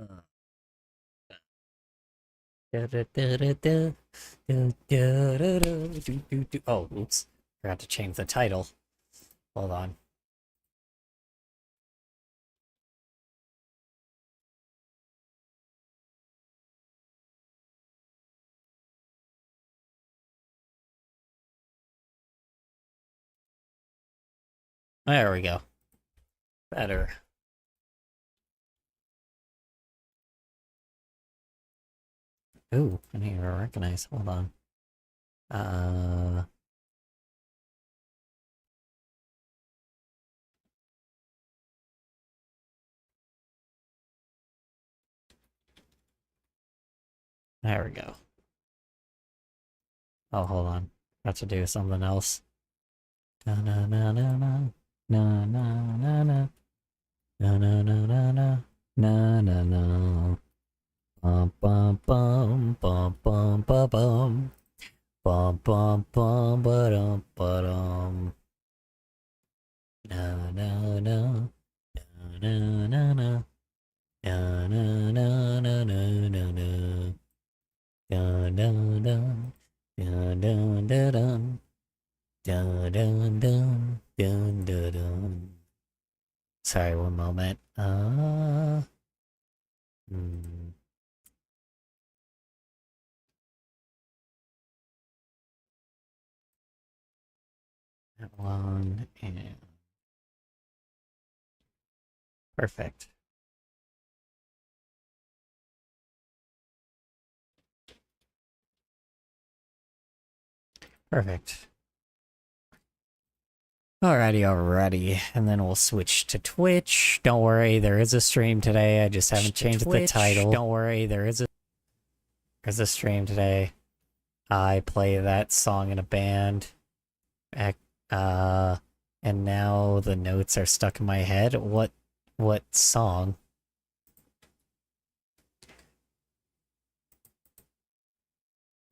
Oh, oops. Forgot to change the title. Hold on. There we go. Better. Ooh, I need to recognize. Hold on. Uh... There we go. Oh, hold on. Got to do something else. Na na na na na na na na na na na na na na na na na. Bum bum bum bum bum bum bum bum bum bum ba-dum ba-dum. Na na na na na na na na na na na na na. Dun dun dun dun dun dun dun dun dun dun dun dun. Sorry, one moment. That one and perfect. Perfect. Alrighty. And then we'll switch to Twitch. Don't worry, there is a stream today. I just haven't changed the title. Don't worry, there's a stream today. I play that song in a band. And now the notes are stuck in my head. What song?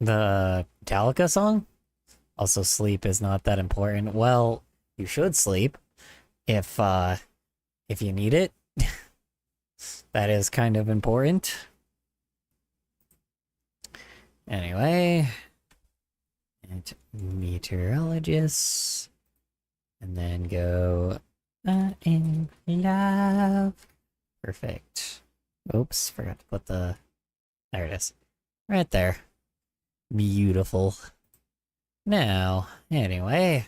The Metallica song? Also, sleep is not that important. Well, you should sleep if you need it. That is kind of important. Anyway, and meteorologists, and then go in love. Perfect. Oops, forgot to put the. There it is, right there. Beautiful. Now, anyway,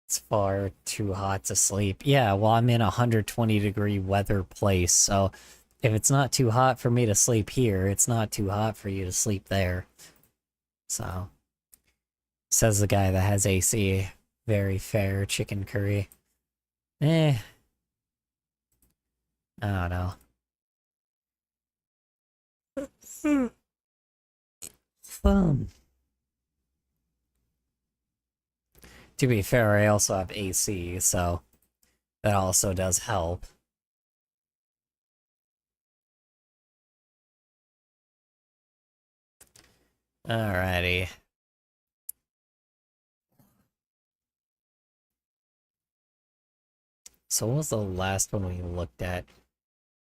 it's far too hot to sleep. Yeah, well, I'm in a 120-degree weather place, so if it's not too hot for me to sleep here, it's not too hot for you to sleep there. So, says the guy that has AC. Very fair chicken curry. I don't know. Fun. To be fair, I also have AC, so that also does help. Alrighty. So what was the last one we looked at?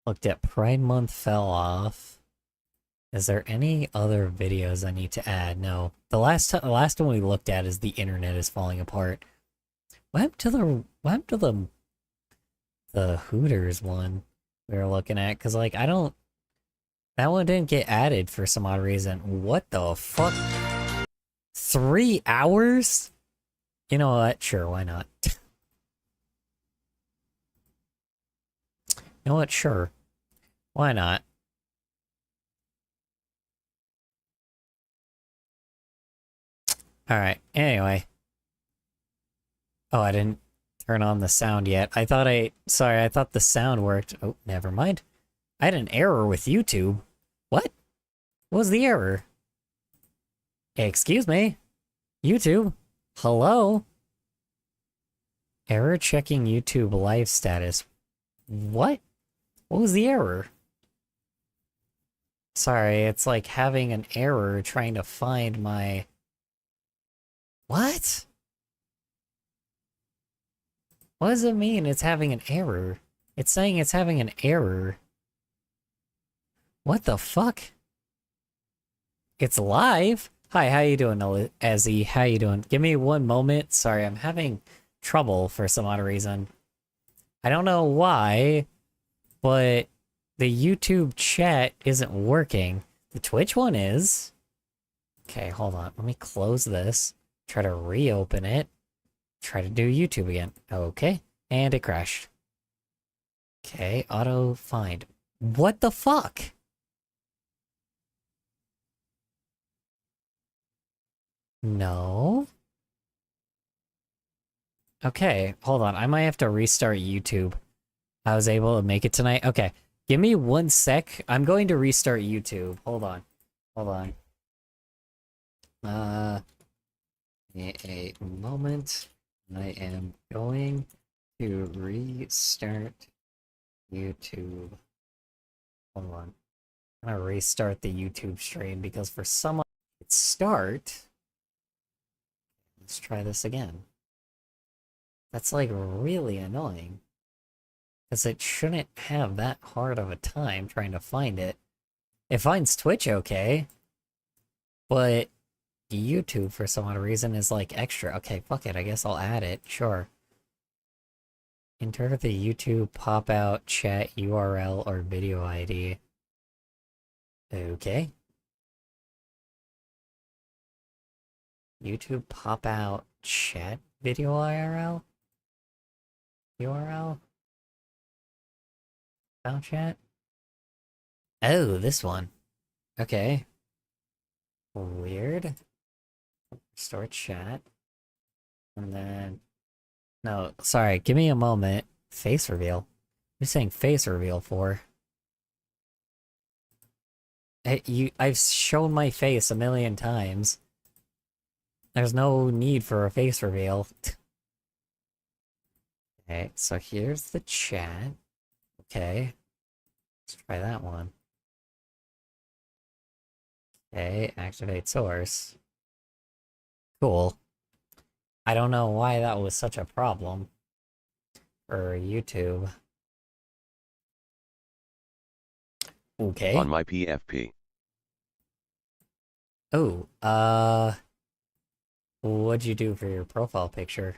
Looked at Pride Month fell off. Is there any other videos I need to add? No. The last one we looked at is the internet is falling apart. What happened to the Hooters one we were looking at? Cause like that one didn't get added for some odd reason. What the fuck? 3 hours? You know what? Sure, why not? You know what? Sure. Why not? Alright, anyway. Oh, I didn't turn on the sound yet. Sorry, I thought the sound worked. Oh, never mind. I had an error with YouTube. What? What was the error? Excuse me? YouTube? Hello? Error checking YouTube live status. What? What was the error? Sorry, it's like having an error trying to find my... What? What does it mean it's having an error? It's saying it's having an error. What the fuck? It's live? Hi, how you doing, Ezzy? How you doing? Give me one moment. Sorry, I'm having trouble for some odd reason. I don't know why, but the YouTube chat isn't working. The Twitch one is. Okay, hold on. Let me close this. Try to reopen it. Try to do YouTube again. Okay, and it crashed. Okay, auto find. What the fuck? No. Okay, hold on. I might have to restart YouTube. I was able to make it tonight. Okay, give me one sec. I'm going to restart YouTube. Hold on. Hold on. A moment. I am going to restart YouTube. Hold on. I'm gonna restart the YouTube stream because for some it start. Let's try this again. That's like really annoying. Because it shouldn't have that hard of a time trying to find it. It finds Twitch okay. But YouTube, for some odd reason, is like extra. Okay, fuck it. I guess I'll add it. Sure. Enter the YouTube pop-out chat URL or video ID. Okay. YouTube pop-out chat video IRL? URL? About chat? Oh, this one. Okay. Weird. Restore chat. And then... No, sorry, give me a moment. Face reveal. You're saying face reveal for? I've shown my face a million times. There's no need for a face reveal. Okay, so here's the chat. Okay. Let's try that one. Okay, activate source. Cool. I don't know why that was such a problem for YouTube. Okay. On my PFP. Oh, what'd you do for your profile picture?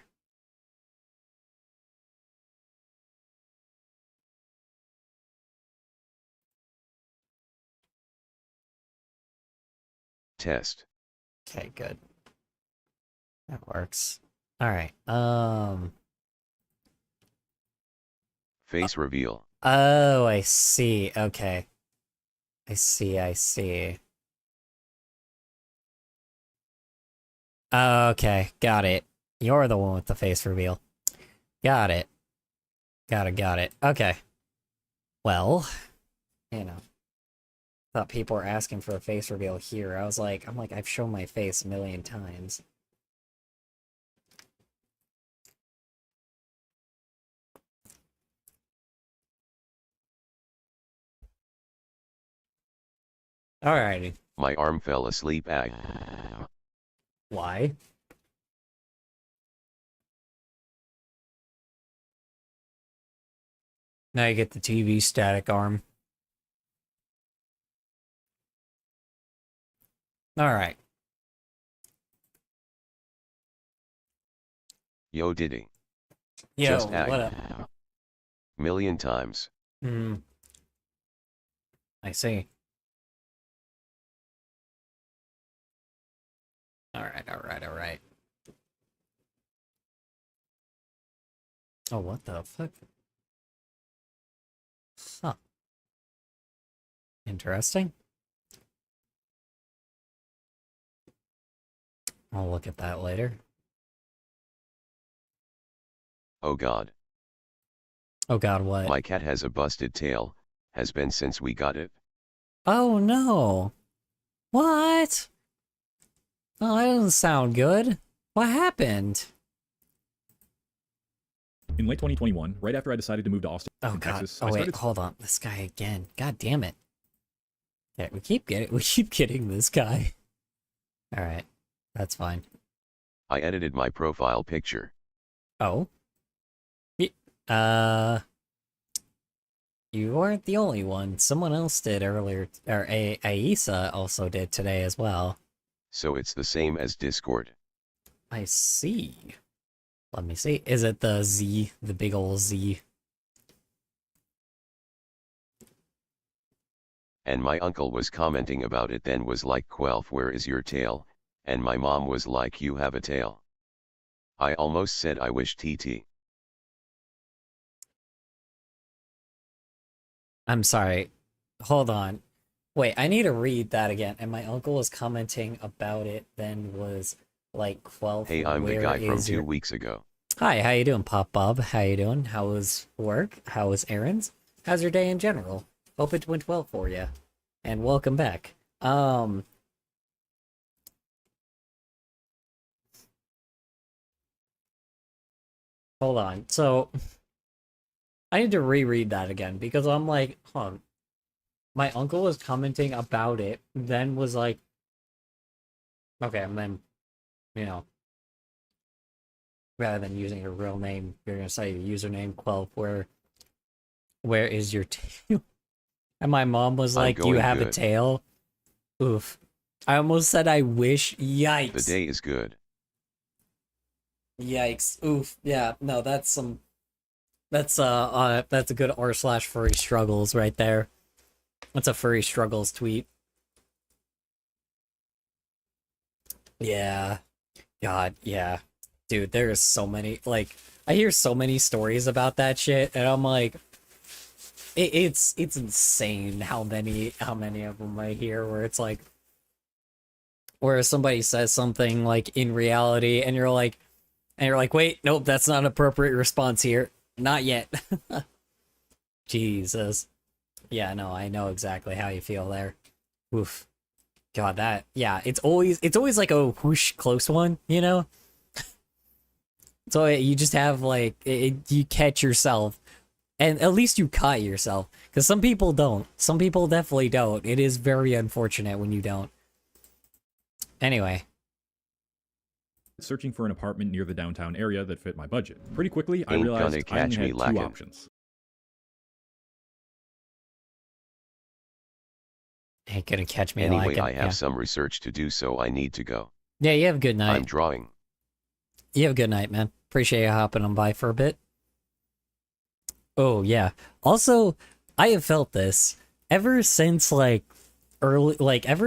Test. Okay, good. That works. Alright, Face reveal. Oh, I see. Okay. I see. Okay, got it. You're the one with the face reveal. Got it. Got it. Okay. Well, you know. Thought people were asking for a face reveal here. I'm like, I've shown my face a million times. Alrighty. My arm fell asleep. Why? Now you get the TV static arm. Alright. Yo Diddy. Yo, Just what up? Million times. Hmm. I see. Alright. Oh, what the fuck? Huh. Interesting. I'll look at that later. Oh god. Oh god, what? My cat has a busted tail. Has been since we got it. Oh no! What? Oh, that doesn't sound good. What happened? In late 2021, right after I decided to move to Austin, Oh god. Texas, Oh I wait, started hold on. This guy again. God damn it. Yeah, we keep getting this guy. Alright. That's fine. I edited my profile picture. Oh. You weren't the only one. Someone else did earlier, or Aisa also did today as well. So it's the same as Discord. I see. Let me see. Is it the Z, the big ol' Z? And my uncle was commenting about it, then was like, Quelf, where is your tail? And my mom was like, you have a tail. I almost said I wish TT. I'm sorry. Hold on. Wait, I need to read that again. And my uncle was commenting about it, then was like, "12, Hey, I'm the where guy from is 2 your..." weeks ago. Hi, how you doing, Pop Bob? How you doing? How was work? How was errands? How's your day in general? Hope it went well for you. And welcome back. Hold on. So, I need to reread that again because I'm like, huh. My uncle was commenting about it, then was like, okay, and then, you know, rather than using your real name, you're gonna say your username, Quelp, where is your tail? And my mom was I'm like, "Do you going have a good. tail?" Oof. I almost said I wish. The Yikes. day is good. Yikes. Oof. Yeah, no, that's some that's a good r/furry struggles right there. That's a furry struggles tweet. Yeah. God, yeah. Dude, there's so many, like, I hear so many stories about that shit, and I'm like, it's insane how many of them I hear where it's like, where somebody says something like in reality, and you're like, wait, nope, that's not an appropriate response here, not yet. Jesus, yeah, no, I know exactly how you feel there. Oof, God, that, yeah, it's always like a whoosh close one, you know. So you just have like you catch yourself, and at least you caught yourself. Because some people don't. Some people definitely don't. It is very unfortunate when you don't. Anyway, Searching for an apartment near the downtown area that fit my budget. Pretty quickly, I Ain't realized gonna I catch only me had two lacking. options. ain't gonna catch me Anyway, like it. I have Yeah. some research to do, so I need to go. Yeah. You have a good I'm night. drawing. You have a good night, man. Appreciate you hopping on by for a bit. Oh yeah. Also, I have felt this ever since ever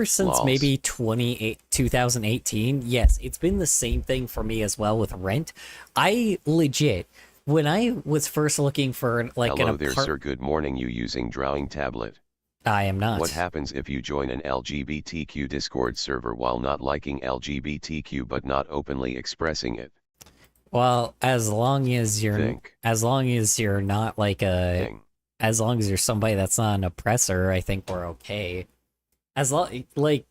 since Lols. maybe 2018. Yes, it's been the same thing for me as well with rent. I legit, when I was first looking for like an Hello there, sir. apartment, Good morning. You using drawing tablet? I am not. What happens if you join an LGBTQ Discord server while not liking LGBTQ but not openly expressing it? Well, as long as you're Think. as long as you're not like a Thing. as long as you're somebody that's not an oppressor, I think we're okay. As long like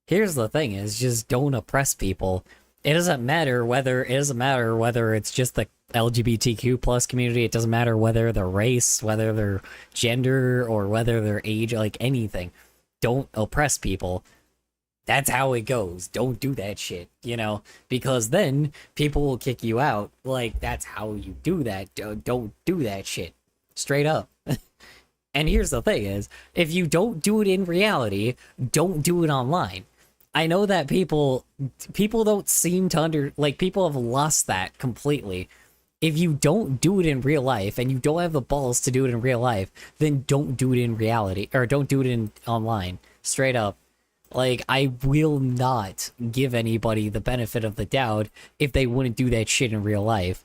here's the thing is just don't oppress people. It doesn't matter whether it's just the LGBTQ plus community. It doesn't matter whether their race, whether their gender, or whether their age, like anything. Don't oppress people. That's how it goes. Don't do that shit, because then people will kick you out. Like, that's how you do that. Don't do that shit. Straight up. And here's the thing is, if you don't do it in reality, don't do it online. I know that people don't seem to people have lost that completely. If you don't do it in real life and you don't have the balls to do it in real life, then don't do it in reality or don't do it in online. Straight up. Like, I will not give anybody the benefit of the doubt if they wouldn't do that shit in real life.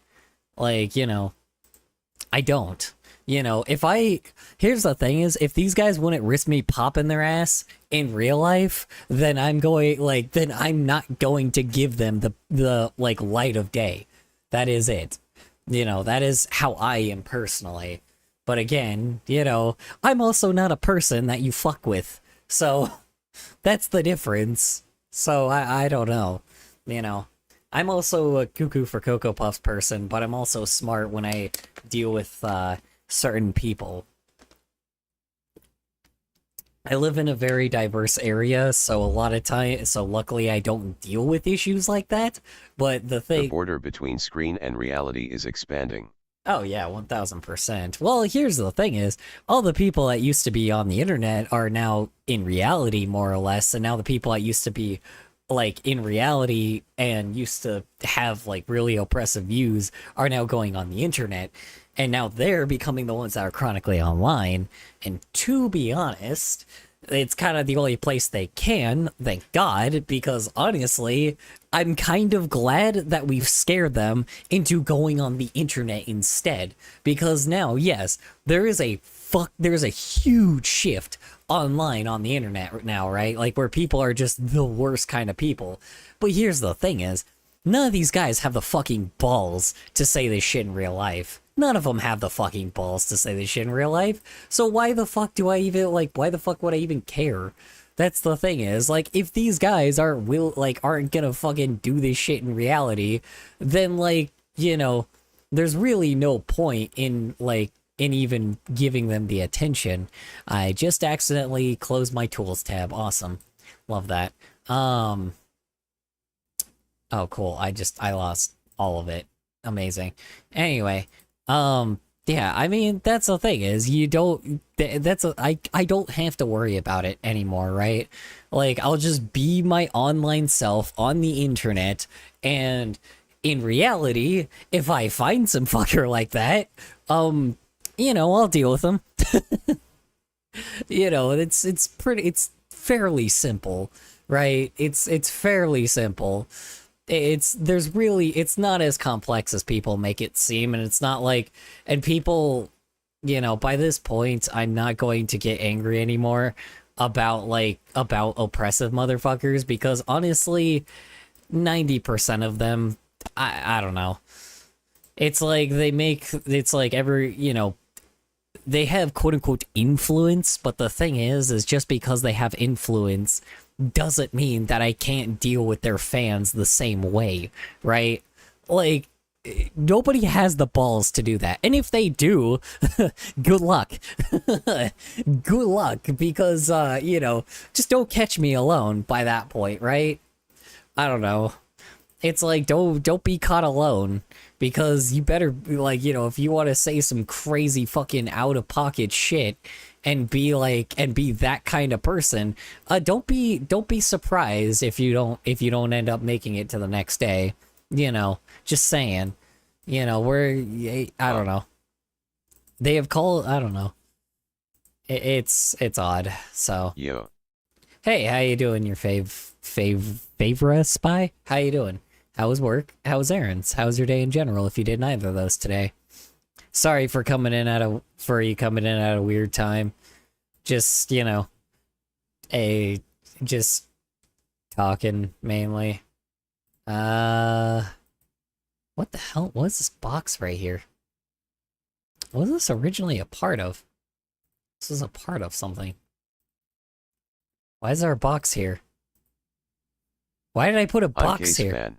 Like, I don't. Here's the thing is, if these guys wouldn't risk me popping their ass in real life, then then I'm not going to give them the light of day. That is it. That is how I am personally. But again, I'm also not a person that you fuck with. So that's the difference. So I don't know. I'm also a cuckoo for Cocoa Puffs person, but I'm also smart when I deal with certain people. I live in a very diverse area, so luckily I don't deal with issues like that. But the The thing, border between screen and reality is expanding. Oh yeah, 1000%. Well, here's the thing is, all the people that used to be on the internet are now in reality more or less, and now the people that used to be like in reality and used to have like really oppressive views are now going on the internet, and now they're becoming the ones that are chronically online. And to be honest, it's kind of the only place they can, thank God, because honestly, I'm kind of glad that we've scared them into going on the internet instead. Because now, yes, there's a huge shift online on the internet now, right? Like where people are just the worst kind of people. But here's the thing is, none of these guys have the fucking balls to say this shit in real life. None of them have the fucking balls to say this shit in real life. So why the fuck do I even, like, why the fuck would I even care? That's the thing is, like, if these guys aren't gonna fucking do this shit in reality, then, like, there's really no point in, like, in even giving them the attention. I just accidentally closed my tools tab. Awesome. Love that. Oh, cool. I lost all of it. Amazing. Anyway, yeah, I mean, that's the thing is you don't, I don't have to worry about it anymore, right? Like, I'll just be my online self on the internet, and in reality, if I find some fucker like that, I'll deal with them. It's fairly simple, right? It's fairly simple. It's not as complex as people make it seem, and it's not like, and people, by this point, I'm not going to get angry anymore about oppressive motherfuckers, because honestly, 90% of them, I don't know. It's like it's like they have quote unquote influence, but the thing is just because they have influence doesn't mean that I can't deal with their fans the same way, right? Like, nobody has the balls to do that. And if they do, good luck. Good luck, because, just don't catch me alone by that point, right? I don't know. It's like, don't be caught alone, because you better, like, if you want to say some crazy fucking out of pocket shit and be that kind of person, don't be surprised if you don't end up making it to the next day. Just saying. I don't know. They have called, I don't know. It's odd. So Yo. hey, how you doing, your favora spy? How you doing? How was work? How was errands? How was your day in general if you did neither of those today? Sorry for you coming in at a weird time. Just, just talking mainly. What the hell was this box right here? What was this originally a part of? This is a part of something. Why is there a box here? Why did I put a I'm box Case here? Fan.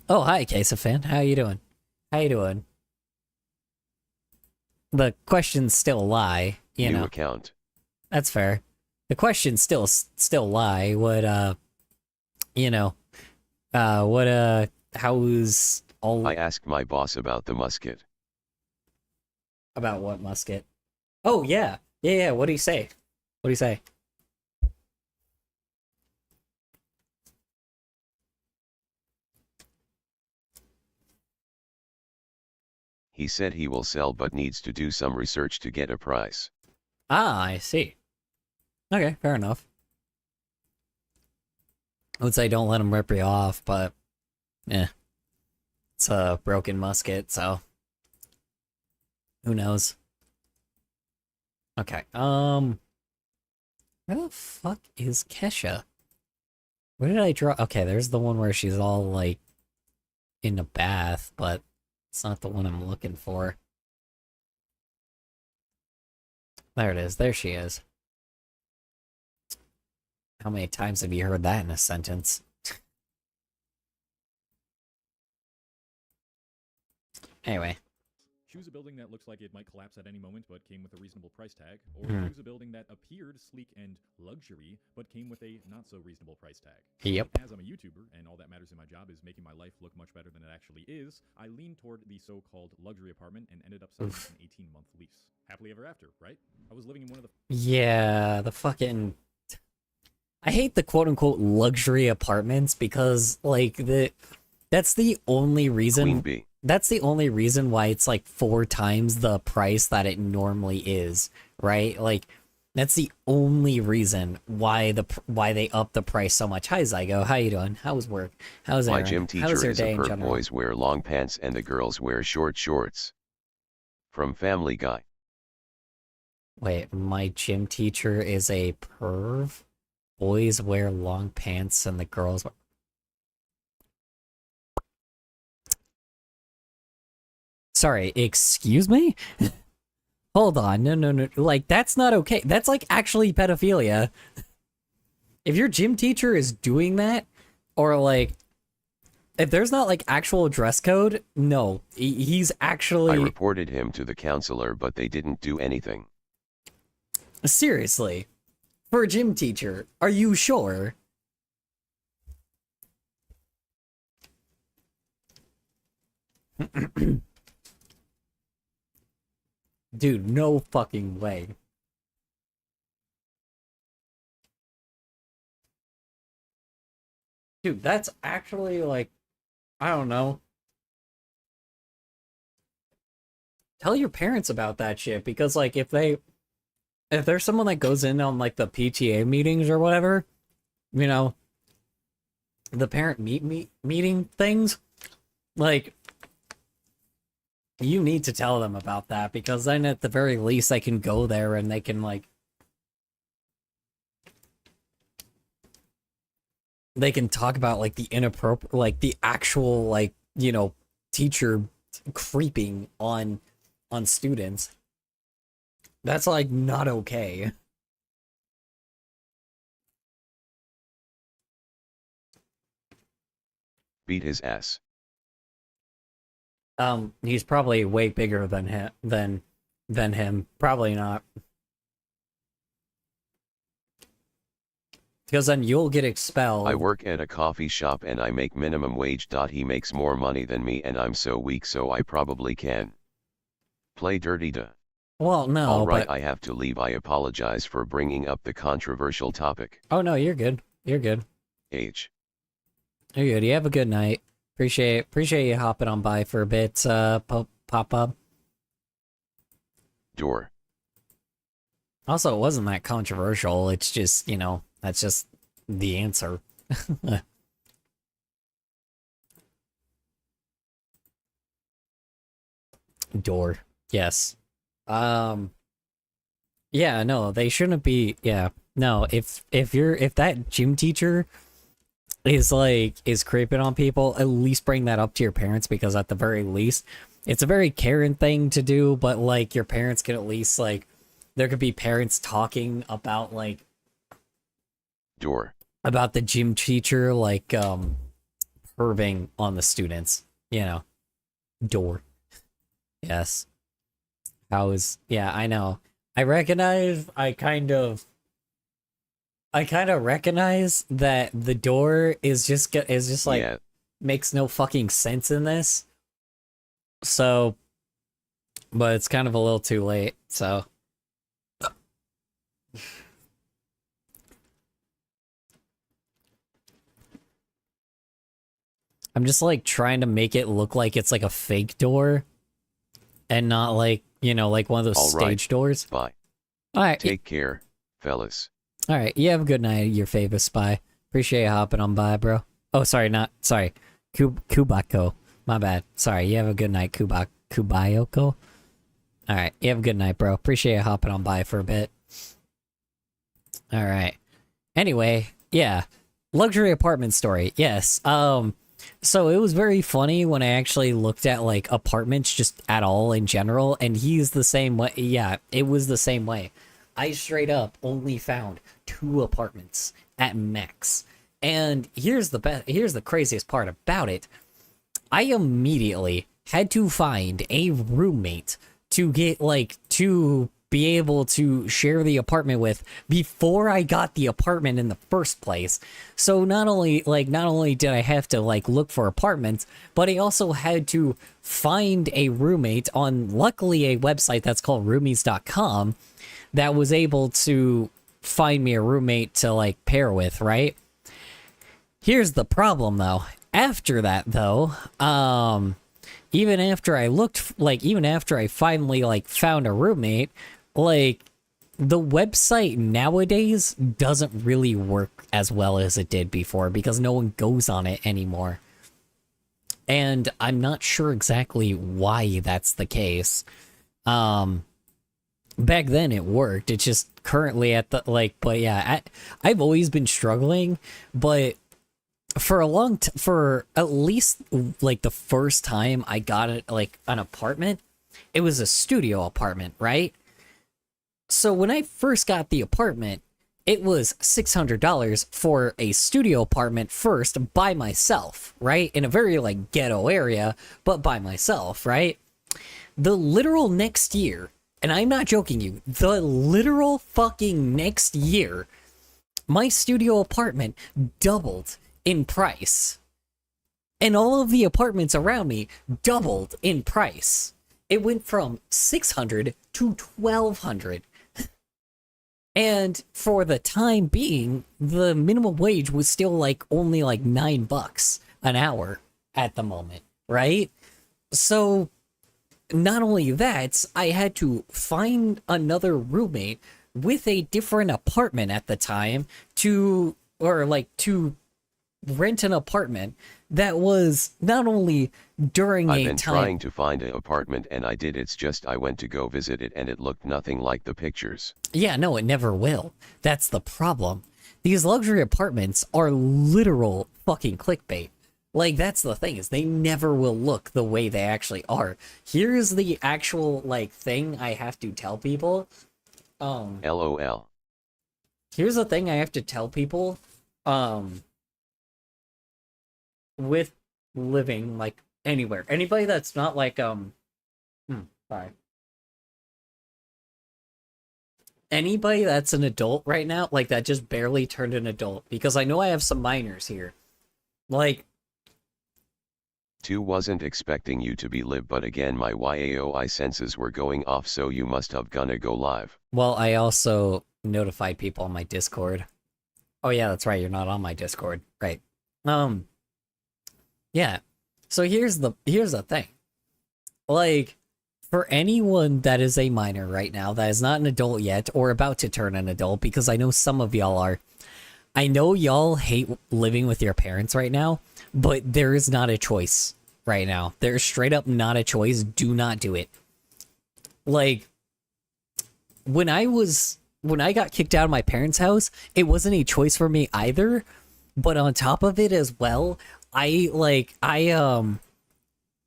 Oh, hi, Queso fan. How you doing? How you doing? The questions still lie, New account. That's fair. The questions still lie. How's all I asked my boss about the musket. about what musket? Oh yeah, yeah. What do you say? What do you say? He said he will sell but needs to do some research to get a price. Ah, I see. Okay, fair enough. I would say don't let him rip you off, but yeah, it's a broken musket, so who knows? Okay, where the fuck is Kesha? Where did I draw? Okay, there's the one where she's all like in a bath, but it's not the one I'm looking for. There it is. There she is. How many times have you heard that in a sentence? Anyway. Choose a building that looks like it might collapse at any moment but came with a reasonable price tag, or Hmm. choose a building that appeared sleek and luxury but came with a not so reasonable price tag. Yep. As I'm a YouTuber and all that matters in my job is making my life look much better than it actually is, I leaned toward the so-called luxury apartment and ended up signing an 18-month lease. Happily ever after, right? I was living in one of the Yeah, the fucking. I hate the quote unquote luxury apartments because, like, that's the only Queen reason. bee. That's the only reason why it's like 4 times the price that it normally is, right? Like, that's the only reason why they up the price so much. Hi Zygo, how you doing? How's work? How's My Aaron? gym How's teacher your is day a in perp. general? Boys wear long pants and the girls wear short shorts. From Family Guy. Wait, my gym teacher is a perv? Boys wear long pants and the girls wear... Sorry, excuse me? Hold on, no. Like, that's not okay. That's, like, actually pedophilia. If your gym teacher is doing that, or, like, if there's not, like, actual dress code, no. He's I actually... reported him to the counselor but they didn't do anything. Seriously. For a gym teacher, are you sure? Dude, no fucking way. Dude, that's actually, like, I don't know. Tell your parents about that shit, because, like, if there's someone that goes in on, like, the PTA meetings or whatever, you know, the parent meeting things, like, you need to tell them about that, because then at the very least they can go there and they can, like, they can talk about, like, the inappropriate, like, the actual, like, you know, teacher creeping on students. That's, like, not okay. Beat his ass. He's probably way bigger than him. Probably not. Because then you'll get expelled. I work at a coffee shop and I make minimum wage. He makes more money than me and I'm so weak so I probably can play dirty duh. Well, no, Alright, but... I have to leave. I apologize for bringing up the controversial topic. Oh, no, you're good. You're good. H. You're good. You have a good night. Appreciate you hopping on by for a bit, Pop-Up. Door. Also, it wasn't that controversial. It's just, you know, that's just the answer. Door. Yes. Yeah, no, they shouldn't be. Yeah. No, if that gym teacher is creeping on people, at least bring that up to your parents, because at the very least, it's a very Karen thing to do, but, like, your parents can at least, like, there could be parents talking about, like, Door. about the gym teacher, like, perving on the students, you know. Door. Yes. Yeah, I know. I kind of recognize that the door is just like, Yeah. makes no fucking sense in this. So, but it's kind of a little too late, so. I'm just, like, trying to make it look like it's like a fake door and not, like, you know, like one of those All right. stage doors. Bye. All right. Take care, fellas. All right. You have a good night, your favorite spy. Appreciate you hopping on by, bro. Oh, sorry. Kubako. My bad. Sorry. You have a good night, Kubayoko. All right. You have a good night, bro. Appreciate you hopping on by for a bit. All right. Anyway, yeah. Luxury apartment story. Yes. So it was very funny when I actually looked at, like, apartments just at all in general, and he's the same way. Yeah, it was the same way. I straight up only found 2 apartments at max. And here's the craziest part about it. I immediately had to find a roommate to get like to be able to share the apartment with before I got the apartment in the first place. So not only did I have to like look for apartments, but I also had to find a roommate on luckily a website that's called roomies.com that was able to find me a roommate to like pair with, right? Here's the problem though. After that though, even after I finally like found a roommate, like the website nowadays doesn't really work as well as it did before because no one goes on it anymore. And I'm not sure exactly why that's the case. Back then it worked. It's just currently at the like, but yeah, I've always been struggling, but for for at least like the first time I got it like an apartment, it was a studio apartment, right? So when I first got the apartment, it was $600 for a studio apartment first by myself, right? In a very like ghetto area, but by myself, right? The literal next year, and I'm not joking you, the literal fucking next year, my studio apartment doubled in price. And all of the apartments around me doubled in price. It went from $600 to $1,200. And for the time being, the minimum wage was still like only like $9 an hour at the moment, right? So not only that, I had to find another roommate with a different apartment at the time to rent an apartment that was not only during I've a been time. trying to find an apartment and I did. It's just I went to go visit it and it looked nothing like the pictures. Yeah, no, it never will. That's the problem. These luxury apartments are literal fucking clickbait. Like, that's the thing, is they never will look the way they actually are. Here's the actual, like, thing I have to tell people. LOL. Here's the thing I have to tell people. With living, like, anywhere. Anybody that's not, like, sorry. Anybody that's an adult right now, like, that just barely turned an adult, because I know I have some minors here. Like, 2 wasn't expecting you to be live, but again my YAOI senses were going off, so you must have gonna go live. well, I also notified people on my Discord. Oh yeah, that's right, you're not on my Discord. Right. Yeah. So here's the thing. Like, for anyone that is a minor right now, that is not an adult yet, or about to turn an adult, because I know some of y'all are, I know y'all hate living with your parents right now, but there is not a choice right now. There's straight up not a choice. Do not do it. Like, when I got kicked out of my parents' house, it wasn't a choice for me either. But on top of it as well, how do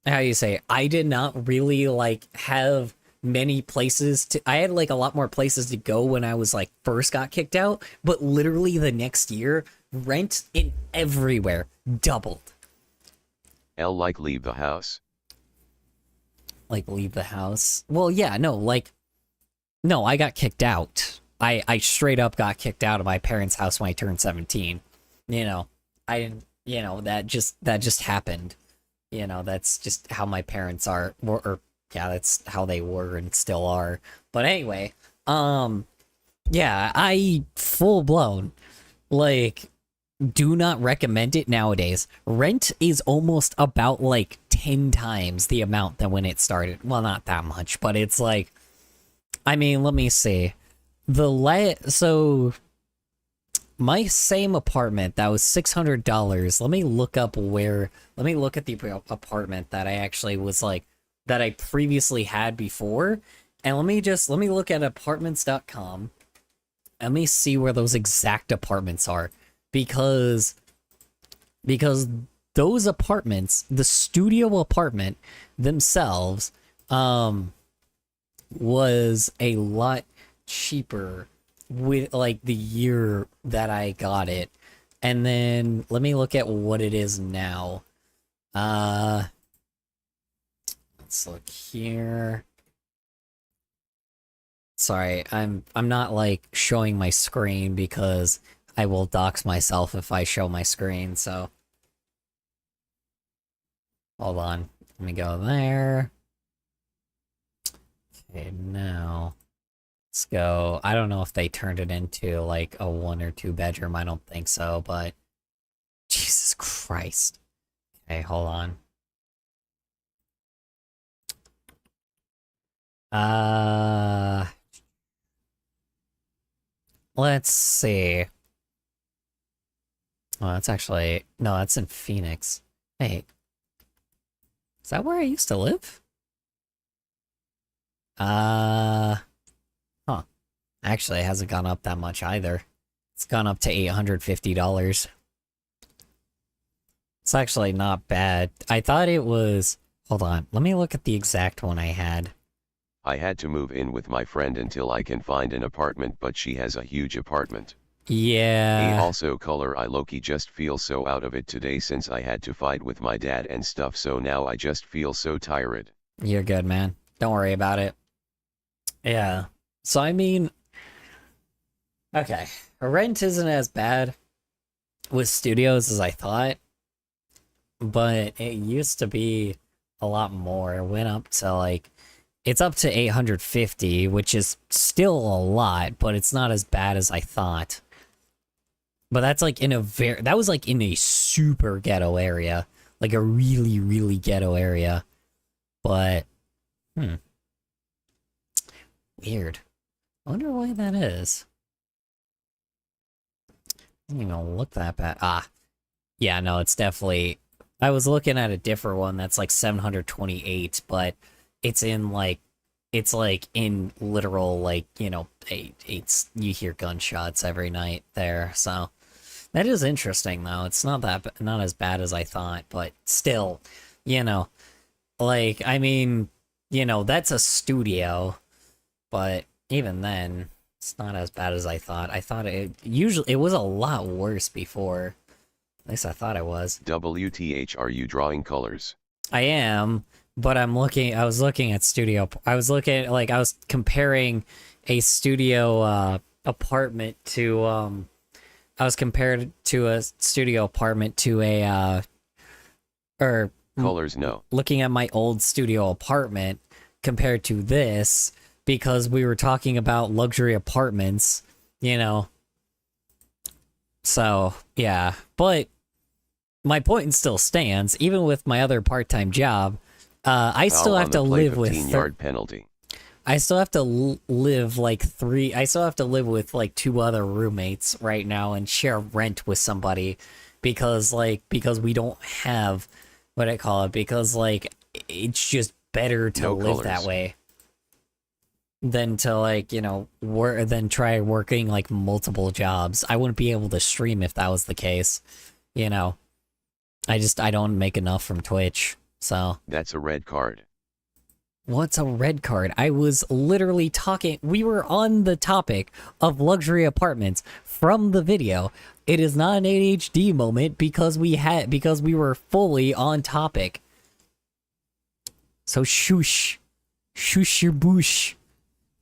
you say, I did not really like have many places to, I had like a lot more places to go when I was like first got kicked out, but literally the next year, rent in everywhere doubled. L like leave the house. Like, leave the house? Well, yeah, no, like, no, I got kicked out. I straight up got kicked out of my parents' house when I turned 17. You know, I didn't, you know, that just happened. You know, that's just how my parents are, or yeah, that's how they were and still are. But anyway, yeah, I full blown, like, do not recommend it nowadays. Rent is almost about like 10 times the amount than when it started. Well, not that much, but it's like, I mean, let me see. So my same apartment that was $600. Let me look at the apartment that I actually was like, that I previously had before. And let me look at apartments.com. Let me see where those exact apartments are. Because those apartments, the studio apartment themselves, was a lot cheaper with like the year that I got it. And then let me look at what it is now. Let's look here. Sorry, I'm not like showing my screen because I will dox myself if I show my screen, so hold on. Let me go there. Okay, now let's go. I don't know if they turned it into like a 1 or 2 bedroom. I don't think so, but Jesus Christ. Okay, hold on. Let's see. Oh, that's actually no, that's in Phoenix. Wait, is that where I used to live? Huh. Actually, it hasn't gone up that much either. It's gone up to $850. It's actually not bad. I thought it was. Hold on, let me look at the exact one I had. I had to move in with my friend until I can find an apartment, but she has a huge apartment. Yeah. Also color, I low-key just feel so out of it today since I had to fight with my dad and stuff, so now I just feel so tired. You're good, man. Don't worry about it. Yeah. So, I mean, okay. Rent isn't as bad with studios as I thought, but it used to be a lot more. It went up to like, it's up to 850, which is still a lot, but it's not as bad as I thought. But that's like in a that was like in a super ghetto area, like a really, really ghetto area. But, weird. I wonder why that is. Doesn't even look that bad. Ah, yeah, no, it's definitely. I was looking at a different one that's like 728, but it's in like, it's like in literal like, you know, it's you hear gunshots every night there, so. That is interesting, though. It's not not as bad as I thought, but still, you know, like, I mean, you know, that's a studio, but even then, it's not as bad as I thought. I thought it was a lot worse before. At least I thought it was. WTH, are you drawing colors? I am, but I was looking at studio. I was looking, like, I was comparing a studio apartment to I was compared to a studio apartment to a Colors, no. looking at my old studio apartment compared to this, because we were talking about luxury apartments, you know. So, yeah, but my point still stands. Even with my other part-time job, I still have to live with 15-yard penalty. I still have to live like I still have to live with like 2 other roommates right now and share rent with somebody because we don't have what I call it, because like it's just better to live that way than to like, you know, than try working like multiple jobs. I wouldn't be able to stream if that was the case, you know. I don't make enough from Twitch, so. That's a red card. What's a red card? I was literally talking. We were on the topic of luxury apartments from the video. It is not an ADHD moment because we were fully on topic. So shush. Shush your boosh.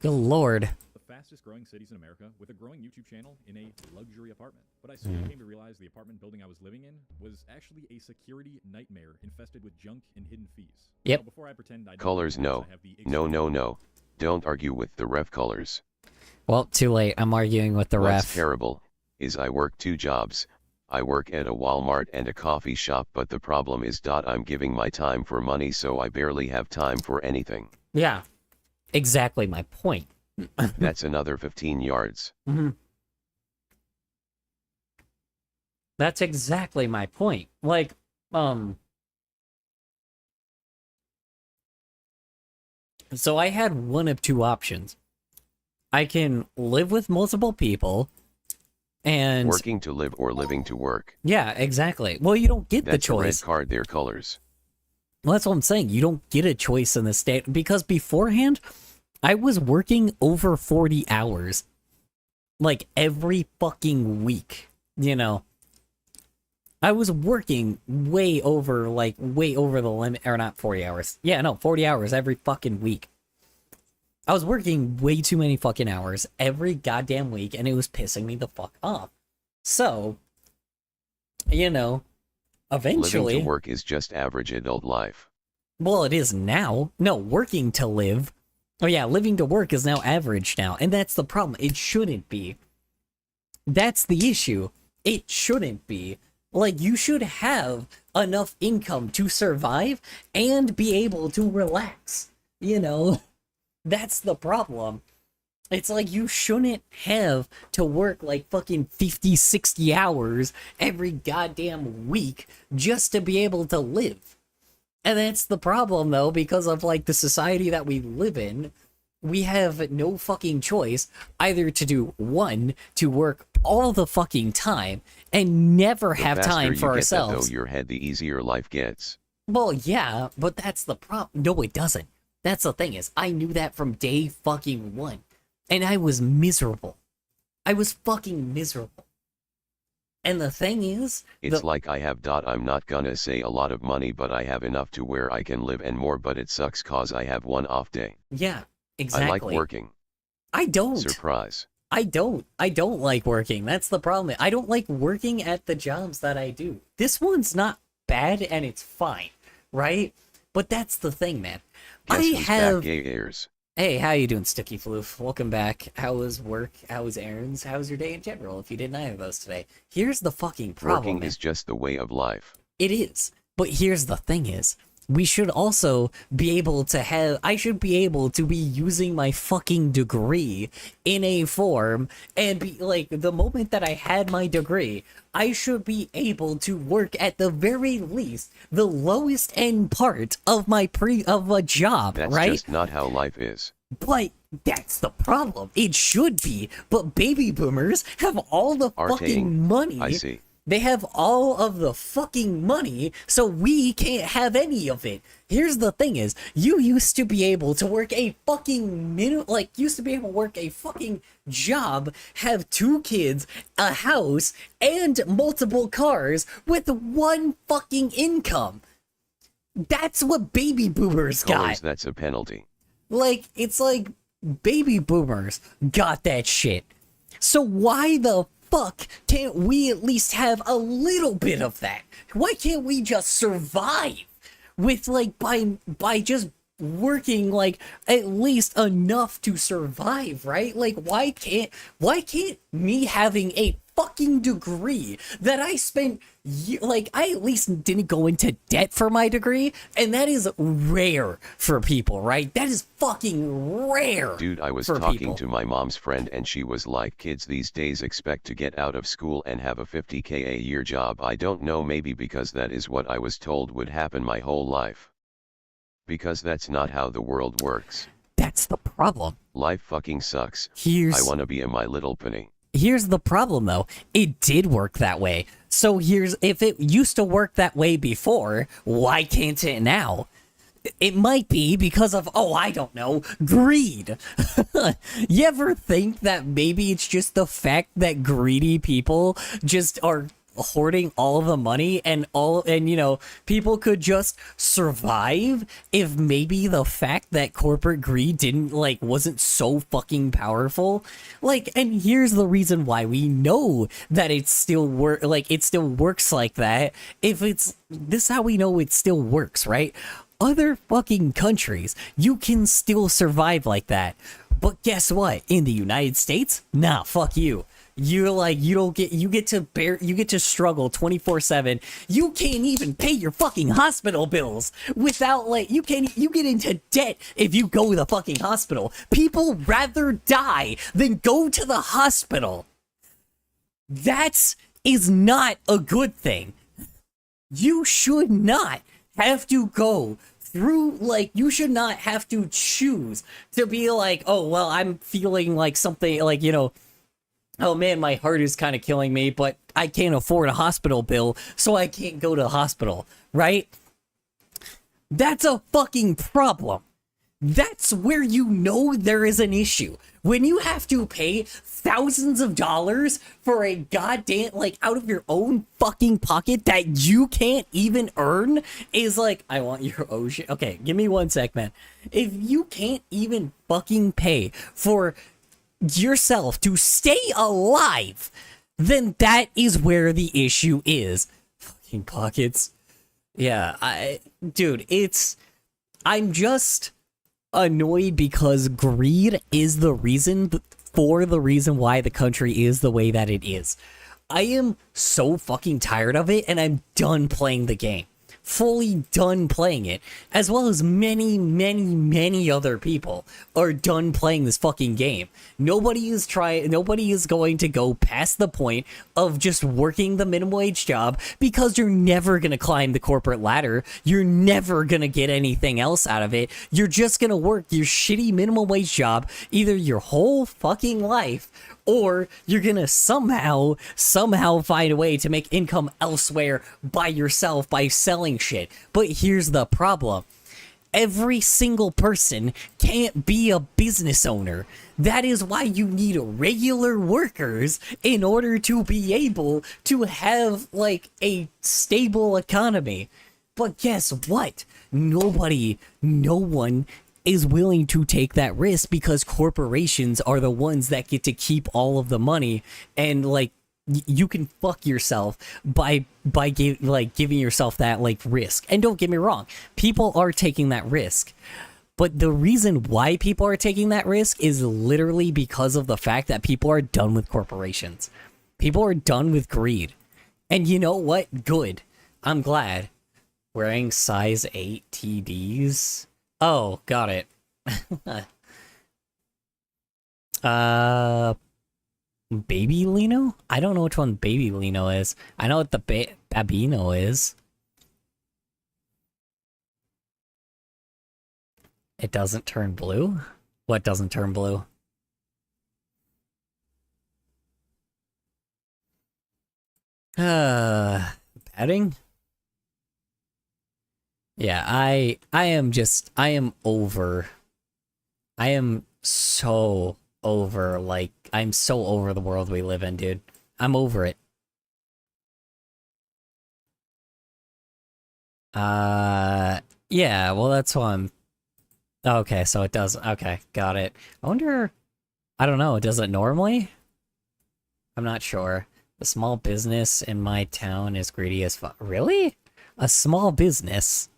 Good lord. The fastest growing cities in America with a growing YouTube channel in a luxury apartment. But I soon came to realize the apartment building I was living in was actually a security nightmare infested with junk and hidden fees. Yep. So before I pretend I Colors, no. No. Don't argue with the ref colors. Well, too late. I'm arguing with the ref. What's terrible is I work 2 jobs. I work at a Walmart and a coffee shop, but the problem is I'm giving my time for money, so I barely have time for anything. Yeah. Exactly my point. That's another 15 yards. Mm-hmm. That's exactly my point. Like, so I had one of 2 options. I can live with multiple people and working to live or living to work. Yeah, exactly. Well, you don't get the choice. That's a red card, their colors. Well, that's what I'm saying. You don't get a choice in the state because beforehand, I was working over 40 hours. Like every fucking week, you know. I was working way over the limit, or not 40 hours. Yeah, no, 40 hours every fucking week. I was working way too many fucking hours every goddamn week, and it was pissing me the fuck off. So, you know, eventually... Living to work is just average adult life. Well, it is now. No, working to live. Oh yeah, living to work is now average now, and that's the problem. It shouldn't be. That's the issue. It shouldn't be. Like, you should have enough income to survive and be able to relax. You know? That's the problem. It's like you shouldn't have to work like fucking 50, 60 hours every goddamn week just to be able to live. And that's the problem, though, because of like the society that we live in. We have no fucking choice either to do one, to work all the fucking time and never have time for ourselves. The faster you get that, though, your head, the easier life gets. Well, yeah, but that's the problem. No, it doesn't. That's the thing is, I knew that from day fucking one. And I was miserable. I was fucking miserable. And the thing is... It's like I have I'm not gonna say a lot of money, but I have enough to where I can live and more, but it sucks cause I have one off day. Yeah, exactly. I like working. I don't. Surprise. I don't like working. That's the problem. I don't like working at the jobs that I do. This one's not bad and it's fine, right? But that's the thing, man. Guess who's back, gay ears? Hey, how you doing, Sticky Floof? Welcome back. How was work? How was errands? How was your day in general, if you did neither of those today? Here's the fucking problem. Working is just the way of life. It is. But here's the thing is, we should also be able to have... I should be able to be using my fucking degree in a form and be like, the moment that I had my degree, I should be able to work at the very least the lowest end part of my of a job, That's right? That's just not how life is. But that's the problem. It should be. But baby boomers have all the fucking money. I see. They have all of the fucking money, so we can't have any of it. Here's the thing is, you used to be able to work a fucking used to be able to work a fucking job, have 2 kids, a house, and multiple cars with one fucking income. That's what baby boomers got. That's a penalty. Like, it's like baby boomers got that shit. So why the fuck can't we at least have a little bit of that? Why can't we just survive with like by just working like at least enough to survive, right? Like why can't me having a fucking degree that I spent like I at least didn't go into debt for my degree, and that is rare for people, right? That is fucking rare. Dude, I was talking to my mom's friend and she was like, kids these days expect to get out of school and have a 50K a year job. I don't know, maybe because that is what I was told would happen my whole life. Because that's not how the world works. That's the problem. Life fucking sucks. I wanna be a My Little Pony. Here's the problem, though. It did work that way. So if it used to work that way before, why can't it now? It might be because of, oh, I don't know, greed. You ever think that maybe it's just the fact that greedy people just are hoarding all the money and you know, people could just survive if maybe the fact that corporate greed wasn't so fucking powerful? Like, and here's the reason why we know that it still works like that. This is how we know it still works, right? Other fucking countries, you can still survive like that. But guess what? In the United States, nah, fuck you. You get to struggle 24/7. You can't even pay your fucking hospital bills without you get into debt if you go to the fucking hospital. People rather die than go to the hospital. That is not a good thing. You should not have to go through, you should not have to choose to be like, oh, well, I'm feeling like something, you know, oh man, my heart is kind of killing me, but I can't afford a hospital bill, so I can't go to the hospital, right? That's a fucking problem. That's where you know there is an issue. When you have to pay thousands of dollars for a goddamn, like, out of your own fucking pocket that you can't even earn, is like, I want your ocean. Okay, give me 1 sec, man. If you can't even fucking pay for yourself to stay alive, then that is where the issue is. Fucking pockets. Yeah, dude, I'm just annoyed because greed is the reason why the country is the way that it is. I am so fucking tired of it, and I'm done playing the game. Fully done playing it, as well as many other people are done playing this fucking game. Nobody is going to go past the point of just working the minimum wage job, because you're never going to climb the corporate ladder. You're never going to get anything else out of it. You're just going to work your shitty minimum wage job either your whole fucking life, or you're gonna somehow find a way to make income elsewhere by yourself by selling shit. But here's the problem. Every single person can't be a business owner. That is why you need regular workers in order to be able to have, like, a stable economy. But guess what? No one is willing to take that risk, because corporations are the ones that get to keep all of the money, and, like, you can fuck yourself by giving yourself that, like, risk. And don't get me wrong, people are taking that risk, but the reason why people are taking that risk is literally because of the fact that people are done with corporations. People are done with greed. And you know what? Good. I'm glad. Wearing size 8 TDs. Oh, got it. Baby Lino? I don't know which one Baby Lino is. I know what the Babino is. It doesn't turn blue? What doesn't turn blue? Padding? Yeah, I am over. I am so over, like, I'm so over the world we live in, dude. I'm over it. Yeah, well, that's why I'm... Okay, so it does... Okay, got it. I wonder... I don't know, does it normally? I'm not sure. The small business in my town is greedy as fuck. Really? A small business?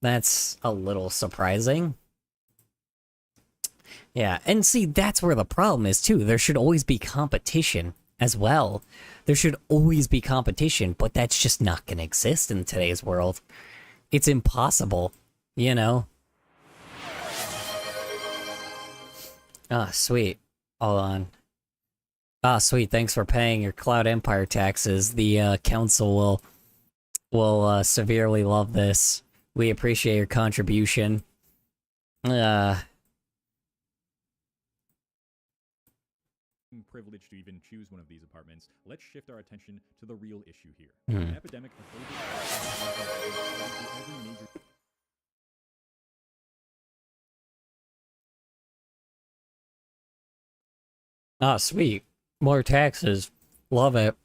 That's a little surprising. Yeah, and see, that's where the problem is, too. There should always be competition as well. There should always be competition, but that's just not going to exist in today's world. It's impossible, you know? Ah, sweet. Hold on. Ah, sweet, thanks for paying your Cloud Empire taxes. The council will severely love this. We appreciate your contribution. Privileged to even choose one of these apartments, let's shift our attention to the real issue here. Hmm. Epidemic of every major... Ah, sweet. More taxes. Love it.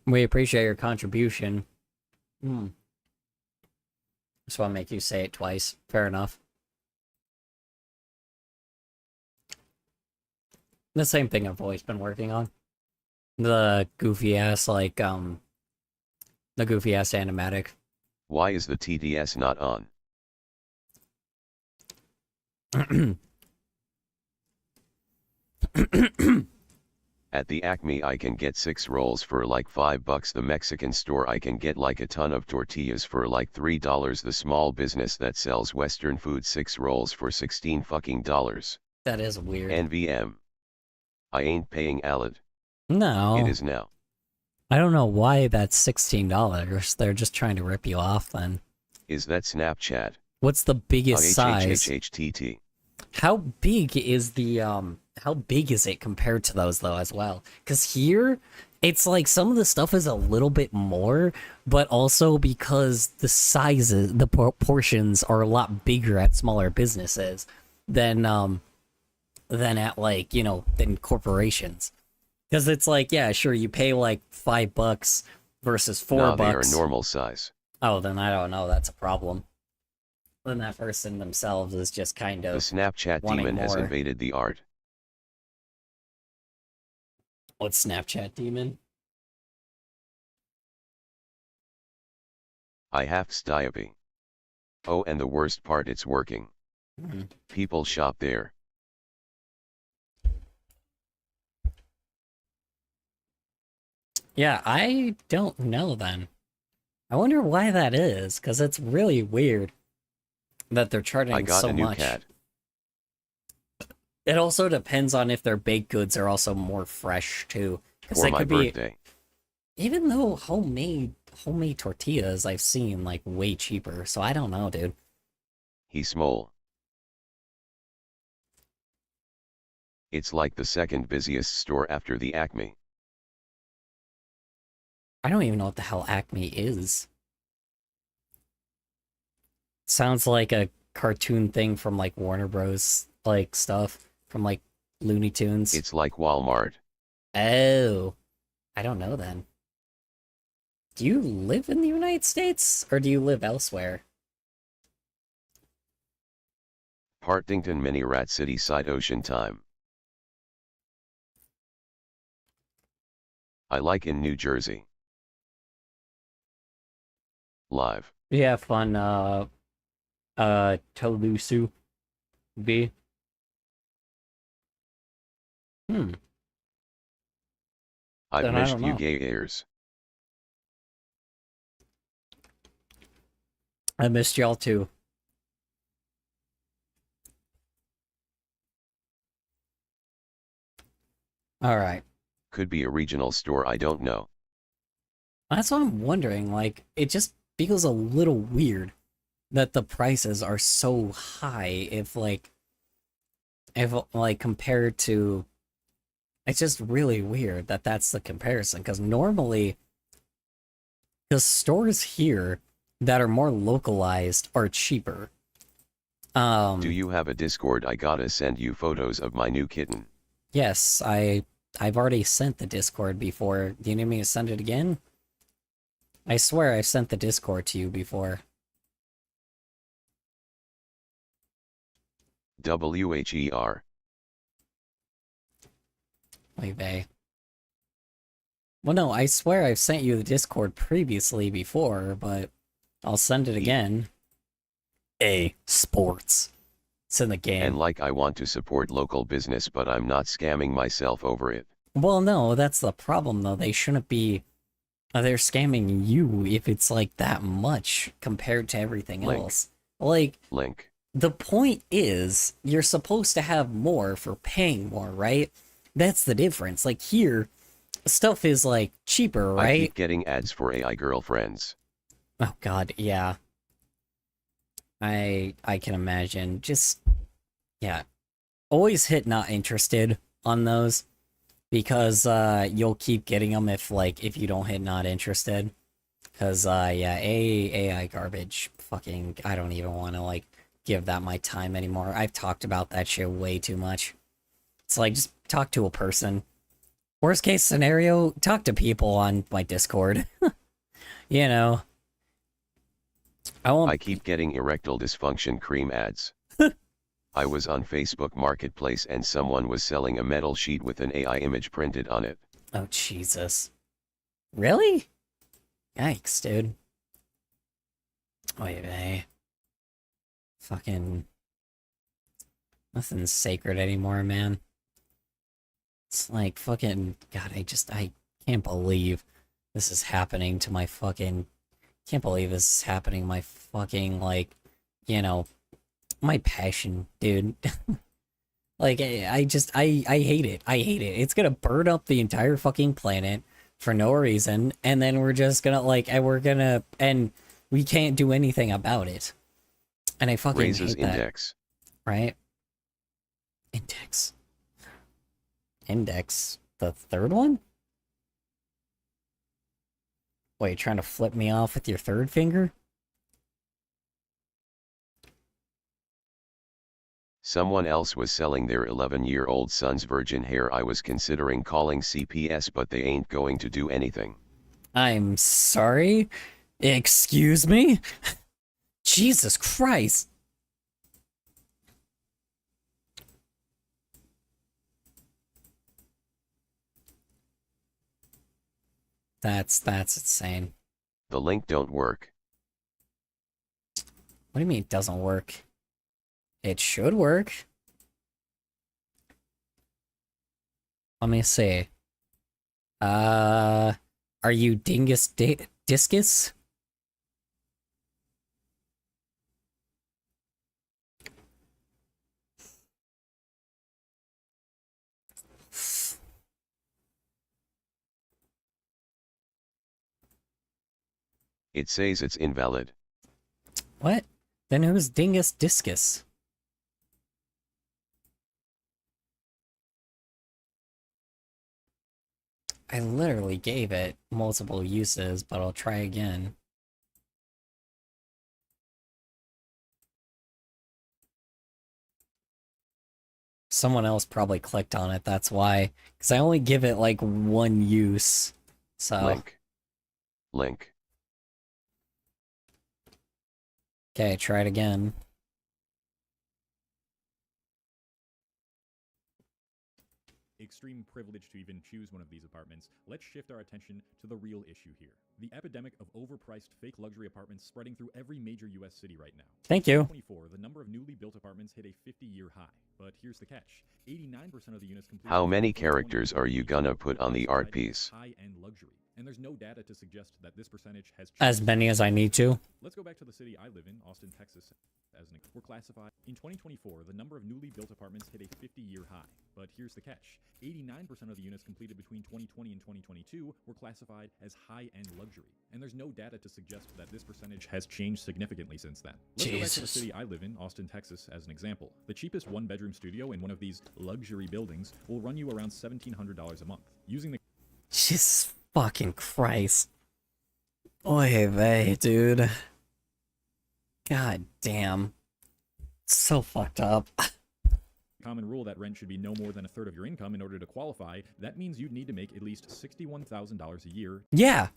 We appreciate your contribution. Just want to make you say it twice. Fair enough. The same thing I've always been working on. The goofy ass, like, the goofy ass animatic. Why is the TDS not on? At the Acme I can get 6 rolls for like $5. The Mexican store I can get like a ton of tortillas for like $3. The small business that sells Western food 6 rolls for $16 fucking dollars. That is weird. NVM. I ain't paying Alad. No. It is now. I don't know why that's $16. They're just trying to rip you off then. Is that Snapchat? What's the biggest size? HHHHTT. How big is the, how big is it compared to those, though, as well? Because here, it's like some of the stuff is a little bit more, but also because the sizes, the portions are a lot bigger at smaller businesses. than at like, than corporations. Because it's like, yeah, sure, you pay like $5 versus four Nah, they are bucks. normal size. Oh, then I don't know. That's a problem. Then that person themselves is just kind The of Snapchat wanting demon has more. invaded the art. What's Snapchat demon? I have stiopy. Oh, and the worst part, it's working. Hmm. People shop there. Yeah, I don't know then. I wonder why that is, because it's really weird that they're I charging got so a new much. cat. It also depends on if their baked goods are also more fresh too, because For they my could be. birthday. Even though homemade tortillas I've seen like way cheaper, so I don't know, dude. He's small. It's like the second busiest store after the Acme. I don't even know what the hell Acme is. Sounds like a cartoon thing from like Warner Bros. Like stuff from like Looney Tunes. It's like Walmart. Oh, I don't know then. Do you live in the United States or do you live elsewhere? Partington Mini Rat City Side Ocean Time. I like in New Jersey. Live. Yeah, fun. Tolusu B. Hmm. I've Then I missed don't you know. gay airs. I missed y'all too. All right. Could be a regional store, I don't know. That's what I'm wondering. Like, it just feels a little weird that the prices are so high if compared to it's just really weird that that's the comparison because normally the stores here that are more localized are cheaper. Do you have a Discord? I gotta send you photos of my new kitten. Yes, I've already sent the Discord before. Do you need me to send it again? I swear I've sent the Discord to you before. WHER. Wait, bae. Well, no, I swear I've sent you the Discord previously before, but I'll send it again. A sports. It's in the game. And like I want to support local business, but I'm not scamming myself over it. Well, no, that's the problem, though. They shouldn't be. They're scamming you if it's like that much compared to everything Link. else. Like, Link. the point is, you're supposed to have more for paying more, right? That's the difference. Like, here, stuff is, like, cheaper, I right? keep getting ads for AI girlfriends. Oh, God, yeah. I can imagine. Just, yeah. Always hit not interested on those. Because you'll keep getting them if you don't hit not interested. Because yeah, AI garbage. Fucking, I don't even want to like give that my time anymore. I've talked about that shit way too much. It's like just talk to a person. Worst case scenario, talk to people on my Discord. You know, I won't. I keep getting erectile dysfunction cream ads. I was on Facebook Marketplace and someone was selling a metal sheet with an AI image printed on it. Oh Jesus! Really? Yikes, dude. Wait, hey. Fucking nothing's sacred anymore, man. It's like fucking God, I can't believe this is happening to my fucking can't believe this is happening to my fucking you know, my passion, dude. Like I hate it. I hate it. It's gonna burn up the entire fucking planet for no reason, and then we're just gonna and we can't do anything about it. And I fucking Raises hate that, index. right? Index. Index. The third one? Wait, trying to flip me off with your third finger? Someone else was selling their 11-year-old son's virgin hair. I was considering calling CPS, but they ain't going to do anything. I'm sorry? Excuse me? Jesus Christ. That's insane. The link don't work. What do you mean it doesn't work? It should work. Let me see. Are you Discus? It says it's invalid. What? Then who's Dingus Discus? I literally gave it multiple uses, but I'll try again. Someone else probably clicked on it, that's why. Because I only give it like one use. So. Link. Okay, try it again. Extreme privilege to even choose one of these apartments, let's shift our attention to the real issue here. The epidemic of overpriced fake luxury apartments spreading through every major US city right now. Thank you. In 2024, the number of newly built apartments hit a 50-year high. But here's the catch. 89% of the units completed. How many characters are you gonna put on the art piece? High-end luxury. And there's no data to suggest that this percentage has changed. As many as I need to. Let's go back to the city I live in, Austin, Texas. We're classified. In 2024, the number of newly built apartments hit a 50-year high. But here's the catch. 89% of the units completed between 2020 and 2022 were classified as high-end luxury. And there's no data to suggest that this percentage has changed significantly since then. Let's go back to the city I live in, Austin, Texas, as an example. The cheapest one-bedroom studio in one of these luxury buildings will run you around $1,700 a month. Using the... Jesus fucking Christ. Oy vey, dude. God damn. So fucked up. Common rule that rent should be no more than a third of your income in order to qualify, that means you'd need to make at least $61,000 a year. Yeah.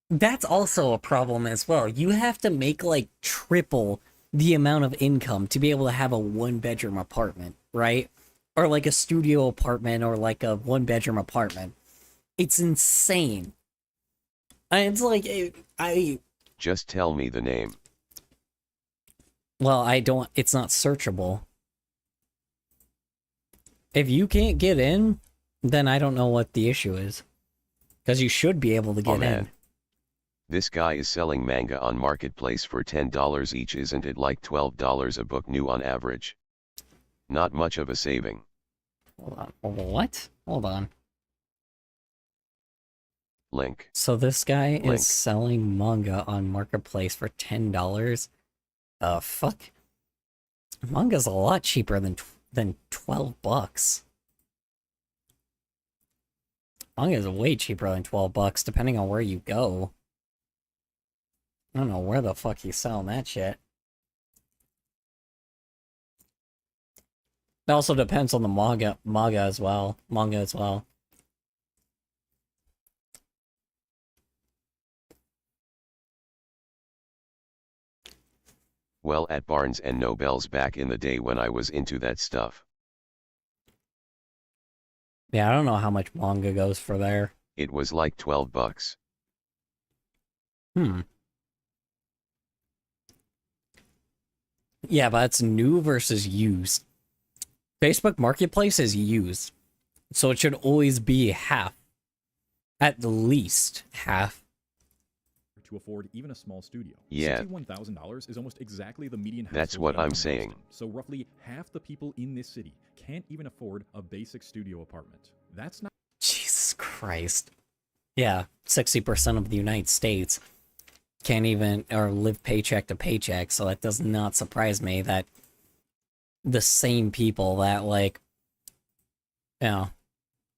That's also a problem as well. You have to make like triple the amount of income to be able to have a one-bedroom apartment, right? Or like a studio apartment or like a one-bedroom apartment. It's insane. And it's like, Just tell me the name. Well, it's not searchable. If you can't get in, then I don't know what the issue is. Because you should be able to get in. This guy is selling manga on Marketplace for $10 each. Isn't it like $12 a book new on average? Not much of a saving. Hold on. What? Hold on. Link. So this guy is selling manga on Marketplace for $10? Fuck. Manga's a lot cheaper than $12. Manga is way cheaper than $12, depending on where you go. I don't know where the fuck he's selling that shit. It also depends on the manga as well. Well, at Barnes & Noble's back in the day when I was into that stuff. Yeah, I don't know how much manga goes for there. It was like $12. Yeah, but it's new versus used. Facebook Marketplace is used. So it should always be half. At the least half. To afford even a small studio. Yeah. $61,000 is almost exactly the median household That's what income I'm in saying. Boston. So roughly half the people in this city can't even afford a basic studio apartment. That's not... Jesus Christ. Yeah, 60% of the United States can't even, or live paycheck to paycheck, so that does not surprise me that the same people that, like, you know,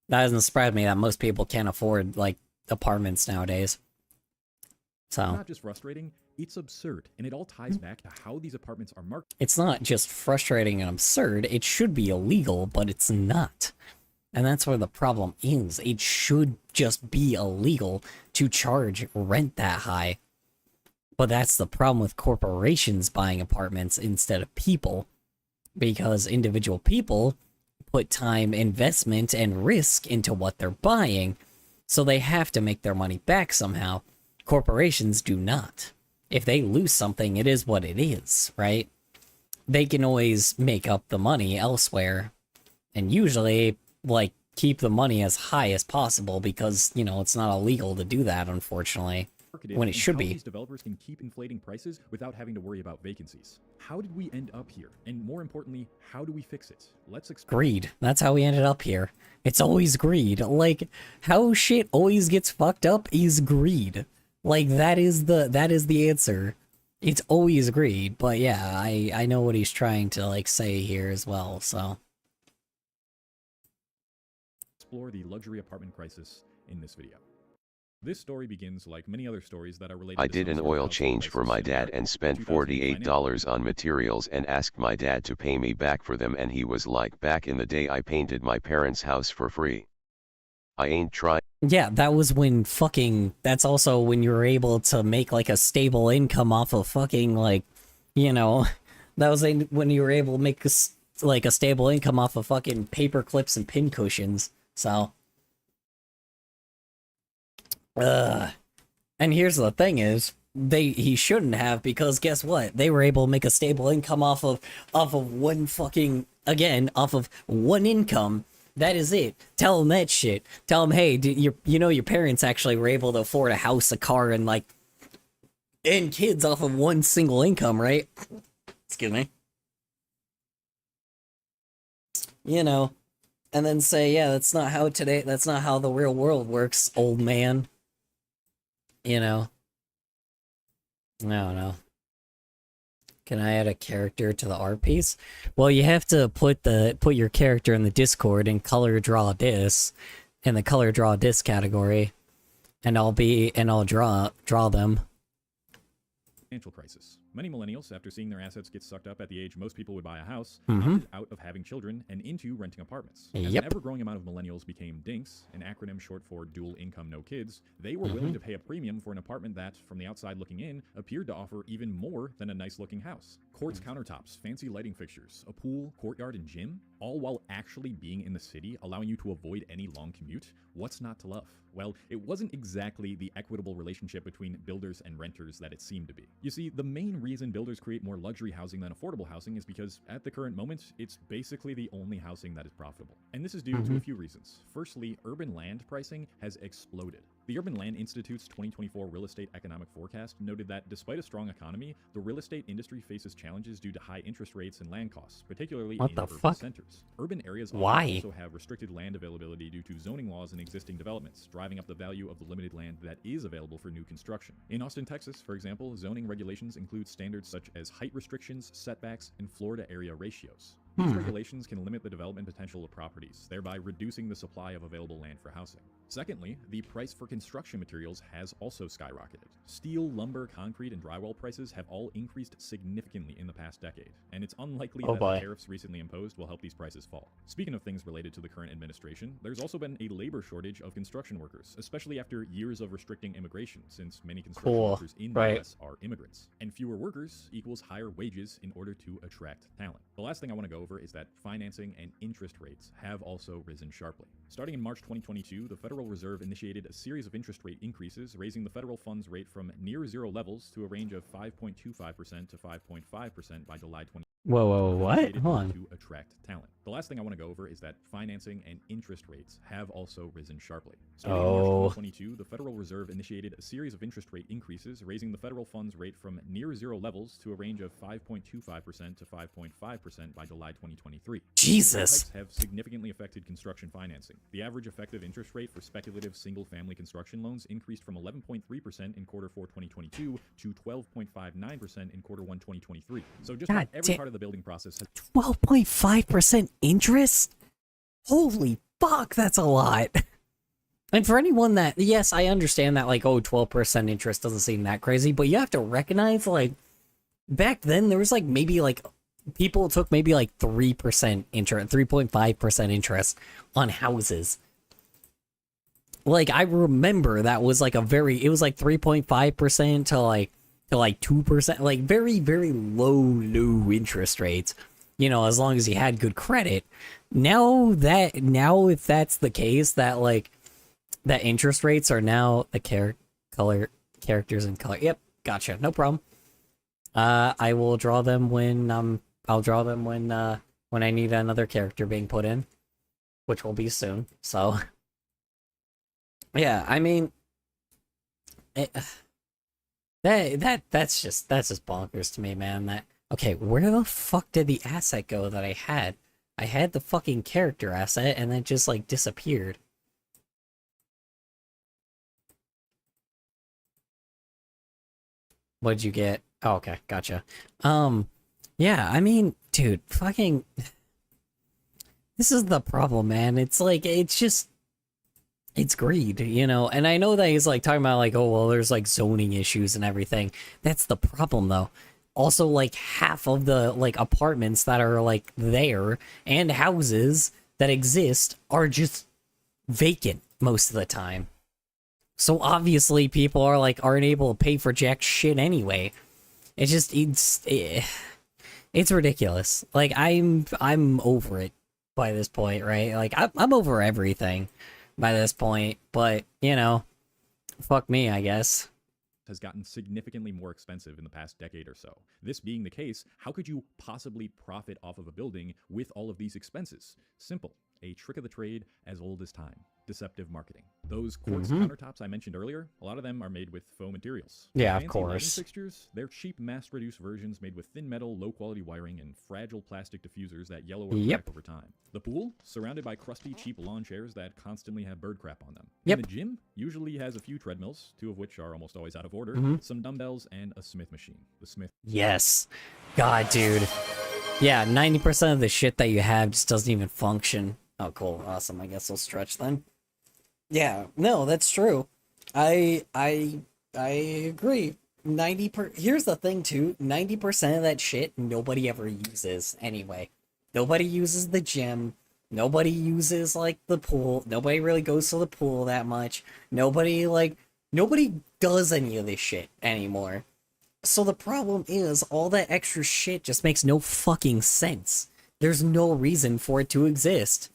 that doesn't surprise me that most people can't afford, like, apartments nowadays. So. Not just frustrating, It's absurd, and it all ties back to how these apartments are marketed. It's not just frustrating and absurd, it should be illegal, but it's not. And that's where the problem is. It should just be illegal to charge rent that high. But that's the problem with corporations buying apartments instead of people. Because individual people put time, investment, and risk into what they're buying, so they have to make their money back somehow. Corporations do not. If they lose something, it is what it is, right? They can always make up the money elsewhere, and usually, like, keep the money as high as possible because, you know, it's not illegal to do that, unfortunately, when it should How be. these developers can keep inflating prices without having to worry about vacancies. How did we end up here? And more importantly, how do we fix it? Let's explore. Greed. That's how we ended up here. It's always greed. Like, how shit always gets fucked up is greed. Like, that is the answer. It's always greed. But yeah, I know what he's trying to, like, say here as well, so. Explore the luxury apartment crisis in this video. This story begins like many other stories that are related I to did some an sort of oil housing change for crisis my in dad America. and spent 2009 $48 on materials and asked my dad to pay me back for them, and he was like, back in the day I painted my parents' house for free. I ain't trying. Yeah, that was when fucking, that's also when you were able to make, like, a stable income off of fucking, like, you know, that was when you were able to make, like, a stable income off of fucking paper clips and pin cushions, so. And here's the thing is, he shouldn't have, because guess what? They were able to make a stable income off of one fucking, again, off of one income. That is it. Tell them that shit. Tell them, hey, your parents actually were able to afford a house, a car, and, like, and kids off of one single income, right? Excuse me. You know, and then say, yeah, that's not how the real world works, old man. You know. No. Can I add a character to the art piece? Well, you have to put your character in the Discord and color draw this in the color draw this category, and I'll draw them. Financial crisis. Many millennials, after seeing their assets get sucked up at the age most people would buy a house, Mhm. opted out of having children and into renting apartments. As Yep. an ever-growing amount of millennials became DINKs, an acronym short for dual income no kids, they were willing to pay a premium for an apartment that, from the outside looking in, appeared to offer even more than a nice-looking house. Quartz countertops, fancy lighting fixtures, a pool, courtyard, and gym, all while actually being in the city, allowing you to avoid any long commute. What's not to love? Well, it wasn't exactly the equitable relationship between builders and renters that it seemed to be. You see, the main reason builders create more luxury housing than affordable housing is because, at the current moment, it's basically the only housing that is profitable. And this is due to a few reasons. Firstly, urban land pricing has exploded. The Urban Land Institute's 2024 Real Estate Economic Forecast noted that despite a strong economy, the real estate industry faces challenges due to high interest rates and land costs, particularly What in the urban fuck? centers. Urban areas Why? also have restricted land availability due to zoning laws in existing developments, driving up the value of the limited land that is available for new construction. In Austin, Texas, for example, zoning regulations include standards such as height restrictions, setbacks, and Florida area ratios. These regulations can limit the development potential of properties, thereby reducing the supply of available land for housing. Secondly, the price for construction materials has also skyrocketed. Steel, lumber, concrete, and drywall prices have all increased significantly in the past decade, and it's unlikely that the tariffs recently imposed will help these prices fall. Speaking of things related to the current administration, there's also been a labor shortage of construction workers, especially after years of restricting immigration, since many construction workers in the US are immigrants. And fewer workers equals higher wages in order to attract talent. The last thing I want to go over is that financing and interest rates have also risen sharply. Starting in March 2022, the Federal Reserve initiated a series of interest rate increases, raising the federal funds rate from near zero levels to a range of 5.25% to 5.5% by July 20. Whoa, what? Hold on. To attract talent. The last thing I want to go over is that financing and interest rates have also risen sharply. Starting in March 2022, the Federal Reserve initiated a series of interest rate increases, raising the federal funds rate from near zero levels to a range of 5.25% to 5.5% by July 2023. Jesus. These hikes have significantly affected construction financing. The average effective interest rate for speculative single-family construction loans increased from 11.3% in quarter 4 2022 to 12.59% in quarter 1 2023. So just about every part of the building process has 12.5% interest? Holy fuck, that's a lot. And for anyone that, yes, I understand that, like, oh, 12% interest doesn't seem that crazy, but you have to recognize, like, back then there was, like, maybe, like, people took maybe, like, 3% interest, 3.5% interest on houses. Like, I remember that was, like, it was, like, 3.5% to, like, 2%, like, very, very low interest rates, you know, as long as you had good credit. Now, if that's the case, that, like, that interest rates are now the characters in color. Yep, gotcha. No problem. I will draw them when I'll draw them when I need another character being put in, which will be soon. So yeah, I mean, that's just bonkers to me, man. That okay, where the fuck did the asset go that I had? I had the fucking character asset and it just like disappeared. What'd you get? Oh, okay, gotcha. Yeah, I mean, dude, fucking, this is the problem, man. It's like, it's greed, you know? And I know that he's like talking about like, oh, well, there's like zoning issues and everything. That's the problem, though. Also, like, half of the like apartments that are like there and houses that exist are just vacant most of the time. So obviously people are like aren't able to pay for jack shit anyway. It's ridiculous. Like I'm over it by this point, right? Like I'm over everything by this point, but you know, fuck me, I guess. has gotten significantly more expensive in the past decade or so. This being the case, how could you possibly profit off of a building with all of these expenses? Simple. A trick of the trade as old as time. Deceptive marketing. Those quartz countertops I mentioned earlier, a lot of them are made with faux materials. Yeah, of Fancy lighting course. fixtures, they're cheap mass-produced versions made with thin metal, low-quality wiring, and fragile plastic diffusers that yellow or crack over time. The pool, surrounded by crusty, cheap lawn chairs that constantly have bird crap on them. Yep. And the gym usually has a few treadmills, two of which are almost always out of order, some dumbbells, and a Smith machine. The Smith. Yes. God, dude. Yeah, 90% of the shit that you have just doesn't even function. Oh, cool. Awesome. I guess I'll stretch then. Yeah, no, that's true. I agree. Here's the thing too, 90% of that shit nobody ever uses anyway. Nobody uses the gym. Nobody uses like the pool. Nobody really goes to the pool that much. Nobody does any of this shit anymore. So the problem is all that extra shit just makes no fucking sense. There's no reason for it to exist.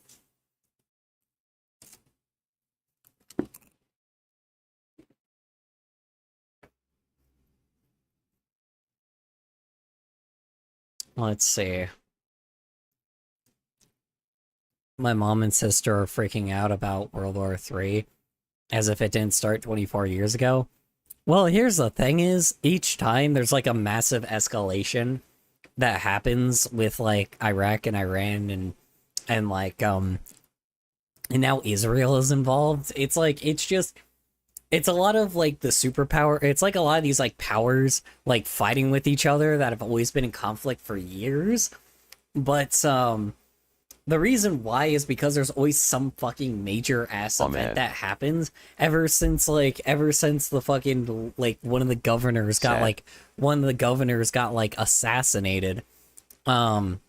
Let's see. My mom and sister are freaking out about World War III as if it didn't start 24 years ago. Well, here's the thing is, each time there's like a massive escalation that happens with like Iraq and Iran and like and now Israel is involved. It's like it's a lot of like the superpower. It's like a lot of these like powers like fighting with each other that have always been in conflict for years. But the reason why is because there's always some fucking major ass event that happens ever since the fucking like one of the governors got assassinated. One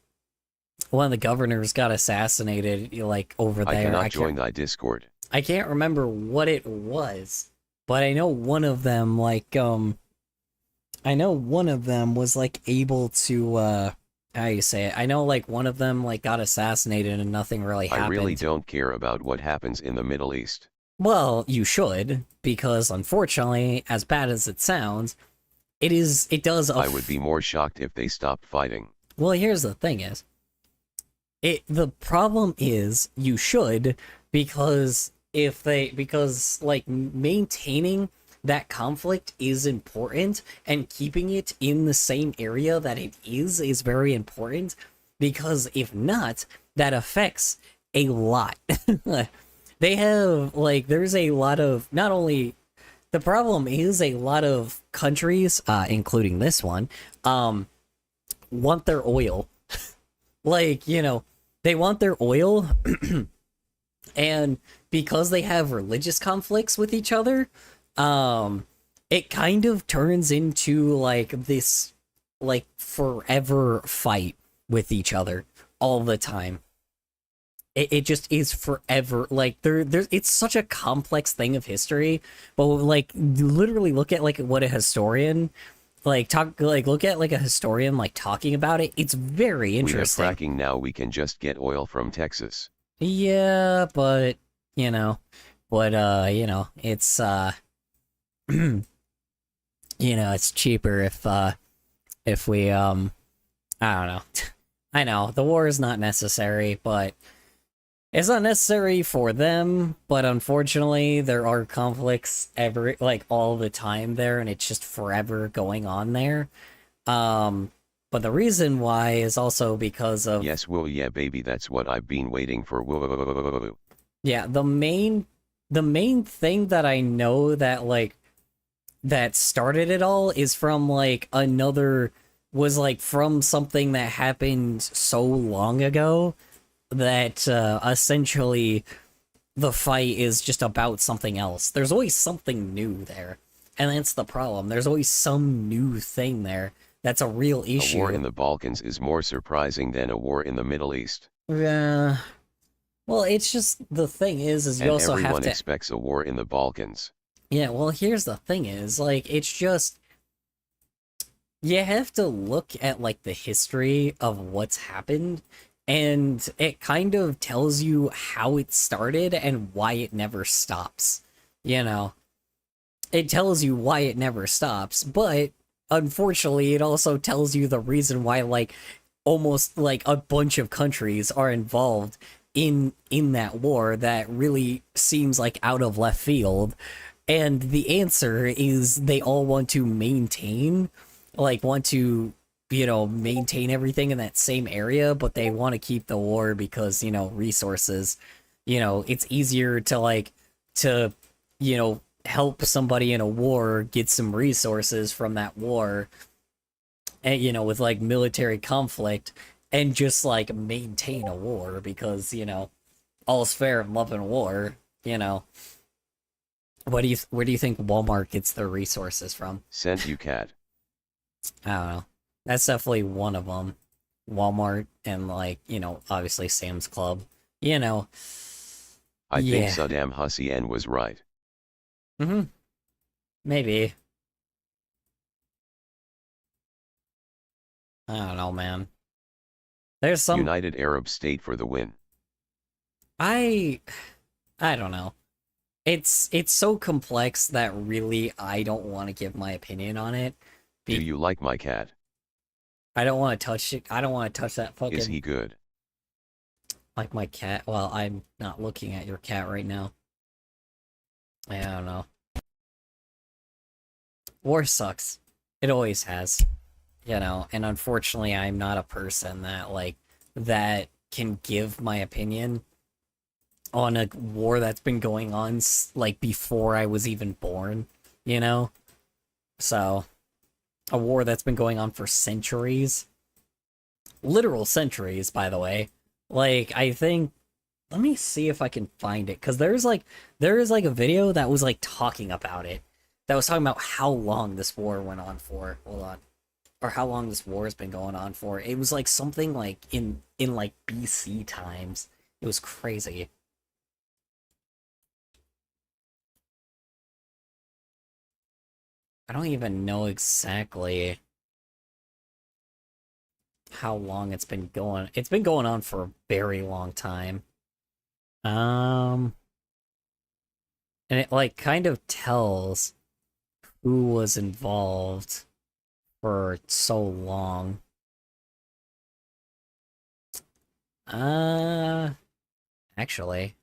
of the governors got assassinated like over there. I cannot join thy Discord. I can't remember what it was, but I know one of them was like able to how you say it? I know like one of them like got assassinated and nothing really happened. I really don't care about what happens in the Middle East. Well, you should, because unfortunately, as bad as it sounds, it does. I would be more shocked if they stopped fighting. Well, here's the thing is, the problem is you should, because like maintaining that conflict is important, and keeping it in the same area that it is very important, because if not, that affects a lot. They have like there's a lot of, not only the problem is a lot of countries, including this one, want their oil. Like, you know, they want their oil and because they have religious conflicts with each other, it kind of turns into like this like forever fight with each other all the time. It just is forever like there's it's such a complex thing of history, but like literally look at like what a historian look at like a historian like talking about it. It's very We have interesting. fracking now, we can just get oil from Texas. Yeah, but you know, it's it's cheaper if we I don't know. I know the war is not necessary, but it's not necessary for them, but unfortunately there are conflicts every like all the time there, and it's just forever going on there. Um but the reason why is also because of Yes, well, yeah, baby, that's what I've been waiting for. Whoa. yeah, the main thing that I know that like that started it all is from like another was like from something that happened so long ago that essentially the fight is just about something else. There's always something new there. And that's the problem. There's always some new thing there that's a real A war in issue. the Balkans is more surprising than a war in the Middle East. Yeah. Well, it's just the thing is you And also have everyone to expects a war in the Balkans. yeah, well, here's the thing is like it's just you have to look at like the history of what's happened, and it kind of tells you how it started and why it never stops. You know, it tells you why it never stops, but unfortunately it also tells you the reason why like almost like a bunch of countries are involved in that war that really seems like out of left field. And the answer is they all want to maintain want to maintain everything in that same area, but they want to keep the war because resources. It's easier to to help somebody in a war get some resources from that war, and with like military conflict, and just like maintain a war because all's fair in love and war. Where do you think Walmart gets their resources from? Sent you, cat. I don't know. That's definitely one of them. Walmart and obviously Sam's Club. You know, I think yeah. Saddam Hussein was right. Mm-hmm. Maybe. I don't know, man. There's some United Arab State for the win. I I don't know. It's so complex that really I don't want to give my opinion on it. Do you like my cat? I don't want to touch it. I don't want to touch that Is fucking he good? like my cat. Well, I'm not looking at your cat right now. I don't know. War sucks. It always has. And unfortunately I'm not a person that can give my opinion on a war that's been going on like before I was even born, you know? So, a war that's been going on for centuries. Literal centuries, by the way. Like, I think let me see if I can find it, because there is like a video that was like talking about it. That was talking about how long this war went on for. Hold on. Or how long this war has been going on for. It was like something like in like BC times. It was crazy. I don't even know exactly how long it's been going. It's been going on for a very long time. Um, and it like kind of tells who was involved for so long. Uh, actually,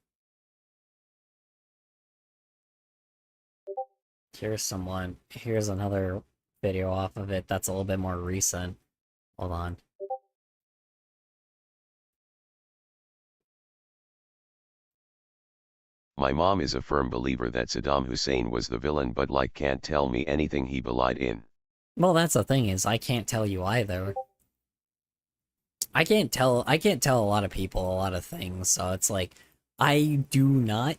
here's another video off of it that's a little bit more recent. Hold on. My mom is a firm believer that Saddam Hussein was the villain, but can't tell me anything he belied in. Well, that's the thing is I can't tell you either. I can't tell a lot of people a lot of things, so it's like I do not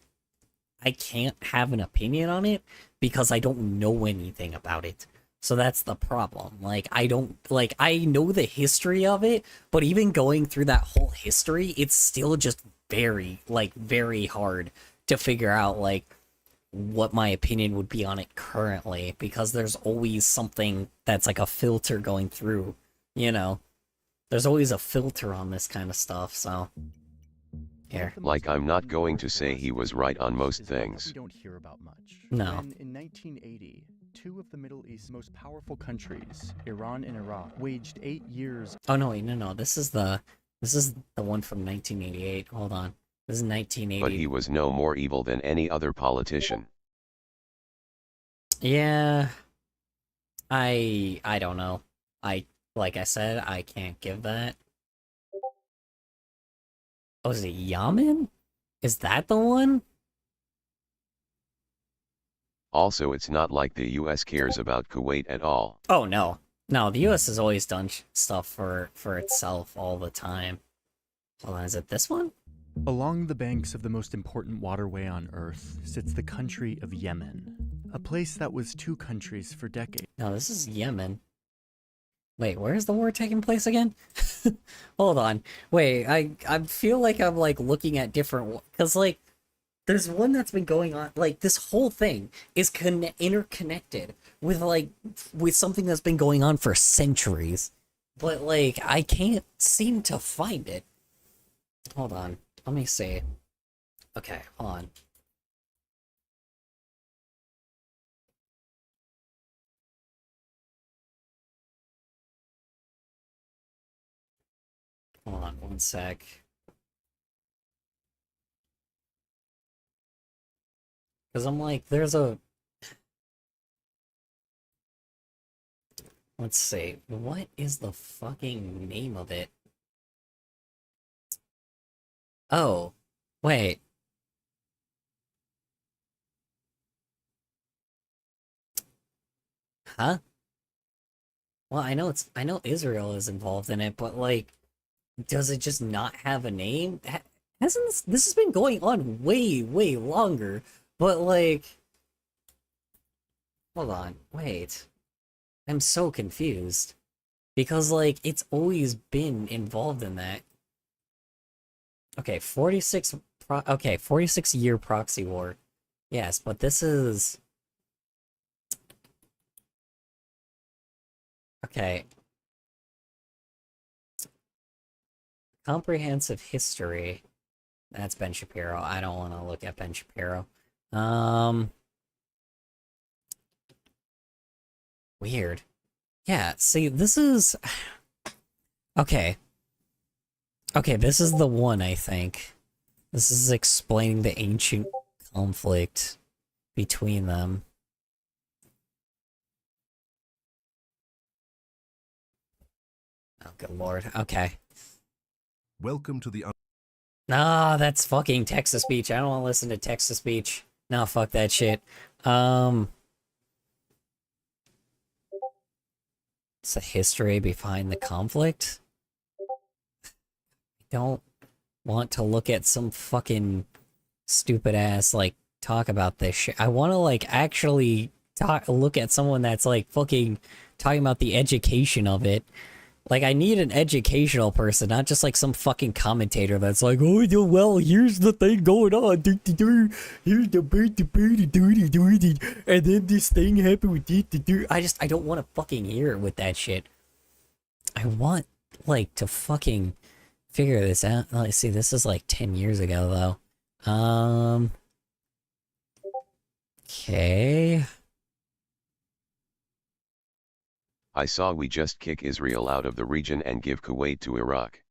I can't have an opinion on it because I don't know anything about it. So that's the problem. Like, I don't, like, I know the history of it, but even going through that whole history, it's still just very, like, very hard to figure out, like, what my opinion would be on it currently, because there's always something that's like a filter going through, you know? There's always a filter on this kind of stuff, so. Here. Like, I'm not going to say he was right on most things. We don't hear about much. No. When in 1980, two of the Middle East's most powerful countries, Iran and Iraq, waged 8 years. Oh no, wait, no. This is the one from 1988. Hold on. This is 1980. But he was no more evil than any other politician. Yeah. I don't know. Like I said, I can't give that. Oh, is it Yemen? Is that the one? Also, it's not like the US cares about Kuwait at all. Oh no. No, the US has always done stuff for itself all the time. Hold on, is it this one? Along the banks of the most important waterway on Earth sits the country of Yemen, a place that was two countries for decades. No, this is Yemen. Wait, where is the war taking place again? Hold on. Wait, I feel like I'm like looking at different, because like there's one that's been going on, like this whole thing is interconnected with like with something that's been going on for centuries, but like I can't seem to find it. Hold on, let me see. Okay, hold on. Hold on one sec. Because I'm like, there's a... Let's see. What is the fucking name of it? Oh, wait. Huh? Well, I know Israel is involved in it, but like, does it just not have a name? Hasn't this has been going on way, way longer, but like, hold on, wait. I'm so confused. Because like, it's always been involved in that. Okay, 46-year proxy war. Yes, but this is... Okay. Comprehensive history. That's Ben Shapiro. I don't want to look at Ben Shapiro. Weird. Yeah, see, this is... Okay. Okay, this is the one, I think. This is explaining the ancient conflict between them. Oh, good lord. Okay. Welcome to the... Nah, that's fucking Texas speech. I don't want to listen to Texas speech. No, fuck that shit. It's the history behind the conflict. I don't want to look at some fucking stupid ass, like, talk about this shit. I want to, like, actually look at someone that's, like, fucking talking about the education of it. Like, I need an educational person, not just, like, some fucking commentator that's like, oh, well, here's the thing going on. Here's the and then this thing happened with I don't want to fucking hear it with that shit. I want, like, to fucking figure this out. Let's see, this is, like, 10 years ago, though. Okay. I saw we just kick Israel out of the region and give Kuwait to Iraq.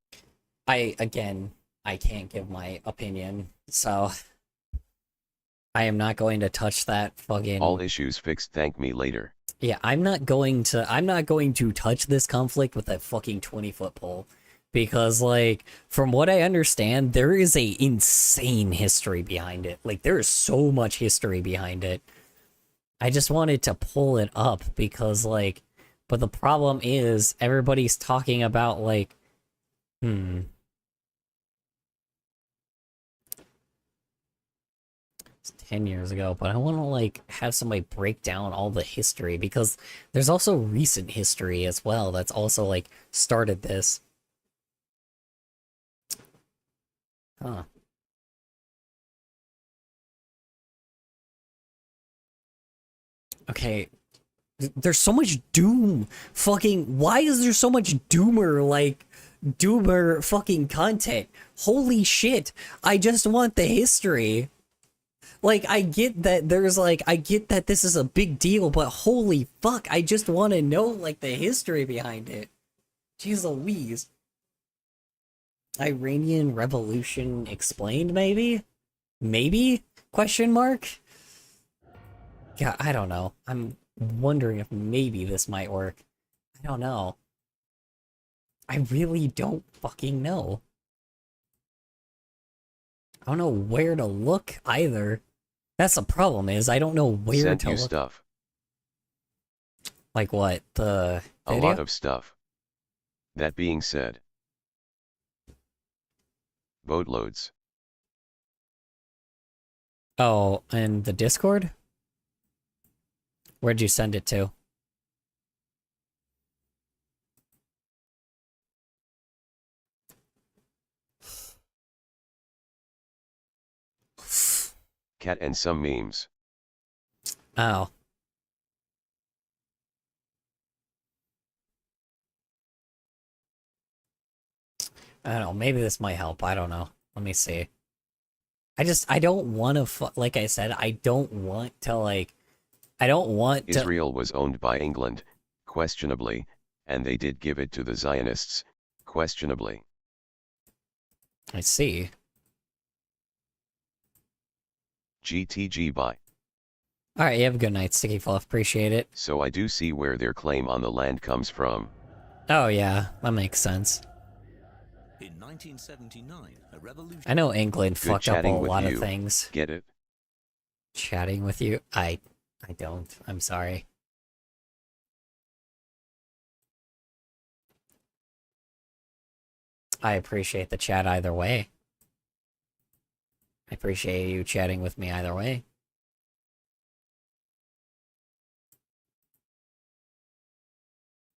Again, I can't give my opinion, so I am not going to touch that fucking... All issues fixed, thank me later. Yeah, I'm not going to touch this conflict with a fucking 20-foot pole. Because, like, from what I understand, there is a insane history behind it. Like, there is so much history behind it. I just wanted to pull it up because, like, but the problem is everybody's talking about, like, 10 years ago, but I want to like have somebody break down all the history because there's also recent history as well that's also like started this. Huh. Okay, there's so much doom. Fucking, why is there so much doomer fucking content? Holy shit. I just want the history. Like, I get that I get that this is a big deal, but holy fuck, I just want to know, like, the history behind it. Jeez Louise. Iranian Revolution explained, maybe? Maybe? Question mark? Yeah, I don't know. I'm wondering if maybe this might work. I don't know. I really don't fucking know. I don't know where to look either. That's the problem is I don't know where Sent to you look. stuff. Like what? The A video? lot of stuff. That being said. Boatloads. Oh, and the Discord? Where'd you send it to? Cat and some memes. Oh. I don't know. Maybe this might help. I don't know. Let me see. I don't want to, like I said, I don't want to, like, I don't want to. Israel was owned by England, questionably, and they did give it to the Zionists, questionably. I see. GTG bye. Alright, you have a good night, Sticky Fluff. Appreciate it. So I do see where their claim on the land comes from. Oh, yeah. That makes sense. In 1979, a revolution. I know England Good fucked up a chatting with lot of you. things. Get it? Chatting with you? I don't. I'm sorry. I appreciate the chat either way. I appreciate you chatting with me either way.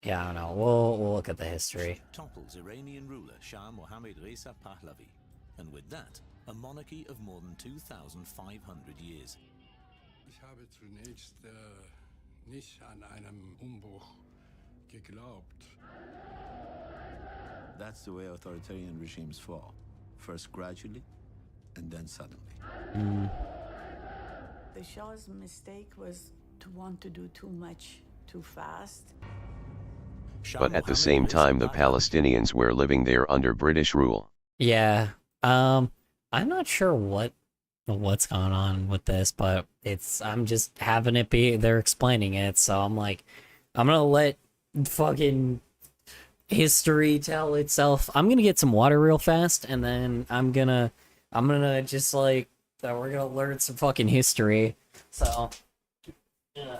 Yeah, I don't know. We'll look at the history. Topples Iranian ruler Shah Mohammad Reza Pahlavi, and with that, a monarchy of more than 2,500 years. Ich habe zunächst nicht an einem Umbruch geglaubt. That's the way authoritarian regimes fall. First gradually, and then suddenly. The Shah's mistake was to want to do too much too fast. But at the same time the Palestinians were living there under British rule. Yeah. I'm not sure what's going on with this, but I'm just having it be, they're explaining it, so I'm like, I'm gonna let fucking history tell itself. I'm gonna get some water real fast, and then I'm gonna just like, we're gonna learn some fucking history, so, yeah.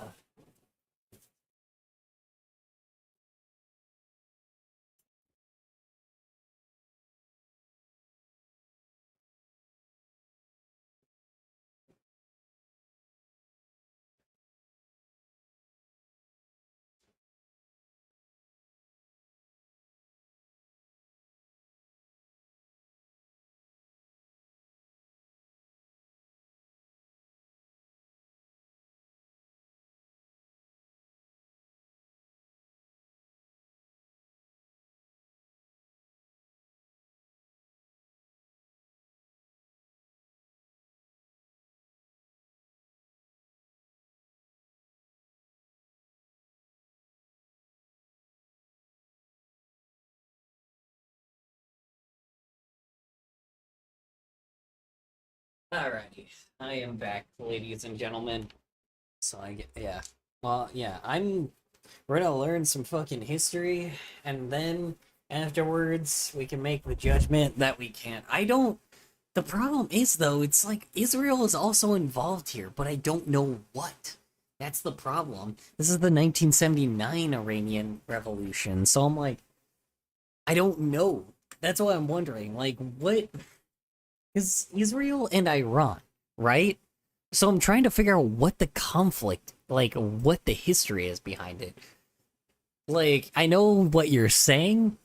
Alrighty, I am back, ladies and gentlemen. So yeah. Well, yeah, we're gonna learn some fucking history, and then afterwards we can make the judgment that we can. The problem is, though, it's like Israel is also involved here, but I don't know what. That's the problem. This is the 1979 Iranian Revolution, so I'm like, I don't know. That's why I'm wondering, like, what is Israel and Iran, right? So I'm trying to figure out what the conflict, like what the history is behind it. Like, I know what you're saying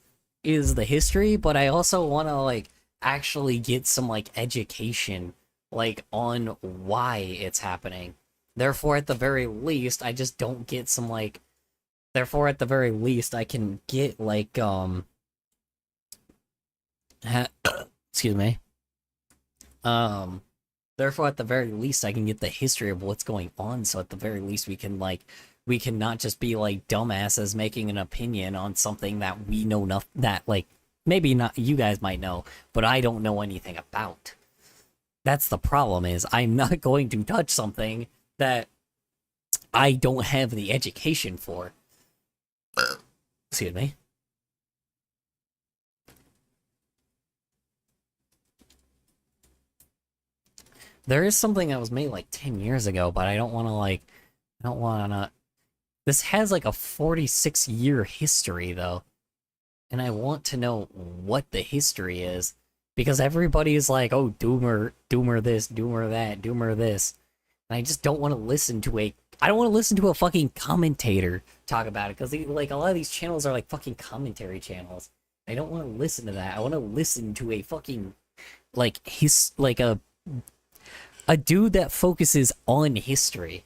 is the history, but I also want to like actually get some like education like on why it's happening. Therefore, at the very least, I just don't get some like therefore at the very least I can get like excuse me. Um Therefore, at the very least, I can get the history of what's going on. So at the very least, we can not just be like dumbasses making an opinion on something that we know nothing that like maybe not you guys might know, but I don't know anything about. That's the problem. Is I'm not going to touch something that I don't have the education for. Excuse me. There is something that was made like 10 years ago, but I don't want to like, I don't want to. This has like a 46-year history though, and I want to know what the history is because everybody is like, oh, Doomer this, Doomer that, Doomer this, and I just don't want to listen to a. I don't want to listen to a fucking commentator talk about it because like a lot of these channels are like fucking commentary channels. I don't want to listen to that. I want to listen to a fucking like a dude that focuses on history.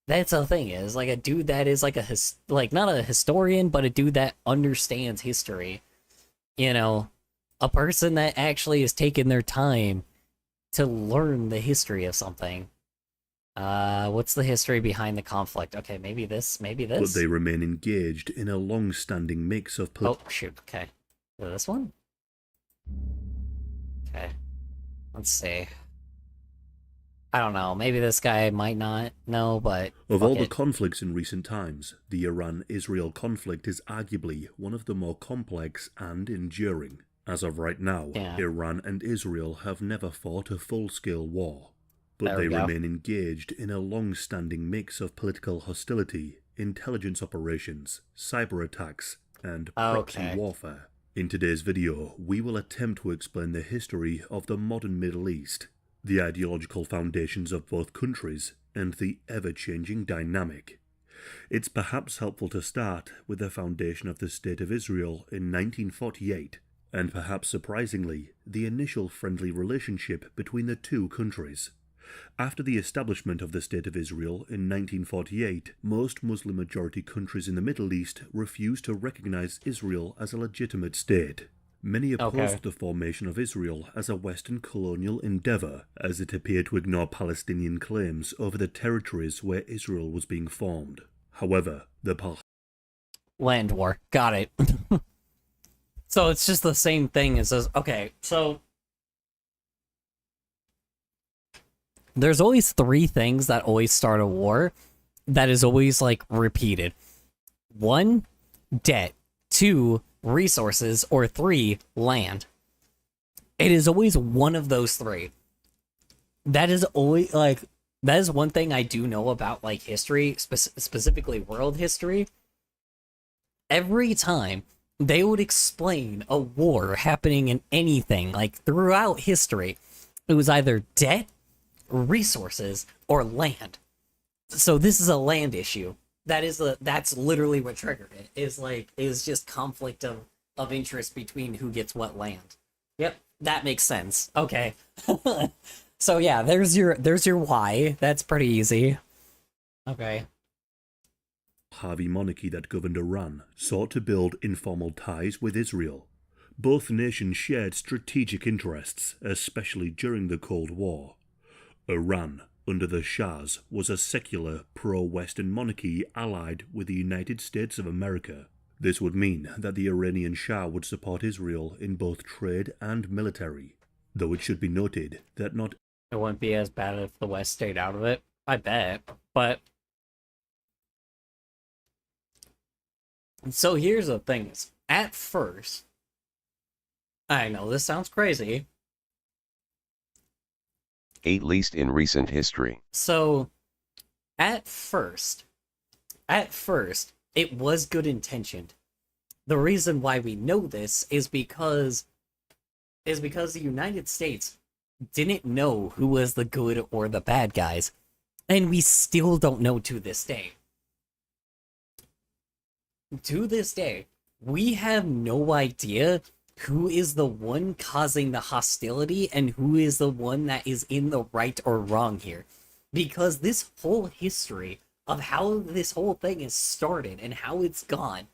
That's the thing is like a dude that is like like not a historian, but a dude that understands history. You know, a person that actually has taken their time to learn the history of something. What's the history behind the conflict? Okay, maybe this, maybe this. But they remain engaged in a long-standing mix of. Oh shoot! Okay, this one. Okay, let's see. I don't know. Maybe this guy might not know, but of all the conflicts in recent times, the Iran-Israel conflict is arguably one of the more complex and enduring. As of right now, Iran and Israel have never fought a full-scale war, but they remain engaged in a long-standing mix of political hostility, intelligence operations, cyber attacks, and proxy warfare. In today's video, we will attempt to explain the history of the modern Middle East, the ideological foundations of both countries, and the ever-changing dynamic. It's perhaps helpful to start with the foundation of the State of Israel in 1948, and perhaps surprisingly, the initial friendly relationship between the two countries. After the establishment of the State of Israel in 1948, most Muslim-majority countries in the Middle East refused to recognize Israel as a legitimate state. Many opposed the formation of Israel as a Western colonial endeavor, as it appeared to ignore Palestinian claims over the territories where Israel was being formed. However, the land war. Got it. So it's just the same thing as okay, so there's always three things that always start a war that is always like repeated. 1, debt. 2, resources, or 3, land. It is always one of those three. That is always like that is one thing I do know about like history, specifically world history. Every time they would explain a war happening in anything like throughout history, it was either debt, resources, or land. So this is a land issue. That's literally what triggered it. Is just conflict of interest between who gets what land. Yep, that makes sense. Okay. So yeah, there's your why. That's pretty easy. Okay. Harvey monarchy that governed Iran sought to build informal ties with Israel. Both nations shared strategic interests, especially during the Cold War. Iran, under the Shahs, was a secular, pro-Western monarchy allied with the United States of America. This would mean that the Iranian Shah would support Israel in both trade and military, though it should be noted that not... It wouldn't be as bad if the West stayed out of it, I bet, but... So here's the thing, at first... I know, this sounds crazy... At least in recent history. So, at first, it was good intentioned. The reason why we know this is because the United States didn't know who was the good or the bad guys. And we still don't know to this day. To this day, we have no idea who is the one causing the hostility and who is the one that is in the right or wrong here. Because this whole history of how this whole thing is started and how it's gone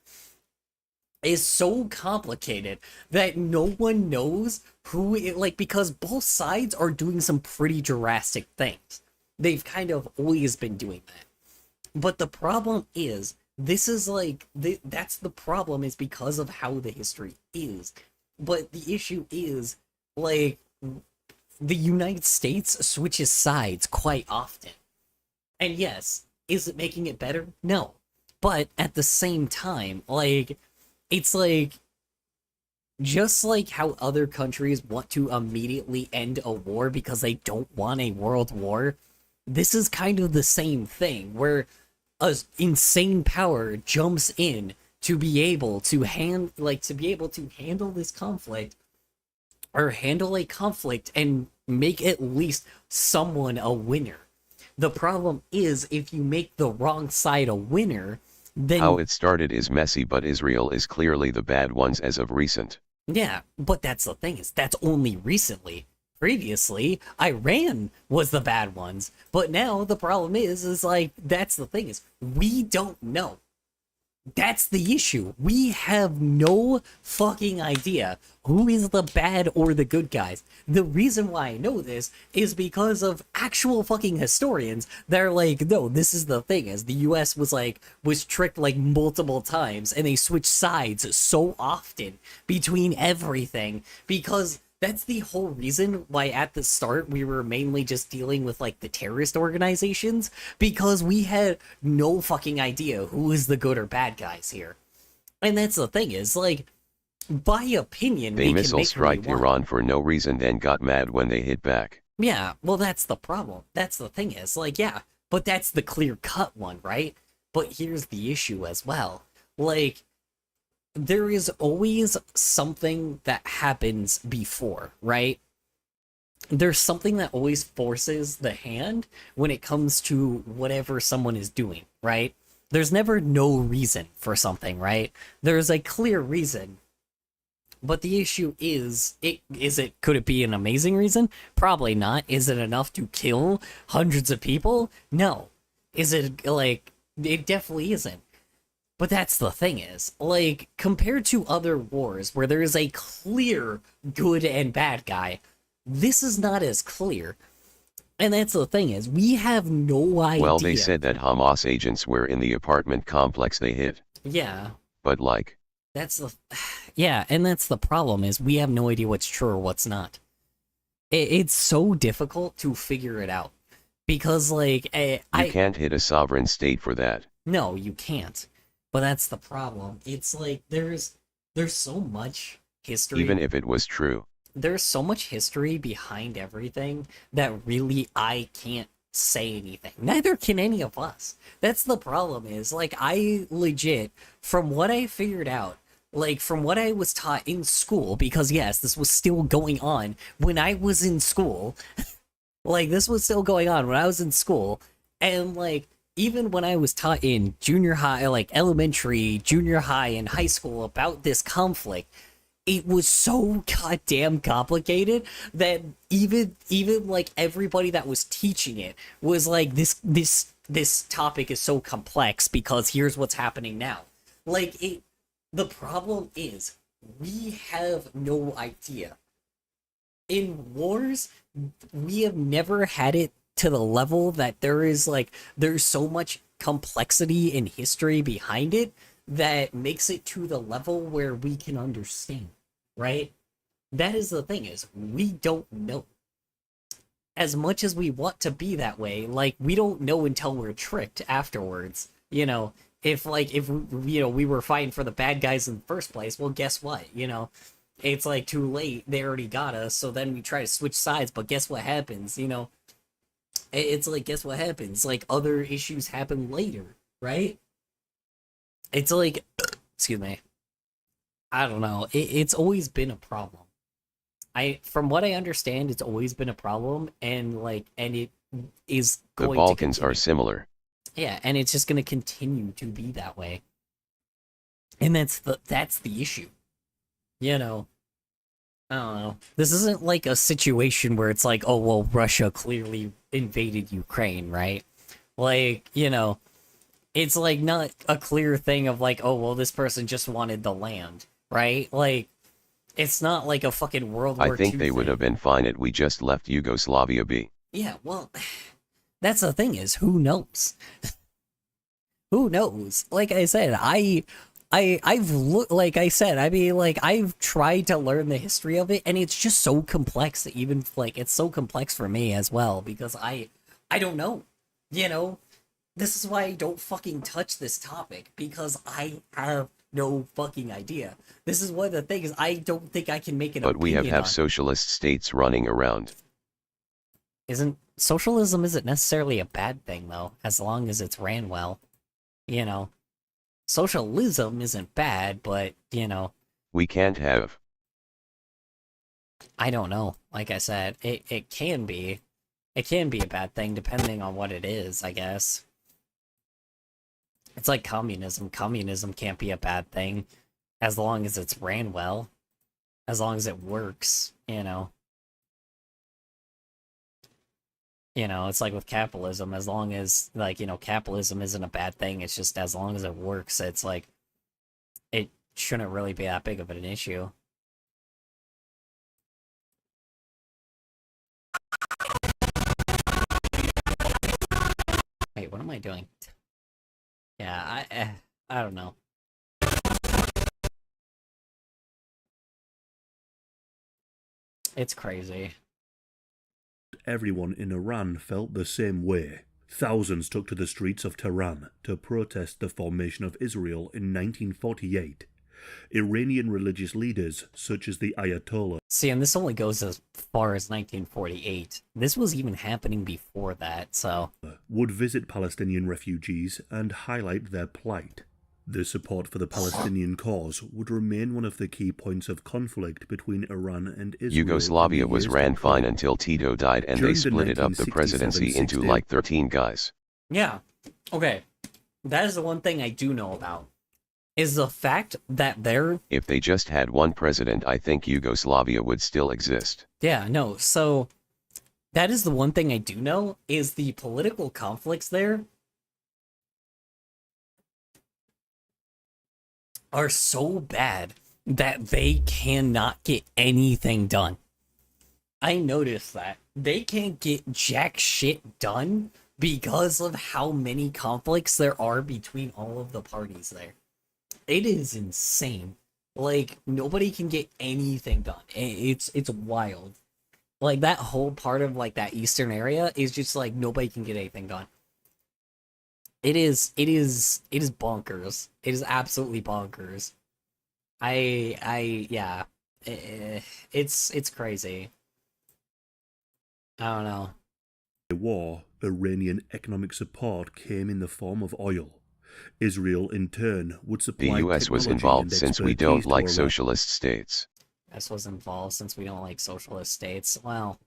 is so complicated that no one knows who it, like, because both sides are doing some pretty drastic things. They've kind of always been doing that. But the problem is, this is like, that's the problem, is because of how the history is. But the issue is, like, the United States switches sides quite often. And yes, is it making it better? No. But at the same time, like, it's like, just like how other countries want to immediately end a war because they don't want a world war, this is kind of the same thing, where a insane power jumps in to be able to handle this conflict, or handle a conflict and make at least someone a winner. The problem is, if you make the wrong side a winner, then... How it started is messy, but Israel is clearly the bad ones as of recent. Yeah, but that's the thing, is that's only recently. Previously, Iran was the bad ones, but now the problem is like, that's the thing, is we don't know. That's the issue. We have no fucking idea who is the bad or the good guys. The reason why I know this is because of actual fucking historians. They're like, no, this is the thing, is the US was tricked like multiple times, and they switched sides so often between everything, because that's the whole reason why at the start we were mainly just dealing with like the terrorist organizations, because we had no fucking idea who is the good or bad guys here. And that's the thing, is like, by opinion, they we missile can make striked Iran for no reason, then got mad when they hit back. Yeah, well, that's the problem. That's the thing, is like, yeah, but that's the clear cut one, right? But here's the issue as well. Like, there is always something that happens before, right? There's something that always forces the hand when it comes to whatever someone is doing, right? There's never no reason for something, right? There's a clear reason. But the issue is, could it be an amazing reason? Probably not. Is it enough to kill hundreds of people? No. Is it, like, it definitely isn't. But that's the thing, is, like, compared to other wars where there is a clear good and bad guy, this is not as clear. And that's the thing, is we have no idea. Well, they said that Hamas agents were in the apartment complex they hit. Yeah. But like... That's the... Yeah, and that's the problem, is we have no idea what's true or what's not. It's so difficult to figure it out. Because, like, you can't hit a sovereign state for that. No, you can't. But that's the problem. It's like, there's so much history. Even if it was true. There's so much history behind everything that really I can't say anything. Neither can any of us. That's the problem, is, like, I legit, from what I figured out, like, from what I was taught in school, because yes, this was still going on when I was in school. Like, this was still going on when I was in school. And, like, even when I was taught in junior high, like elementary, junior high, and high school about this conflict, it was so goddamn complicated that even like everybody that was teaching it was like, this topic is so complex because here's what's happening now. Like, the problem is, we have no idea. In wars, we have never had it to the level that there's so much complexity in history behind it that makes it to the level where we can understand, right? That is the thing, is we don't know. As much as we want to be that way, like, we don't know until we're tricked afterwards. You know, if we were fighting for the bad guys in the first place, well, guess what? You know, it's like too late. They already got us. So then we try to switch sides, but guess what happens? You know, it's like, guess what happens? Like, other issues happen later, right? It's like, excuse me. I don't know. It's always been a problem. from what I understand, it's always been a problem, and it is The going to Balkans are continue. similar. Yeah, and it's just going to continue to be that way. And that's the issue. You know, I don't know. This isn't like a situation where it's like, oh well, Russia clearly invaded Ukraine, right? Like, it's like not a clear thing of like, oh well, this person just wanted the land, right? Like, it's not like a fucking World I War think II they would thing. have been fine if we just left Yugoslavia be. Yeah, well, that's the thing is, who knows? Who knows? Like I said, I've looked, like I said, I mean, like, I've tried to learn the history of it, and it's just so complex that even, like, it's so complex for me as well, because I don't know, you know? This is why I don't fucking touch this topic, because I have no fucking idea. This is one of the things I don't think I can make an But we opinion have on. socialist states running around. Socialism isn't necessarily a bad thing, though, as long as it's ran well, you know? Socialism isn't bad, but, We can't have. I don't know. Like I said, it can be. It can be a bad thing depending on what it is, I guess. It's like communism. Communism can't be a bad thing as long as it's ran well. As long as it works, it's like with capitalism. As long as, like, capitalism isn't a bad thing, it's just as long as it works, it's like, it shouldn't really be that big of an issue. Wait, what am I doing? Yeah, I don't know. It's crazy. Everyone in Iran felt the same way. Thousands took to the streets of Tehran to protest the formation of Israel in 1948. Iranian religious leaders, such as the Ayatollah, See, and this only goes as far as 1948. This was even happening before that, so... would visit Palestinian refugees and highlight their plight. The support for the Palestinian cause would remain one of the key points of conflict between Iran and Israel. Yugoslavia was ran fine until Tito died and they split it up the 1967-60 presidency into like 13 guys. Yeah. Okay. That is the one thing I do know about. Is the fact that they're... If they just had one president, I think Yugoslavia would still exist. Yeah, no, so... That is the one thing I do know, is the political conflicts there are so bad that they cannot get anything done. I noticed that. They can't get jack shit done because of how many conflicts there are between all of the parties there. It is insane. Like, nobody can get anything done. It's wild. Like, that whole part of, like, that eastern area is just, like, nobody can get anything done. It is bonkers. It is absolutely bonkers. Yeah. It's crazy. I don't know. The war, Iranian economic support came in the form of oil. Israel, in turn, would supply The US was involved since we don't like socialist states. US was involved since we don't like socialist states. Well,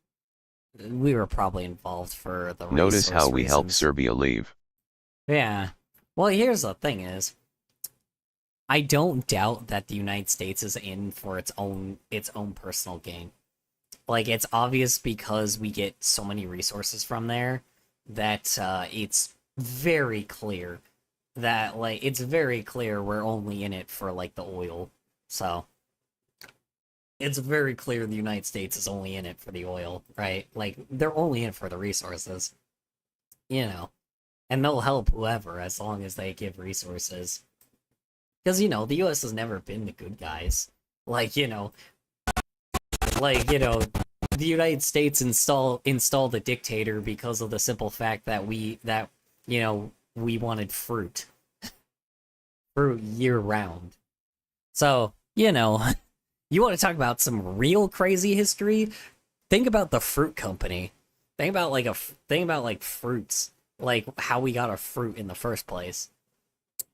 we were probably involved for the Notice how we helped reasons. Serbia leave. Yeah. Well, here's the thing is, I don't doubt that the United States is in for its own personal gain. Like, it's obvious because we get so many resources from there that it's very clear that, like, it's very clear we're only in it for, like, the oil. So, it's very clear the United States is only in it for the oil, right? Like, they're only in it for the resources. And they'll help whoever as long as they give resources. Because, the US has never been the good guys. The United States installed a dictator because of the simple fact that we wanted fruit. Fruit year round. So, you want to talk about some real crazy history? Think about the fruit company. Think about fruits. Like, how we got our fruit in the first place.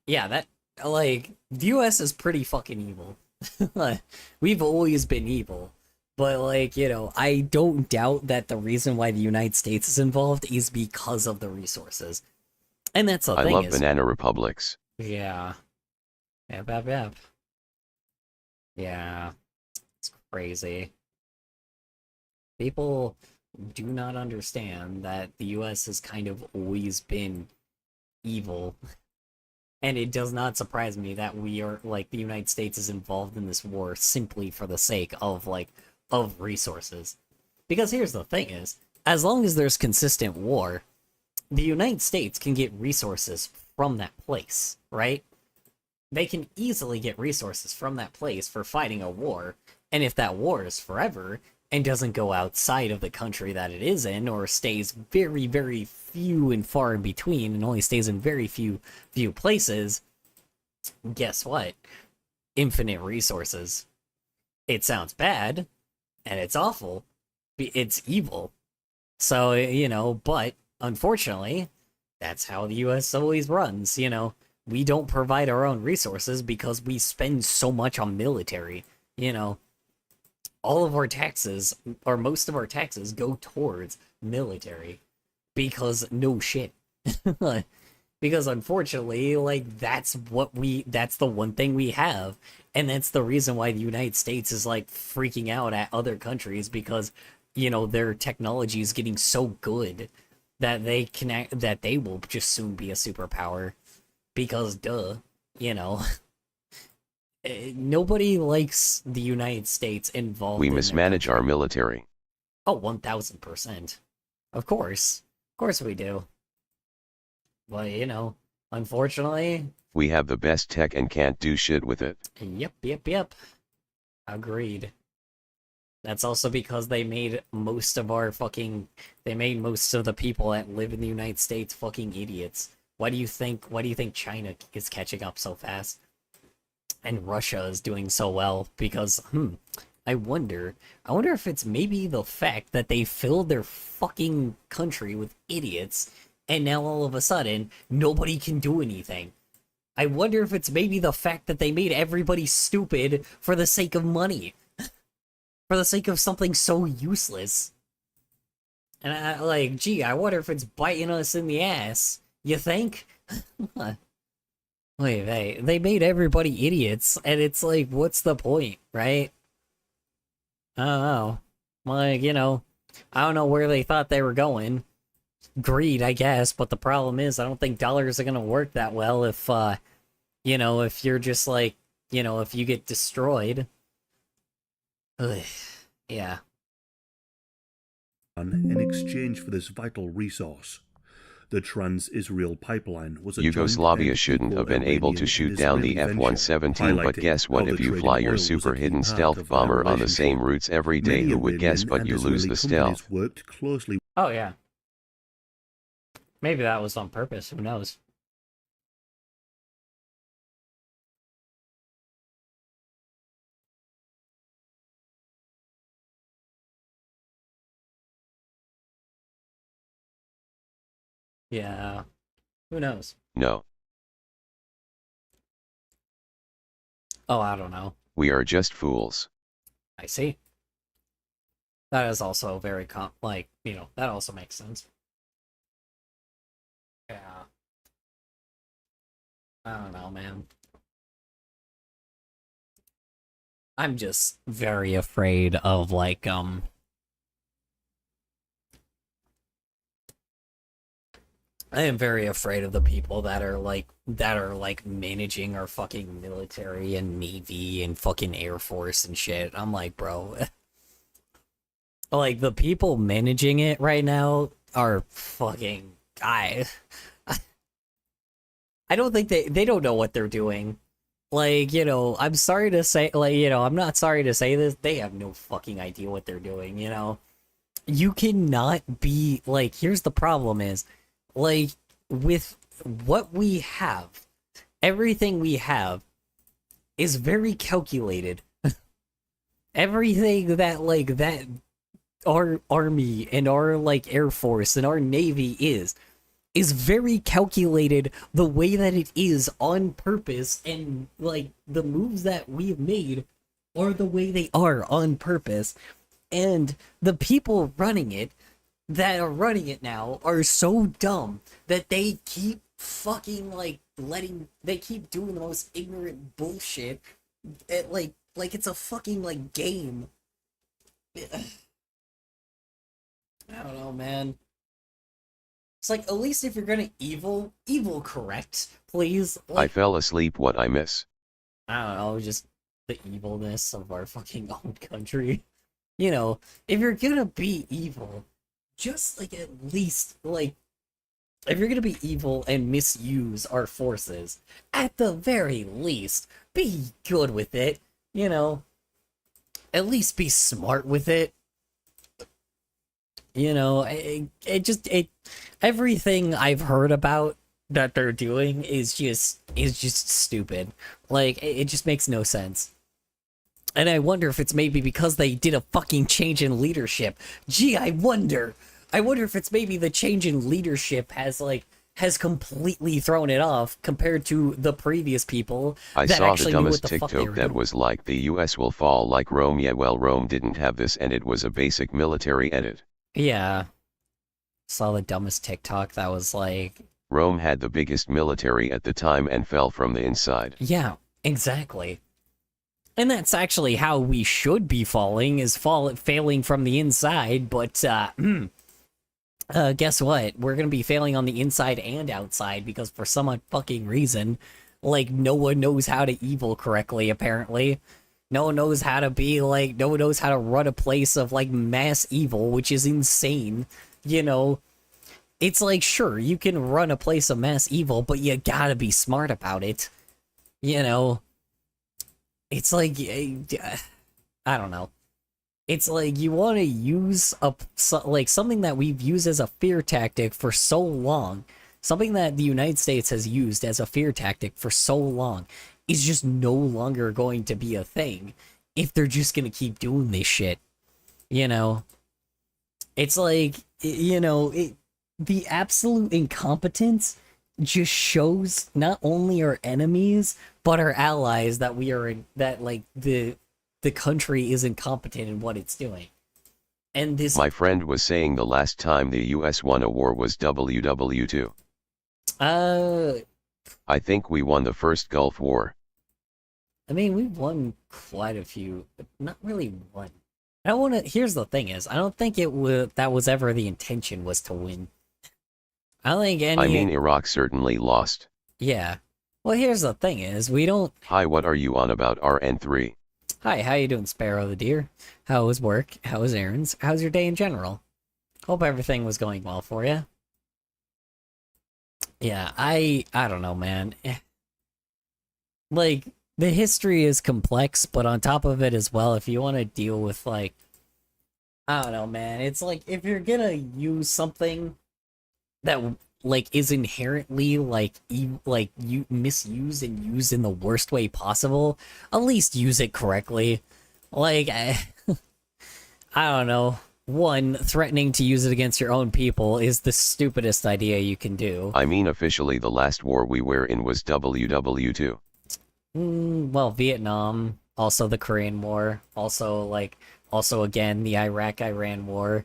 Yeah, that, like, the US is pretty fucking evil. We've always been evil. But, like, you know, I don't doubt that the reason why the United States is involved is because of the resources. And that's the I thing love is... banana republics. Yeah. Yep, yep, yep. Yeah. It's crazy. People do not understand that the US has kind of always been evil. And it does not surprise me that we are, like, the United States is involved in this war simply for the sake of, like, of resources. Because here's the thing is, as long as there's consistent war, the United States can get resources from that place, right? They can easily get resources from that place for fighting a war, and if that war is forever and doesn't go outside of the country that it is in, or stays very, very few and far in between, and only stays in very few places, guess what? Infinite resources. It sounds bad, and it's awful. It's evil. So, you know, but unfortunately, that's how the US always runs, you know. We don't provide our own resources because we spend so much on military, you know. All of our taxes, or most of our taxes, go towards military. Because no shit. Because unfortunately, like, that's the one thing we have. And that's the reason why the United States is, like, freaking out at other countries, because, you know, their technology is getting so good that they will just soon be a superpower. Because, duh, you know, nobody likes the United States involved We in mismanage our military. Oh, 1000%. Of course. Of course we do. But, you know, unfortunately... We have the best tech and can't do shit with it. Yep. Agreed. That's also because they made most of the people that live in the United States fucking idiots. Why do you think China is catching up so fast? And Russia is doing so well? Because, I wonder if it's maybe the fact that they filled their fucking country with idiots, and now all of a sudden, nobody can do anything. I wonder if it's maybe the fact that they made everybody stupid for the sake of money. For the sake of something so useless. And I wonder if it's biting us in the ass. You think? Wait, they made everybody idiots, and it's like, what's the point, right? I don't know. Like, you know, I don't know where they thought they were going. Greed, I guess, but the problem is, I don't think dollars are gonna work that well if, you know, if you're just like, you know, if you get destroyed. Ugh. Yeah. In exchange for this vital resource. The Trans-Israel pipeline was a Yugoslavia shouldn't have been able to shoot down the F-117, but guess what, if you fly your super hidden stealth bomber on the same routes every day, who would guess, but you lose the stealth. Oh yeah. Maybe that was on purpose, who knows? Yeah. Who knows? No. Oh, I don't know. We are just fools. I see. That is also very like, you know, that also makes sense. Yeah. I don't know, man. I'm just very afraid of, like, I am very afraid of the people that are like managing our fucking military and navy and fucking air force and shit. I'm like, bro, like, the people managing it right now are fucking I don't think they don't know what they're doing. Like, you know, I'm sorry to say, like, you know, I'm not sorry to say this, they have no fucking idea what they're doing, you know? You cannot be, like, here's the problem is, like, with what we have, everything we have is very calculated. Everything that, like, that our army and our, like, air force and our navy is very calculated the way that it is on purpose, and, like, the moves that we've made are the way they are on purpose. And the people running it that are running it now are so dumb that they keep fucking like they keep doing the most ignorant bullshit at like it's a fucking like game. I don't know, man. It's like, at least if you're gonna evil correct, please. I fell asleep. What I miss? I don't know, just the evilness of our fucking own country. You know, if you're gonna be evil, just like at least like if you're gonna be evil and misuse our forces, at the very least, be good with it. You know, at least be smart with it. You know, it everything I've heard about that they're doing is just stupid. Like it just makes no sense. And I wonder if it's maybe because they did a fucking change in leadership. Gee, I wonder if it's maybe the change in leadership has completely thrown it off compared to the previous people I that saw actually the knew what dumbest the fuck they were TikTok that doing. was like, the US will fall like Rome. Yeah, well, Rome didn't have this and it was a basic military edit. Yeah. Saw the dumbest TikTok that was like, Rome had the biggest military at the time and fell from the inside. yeah, exactly. And that's actually how we should be falling, is failing from the inside, but guess what? We're gonna be failing on the inside and outside because for some fucking reason, like, no one knows how to evil correctly, apparently. No one knows how to be, like, no one knows how to run a place of, like, mass evil, which is insane, you know? It's like, sure, you can run a place of mass evil, but you gotta be smart about it, you know? It's like, I don't know. It's like you want to use like something that we've used as a fear tactic for so long, something that the United States has used as a fear tactic for so long, is just no longer going to be a thing if they're just gonna keep doing this shit. You know, it's like the absolute incompetence just shows not only our enemies but our allies that we are in, that like the country is incompetent in what it's doing. And this, my friend was saying the last time the US won a war was WW2. I think we won the first Gulf War. I mean, we've won quite a few, but not really one. I don't want to. Here's the thing: is I don't think that was ever the intention was to win. I don't think any. I mean, Iraq certainly lost. Yeah. Well, here's the thing: is we don't. Hi, what are you on about, RN3? Hi, how you doing, Sparrow the Deer? How was work? How was errands? How's your day in general? Hope everything was going well for you. Yeah, I don't know, man. Like, the history is complex, but on top of it as well, if you want to deal with, like, I don't know, man. It's like, if you're gonna use something that, like, is inherently, like, you misused and used in the worst way possible, at least use it correctly. Like, I don't know. One, threatening to use it against your own people is the stupidest idea you can do. I mean, officially the last war we were in was WW2. Well, Vietnam, also the Korean War, also again the Iraq-Iran War,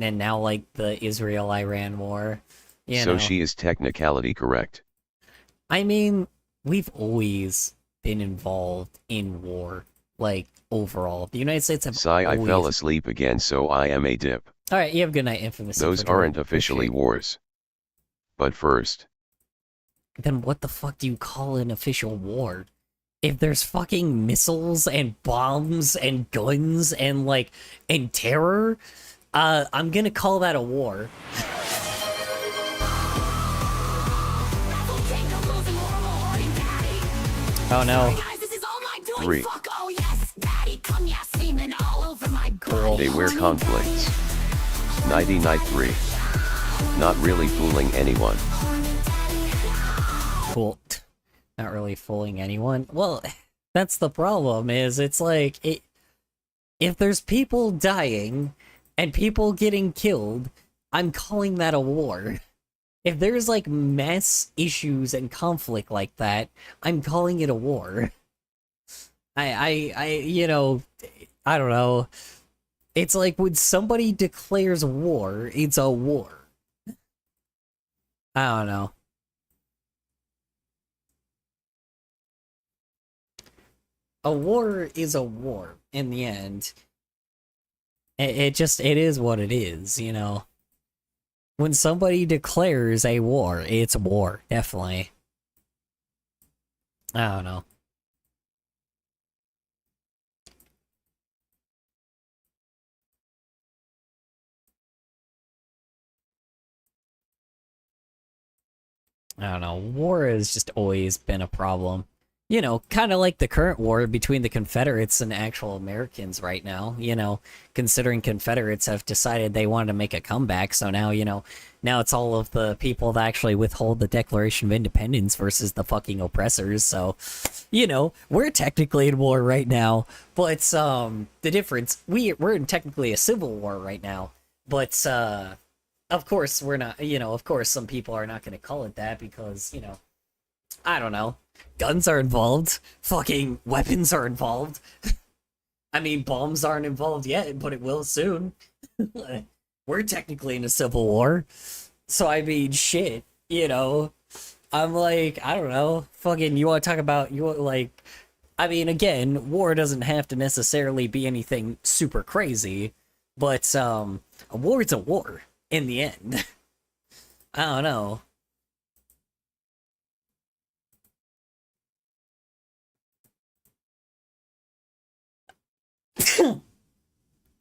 and now like the Israel-Iran War. So she is technicality correct. I mean, we've always been involved in war, like, overall. The United States have Sigh, always... I fell asleep again, so I am a dip. Alright, you have a good night, Infamous. Those aren't officially wars. But first... Then what the fuck do you call an official war? If there's fucking missiles and bombs and guns and, like, and terror, I'm gonna call that a war. Oh no. 3. Cool. They were conflicts. Nighty night 3. Not really fooling anyone. Cool. Not really fooling anyone. Well, that's the problem, is it's like, if there's people dying and people getting killed, I'm calling that a war. If there's, like, mass issues and conflict like that, I'm calling it a war. I don't know. It's like when somebody declares war, it's a war. I don't know. A war is a war in the end. It is what it is, you know. When somebody declares a war, it's war, definitely. I don't know. I don't know. War has just always been a problem. You know, kind of like the current war between the Confederates and actual Americans right now, you know, considering Confederates have decided they wanted to make a comeback, so now, you know, now it's all of the people that actually withhold the Declaration of Independence versus the fucking oppressors, so, you know, we're technically in war right now, but, the difference, we're in technically a civil war right now, but, of course we're not, you know, of course some people are not going to call it that because, you know, I don't know. Guns are involved. Fucking weapons are involved. I mean, bombs aren't involved yet, but it will soon. We're technically in a civil war. So, I mean, shit, you know. I'm like, I don't know. Fucking, you want to talk about, you want, like, I mean, again, war doesn't have to necessarily be anything super crazy, but, a war is a war in the end. I don't know.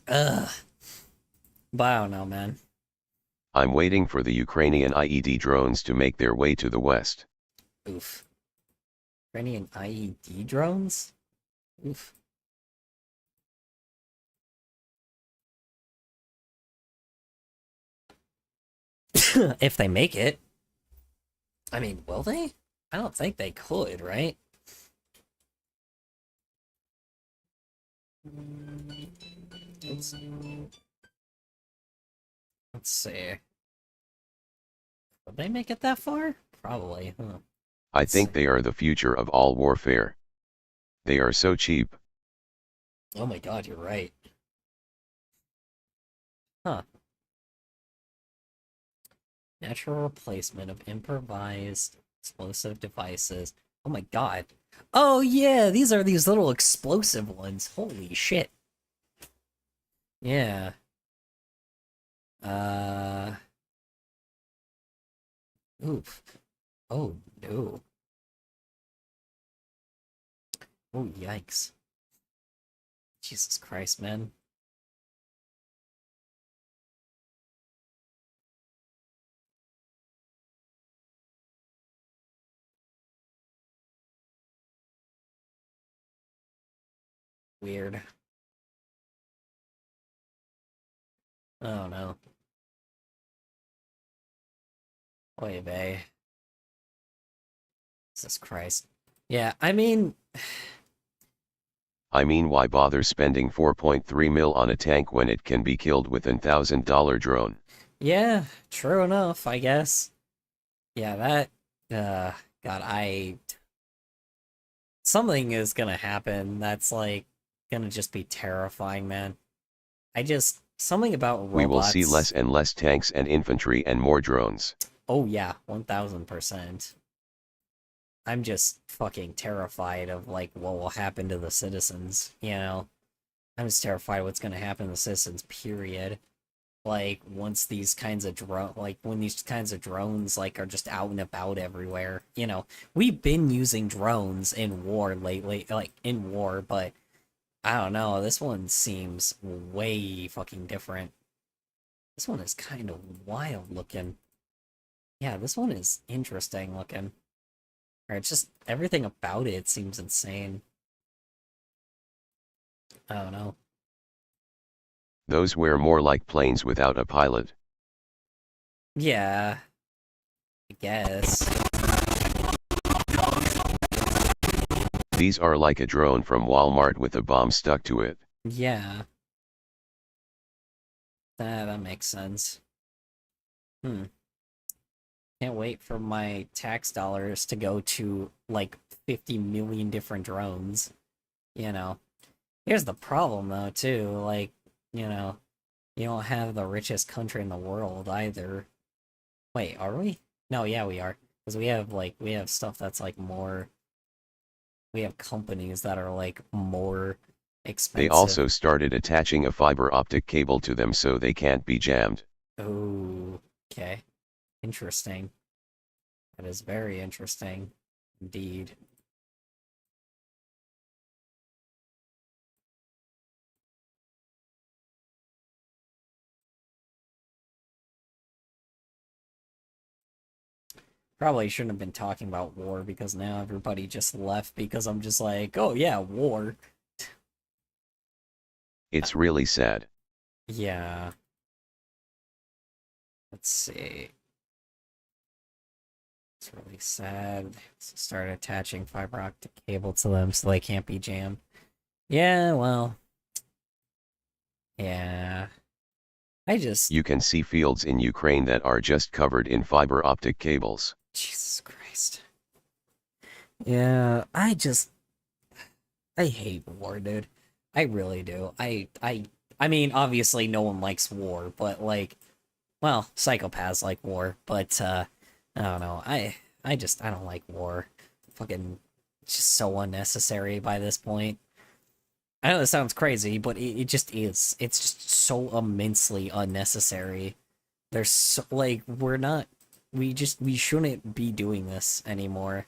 Ugh. But I don't know, man. I'm waiting for the Ukrainian IED drones to make their way to the west. Oof. Ukrainian IED drones? Oof. If they make it. I mean, will they? I don't think they could, right? Let's see. Would they make it that far? Probably, huh? I think they are the future of all warfare. They are so cheap. Oh my god, you're right. Huh. Natural replacement of improvised explosive devices. Oh my god. Oh yeah, these are these little explosive ones. Holy shit. Yeah. Oof. Oh no. Oh yikes. Jesus Christ, man. Weird. Oh no. Oy vey. Jesus Christ. Yeah, I mean... why bother spending 4.3 mil on a tank when it can be killed with an $1,000 drone? Yeah, true enough, I guess. Yeah, that... God, something is gonna happen that's, like, gonna just be terrifying, man. Something about robots... We will see less and less tanks and infantry and more drones. Oh yeah, 1000%. I'm just fucking terrified of, like, what will happen to the citizens, you know? I'm just terrified of what's gonna happen to the citizens, period. Like, once these kinds of when these kinds of drones, like, are just out and about everywhere, you know? We've been using drones in war lately, like, in war, but I don't know, this one seems way fucking different. This one is kind of wild looking. Yeah, this one is interesting looking. Or it's just, everything about it seems insane. I don't know. Those were more like planes without a pilot. Yeah. I guess. These are like a drone from Walmart with a bomb stuck to it. Yeah. That makes sense. Can't wait for my tax dollars to go to, like, 50 million different drones. You know. Here's the problem, though, too. Like, you know, you don't have the richest country in the world either. Wait, are we? No, yeah, we are. Because we have stuff that's like more. We have companies that are like more expensive. They also started attaching a fiber optic cable to them so they can't be jammed. Oh, okay. Interesting. That is very interesting indeed. Probably shouldn't have been talking about war because now everybody just left because I'm just like, oh yeah, war. It's really sad. Yeah. Let's see. It's really sad. Start attaching fiber optic cable to them so they can't be jammed. Yeah, well. Yeah. You can see fields in Ukraine that are just covered in fiber optic cables. Jesus Christ. Yeah, I hate war, dude. I really do. I mean, obviously no one likes war, but like, well, psychopaths like war, but I don't know. I don't like war. Fucking it's just so unnecessary by this point. I know this sounds crazy, but it just is. It's just so immensely unnecessary. There's so, like, we shouldn't be doing this anymore.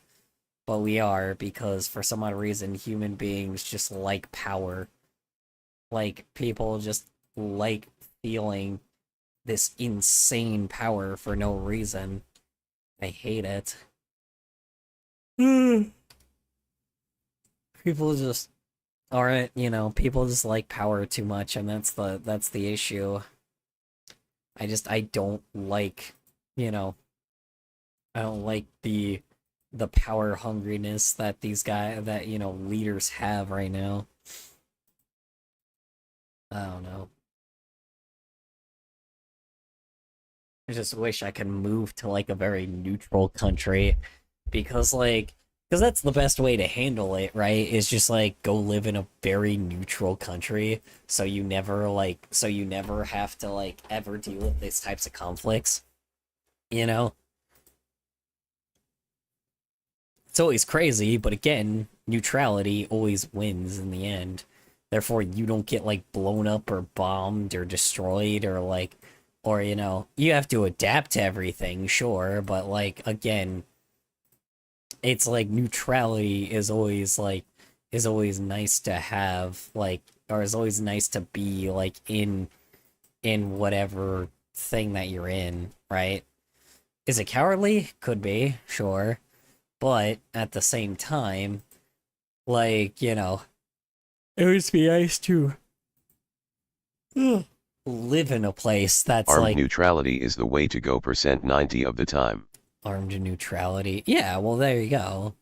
But we are, because for some odd reason, human beings just like power. Like, people just like feeling this insane power for no reason. I hate it. People just aren't, people just like power too much, and that's the issue. I don't like, I don't like the power hungriness that these leaders have right now. I don't know. I just wish I could move to like a very neutral country because that's the best way to handle it, right? Is just like go live in a very neutral country so you never have to like ever deal with these types of conflicts. It's always crazy, but again, neutrality always wins in the end. Therefore, you don't get like blown up or bombed or destroyed or you have to adapt to everything, sure, but like again, it's like neutrality is always nice to have, like, or is always nice to be like in whatever thing that you're in, right? Is it cowardly? Could be, sure. But at the same time, like, it would be nice to live in a place that's Armed like neutrality is the way to go %90 of the time. armed neutrality. Yeah, well, there you go.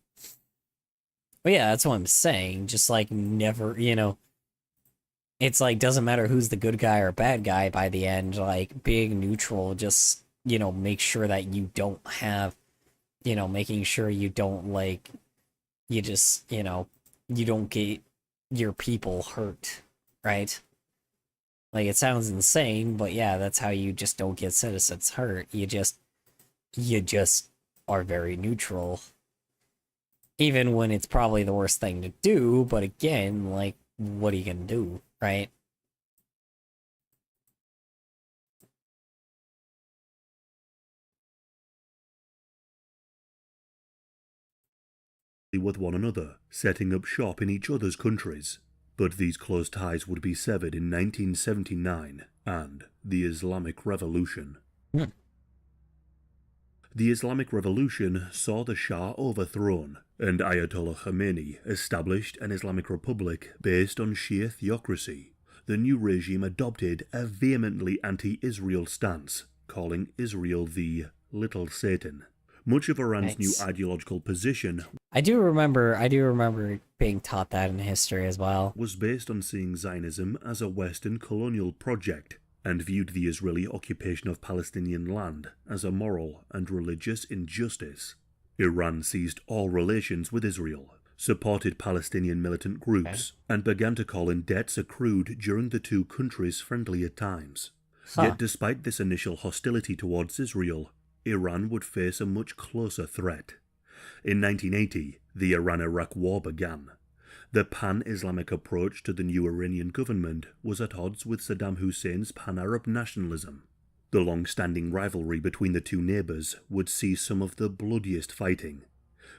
But yeah, that's what I'm saying. Just like never, it's like doesn't matter who's the good guy or bad guy by the end. Like being neutral, just make sure that you don't have, making sure you don't like, you just you don't get your people hurt, right? Like it sounds insane, but yeah, that's how you just don't get citizens hurt. You just are very neutral. Even when it's probably the worst thing to do, but again, like, what are you gonna do, right? with one another, setting up shop in each other's countries. But these close ties would be severed in 1979 and the Islamic Revolution. Hmm. The Islamic Revolution saw the Shah overthrown, and Ayatollah Khomeini established an Islamic Republic based on Shia theocracy. The new regime adopted a vehemently anti-Israel stance, calling Israel the Little Satan. Much of Iran's new ideological position I do remember being taught that in history as well. Was based on seeing Zionism as a Western colonial project and viewed the Israeli occupation of Palestinian land as a moral and religious injustice. Iran ceased all relations with Israel, supported Palestinian militant groups, and began to call in debts accrued during the two countries' friendlier times. Yet despite this initial hostility towards Israel, Iran would face a much closer threat. In 1980, the Iran-Iraq War began. The pan-Islamic approach to the new Iranian government was at odds with Saddam Hussein's pan-Arab nationalism. The long-standing rivalry between the two neighbours would see some of the bloodiest fighting.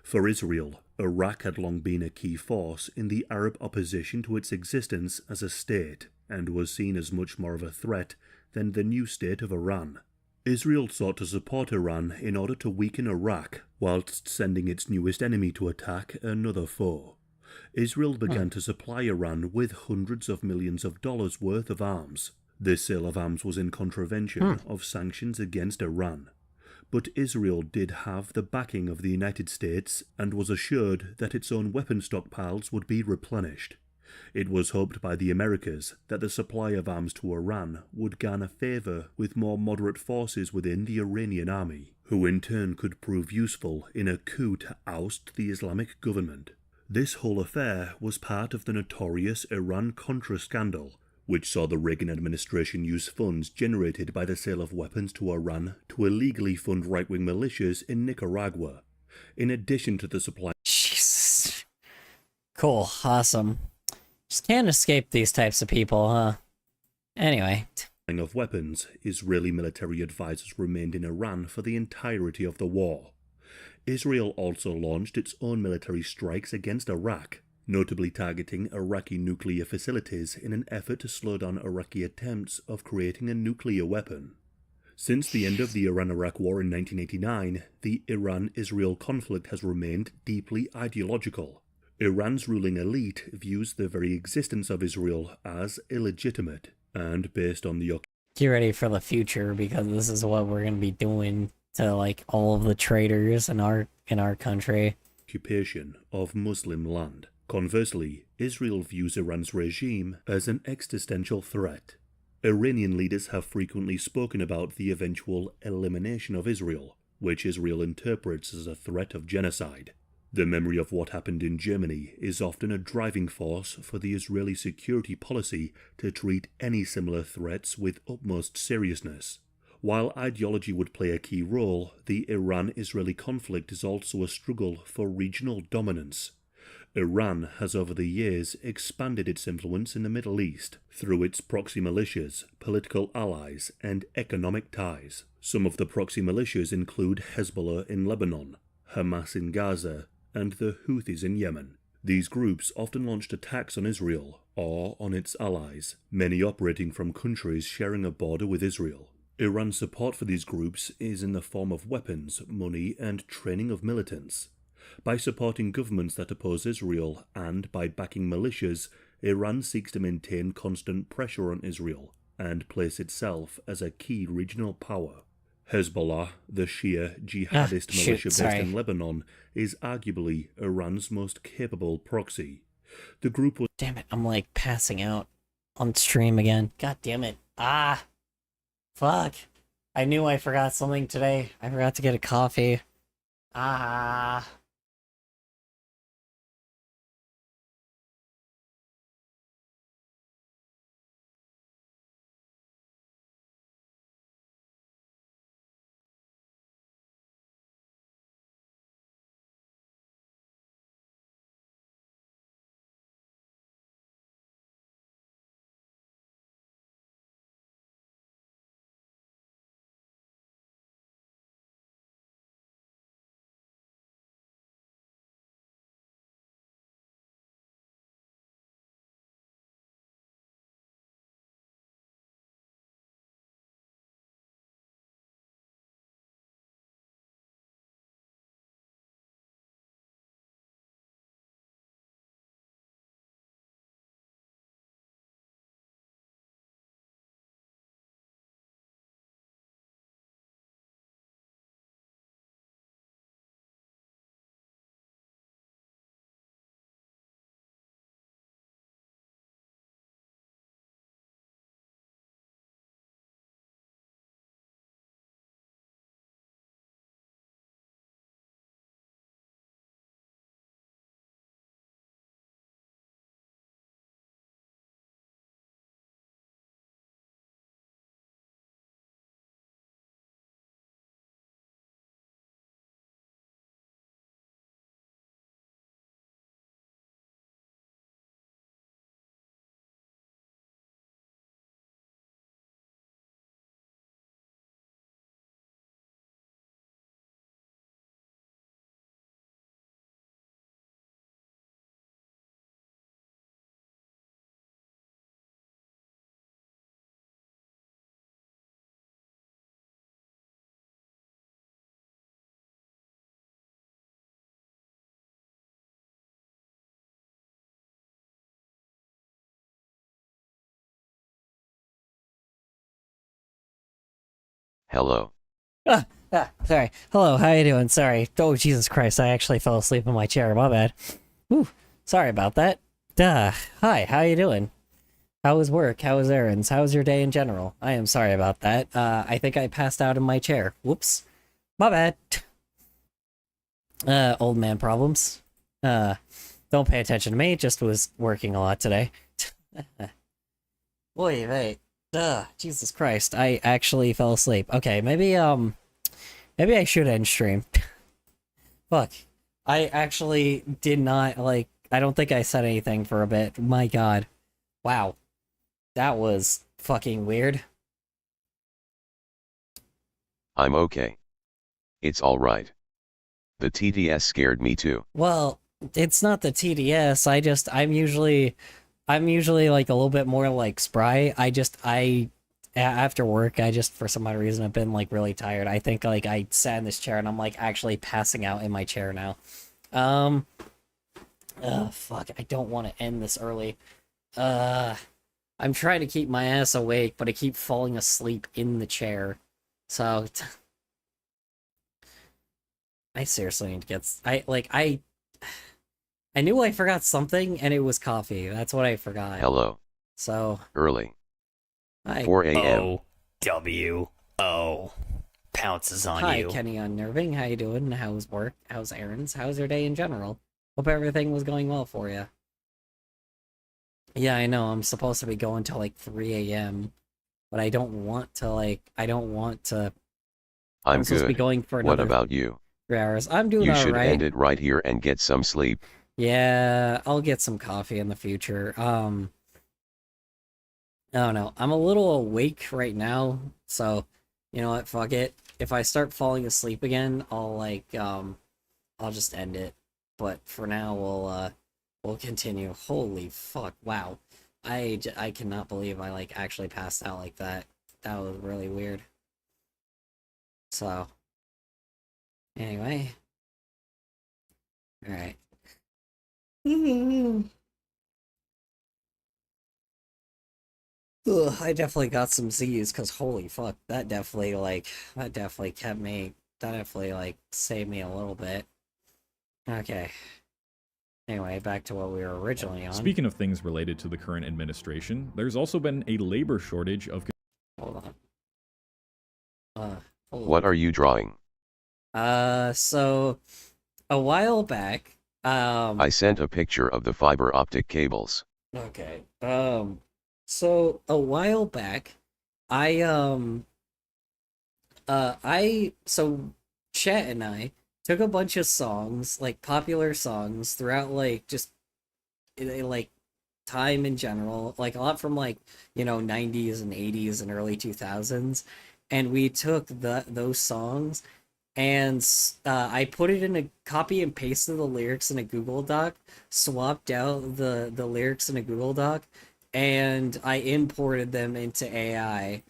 For Israel, Iraq had long been a key force in the Arab opposition to its existence as a state, and was seen as much more of a threat than the new state of Iran. Israel sought to support Iran in order to weaken Iraq, whilst sending its newest enemy to attack another foe. Israel began to supply Iran with hundreds of millions of dollars worth of arms. This sale of arms was in contravention of sanctions against Iran. But Israel did have the backing of the United States and was assured that its own weapon stockpiles would be replenished. It was hoped by the Americas that the supply of arms to Iran would garner favour with more moderate forces within the Iranian army, who in turn could prove useful in a coup to oust the Islamic government. This whole affair was part of the notorious Iran-Contra scandal, which saw the Reagan administration use funds generated by the sale of weapons to Iran to illegally fund right-wing militias in Nicaragua, in addition to the supply. Jesus. Cool. Awesome. Just can't escape these types of people, huh? Anyway. Of weapons, Israeli military advisors remained in Iran for the entirety of the war. Israel also launched its own military strikes against Iraq, notably targeting Iraqi nuclear facilities in an effort to slow down Iraqi attempts of creating a nuclear weapon. Since the end of the Iran-Iraq War in 1989, the Iran-Israel conflict has remained deeply ideological. Iran's ruling elite views the very existence of Israel as illegitimate, and based on the... Get ready for the future, because this is what we're going to be doing to, like, all of the traitors in our country. Occupation of Muslim land. Conversely, Israel views Iran's regime as an existential threat. Iranian leaders have frequently spoken about the eventual elimination of Israel, which Israel interprets as a threat of genocide. The memory of what happened in Germany is often a driving force for the Israeli security policy to treat any similar threats with utmost seriousness. While ideology would play a key role, the Iran-Israeli conflict is also a struggle for regional dominance. Iran has over the years expanded its influence in the Middle East through its proxy militias, political allies, and economic ties. Some of the proxy militias include Hezbollah in Lebanon, Hamas in Gaza, and the Houthis in Yemen. These groups often launched attacks on Israel or on its allies, many operating from countries sharing a border with Israel. Iran's support for these groups is in the form of weapons, money, and training of militants. By supporting governments that oppose Israel and by backing militias, Iran seeks to maintain constant pressure on Israel and place itself as a key regional power. Hezbollah, the Shia jihadist militia based in Lebanon, is arguably Iran's most capable proxy. The group was... Damn it, I'm like passing out on stream again. God damn it. Fuck. I knew I forgot something today. I forgot to get a coffee. Hello. Sorry. Hello, how you doing? Sorry. Oh, Jesus Christ, I actually fell asleep in my chair. My bad. Whew. Sorry about that. Hi, how you doing? How was work? How was errands? How was your day in general? I am sorry about that. I think I passed out in my chair. Whoops. My bad. Old man problems. Don't pay attention to me, just was working a lot today. Wait, wait. Jesus Christ, I actually fell asleep. Okay, maybe I should end stream. Fuck. I actually did not, like, I don't think I said anything for a bit. My god. Wow. That was fucking weird. I'm okay. It's alright. The TDS scared me too. Well, it's not the TDS, I'm usually like a little bit more like spry. After work, I just, for some odd reason, I've been like really tired. I think like I sat in this chair and I'm like actually passing out in my chair now. Fuck, I don't want to end this early. I'm trying to keep my ass awake, but I keep falling asleep in the chair. So, I seriously need to get, I knew I forgot something, and it was coffee. That's what I forgot. Hello. So. Early. Hi. 4 a.m. O-W-O. Pounces on you. Hi, Kenny Unnerving. How you doing? How's work? How's errands? How's your day in general? Hope everything was going well for you. Yeah, I know. I'm supposed to be going till like 3 a.m. But I don't want to, I'm supposed to be good. going for another What about you? 3 hours. I'm doing You alright. should end it right here and get some sleep. Yeah, I'll get some coffee in the future. I don't know. I'm a little awake right now, so you know what? Fuck it. If I start falling asleep again, I'll just end it. But for now, we'll continue. Holy fuck! Wow, I cannot believe I like actually passed out like that. That was really weird. So anyway, all right. Ugh, I definitely got some Z's, because holy fuck, that definitely saved me a little bit. Okay. Anyway, back to what we were originally on. Speaking of things related to the current administration, there's also been a labor shortage of... Hold on. What are you drawing? So, a while back, I sent a picture of the fiber optic cables. Okay. So a while back, so Chet and I took a bunch of songs, like popular songs throughout like just like time in general, like a lot from like, 90s and 80s and early 2000s, and we took those songs and I put it in a copy and pasted the lyrics in a Google Doc, swapped out the lyrics in a Google Doc, and I imported them into AI,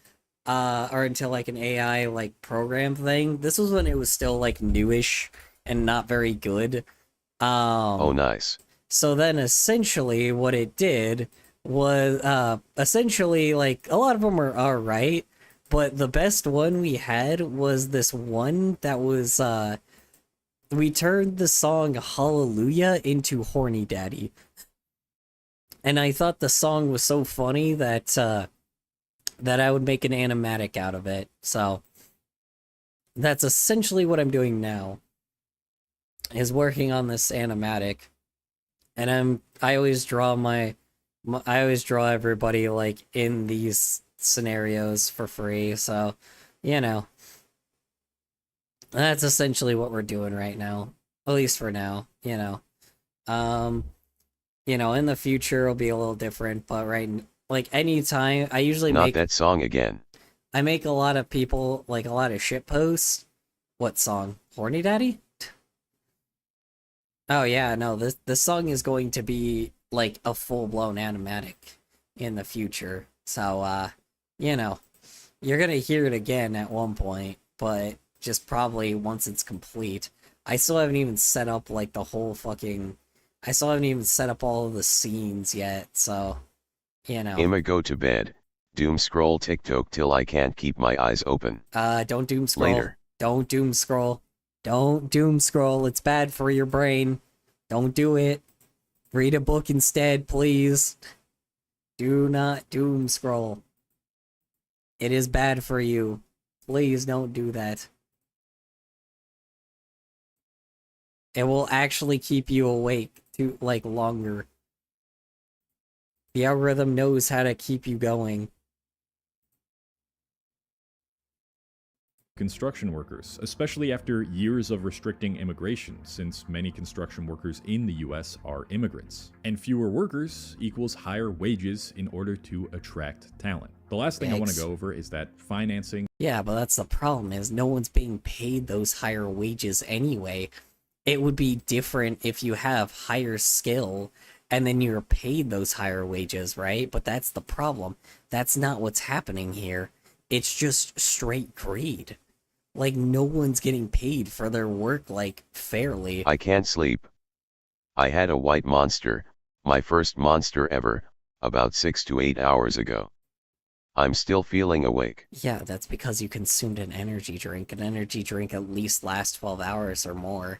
or into like an AI like program thing. This was when it was still like newish and not very good. Oh, nice. So then essentially what it did was, essentially like a lot of them are alright, but the best one we had was this one that was, we turned the song Hallelujah into Horny Daddy. And I thought the song was so funny that, that I would make an animatic out of it. So, that's essentially what I'm doing now, is working on this animatic. And I always draw I always draw everybody, like, in these scenarios for free, so, that's essentially what we're doing right now, at least for now. In the future it'll be a little different, but like anytime I usually Not that song again. I make a lot of people, like a lot of shit posts. What song? Horny Daddy? Oh yeah, no, this song is going to be like a full-blown animatic in the future. So you're gonna hear it again at one point, but just probably once it's complete. I still haven't even set up like the whole fucking I still haven't even set up all of the scenes yet, so Emma, go to bed. Doom scroll TikTok till I can't keep my eyes open. Don't doom scroll. Later. Don't doom scroll. Don't doom scroll. It's bad for your brain. Don't do it. Read a book instead, please. Do not doom scroll. It is bad for you. Please don't do that. It will actually keep you awake to longer. The algorithm knows how to keep you going. Construction workers, especially after years of restricting immigration, since many construction workers in the US are immigrants. And fewer workers equals higher wages in order to attract talent. The last thing I want to go over is that financing. Yeah, but that's the problem, is no one's being paid those higher wages anyway. It would be different if you have higher skill and then you're paid those higher wages, right? But that's the problem. That's not what's happening here. It's just straight greed. Like, no one's getting paid for their work, fairly. I can't sleep. I had a white monster, my first monster ever, about 6 to 8 hours ago. I'm still feeling awake. Yeah, that's because you consumed an energy drink. An energy drink at least lasts 12 hours or more.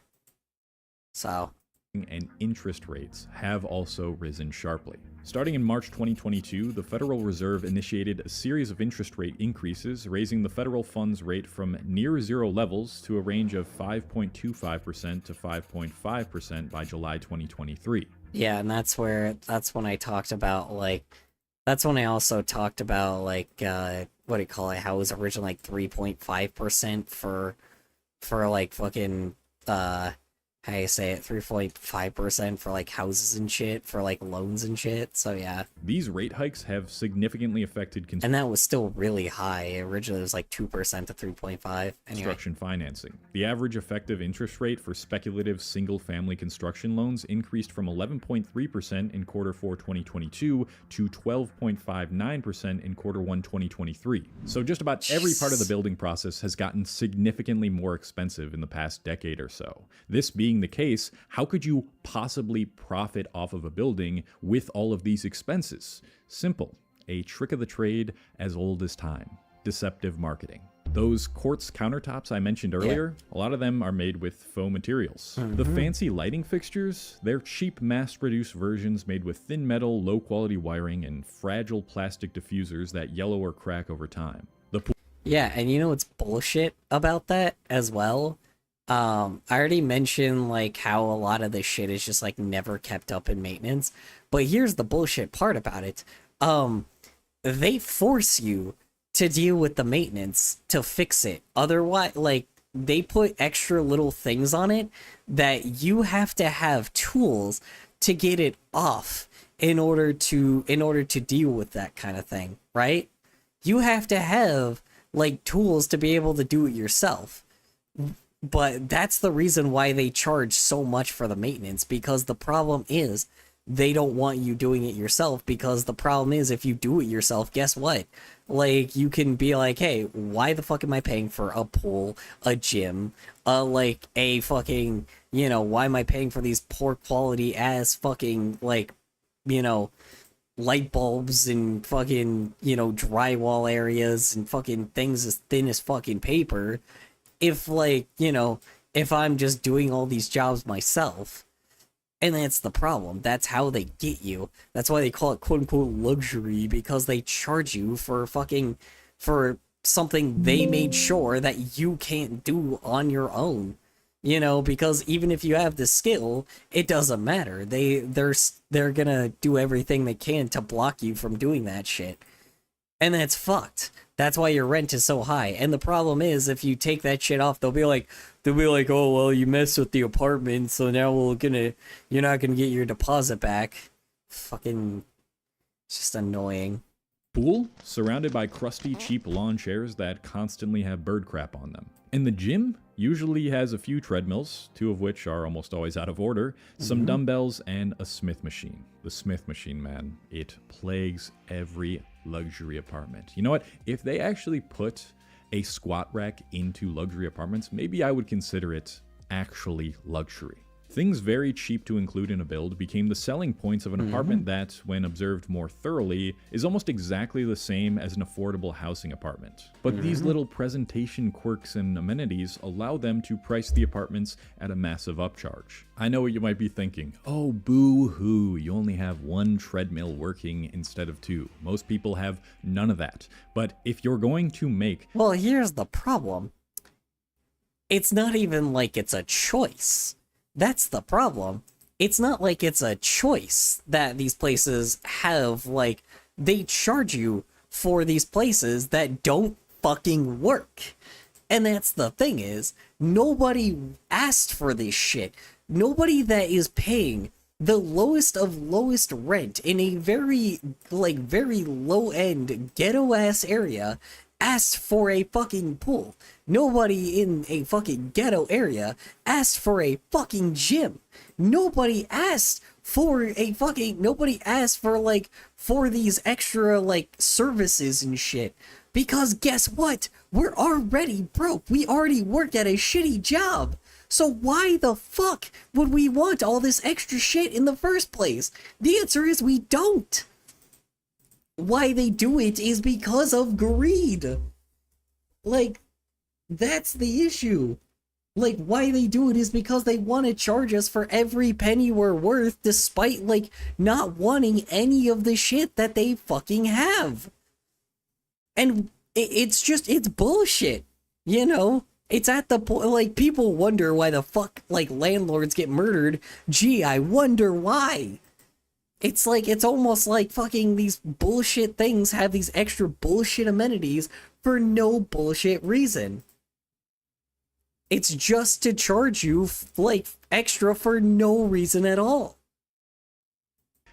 So. And interest rates have also risen sharply. Starting in March 2022, the Federal Reserve initiated a series of interest rate increases, raising the federal funds rate from near zero levels to a range of 5.25% to 5.5% by July 2023. Yeah, and that's when I talked about, that's when I also talked about, what do you call it, how it was originally 3.5% for fucking, how you say it, 3.5% for houses and shit, for loans and shit. So yeah, these rate hikes have significantly affected and that was still really high. Originally it was 2% to 3.5. Construction financing. The average effective interest rate for speculative single-family construction loans increased from 11.3% in quarter 4 2022 to 12.59% in quarter 1 2023. So just about every part of the building process has gotten significantly more expensive in the past decade or so. This being the case, how could you possibly profit off of a building with all of these expenses? Simple. A trick of the trade as old as time. Deceptive marketing. Those quartz countertops I mentioned earlier, a lot of them are made with faux materials. The fancy lighting fixtures, they're cheap mass-produced versions made with thin metal, low-quality wiring, and fragile plastic diffusers that yellow or crack over time. Yeah, and you know what's bullshit about that as well? I already mentioned how a lot of this shit is just never kept up in maintenance, but here's the bullshit part about it. They force you to deal with the maintenance to fix it. Otherwise, they put extra little things on it that you have to have tools to get it off in order to deal with that kind of thing, right? You have to have tools to be able to do it yourself. But that's the reason why they charge so much for the maintenance, because the problem is they don't want you doing it yourself, because the problem is if you do it yourself, guess what? You can be hey, why the fuck am I paying for a pool, a gym, a fucking, why am I paying for these poor quality ass fucking, light bulbs and fucking, drywall areas and fucking things as thin as fucking paper, if if I'm just doing all these jobs myself. And that's the problem. That's how they get you. That's why they call it quote unquote luxury, because they charge you for for something they made sure that you can't do on your own. Because even if you have the skill, it doesn't matter. They're gonna do everything they can to block you from doing that shit. And that's fucked. That's why your rent is so high. And the problem is, if you take that shit off, they'll be like, oh, well, you messed with the apartment, so now you're not gonna get your deposit back. Fucking, it's just annoying. Pool, surrounded by crusty, cheap lawn chairs that constantly have bird crap on them. And the gym usually has a few treadmills, 2 of which are almost always out of order, some dumbbells, and a Smith machine. The Smith machine, man, it plagues every luxury apartment. You know what? If they actually put a squat rack into luxury apartments, maybe I would consider it actually luxury. Things very cheap to include in a build became the selling points of an apartment that, when observed more thoroughly, is almost exactly the same as an affordable housing apartment. But these little presentation quirks and amenities allow them to price the apartments at a massive upcharge. I know what you might be thinking. Oh, boo-hoo, you only have one treadmill working instead of two. Most people have none of that. But if you're going to make... Well, here's the problem. It's not even like it's a choice. That's the problem. It's not like it's a choice that these places have. Like, they charge you for these places that don't fucking work. And that's the thing is, nobody asked for this shit. Nobody that is paying the lowest of lowest rent in a very low-end ghetto-ass area asked for a fucking pool. Nobody in a fucking ghetto area asked for a fucking gym. Nobody asked for for these extra services and shit. Because guess what? We're already broke. We already work at a shitty job. So why the fuck would we want all this extra shit in the first place? The answer is we don't. Why they do it is because of greed. Like, that's the issue. Like, why they do it is because they want to charge us for every penny we're worth, despite, not wanting any of the shit that they fucking have. And it's bullshit, you know? It's at the point, people wonder why the fuck, landlords get murdered. Gee, I wonder why. It's almost like fucking these bullshit things have these extra bullshit amenities for no bullshit reason. It's just to charge you, extra for no reason at all.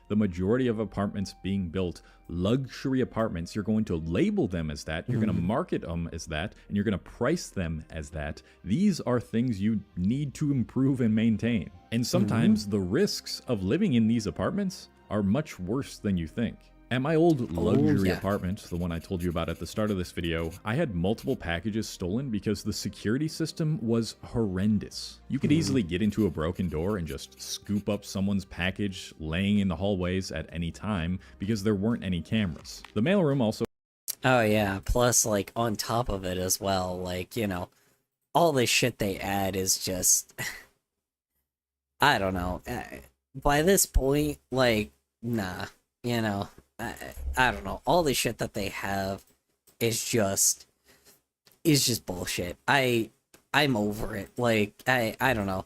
The majority of apartments being built, luxury apartments, you're going to label them as that, you're going to market them as that, and you're going to price them as that. These are things you need to improve and maintain. And sometimes the risks of living in these apartments are much worse than you think. At my old luxury apartment, the one I told you about at the start of this video, I had multiple packages stolen because the security system was horrendous. You could easily get into a broken door and just scoop up someone's package laying in the hallways at any time because there weren't any cameras. The mailroom also... Oh yeah, plus on top of it as well, all this shit they add is just... I don't know. By this point, nah, I don't know. All the shit that they have is just bullshit. I'm over it. I don't know.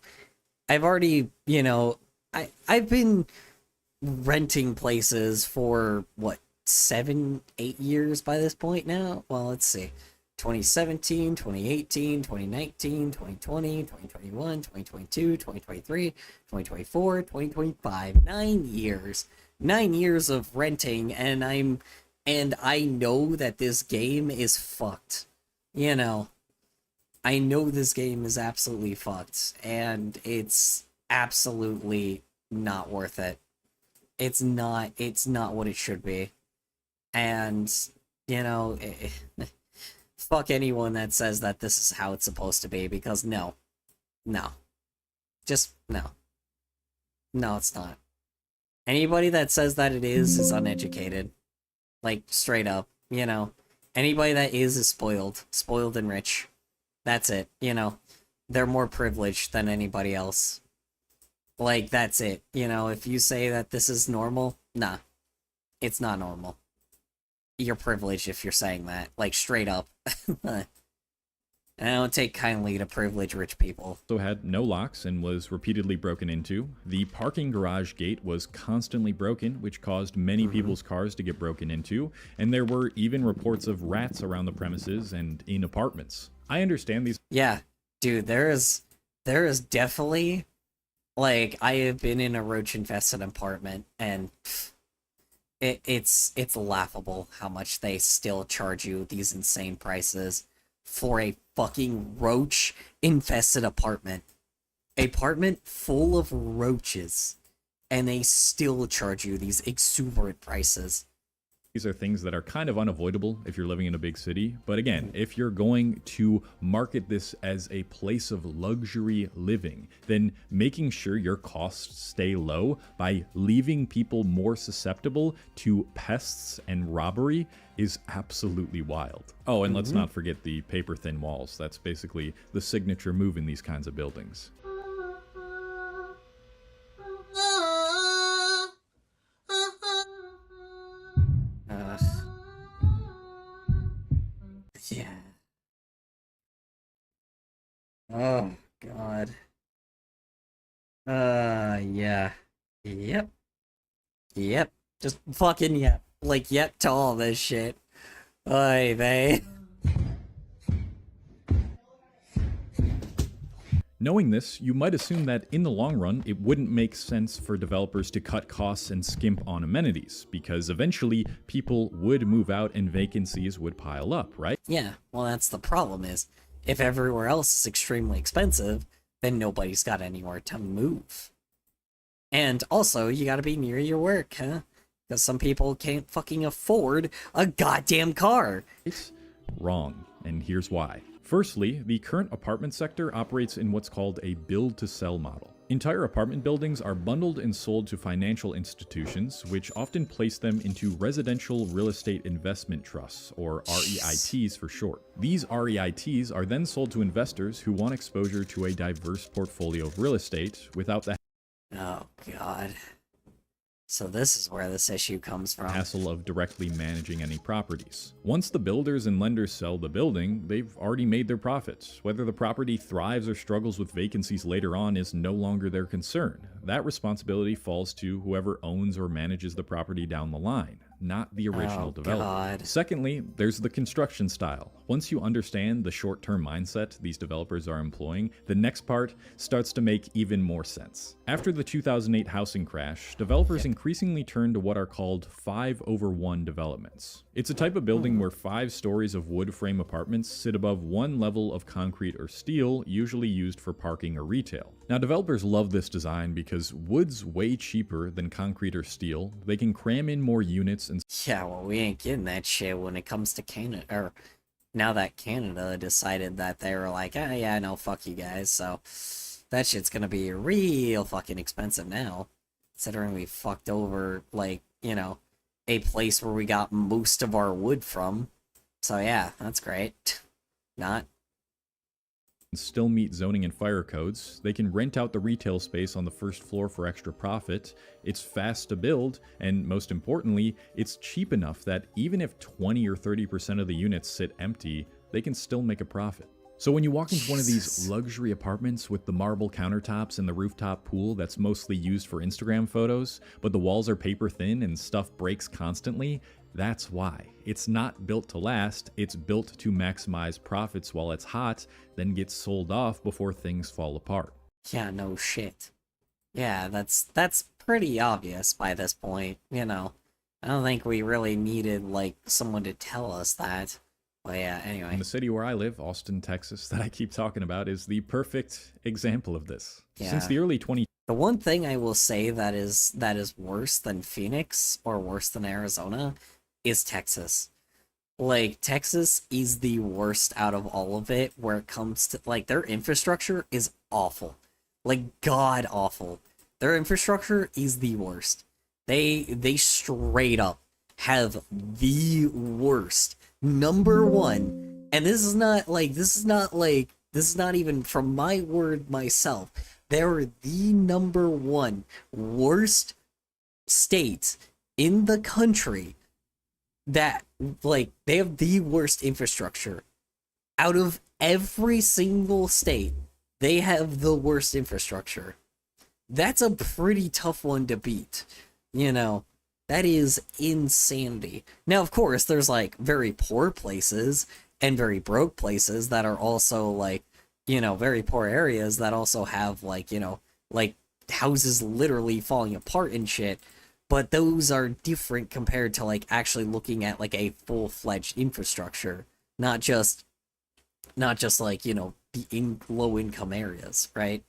I've already, I've been renting places for what, 7-8 years by this point now? Well, let's see. 2017, 2018, 2019, 2020, 2021, 2022, 2023, 2024, 2025. 9 years. 9 years of renting, and I know that this game is fucked. I know this game is absolutely fucked, and it's absolutely not worth it. It's not what it should be. And, fuck anyone that says that this is how it's supposed to be, because no. Just no. No, it's not. Anybody that says that it is uneducated. Straight up, Anybody that is spoiled. Spoiled and rich. That's it, They're more privileged than anybody else. That's it. If you say that this is normal, nah. It's not normal. You're privileged if you're saying that. Straight up. And I don't take kindly to privileged rich people. Also had no locks and was repeatedly broken into. The parking garage gate was constantly broken, which caused many people's cars to get broken into, and there were even reports of rats around the premises and in apartments. I understand these... Yeah, dude, there is definitely, I have been in a roach-infested apartment, and it's laughable how much they still charge you these insane prices for a fucking roach-infested apartment. Apartment full of roaches, and they still charge you these exuberant prices. These are things that are kind of unavoidable if you're living in a big city. But again, if you're going to market this as a place of luxury living, then making sure your costs stay low by leaving people more susceptible to pests and robbery is absolutely wild. Oh, and let's not forget the paper thin walls. That's basically the signature move in these kinds of buildings. Yeah. Oh, God. Yeah. Yep. Yep. Just fucking yep. Like, yep to all this shit. Oy vey. Knowing this, you might assume that in the long run, it wouldn't make sense for developers to cut costs and skimp on amenities, because eventually people would move out and vacancies would pile up, right? Yeah, well, that's the problem is, if everywhere else is extremely expensive, then nobody's got anywhere to move. And also, you gotta be near your work, huh? Because some people can't fucking afford a goddamn car. It's wrong, and here's why. Firstly, the current apartment sector operates in what's called a build-to-sell model. Entire apartment buildings are bundled and sold to financial institutions, which often place them into residential real estate investment trusts, or REITs for short. These REITs are then sold to investors who want exposure to a diverse portfolio of real estate without the Oh, God. So this is where this issue comes from. hassle of directly managing any properties. Once the builders and lenders sell the building, they've already made their profits. Whether the property thrives or struggles with vacancies later on is no longer their concern. That responsibility falls to whoever owns or manages the property down the line, not the original developer. God. Secondly, there's the construction style. Once you understand the short-term mindset these developers are employing, the next part starts to make even more sense. After the 2008 housing crash, developers increasingly turned to what are called 5/1 developments. It's a type of building where 5 stories of wood frame apartments sit above one level of concrete or steel, usually used for parking or retail. Now, developers love this design because wood's way cheaper than concrete or steel. They can cram in more units and Yeah, well, we ain't getting that shit when it comes to Canada, or now that Canada decided that they were like, oh yeah, no, fuck you guys, so that shit's gonna be real fucking expensive now, considering we fucked over, like, you know, a place where we got most of our wood from. So yeah, that's great. Not. still meet zoning and fire codes. They can rent out the retail space on the first floor for extra profit. It's fast to build, and most importantly, it's cheap enough that even if 20 or 30% of the units sit empty, they can still make a profit. So when you walk into one of these luxury apartments with the marble countertops and the rooftop pool that's mostly used for Instagram photos, but the walls are paper thin and stuff breaks constantly, that's why. It's not built to last, it's built to maximize profits while it's hot, then gets sold off before things fall apart. Yeah, no shit. Yeah, that's pretty obvious by this point, you know. I don't think we really needed, like, someone to tell us that. But yeah, anyway. And the city where I live, Austin, Texas, that I keep talking about, is the perfect example of this. Yeah. Since the early 20 The one thing I will say that is worse than Phoenix or worse than Arizona is Texas. Like, Texas is the worst out of all of it where it comes to, like, their infrastructure is awful. Like, god awful. Their infrastructure is the worst. They straight up have the worst. Number one, and this is not even from my word myself. They're the number one worst state in the country that, like, they have the worst infrastructure. Out of every single state, they have the worst infrastructure. That's a pretty tough one to beat, you know. That is insanity. Now, of course, there's, like, very poor places and very broke places that are also, like, you know, very poor areas that also have, like, you know, like, houses literally falling apart and shit. But those are different compared to, like, actually looking at, like, a full-fledged infrastructure. Not just like, you know, the low-income areas, right?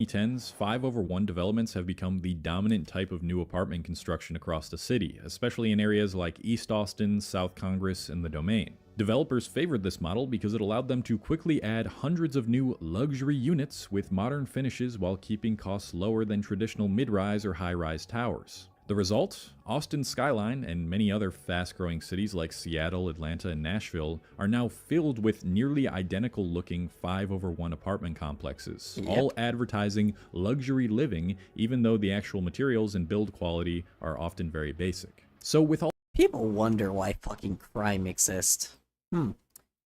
2010s, 5/1 developments have become the dominant type of new apartment construction across the city, especially in areas like East Austin, South Congress, and the Domain. Developers favored this model because it allowed them to quickly add hundreds of new luxury units with modern finishes while keeping costs lower than traditional mid-rise or high-rise towers. The result? Austin's skyline and many other fast-growing cities like Seattle, Atlanta, and Nashville are now filled with nearly identical-looking 5/1 apartment complexes, all advertising luxury living, even though the actual materials and build quality are often very basic. So with all People wonder why fucking crime exists.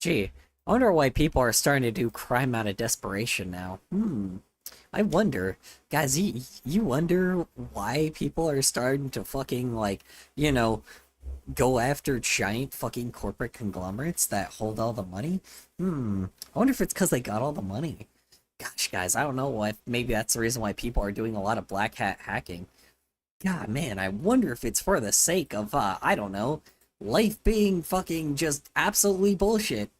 Gee, I wonder why people are starting to do crime out of desperation now. I wonder. Guys, you wonder why people are starting to fucking, like, you know, go after giant fucking corporate conglomerates that hold all the money? I wonder if it's because they got all the money. Gosh, guys, I don't know why. Maybe that's the reason why people are doing a lot of black hat hacking. God, man, I wonder if it's for the sake of, I don't know, life being fucking just absolutely bullshit.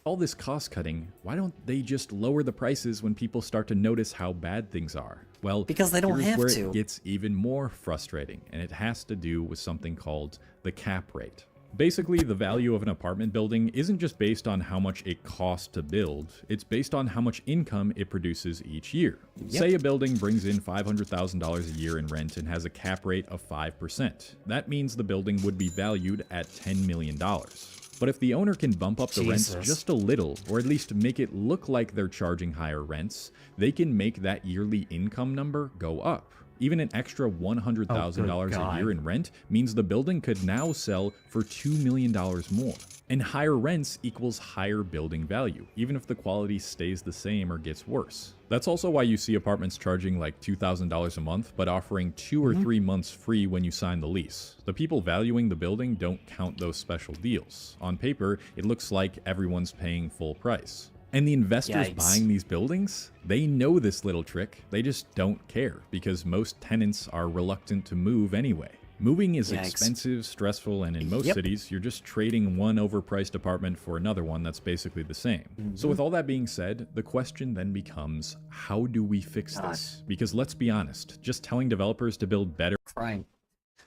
all this cost cutting, why don't they just lower the prices when people start to notice how bad things are? Well, because they don't here's have where to. It gets even more frustrating, and it has to do with something called the cap rate. Basically, the value of an apartment building isn't just based on how much it costs to build, it's based on how much income it produces each year. Say a building brings in $500,000 a year in rent and has a cap rate of 5%. That means the building would be valued at $10 million. But if the owner can bump up the rents just a little, or at least make it look like they're charging higher rents, they can make that yearly income number go up. Even an extra $100,000 a year in rent means the building could now sell for $2 million more. And higher rents equals higher building value, even if the quality stays the same or gets worse. That's also why you see apartments charging like $2,000 a month, but offering 2 or 3 months free when you sign the lease. The people valuing the building don't count those special deals. On paper, it looks like everyone's paying full price. And the investors buying these buildings, they know this little trick, they just don't care, because most tenants are reluctant to move anyway. Moving is expensive, stressful, and in most cities, you're just trading one overpriced apartment for another one that's basically the same. So with all that being said, the question then becomes, how do we fix this? Because let's be honest, just telling developers to build better crime.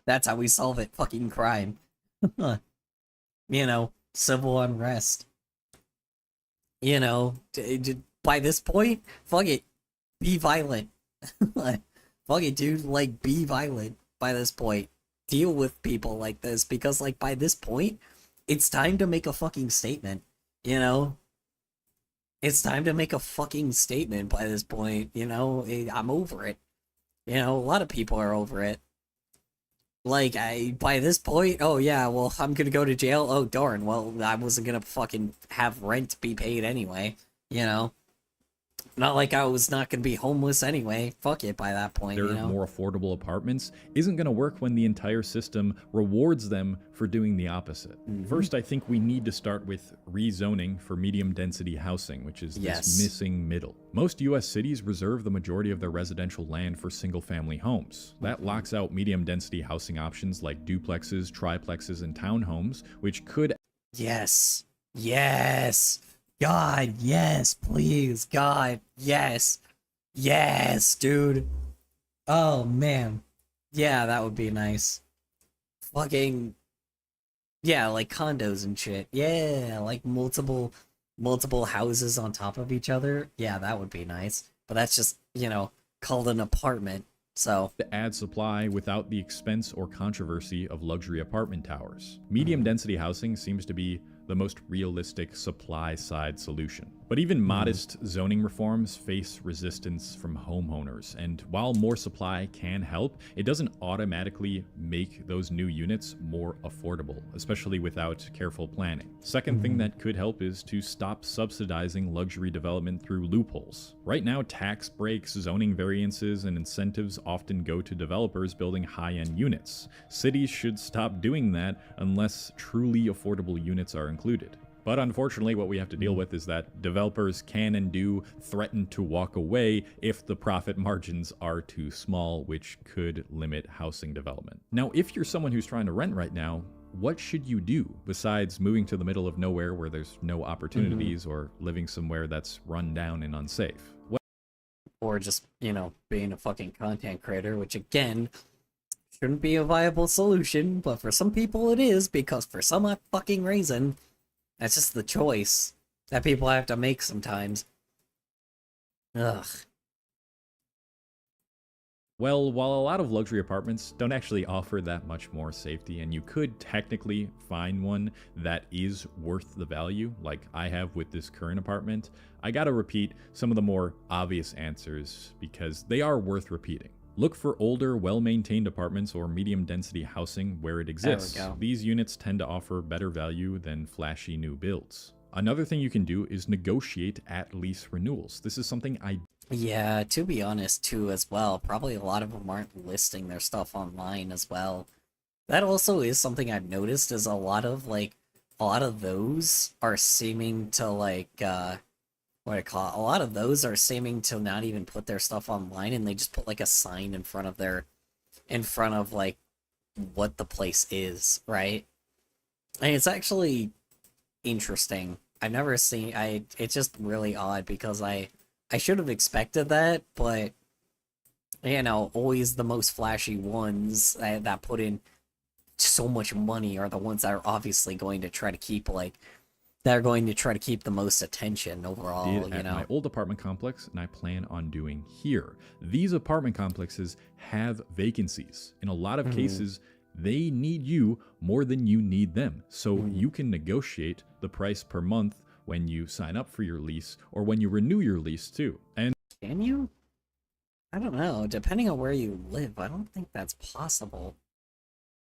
That's how we solve it, fucking crime. You know, civil unrest. You know, by this point, fuck it, be violent. Fuck it, dude, like, be violent by this point. Deal with people like this, because, like, by this point, it's time to make a fucking statement, you know? It's time to make a fucking statement by this point, you know? I'm over it. You know, a lot of people are over it. Like, by this point, oh yeah, well, I'm gonna go to jail, oh darn, well, I wasn't gonna fucking have rent be paid anyway, you know? Not like I was not gonna be homeless anyway. Fuck it by that point, you know? more affordable apartments isn't gonna work when the entire system rewards them for doing the opposite. First, I think we need to start with rezoning for medium density housing, which is this missing middle. Most US cities reserve the majority of their residential land for single family homes. That locks out medium density housing options like duplexes, triplexes, and townhomes, which could Yes. God, yes, please, God, yes. Yes, dude. Oh, man. Yeah, that would be nice. Fucking... Yeah, like condos and shit. Yeah, like multiple houses on top of each other. Yeah, that would be nice. But that's just, you know, called an apartment. So to add supply without the expense or controversy of luxury apartment towers. Medium density housing seems to be the most realistic supply side solution. But even modest zoning reforms face resistance from homeowners, and while more supply can help, it doesn't automatically make those new units more affordable, especially without careful planning. Second thing that could help is to stop subsidizing luxury development through loopholes. Right now, tax breaks, zoning variances, and incentives often go to developers building high-end units. Cities should stop doing that unless truly affordable units are included. But unfortunately, what we have to deal with is that developers can and do threaten to walk away if the profit margins are too small, which could limit housing development. Now, if you're someone who's trying to rent right now, what should you do besides moving to the middle of nowhere where there's no opportunities or living somewhere that's run down and unsafe? or just, you know, being a fucking content creator, which again, shouldn't be a viable solution, but for some people it is, because for some fucking reason, that's just the choice that people have to make sometimes. Ugh. Well, while a lot of luxury apartments don't actually offer that much more safety, and you could technically find one that is worth the value, like I have with this current apartment, I gotta repeat some of the more obvious answers because they are worth repeating. Look for older, well-maintained apartments or medium-density housing where it exists. These units tend to offer better value than flashy new builds. Another thing you can do is negotiate at lease renewals. This is something I Yeah, to be honest, too, as well, probably a lot of them aren't listing their stuff online as well. That also is something I've noticed, is a lot of those are seeming to, like, what do I call it? A lot of those are seeming to not even put their stuff online, and they just put, like, a sign in front of, like, what the place is, right? And it's actually interesting. I've never seen, it's just really odd, because I should have expected that, but, you know, always the most flashy ones that put in so much money are the ones that are obviously going to try to keep, like, they're going to try to keep the most attention overall, did you at know? my old apartment complex, and I plan on doing here. These apartment complexes have vacancies. In a lot of cases, they need you more than you need them. So you can negotiate the price per month when you sign up for your lease or when you renew your lease too. And Can you? I don't know. Depending on where you live, I don't think that's possible.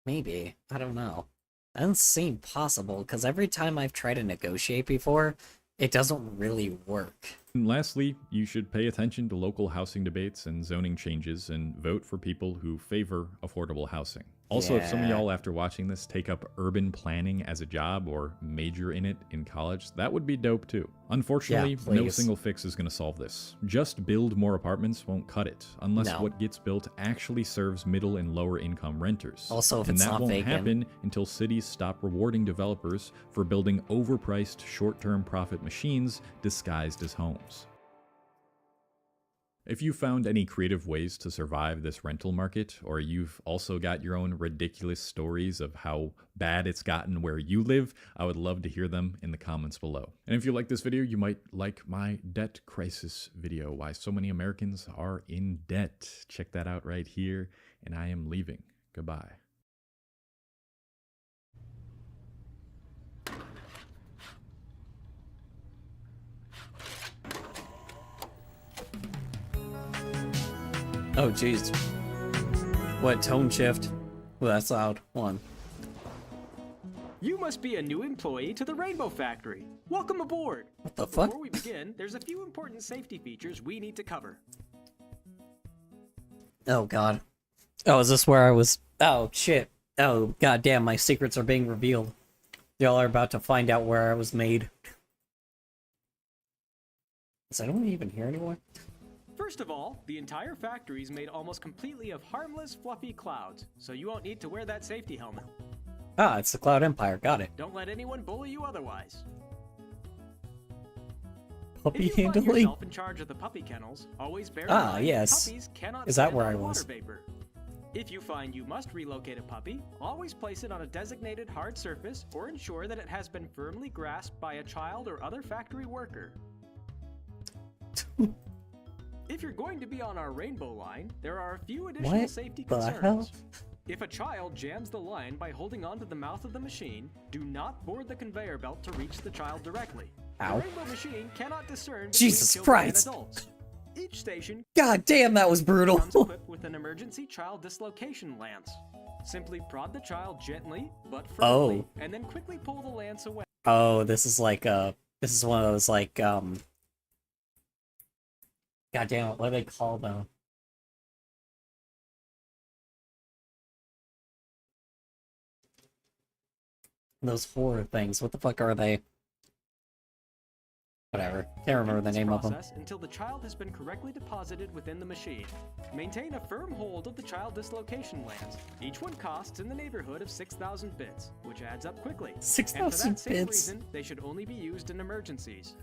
Maybe. I don't know. That doesn't seem possible, because every time I've tried to negotiate before, it doesn't really work. lastly, you should pay attention to local housing debates and zoning changes and vote for people who favor affordable housing. Also, if some of y'all after watching this take up urban planning as a job or major in it in college, that would be dope too. Unfortunately, no single fix is going to solve this. Just build more apartments won't cut it, unless what gets built actually serves middle and lower income renters. Also, if it's not vacant. And that won't happen until cities stop rewarding developers for building overpriced short-term profit machines disguised as homes. If you found any creative ways to survive this rental market, or you've also got your own ridiculous stories of how bad it's gotten where you live, I would love to hear them in the comments below. And if you like this video, you might like my debt crisis video, why so many Americans are in debt. Check that out right here, and I am leaving. Goodbye. Oh, jeez. What tone shift? Well, that's loud. Hold on. You must be a new employee to the Rainbow Factory. Welcome aboard. What the fuck? Before we begin, there's a few important safety features we need to cover. Oh, God. Oh, is this where I was? Oh, shit. Oh, goddamn, my secrets are being revealed. Y'all are about to find out where I was made. Is anyone even here anymore? First of all, the entire factory is made almost completely of harmless, fluffy clouds, so you won't need to wear that safety helmet. Ah, it's the Cloud Empire. Got it. Don't let anyone bully you otherwise. Puppy if you handling? find yourself in charge of the puppy kennels, always bear in mind yes. puppies cannot Is that stand where on I water was? vapor. If you find you must relocate a puppy, always place it on a designated hard surface or ensure that it has been firmly grasped by a child or other factory worker. If you're going to be on our rainbow line, there are a few additional safety concerns. Hell? If a child jams the line by holding onto the mouth of the machine, do not board the conveyor belt to reach the child directly. Ow. The rainbow machine cannot discern between Jesus children Christ. and adults. Each station God damn, that was brutal. comes equipped with an emergency child dislocation lance. Simply prod the child gently but firmly, and then quickly pull the lance away. Oh, this is like this is one of those like God damn it, what do they call them? Those horror things. What the fuck are they? Whatever. Can't remember the name of them. Until the child has been correctly deposited within the machine. Maintain a firm hold of the child dislocation lance. Each one costs in the neighborhood of 6,000 bits, which adds up quickly. 6,000 And for that same bits? reason, they should only be used in emergencies.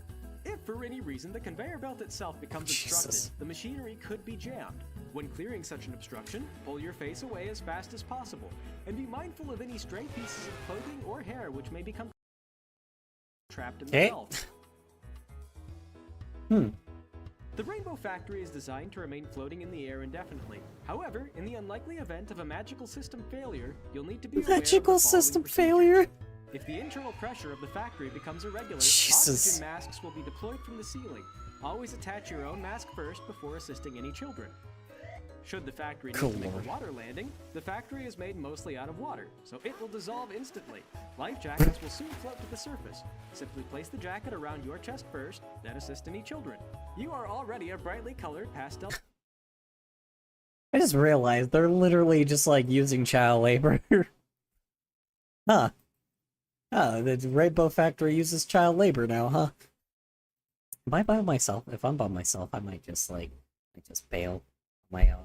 If for any reason the conveyor belt itself becomes obstructed, the machinery could be jammed. When clearing such an obstruction, pull your face away as fast as possible, and be mindful of any stray pieces of clothing or hair which may become trapped in the belt. The Rainbow Factory is designed to remain floating in the air indefinitely. However, in the unlikely event of a magical system failure, you'll need to be aware of the following procedure. If the internal pressure of the factory becomes irregular, oxygen masks will be deployed from the ceiling. Always attach your own mask first before assisting any children. Should the factory need to make a water landing, the factory is made mostly out of water, so it will dissolve instantly. Life jackets will soon float to the surface. Simply place the jacket around your chest first, then assist any children. You are already a brightly colored pastel. I just realized they're literally just like using child labor. Huh. Oh, the Rainbow Factory uses child labor now, huh? Am I by myself? If I'm by myself, I might just bail on my own.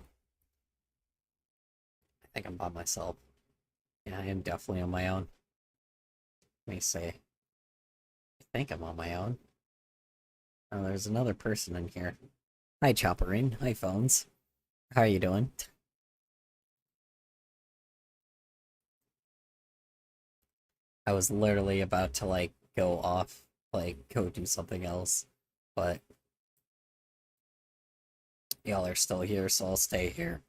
I think I'm by myself. Yeah, I am definitely on my own. Let me see. I think I'm on my own. Oh, there's another person in here. Hi, Chopperine. Hi, Phones. How are you doing? I was literally about to, like, go off, like, go do something else, but y'all are still here, so I'll stay here.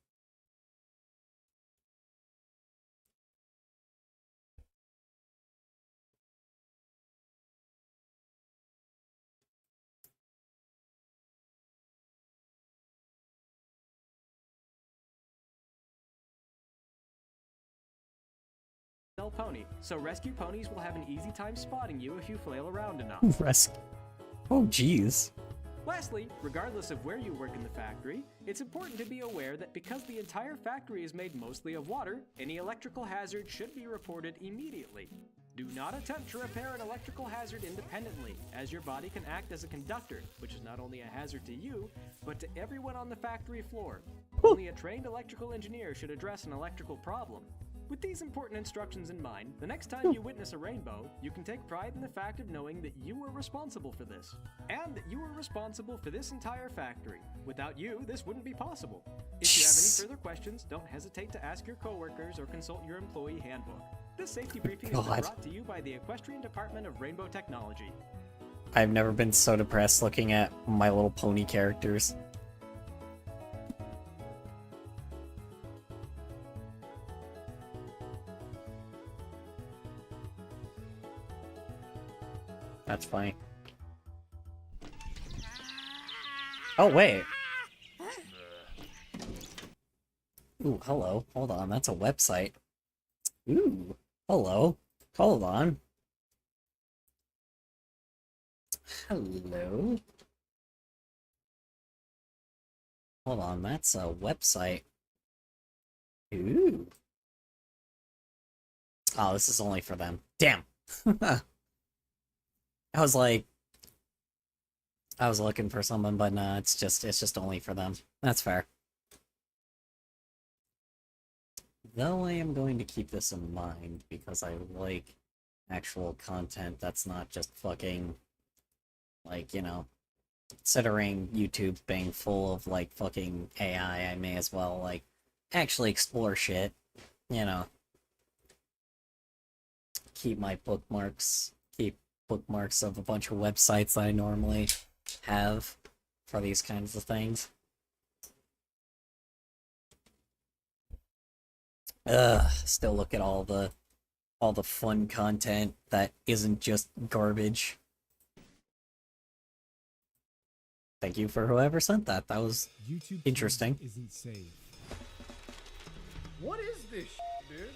Pony, so rescue ponies will have an easy time spotting you if you flail around enough. Oh, jeez. Lastly, regardless of where you work in the factory, it's important to be aware that because the entire factory is made mostly of water, any electrical hazard should be reported immediately. Do not attempt to repair an electrical hazard independently, as your body can act as a conductor, which is not only a hazard to you, but to everyone on the factory floor. Only a trained electrical engineer should address an electrical problem. With these important instructions in mind, the next time you witness a rainbow, you can take pride in the fact of knowing that you were responsible for this, and that you were responsible for this entire factory. Without you, this wouldn't be possible. If you have any further questions, don't hesitate to ask your coworkers or consult your employee handbook. This safety briefing is brought to you by the Equestrian Department of Rainbow Technology. I've never been so depressed looking at My Little Pony characters. That's funny. Oh, wait. Ooh, hello. Hold on, that's a website. Ooh, hello. Hold on. Hello. Hold on, that's a website. Ooh. Oh, this is only for them. Damn. I was looking for someone, but nah, it's just only for them. That's fair. Though I am going to keep this in mind, because I like actual content that's not just fucking, like, you know, considering YouTube being full of, like, fucking AI, I may as well, like, actually explore shit, you know. Keep my bookmarks, bookmarks of a bunch of websites that I normally have for these kinds of things. Still look at all the fun content that isn't just garbage. Thank you for whoever sent that. That was YouTube interesting. Isn't safe. What is this, dude?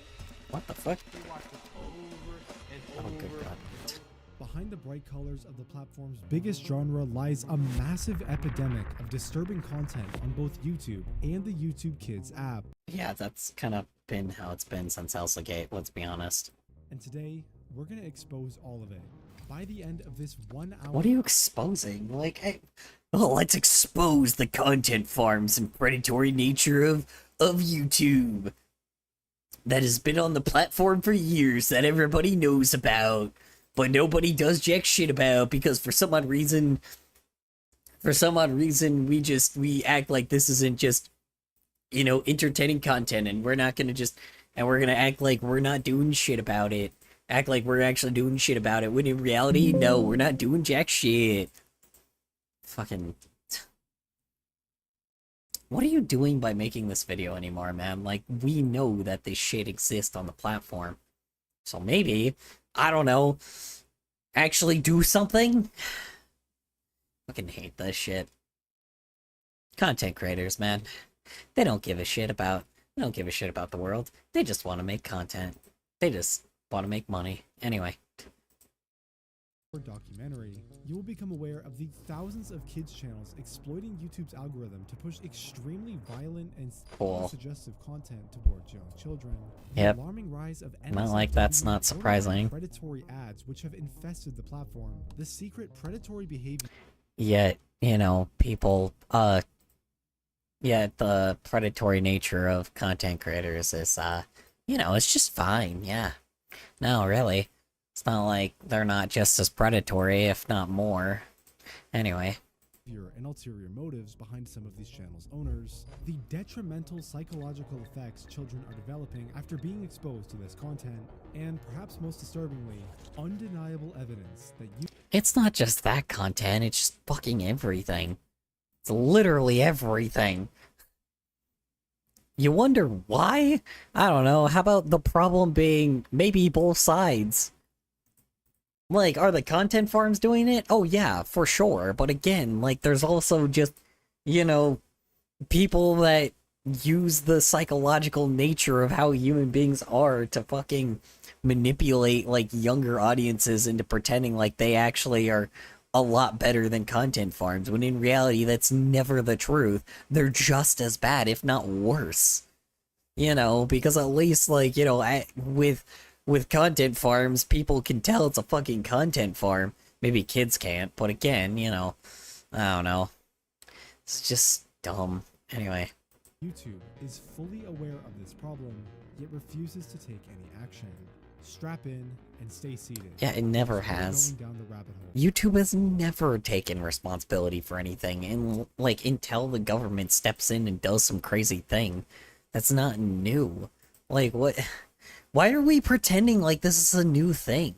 What the fuck? We watched it over and Oh, good over. god. Behind the bright colors of the platform's biggest genre lies a massive epidemic of disturbing content on both YouTube and the YouTube Kids app. Yeah, that's kind of been how it's been since Alphagate, let's be honest. And today, we're gonna expose all of it. By the end of this 1 hour... What are you exposing? Like, oh, let's expose the content farms and predatory nature of YouTube that has been on the platform for years that everybody knows about. but nobody does jack shit about because for some odd reason we act like this isn't just, you know, entertaining content, and we're gonna act like we're not doing shit about it. Act like we're actually doing shit about it, when in reality, no, we're not doing jack shit. Fucking... What are you doing by making this video anymore, man? Like, we know that this shit exists on the platform. So maybe, I don't know, actually do something? Fucking hate this shit. Content creators, man. They don't give a shit about the world. They just want to make content. They just want to make money. Anyway. Documentary, you will become aware of the thousands of kids channels exploiting YouTube's algorithm to push extremely violent and suggestive content towards young children. Yep. The alarming rise of Not like that's not surprising. Predatory ads which have infested the platform. The secret predatory behavior. Yet, you know, people, yet the predatory nature of content creators is, you know, it's just fine, yeah. No, really. It's not like they're not just as predatory, if not more. Anyway. And ulterior motives behind some of these channels' owners, the detrimental psychological effects children are developing after being exposed to this content, and perhaps most disturbingly, undeniable evidence that It's not just that content, it's just fucking everything. It's literally everything. You wonder why? I don't know, how about the problem being maybe both sides? Like, are the content farms doing it? Oh yeah, for sure. But again, like, there's also just, you know, people that use the psychological nature of how human beings are to fucking manipulate, like, younger audiences into pretending like they actually are a lot better than content farms, when in reality, that's never the truth. They're just as bad, if not worse. You know, because at least, like, you know, with content farms, people can tell it's a fucking content farm. Maybe kids can't, but again, you know, I don't know. It's just dumb. Anyway. YouTube is fully aware of this problem, yet refuses to take any action. Strap in and stay seated. Yeah, it never has. YouTube has never taken responsibility for anything, and like, until the government steps in and does some crazy thing. That's not new. Like, what? Why are we pretending like this is a new thing?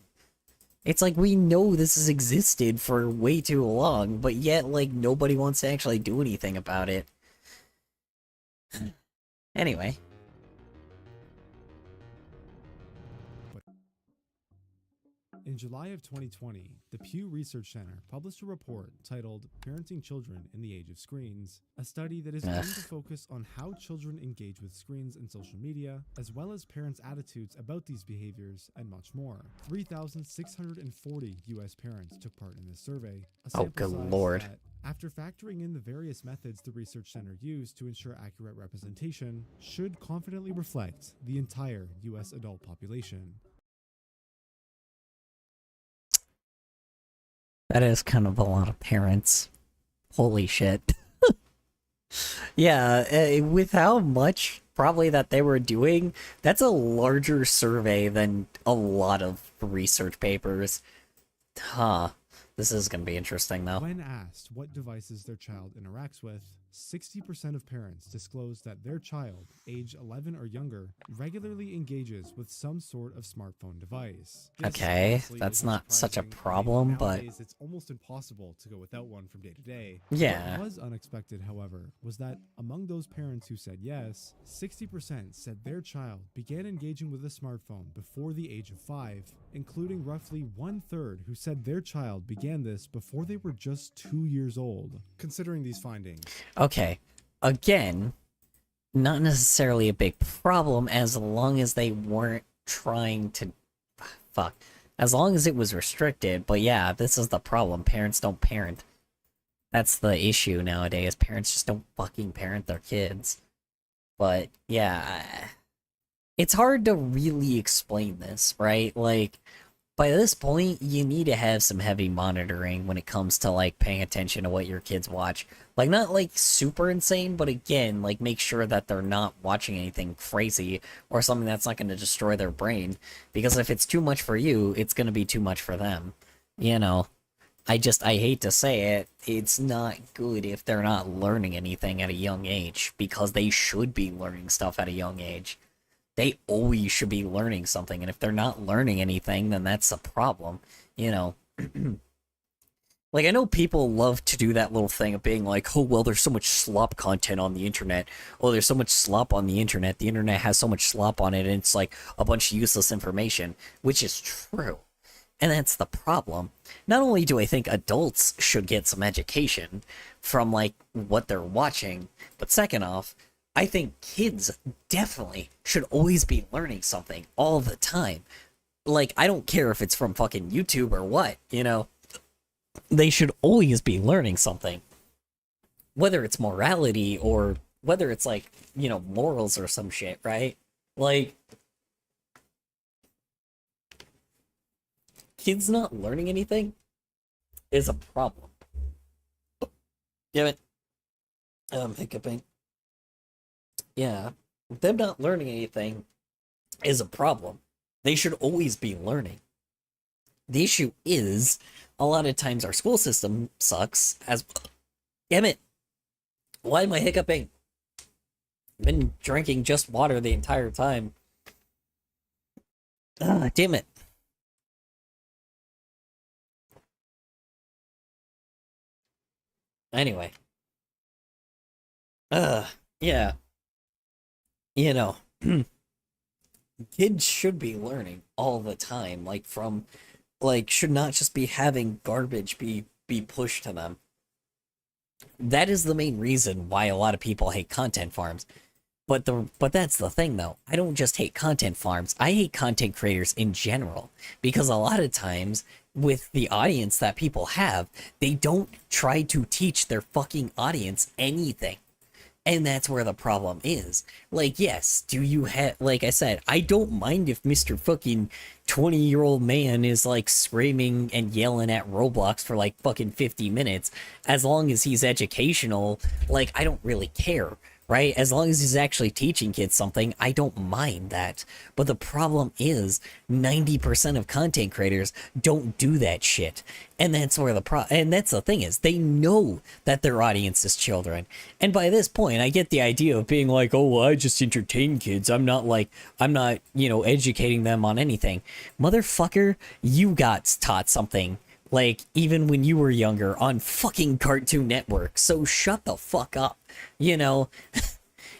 It's like we know this has existed for way too long, but yet, like, nobody wants to actually do anything about it. Anyway. In July of 2020, the Pew Research Center published a report titled Parenting Children in the Age of Screens, a study that is aimed to focus on how children engage with screens and social media, as well as parents' attitudes about these behaviors, and much more. 3,640 U.S. parents took part in this survey, a sample good size lord. that, after factoring in the various methods the research center used to ensure accurate representation, should confidently reflect the entire U.S. adult population. That is kind of a lot of parents. Holy shit. Yeah, with how much probably that they were doing, that's a larger survey than a lot of research papers. Huh. This is going to be interesting, though. When asked what devices their child interacts with, 60% of parents disclosed that their child, age 11 or younger, regularly engages with some sort of smartphone device. Okay, that's not such a problem, but... It's almost impossible to go without one from day to day. Yeah. What was unexpected, however, was that among those parents who said yes, 60% said their child began engaging with a smartphone before the age of 5, including roughly 1/3 who said their child began this before they were just 2 years old. Considering these findings... Okay, again, not necessarily a big problem as long as they weren't trying to... Fuck. As long as it was restricted, but yeah, this is the problem. Parents don't parent. That's the issue nowadays. Parents just don't fucking parent their kids. But, yeah... It's hard to really explain this, right? Like, by this point, you need to have some heavy monitoring when it comes to, like, paying attention to what your kids watch. Like, not, like, super insane, but again, like, make sure that they're not watching anything crazy or something that's not going to destroy their brain. Because if it's too much for you, it's going to be too much for them. You know, I hate to say it, it's not good if they're not learning anything at a young age, because they should be learning stuff at a young age. They always should be learning something, and if they're not learning anything, then that's a problem, you know. Like, I know people love to do that little thing of being like, oh, well, there's so much slop content on the internet. Oh, there's so much slop on the internet. The internet has so much slop on it, and it's like a bunch of useless information, which is true. And that's the problem. Not only do I think adults should get some education from, like, what they're watching, but second off, I think kids definitely should always be learning something all the time. Like, I don't care if it's from fucking YouTube or what, you know? They should always be learning something. Whether it's morality or whether it's, like, you know, morals or some shit, right? Like, kids not learning anything is a problem. Damn it. Hiccuping. Yeah, them not learning anything is a problem. They should always be learning. The issue is, a lot of times our school system sucks as... Damn it! Why am I hiccuping? I've been drinking just water the entire time. Ah, damn it. Anyway. Yeah. You know, kids should be learning all the time, like, from, like, should not just be having garbage be pushed to them. That is the main reason why a lot of people hate content farms. But that's the thing, though. I don't just hate content farms. I hate content creators in general, because a lot of times with the audience that people have, they don't try to teach their fucking audience anything. And that's where the problem is. Like, yes, do you have, like I said, I don't mind if Mr. fucking 20-year-old man is, like, screaming and yelling at Roblox for, like, fucking 50 minutes. As long as he's educational, like, I don't really care, right? As long as he's actually teaching kids something, I don't mind that. But the problem is, 90% of content creators don't do that shit. And that's where and that's the thing is, they know that their audience is children. And by this point, I get the idea of being like, oh, well, I just entertain kids. I'm not, you know, educating them on anything. Motherfucker, you got taught something, like, even when you were younger on fucking Cartoon Network. So shut the fuck up, you know?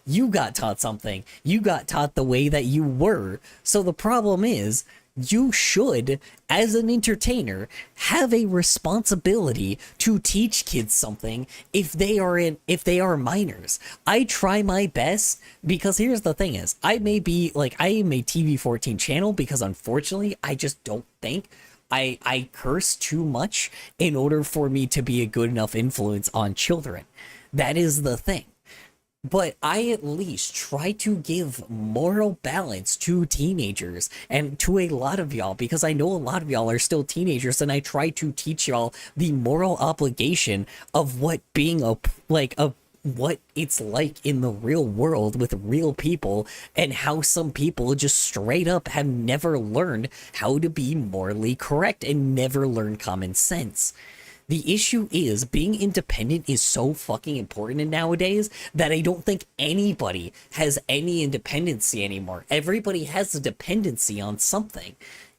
You got taught something. You got taught the way that you were. So the problem is, you should, as an entertainer, have a responsibility to teach kids something if they are minors. I try my best, because here's the thing is, I am a TV-14 channel, because unfortunately, I just don't think I curse too much in order for me to be a good enough influence on children. That is the thing. But I at least try to give moral balance to teenagers and to a lot of y'all, because I know a lot of y'all are still teenagers, and I try to teach y'all the moral obligation of what being what it's like in the real world with real people, and how some people just straight up have never learned how to be morally correct and never learned common sense. The issue is, being independent is so fucking important nowadays that I don't think anybody has any independency anymore. Everybody has a dependency on something.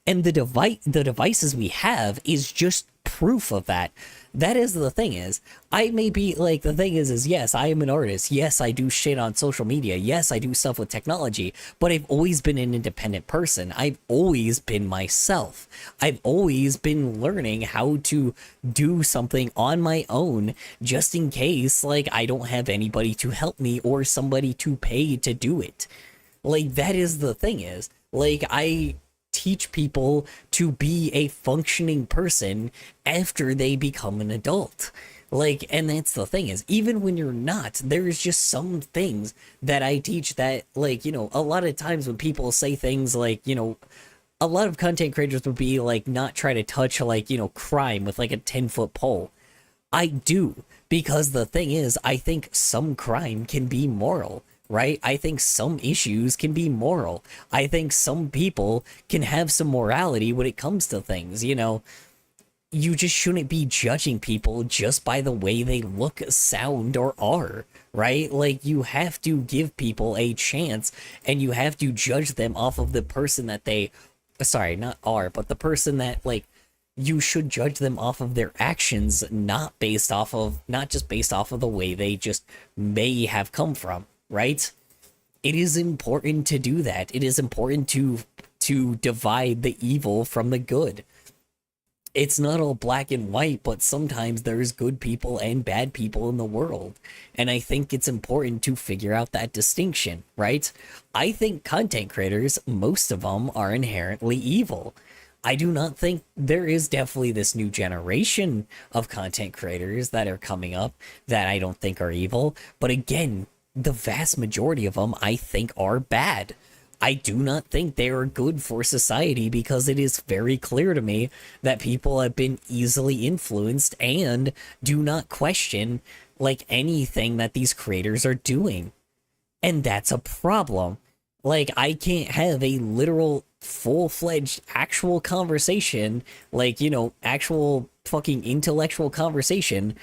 And the devices we have is just proof of that. That is the thing is, I may be, like, the thing is yes, I am an artist. Yes, I do shit on social media. Yes, I do stuff with technology, but I've always been an independent person. I've always been myself. I've always been learning how to do something on my own, just in case, like, I don't have anybody to help me or somebody to pay to do it. Like, that is the thing is, like, I teach people to be a functioning person after they become an adult. Like, and that's the thing is, even when you're not, there's just some things that I teach that, like, you know, a lot of times when people say things like, you know, a lot of content creators would be like, not try to touch, like, you know, crime with like a 10-foot pole. I do, because the thing is, I think some crime can be moral, right? I think some issues can be moral. I think some people can have some morality when it comes to things, you know? You just shouldn't be judging people just by the way they look, sound, or are, right? Like, you have to give people a chance, and you have to judge them off of the person that they, sorry, not are, but the person that, like, you should judge them off of their actions, not just based off of the way they just may have come from, right? It is important to do that. It is important to divide the evil from the good. It's not all black and white, but sometimes there's good people and bad people in the world. And I think it's important to figure out that distinction, right? I think content creators, most of them are inherently evil. I do not think there is definitely this new generation of content creators that are coming up that I don't think are evil. But again, the vast majority of them I think are bad. I do not think they are good for society, because it is very clear to me that people have been easily influenced and do not question like anything that these creators are doing. And that's a problem. Like, I can't have a literal full-fledged actual conversation, like, you know, actual fucking intellectual conversation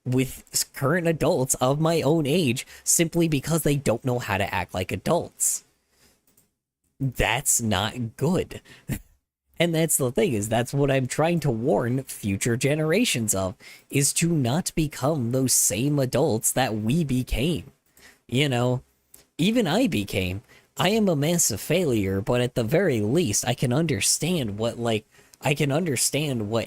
with current adults of my own age simply because they don't know how to act like adults. That's not good. And that's the thing, is that's what I'm trying to warn future generations of, is to not become those same adults that we became. You know, even I became. I am a massive failure, but at the very least, I can understand what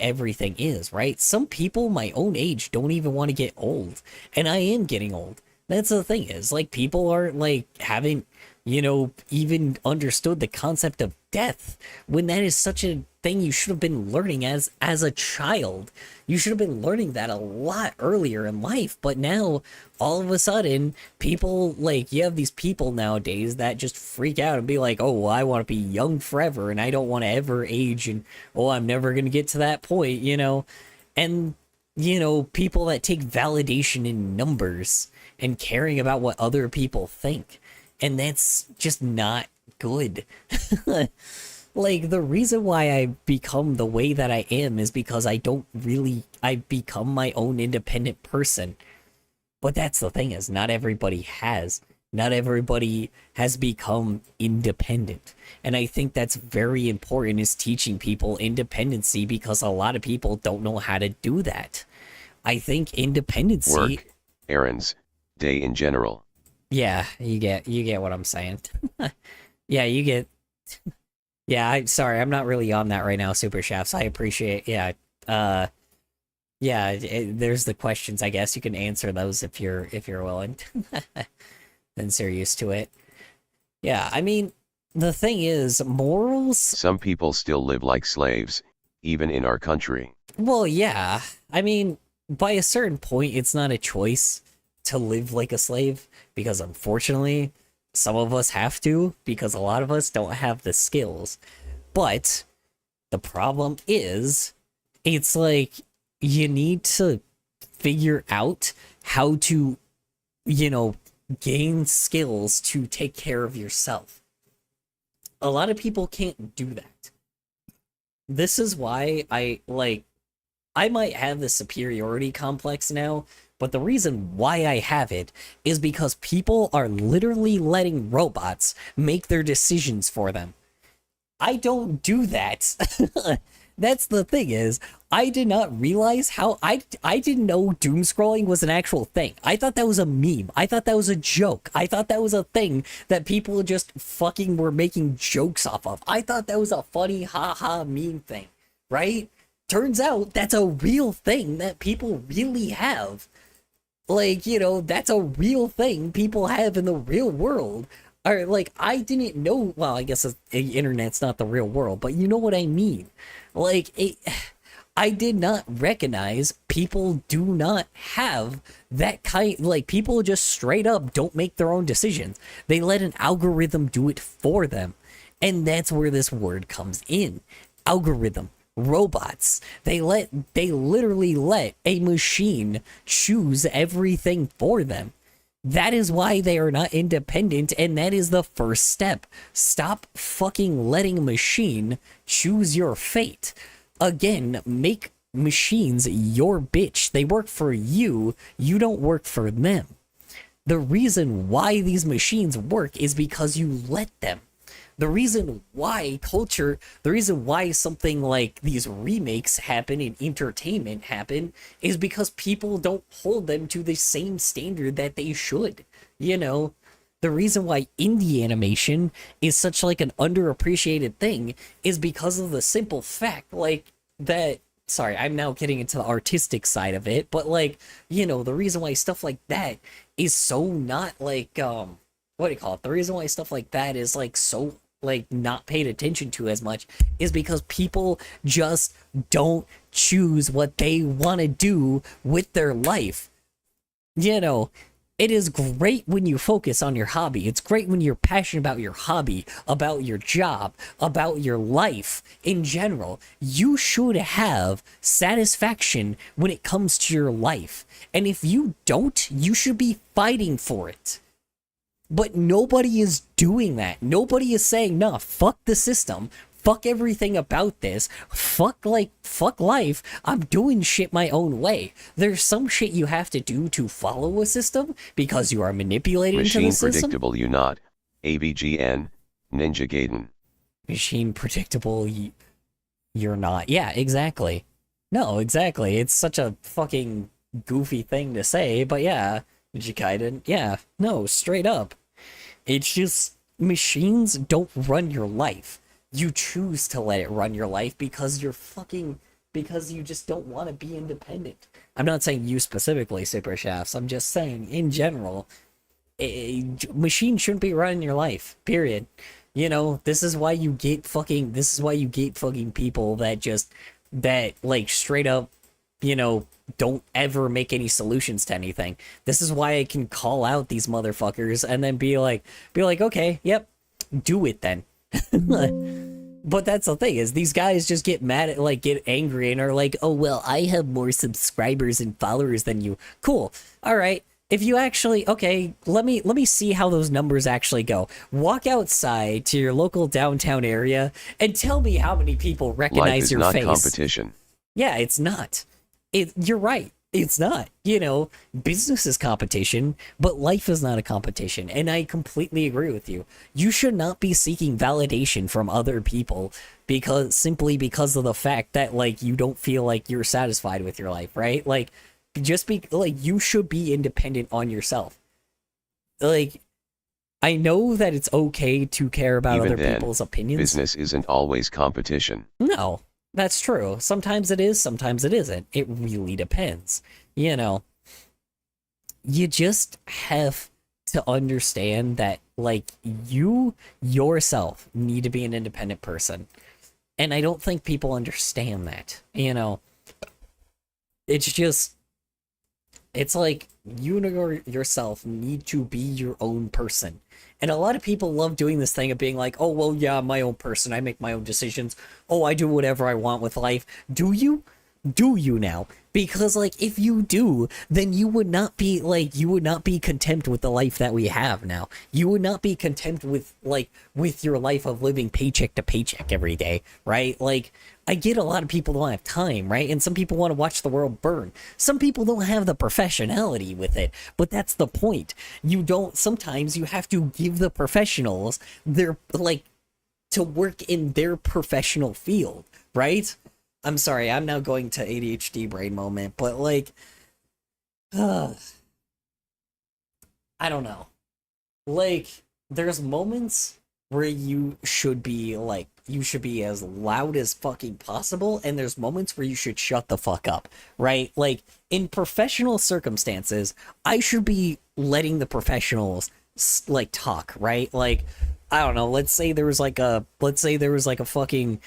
everything is, right? Some people my own age don't even want to get old, and I am getting old. That's the thing, is like, people aren't like haven't, you know, even understood the concept of death, when that is such a thing you should have been learning as a child. You should have been learning that a lot earlier in life. But now, all of a sudden, people, like, you have these people nowadays that just freak out and be like, oh, well, I want to be young forever, and I don't want to ever age, and, oh, I'm never going to get to that point, you know? And, you know, people that take validation in numbers and caring about what other people think. And that's just not good. Like, the reason why I become the way that I am is because I become my own independent person. But that's the thing, is not everybody has. Not everybody has become independent. And I think that's very important, is teaching people independency, because a lot of people don't know how to do that. I think independency... Work, errands, day in general. Yeah, you get what I'm saying. Yeah, you get... Yeah, sorry, I'm not really on that right now, Super Chefs. I appreciate... Yeah, there's the questions, I guess. You can answer those if you're willing. Since you're used to it. Yeah, I mean, the thing is, morals... Some people still live like slaves, even in our country. Well, yeah. I mean, by a certain point, it's not a choice to live like a slave, because unfortunately, some of us have to, because a lot of us don't have the skills. But the problem is, it's like, you need to figure out how to, you know, gain skills to take care of yourself. A lot of people can't do that. This is why I might have the superiority complex now, but the reason why I have it is because people are literally letting robots make their decisions for them. I don't do that. That's the thing, is I did not realize how I didn't know doom scrolling was an actual thing. I thought that was a meme. I thought that was a joke. I thought that was a thing that people just fucking were making jokes off of. I thought that was a funny haha meme thing, right? Turns out that's a real thing that people really have. Like, you know, that's a real thing people have in the real world. Or, like, I didn't know, well, I guess the internet's not the real world, but you know what I mean. Like, I did not recognize people do not have that kind, like, people just straight up don't make their own decisions. They let an algorithm do it for them. And that's where this word comes in. Algorithm. Robots. They literally let a machine choose everything for them. That is why they are not independent, and that is the first step. Stop fucking letting a machine choose your fate. Again, make machines your bitch. They work for you. You don't work for them. The reason why these machines work is because you let them. The reason why something like these remakes happen and entertainment happen is because people don't hold them to the same standard that they should. You know, the reason why indie animation is such like an underappreciated thing is because of the simple fact like that. Sorry, I'm now getting into the artistic side of it, but like, you know, the reason why stuff like that is so not like what do you call it? The reason why stuff like that is like so like not paid attention to as much is because people just don't choose what they want to do with their life. You know, it is great when you focus on your hobby. It's great when you're passionate about your hobby, about your job, about your life in general. You should have satisfaction when it comes to your life. And if you don't, you should be fighting for it. But nobody is doing that. Nobody is saying, nah, fuck the system. Fuck everything about this. Fuck life. I'm doing shit my own way. There's some shit you have to do to follow a system because you are manipulated into the system. Machine predictable you not. AVGN. Ninja Gaiden. Machine predictable you're not. Yeah, exactly. No, exactly. It's such a fucking goofy thing to say, but yeah. Ninja Gaiden. Yeah. No, straight up. It's just, machines don't run your life. You choose to let it run your life because because you just don't want to be independent. I'm not saying you specifically, Super Shafts. I'm just saying, in general, a machine shouldn't be running your life, period. You know, this is why you get fucking people that like straight up, you know, don't ever make any solutions to anything. This is why I can call out these motherfuckers and then be like, okay, yep, do it then. But that's the thing, is these guys just get mad at, like, get angry and are like, oh, well, I have more subscribers and followers than you. Cool. All right. If you actually, okay, let me see how those numbers actually go. Walk outside to your local downtown area and tell me how many people recognize your face. Life is not competition. Yeah, it's not. You're right. It's not. You know, business is competition, but life is not a competition. And I completely agree with you. You should not be seeking validation from other people simply because of the fact that, like, you don't feel like you're satisfied with your life, right? Like, you should be independent on yourself. Like, I know that it's okay to care about Even other then, people's opinions. Business isn't always competition. No. That's true. Sometimes it is, sometimes it isn't. It really depends. You know, you just have to understand that, like, you yourself need to be an independent person. And I don't think people understand that. You know, it's like you yourself need to be your own person. And a lot of people love doing this thing of being like, oh, well, yeah, I'm my own person. I make my own decisions. Oh, I do whatever I want with life. Do you? Do you now? Because, like, if you do, then you would not be content with the life that we have now. You would not be content with your life of living paycheck to paycheck every day, right? Like, I get a lot of people don't have time, right? And some people want to watch the world burn. Some people don't have the professionality with it, but that's the point. Sometimes you have to give the professionals their, like, to work in their professional field, right? I'm sorry, I'm now going to ADHD brain moment, but, like, I don't know. Like, there's moments where you should be as loud as fucking possible, and there's moments where you should shut the fuck up, right? Like, in professional circumstances, I should be letting the professionals, like, talk, right? Like, I don't know, let's say there was like a fucking,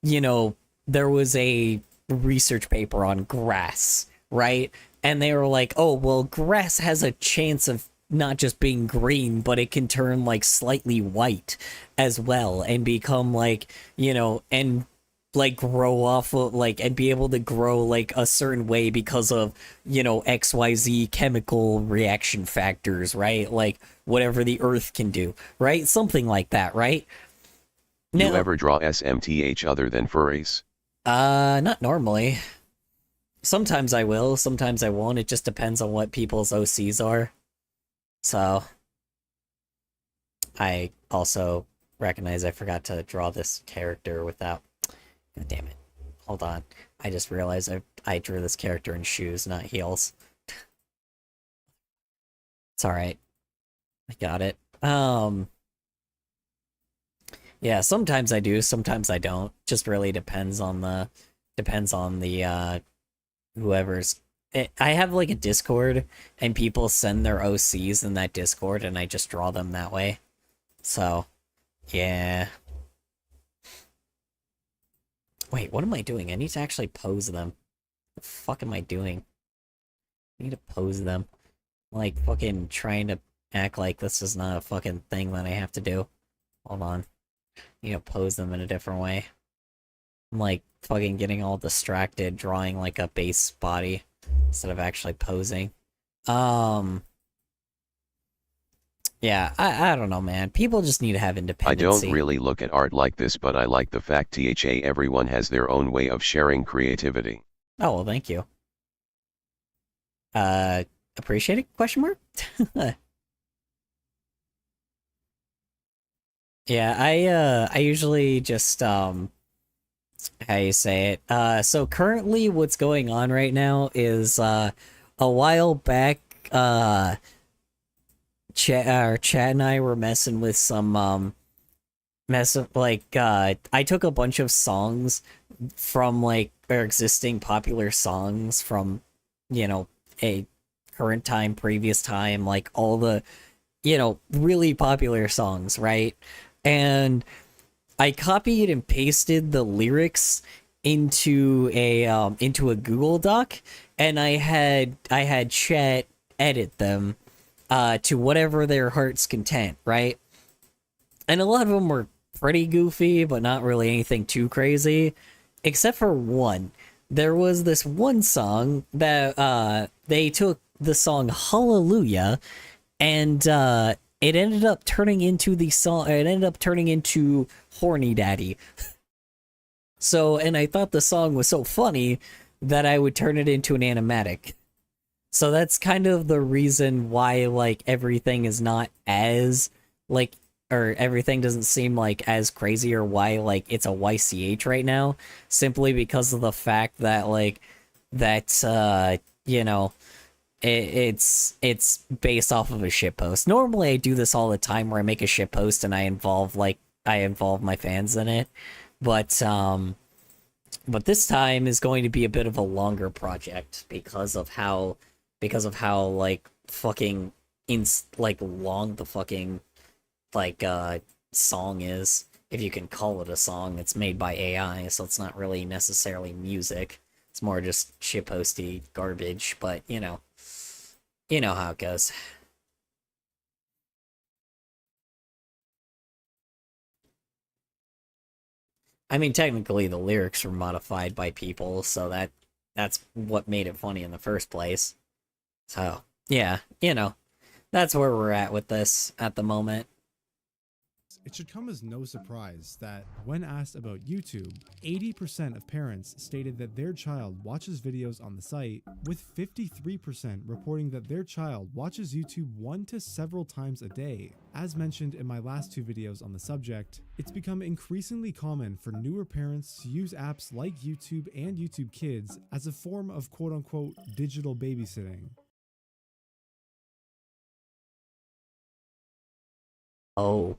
you know, there was a research paper on grass, right? And they were like, oh, well, grass has a chance of not just being green, but it can turn like slightly white as well and become like, you know, and like grow off of like and be able to grow like a certain way because of, you know, XYZ chemical reaction factors, right? Like whatever the earth can do, right? Something like that, right? You ever draw SMTH other than furries? Not normally. Sometimes I will, sometimes I won't. It just depends on what people's OCs are. So I also recognize I forgot to draw this character without... God damn it. Hold on. I just realized I drew this character in shoes, not heels. It's alright. I got it. Yeah, sometimes I do, sometimes I don't. Just really depends on the whoever's... I have like a Discord, and people send their OCs in that Discord, and I just draw them that way. So, yeah. Wait, what am I doing? I need to actually pose them. What the fuck am I doing? I need to pose them. Like, fucking trying to act like this is not a fucking thing that I have to do. Hold on. I need to pose them in a different way. I'm like, fucking getting all distracted drawing like a base body instead of actually posing. Yeah, I don't know, man. People just need to have I independency. don't really look at art like this, but I like the fact THA everyone has their own way of sharing creativity. Oh, well, thank you. Appreciate it? Question mark? Yeah, I usually just, how you say it? So currently what's going on right now is, a while back, Chad and I were messing with some, I took a bunch of songs from, like, or existing popular songs from, you know, a current time, previous time, like, all the, you know, really popular songs, right? And I copied and pasted the lyrics into a Google Doc, and I had Chat edit them to whatever their heart's content, right? And a lot of them were pretty goofy, but not really anything too crazy, except for one. There was this one song that they took the song Hallelujah, and it ended up turning into Horny Daddy. So, and I thought the song was so funny that I would turn it into an animatic. So that's kind of the reason why, like, everything is not as, like, or everything doesn't seem, like, as crazy, or why, like, it's a YCH right now, simply because of the fact that, like, that, you know, it's based off of a shitpost. Normally I do this all the time where I make a shitpost and I involve my fans in it. But this time is going to be a bit of a longer project because of how like fucking long the fucking song is, if you can call it a song. It's made by AI, so it's not really necessarily music. It's more just shitposty garbage, but you know how it goes. I mean, technically the lyrics were modified by people, so that's what made it funny in the first place. So, yeah, you know, that's where we're at with this at the moment. It should come as no surprise that when asked about YouTube, 80% of parents stated that their child watches videos on the site, with 53% reporting that their child watches YouTube 1 to several times a day. As mentioned in my last 2 videos on the subject, it's become increasingly common for newer parents to use apps like YouTube and YouTube Kids as a form of quote-unquote digital babysitting. Oh,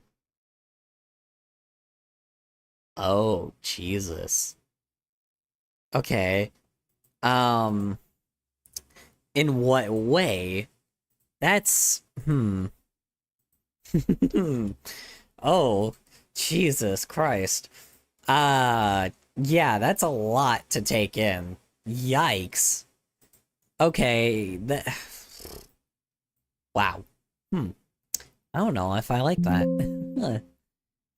Jesus. Okay. In what way? That's... Oh, Jesus Christ. Yeah, that's a lot to take in. Yikes. Okay, Wow. I don't know if I like that.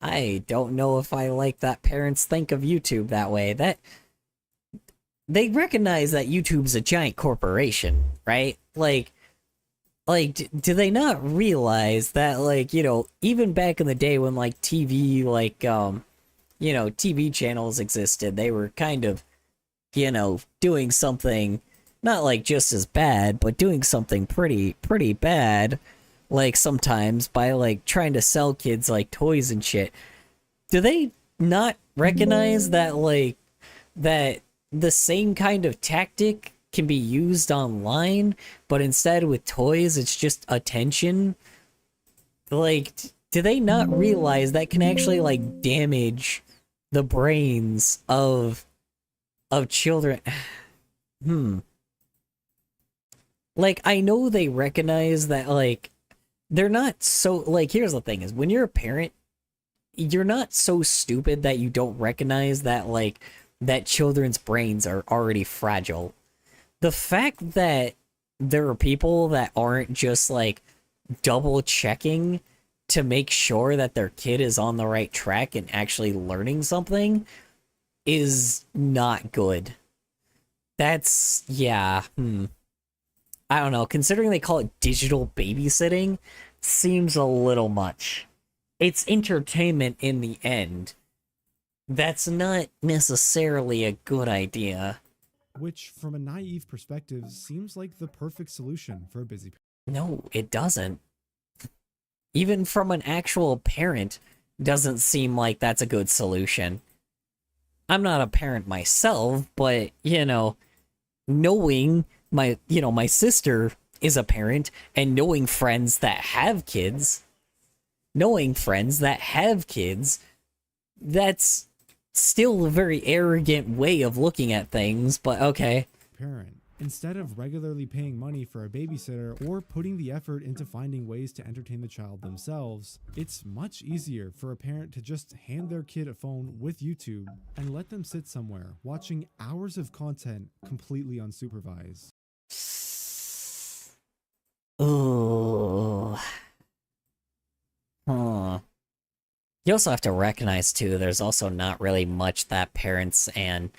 I don't know if I like that parents think of YouTube that way. That they recognize that YouTube's a giant corporation, right? Do they not realize that, like, you know, even back in the day when, like, TV, like, you know, TV channels existed, they were kind of, you know, doing something, not, like, just as bad, but doing something pretty bad, like, sometimes, by, like, trying to sell kids, like, toys and shit. Do they not recognize that, like, that the same kind of tactic can be used online, but instead with toys, it's just attention? Like, do they not realize that can actually, like, damage the brains of children? Like, I know they recognize that, like, they're not so, like, here's the thing is, when you're a parent, you're not so stupid that you don't recognize that, like, that children's brains are already fragile. The fact that there are people that aren't just, like, double checking to make sure that their kid is on the right track and actually learning something is not good. That's, yeah, I don't know, considering they call it digital babysitting, seems a little much. It's entertainment in the end. That's not necessarily a good idea. Which, from a naive perspective, seems like the perfect solution for a busy parent. No, it doesn't. Even from an actual parent, doesn't seem like that's a good solution. I'm not a parent myself, but, you know, knowing my sister is a parent, and knowing friends that have kids, that's still a very arrogant way of looking at things, but okay. Parent, instead of regularly paying money for a babysitter or putting the effort into finding ways to entertain the child themselves, it's much easier for a parent to just hand their kid a phone with YouTube and let them sit somewhere watching hours of content completely unsupervised. Ooh. Huh. You also have to recognize, too, there's also not really much that parents and...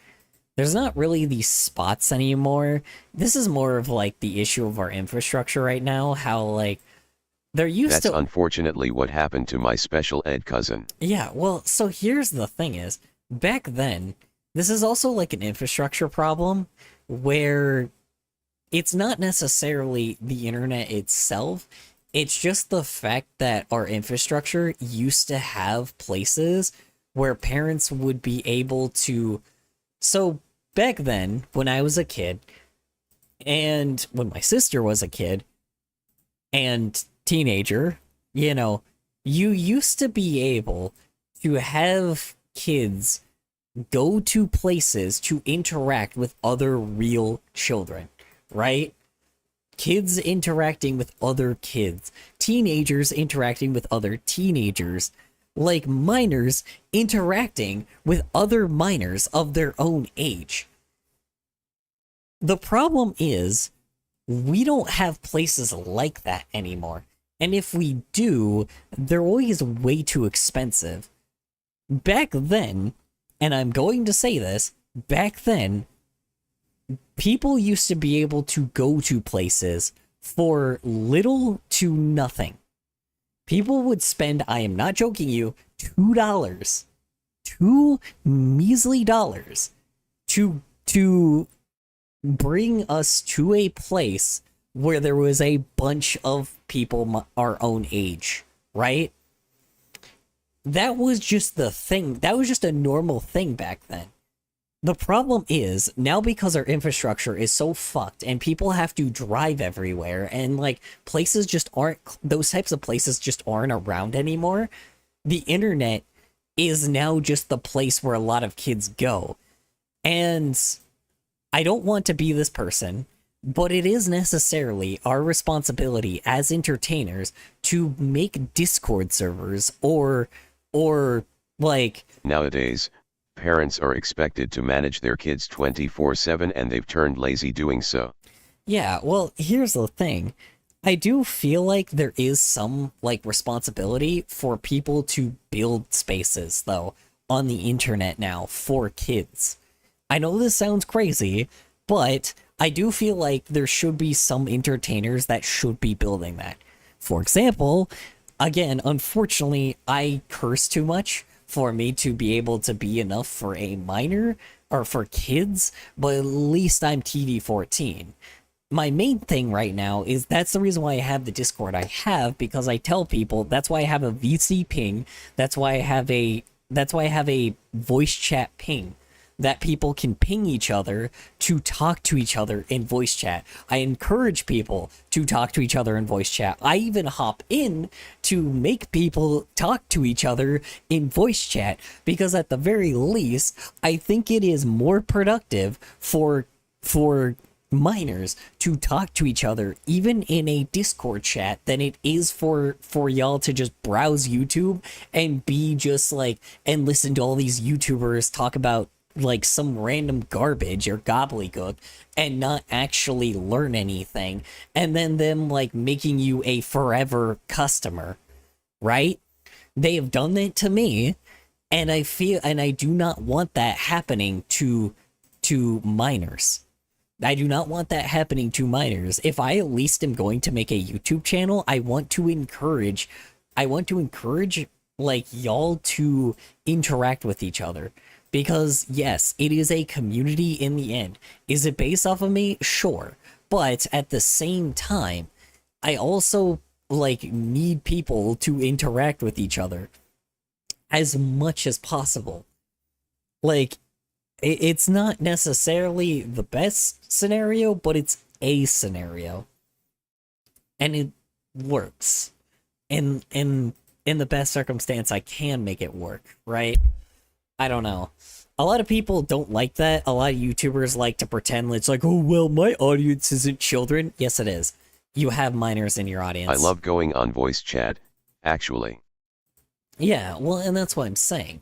There's not really these spots anymore. This is more of, like, the issue of our infrastructure right now, how, like, there used to... That's unfortunately what happened to my special ed cousin. Yeah, well, so here's the thing is, back then, this is also, like, an infrastructure problem, where it's not necessarily the internet itself, it's just the fact that our infrastructure used to have places where parents would be able to... So, back then, when I was a kid, and when my sister was a kid, and teenager, you know, you used to be able to have kids go to places to interact with other real children, right? Kids interacting with other kids, teenagers interacting with other teenagers, like minors interacting with other minors of their own age. The problem is, we don't have places like that anymore. And if we do, they're always way too expensive. Back then, and I'm going to say this, back then, people used to be able to go to places for little to nothing. People would spend, I am not joking you, $2, $2 measly dollars to bring us to a place where there was a bunch of people our own age, right? That was just the thing. That was just a normal thing back then. The problem is, now because our infrastructure is so fucked and people have to drive everywhere and, like, places just aren't, those types of places just aren't around anymore, the internet is now just the place where a lot of kids go. And I don't want to be this person, but it is necessarily our responsibility as entertainers to make Discord servers or like... Nowadays, parents are expected to manage their kids 24/7 and they've turned lazy doing so. Yeah, well, here's the thing. I do feel like there is some like responsibility for people to build spaces though on the internet now for kids. I know this sounds crazy, but I do feel like there should be some entertainers that should be building that. For example, again, unfortunately, I curse too much for me to be able to be enough for a minor or for kids, but at least I'm TV 14. My main thing right now is that's the reason why I have the Discord I have, because I tell people that's why I have a VC ping, that's why I have a voice chat ping, that people can ping each other to talk to each other in voice chat. I encourage people to talk to each other in voice chat. I even hop in to make people talk to each other in voice chat, because at the very least, I think it is more productive for minors to talk to each other even in a Discord chat than it is for y'all to just browse YouTube and be just like and listen to all these YouTubers talk about like some random garbage or gobbledygook and not actually learn anything, and then them like making you a forever customer, right? They have done that to me, and I do not want that happening to minors. I do not want that happening to minors. If I at least am going to make a YouTube channel, I want to encourage like y'all to interact with each other. Because yes, it is a community in the end. Is it based off of me? Sure. But at the same time, I also like need people to interact with each other as much as possible. Like, it's not necessarily the best scenario, but it's a scenario. And it works. In the best circumstance, I can make it work, right? I don't know. A lot of people don't like that. A lot of YouTubers like to pretend it's like, oh, well, my audience isn't children. Yes, it is. You have minors in your audience. I love going on voice chat, actually. Yeah, well, and that's what I'm saying.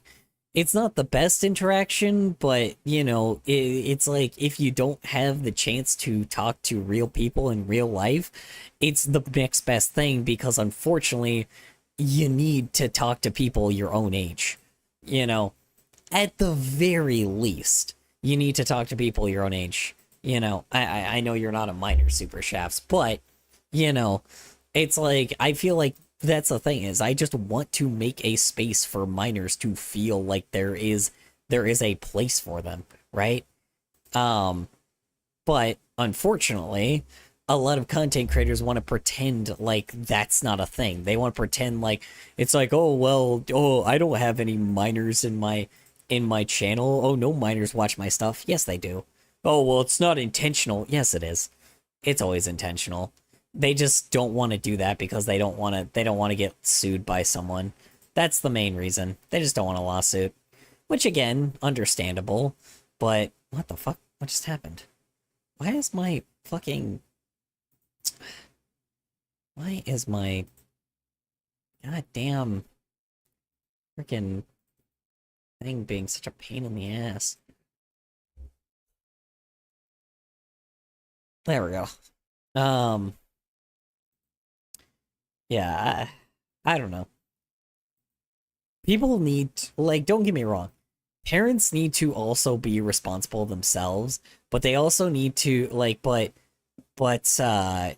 It's not the best interaction, but, you know, it's like if you don't have the chance to talk to real people in real life, it's the next best thing, because unfortunately, you need to talk to people your own age. You know, at the very least, you need to talk to people your own age. You know, I know you're not a minor, Super Shafts, but, you know, it's like, I feel like that's the thing, is I just want to make a space for minors to feel like there is a place for them, right? But unfortunately, a lot of content creators want to pretend like that's not a thing. They want to pretend like it's like, oh well, oh, I don't have any minors in my channel. Oh, no minors watch my stuff. Yes, they do. Oh, well, it's not intentional. Yes, it is. It's always intentional. They just don't want to do that because they don't want to get sued by someone. That's the main reason. They just don't want a lawsuit. Which, again, understandable. But, what the fuck? What just happened? Why is my fucking... Why is my... goddamn... freaking... thing being such a pain in the ass? There we go. Yeah, I don't know. People need, like, don't get me wrong. Parents need to also be responsible themselves, but they also need to, like, but,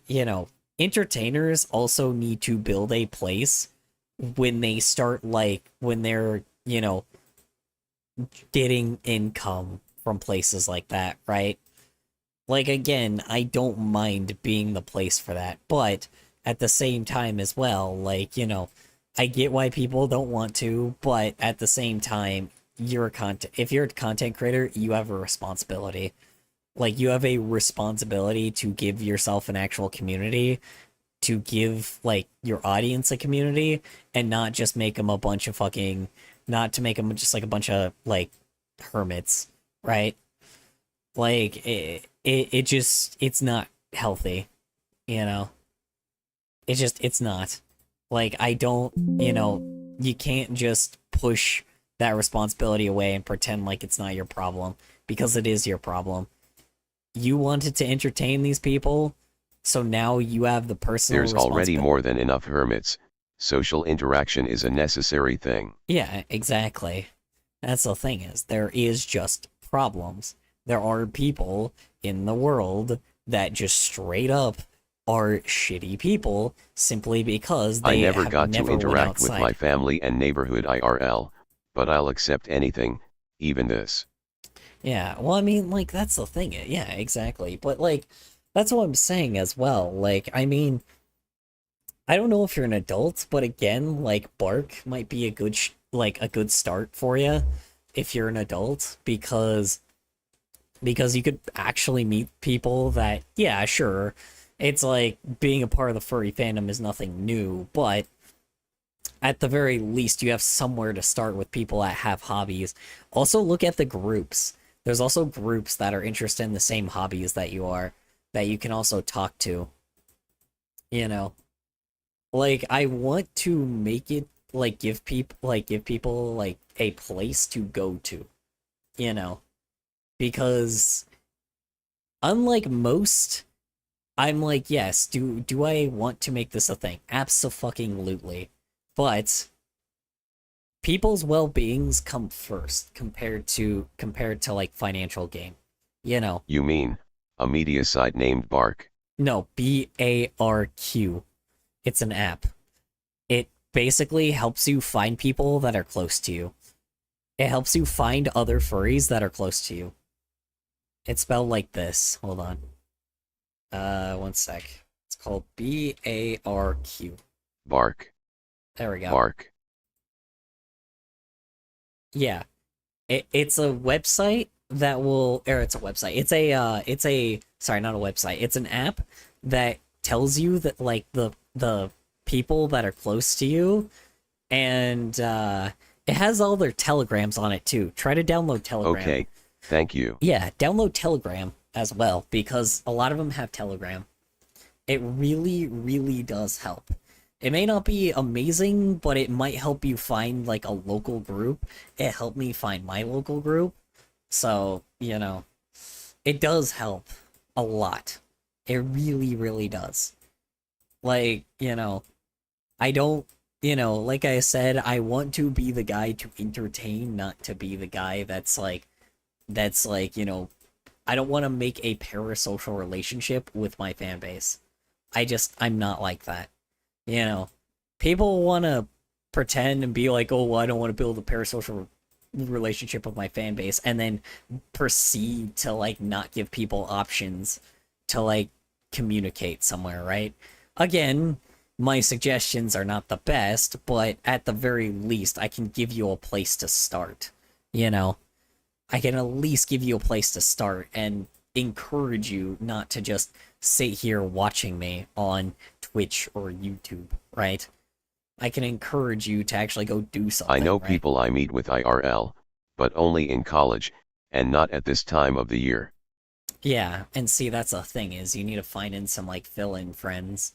you know, entertainers also need to build a place when they start, like, when they're, you know, getting income from places like that, right? Like, again, I don't mind being the place for that, but at the same time as well, like, you know, I get why people don't want to, but at the same time, if you're a content creator, you have a responsibility. Like, you have a responsibility to give yourself an actual community, to give, like, your audience a community, and not just make them a bunch of fucking, not to make them just, like, a bunch of, like, hermits, right? Like, it's not healthy, you know? It's not. Like, I don't, you know, you can't just push that responsibility away and pretend like it's not your problem, because it is your problem. You wanted to entertain these people, So now you have the personal There's already responsibility. more than enough hermits. Social interaction is a necessary thing. Yeah, exactly. That's the thing is, there is just problems. There are people in the world that just straight up are shitty people simply because I they never have got to never went interact with my outside. family and neighborhood IRL, but I'll accept anything, even this. Yeah, well, I mean, like, that's the thing. Yeah, exactly. But, like, that's what I'm saying as well. Like, I mean, I don't know if you're an adult, but again, like, Bark might be a good, like, a good start for you if you're an adult, because you could actually meet people that, yeah, sure, it's like being a part of the furry fandom is nothing new, but at the very least, you have somewhere to start with people that have hobbies. Also, look at the groups. There's also groups that are interested in the same hobbies that you are, that you can also talk to. You know, like I want to make it like give people like a place to go to. You know, because unlike most, I'm like, yes, do I want to make this a thing? Abso-fucking-lutely. But people's well-beings come first compared to like financial gain. You know. You mean, a media site named Bark? No, BARQ. It's an app. It basically helps you find people that are close to you. It helps you find other furries that are close to you. It's spelled like this. Hold on. One sec. It's called BARQ. Bark. There we go. Bark. Yeah. It's a website that will, or it's a website. Sorry, not a website. It's an app that tells you that like the people that are close to you, and it has all their telegrams on it too. Try to download Telegram. Okay, thank you. Yeah, download Telegram as well, because a lot of them have Telegram. It really, really does help. It may not be amazing, but it might help you find like a local group. It helped me find my local group. So, you know, it does help a lot. It really, really does. Like, you know, I don't, you know, like I said, I want to be the guy to entertain, not to be the guy that's like, you know, I don't want to make a parasocial relationship with my fan base. I'm not like that. You know, people want to pretend and be like, oh, well, I don't want to build a parasocial relationship with my fan base, and then proceed to, like, not give people options to, like, communicate somewhere, right? Again, my suggestions are not the best, but at the very least, I can give you a place to start, you know? I can at least give you a place to start and encourage you not to just sit here watching me on Twitch or YouTube, right? I can encourage you to actually go do something. I know right? people I meet with IRL, but only in college, and not at this time of the year. Yeah, and see, that's the thing, is you need to find in some, like, fill-in friends,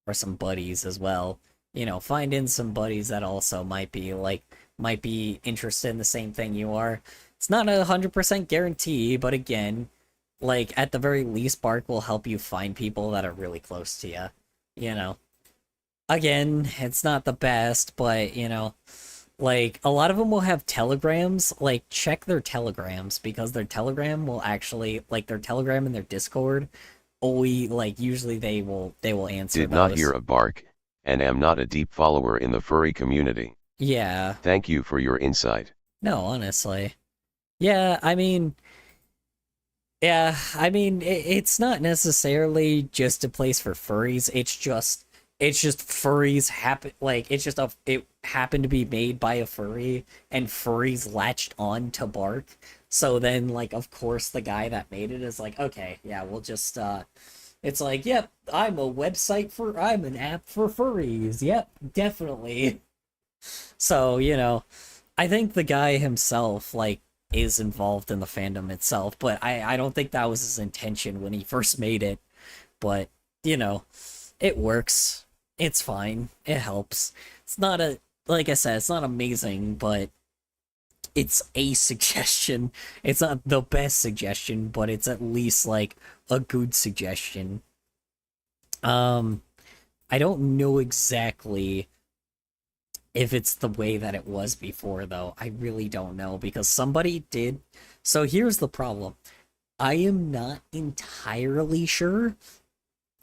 or some buddies as well. You know, find in some buddies that also might be interested in the same thing you are. It's not 100% guarantee, but again, like, at the very least, Bark will help you find people that are really close to you, you know? Again, it's not the best, but, you know, like, a lot of them will have telegrams. Like, check their telegrams, because their telegram will actually, like, their telegram and their Discord, always, like, usually they will answer Did those. not hear of Bark, and am not a deep follower in the furry community. Yeah. Thank you for your insight. No, honestly. Yeah, I mean, it's not necessarily just a place for furries. It's just furries happen, like, it happened to be made by a furry, and furries latched on to Bark. So then, like, of course, the guy that made it is like, okay, yeah, we'll just, it's like, yep, I'm an app for furries. Yep, definitely. So, you know, I think the guy himself, like, is involved in the fandom itself, but I don't think that was his intention when he first made it. But, you know, it works. It's fine. It helps. It's not like I said, it's not amazing, but it's a suggestion. It's not the best suggestion, but it's at least, like, a good suggestion. I don't know exactly if it's the way that it was before, though. I really don't know, because somebody did. So here's the problem. I am not entirely sure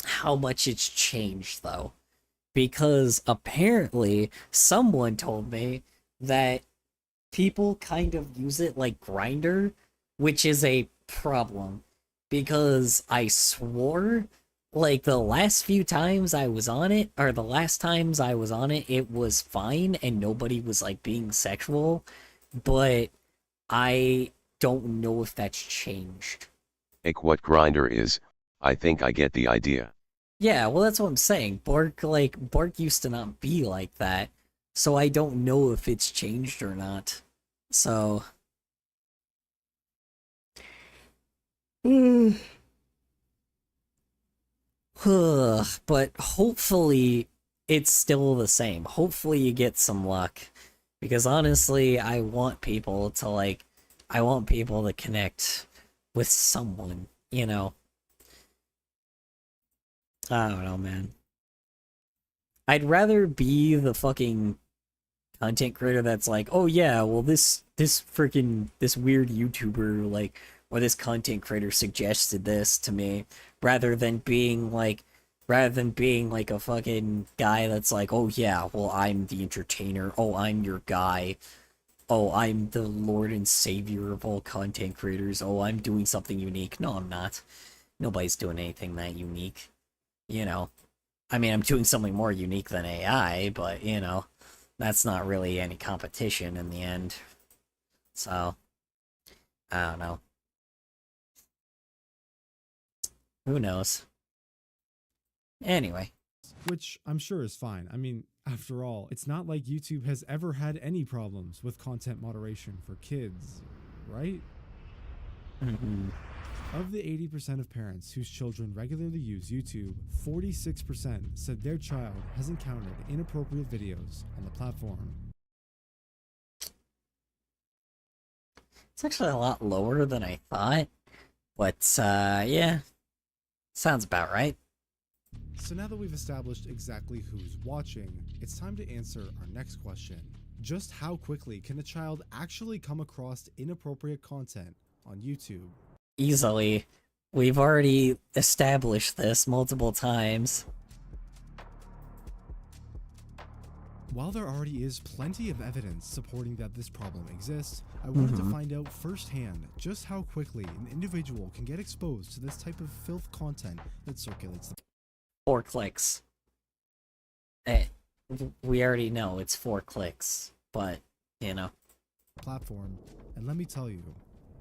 how much it's changed, though, because apparently someone told me that people kind of use it like Grinder, which is a problem, because I swore like the last few times I was on it, or the last times I was on it, it was fine and nobody was like being sexual, but I don't know if that's changed. Like what Grinder is, I think I get the idea. Yeah, well, that's what I'm saying. Bark used to not be like that, so I don't know if it's changed or not. So, but hopefully it's still the same. Hopefully you get some luck, because honestly, I want people to connect with someone, you know. I don't know, man. I'd rather be the fucking content creator that's like, oh yeah, well this weird YouTuber like, or this content creator suggested this to me, rather than being like a fucking guy that's like, oh yeah, well I'm the entertainer, oh I'm your guy, oh I'm the lord and savior of all content creators, oh I'm doing something unique. No, I'm not. Nobody's doing anything that unique, you know. I mean, I'm doing something more unique than AI, but you know, that's not really any competition in the end. So, I don't know. Who knows? Anyway. Which I'm sure is fine. I mean, after all, it's not like YouTube has ever had any problems with content moderation for kids, right? Mm-hmm. Of the 80% of parents whose children regularly use YouTube, 46% said their child has encountered inappropriate videos on the platform. It's actually a lot lower than I thought, but yeah, sounds about right. So now that we've established exactly who's watching, it's time to answer our next question. Just how quickly can a child actually come across inappropriate content on YouTube? Easily. We've already established this multiple times. While there already is plenty of evidence supporting that this problem exists, I wanted to find out firsthand just how quickly an individual can get exposed to this type of filth content that circulates. 4 clicks. We already know it's 4 clicks, but, you know. Platform, and let me tell you,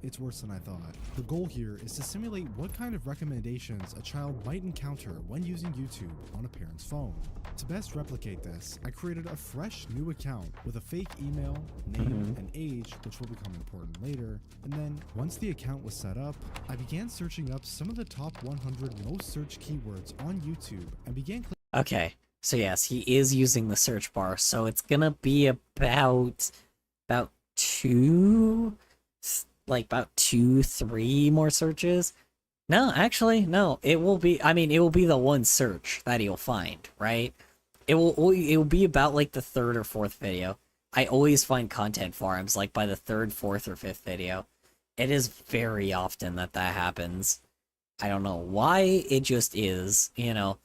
it's worse than I thought. The goal here is to simulate what kind of recommendations a child might encounter when using YouTube on a parent's phone. To best replicate this, I created a fresh new account with a fake email, name, and age, which will become important later. And then, once the account was set up, I began searching up some of the top 100 most searched keywords on YouTube and began clicking. Okay, so yes, he is using the search bar, so it's gonna be about 2, 3 more searches. No, actually, no, it will be, I mean, it will be the one search that he'll find, right? It will be about like the 3rd or 4th video. I always find content farms like by the 3rd, 4th, or 5th video. It is very often that happens. I don't know why, it just is, you know.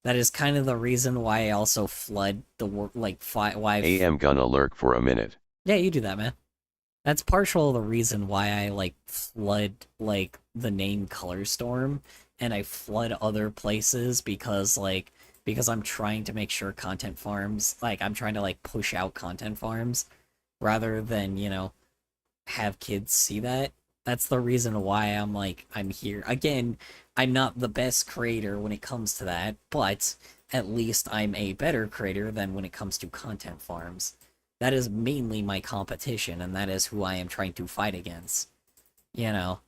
That is kind of the reason why I also flood the work, like, why I am gonna lurk for a minute. Yeah, you do that, man. That's partial the reason why I, like, flood, like, the name Color Storm, and I flood other places because I'm trying to make sure content farms, like, I'm trying to, like, push out content farms, rather than, you know, have kids see that. That's the reason why I'm here. Again, I'm not the best creator when it comes to that, but at least I'm a better creator than when it comes to content farms. That is mainly my competition, and that is who I am trying to fight against. You know,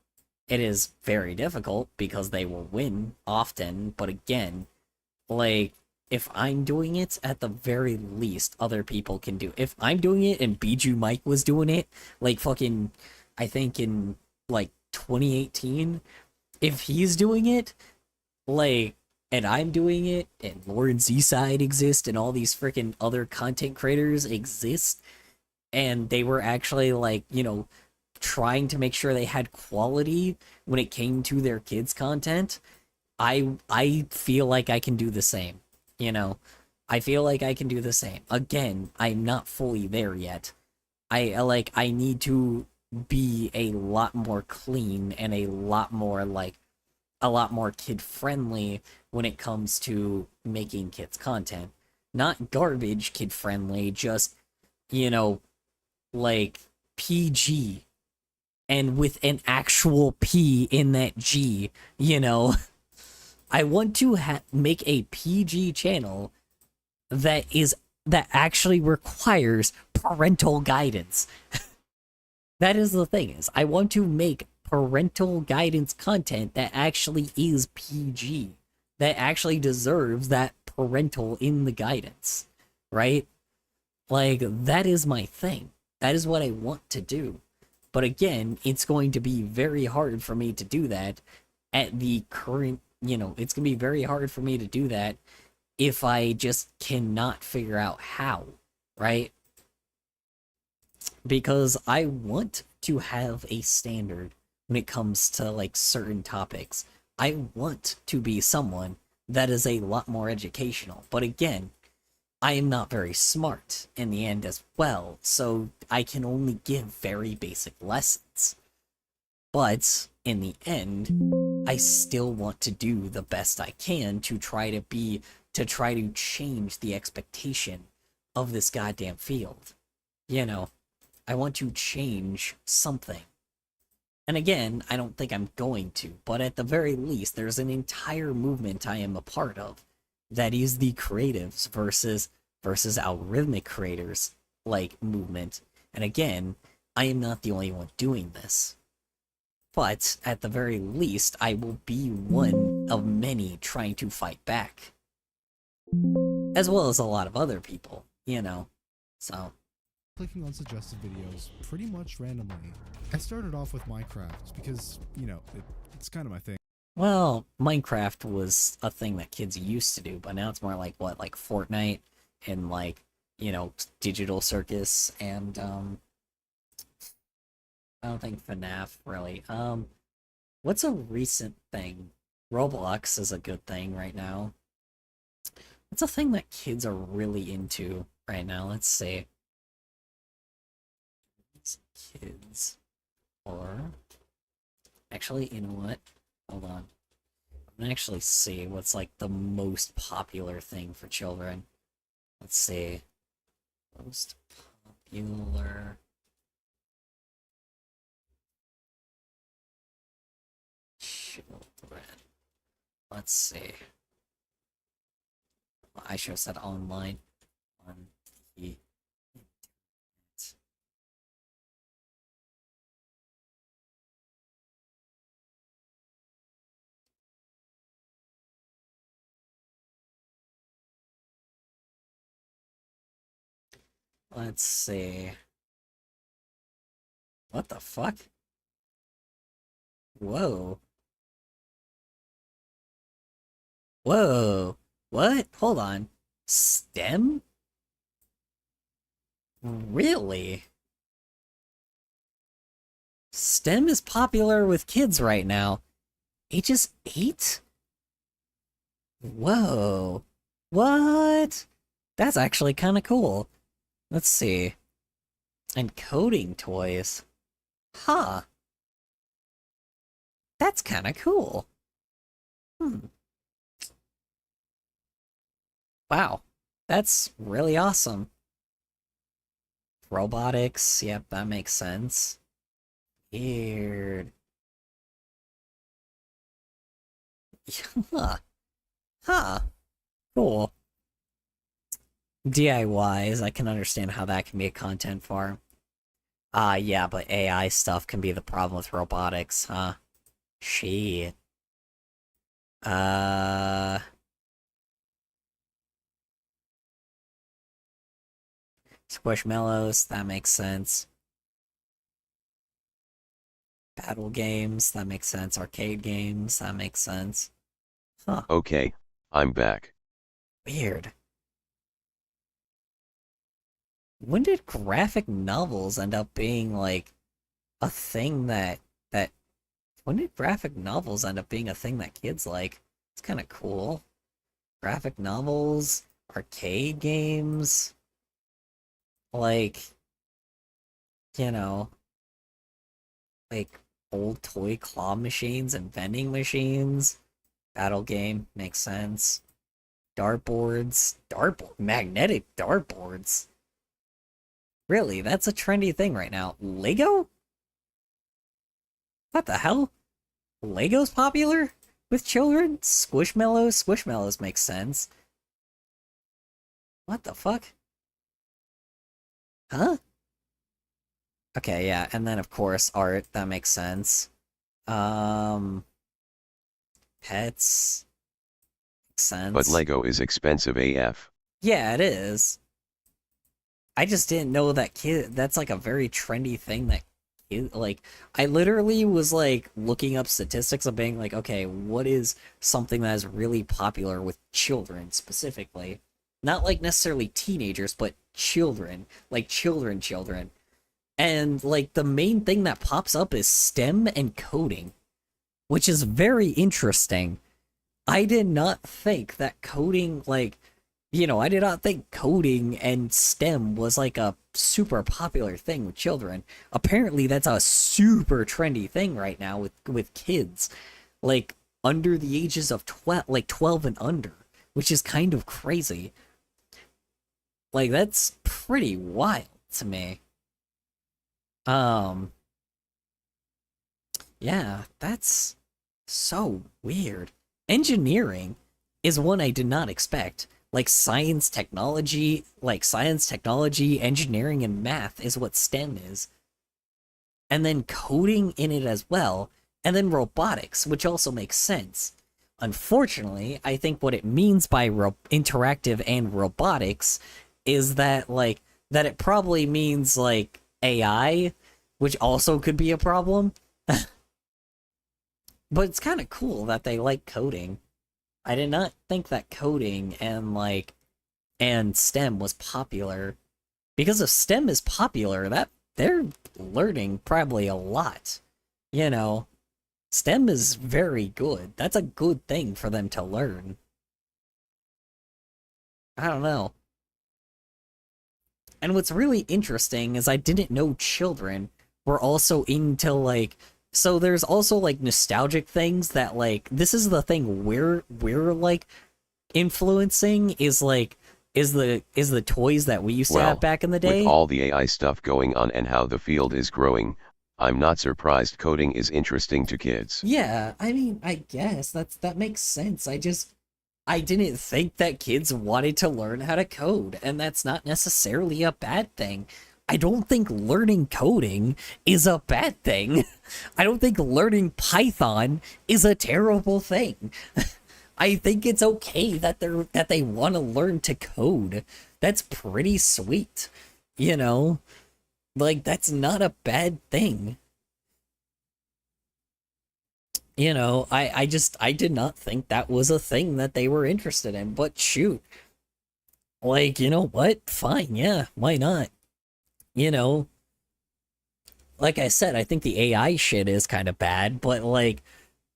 it is very difficult because they will win often, but again, like, if I'm doing it, at the very least, other people can do. If I'm doing it and Bijou Mike was doing it, like fucking, I think in, like, 2018, if he's doing it, like, and I'm doing it, and Lauren Z-Side exists, and all these freaking other content creators exist, and they were actually like, trying to make sure they had quality when it came to their kids' content, I feel like I can do the same, you know. I feel like I can do the same. Again, I'm not fully there yet. I need to be a lot more clean and a lot more kid friendly when it comes to making kids content. Not garbage kid friendly, just, you know, like PG and with an actual P in that G, you know. I want to make a PG channel that actually requires parental guidance. That is the thing, is I want to make parental guidance content that actually is PG, that actually deserves that parental in the guidance, right? Like, that is my thing. That is what I want to do. But again, it's going to be very hard for me to do that at the current, it's going to be very hard for me to do that if I just cannot figure out how, right? Because I want to have a standard when it comes to like certain topics. I want to be someone that is a lot more educational. But again, I am not very smart in the end as well, so I can only give very basic lessons. But in the end, I still want to do the best I can to try to change the expectation of this goddamn field. I want to change something. And again, I don't think I'm going to, but at the very least, there's an entire movement I am a part of that is the creatives versus algorithmic creators like movement. And again, I am not the only one doing this. But at the very least, I will be one of many trying to fight back. As well as a lot of other people, so. Clicking on suggested videos pretty much randomly. I started off with Minecraft because, it's kind of my thing. Well, Minecraft was a thing that kids used to do, but now it's more like Fortnite and Digital Circus and I don't think FNAF really. What's a recent thing? Roblox is a good thing right now. What's a thing that kids are really into right now? Let's see. Kids. Or actually, you know what? Hold on. I'm gonna actually see what's like the most popular thing for children. Let's see. Most popular children. Let's see. I should have said online. On the internet. Let's see. What the fuck? Whoa. Whoa. What? Hold on. STEM? Really? STEM is popular with kids right now. Ages 8? Whoa. What? That's actually kind of cool. Let's see. And coding toys. Huh. That's kind of cool. Wow. That's really awesome. Robotics. Yep, that makes sense. Weird. Huh. Huh. Cool. DIYs, I can understand how that can be a content farm. Yeah, but AI stuff can be the problem with robotics, huh? Shit. Squishmallows, that makes sense. Battle games, that makes sense. Arcade games, that makes sense. Huh. Okay, I'm back. Weird. When did graphic novels end up being like a thing that when did graphic novels end up being a thing that kids like? It's kind of cool. Graphic novels, arcade games, like, you know, like old toy claw machines and vending machines. Battle game makes sense. Magnetic dartboards. Really, that's a trendy thing right now. Lego? What the hell? Lego's popular with children? Squishmallows makes sense. What the fuck? Huh? Okay, yeah, and then of course art, that makes sense. Pets makes sense. But Lego is expensive AF. Yeah, it is. I just didn't know that that's like a very trendy thing that like I literally was like looking up statistics of being like, okay, what is something that is really popular with children specifically? Not like necessarily teenagers, but children, like children. And like the main thing that pops up is STEM and coding, which is very interesting. I did not think that coding, like, I did not think coding and STEM was like a super popular thing with children. Apparently, that's a super trendy thing right now with kids, like under the ages of 12 and under, which is kind of crazy. Like, that's pretty wild to me. Yeah, that's so weird. Engineering is one I did not expect. Like science, technology, engineering, and math is what STEM is. And then coding in it as well. And then robotics, which also makes sense. Unfortunately, I think what it means by interactive and robotics is that, like, that it probably means, like, AI, which also could be a problem. But it's kind of cool that they like coding. I did not think that coding and STEM was popular. Because if STEM is popular, that they're learning probably a lot. STEM is very good. That's a good thing for them to learn. I don't know. And what's really interesting is I didn't know children were also into so there's also like nostalgic things that like this is the thing we're like influencing is the toys that we used to have back in the day. With all the AI stuff going on and how the field is growing, I'm not surprised coding is interesting to kids. Yeah, I mean, I guess that makes sense. I didn't think that kids wanted to learn how to code, and that's not necessarily a bad thing. I don't think learning coding is a bad thing. I don't think learning Python is a terrible thing. I think it's okay that they want to learn to code. That's pretty sweet. Like that's not a bad thing. I did not think that was a thing that they were interested in, but shoot. Like, you know what? Fine, yeah, why not? Like I said, I think the AI shit is kind of bad, but like,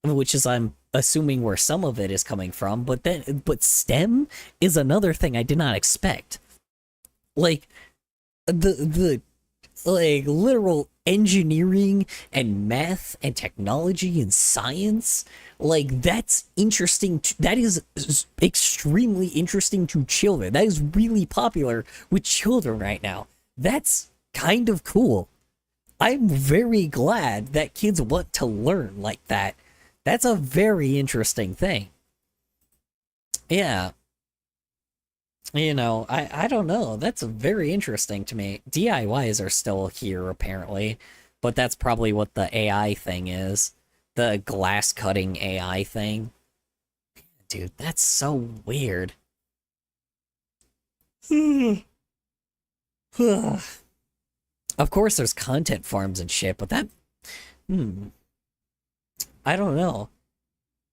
which is I'm assuming where some of it is coming from, but STEM is another thing I did not expect. Like, the like literal engineering and math and technology and science, like that's interesting. That is extremely interesting to children. That is really popular with children right now. That's kind of cool. I'm very glad that kids want to learn like that. That's a very interesting thing. Yeah. I don't know. That's very interesting to me. DIYs are still here, apparently. But that's probably what the AI thing is. The glass cutting AI thing. Dude, that's so weird. Of course there's content farms and shit, but that... I don't know.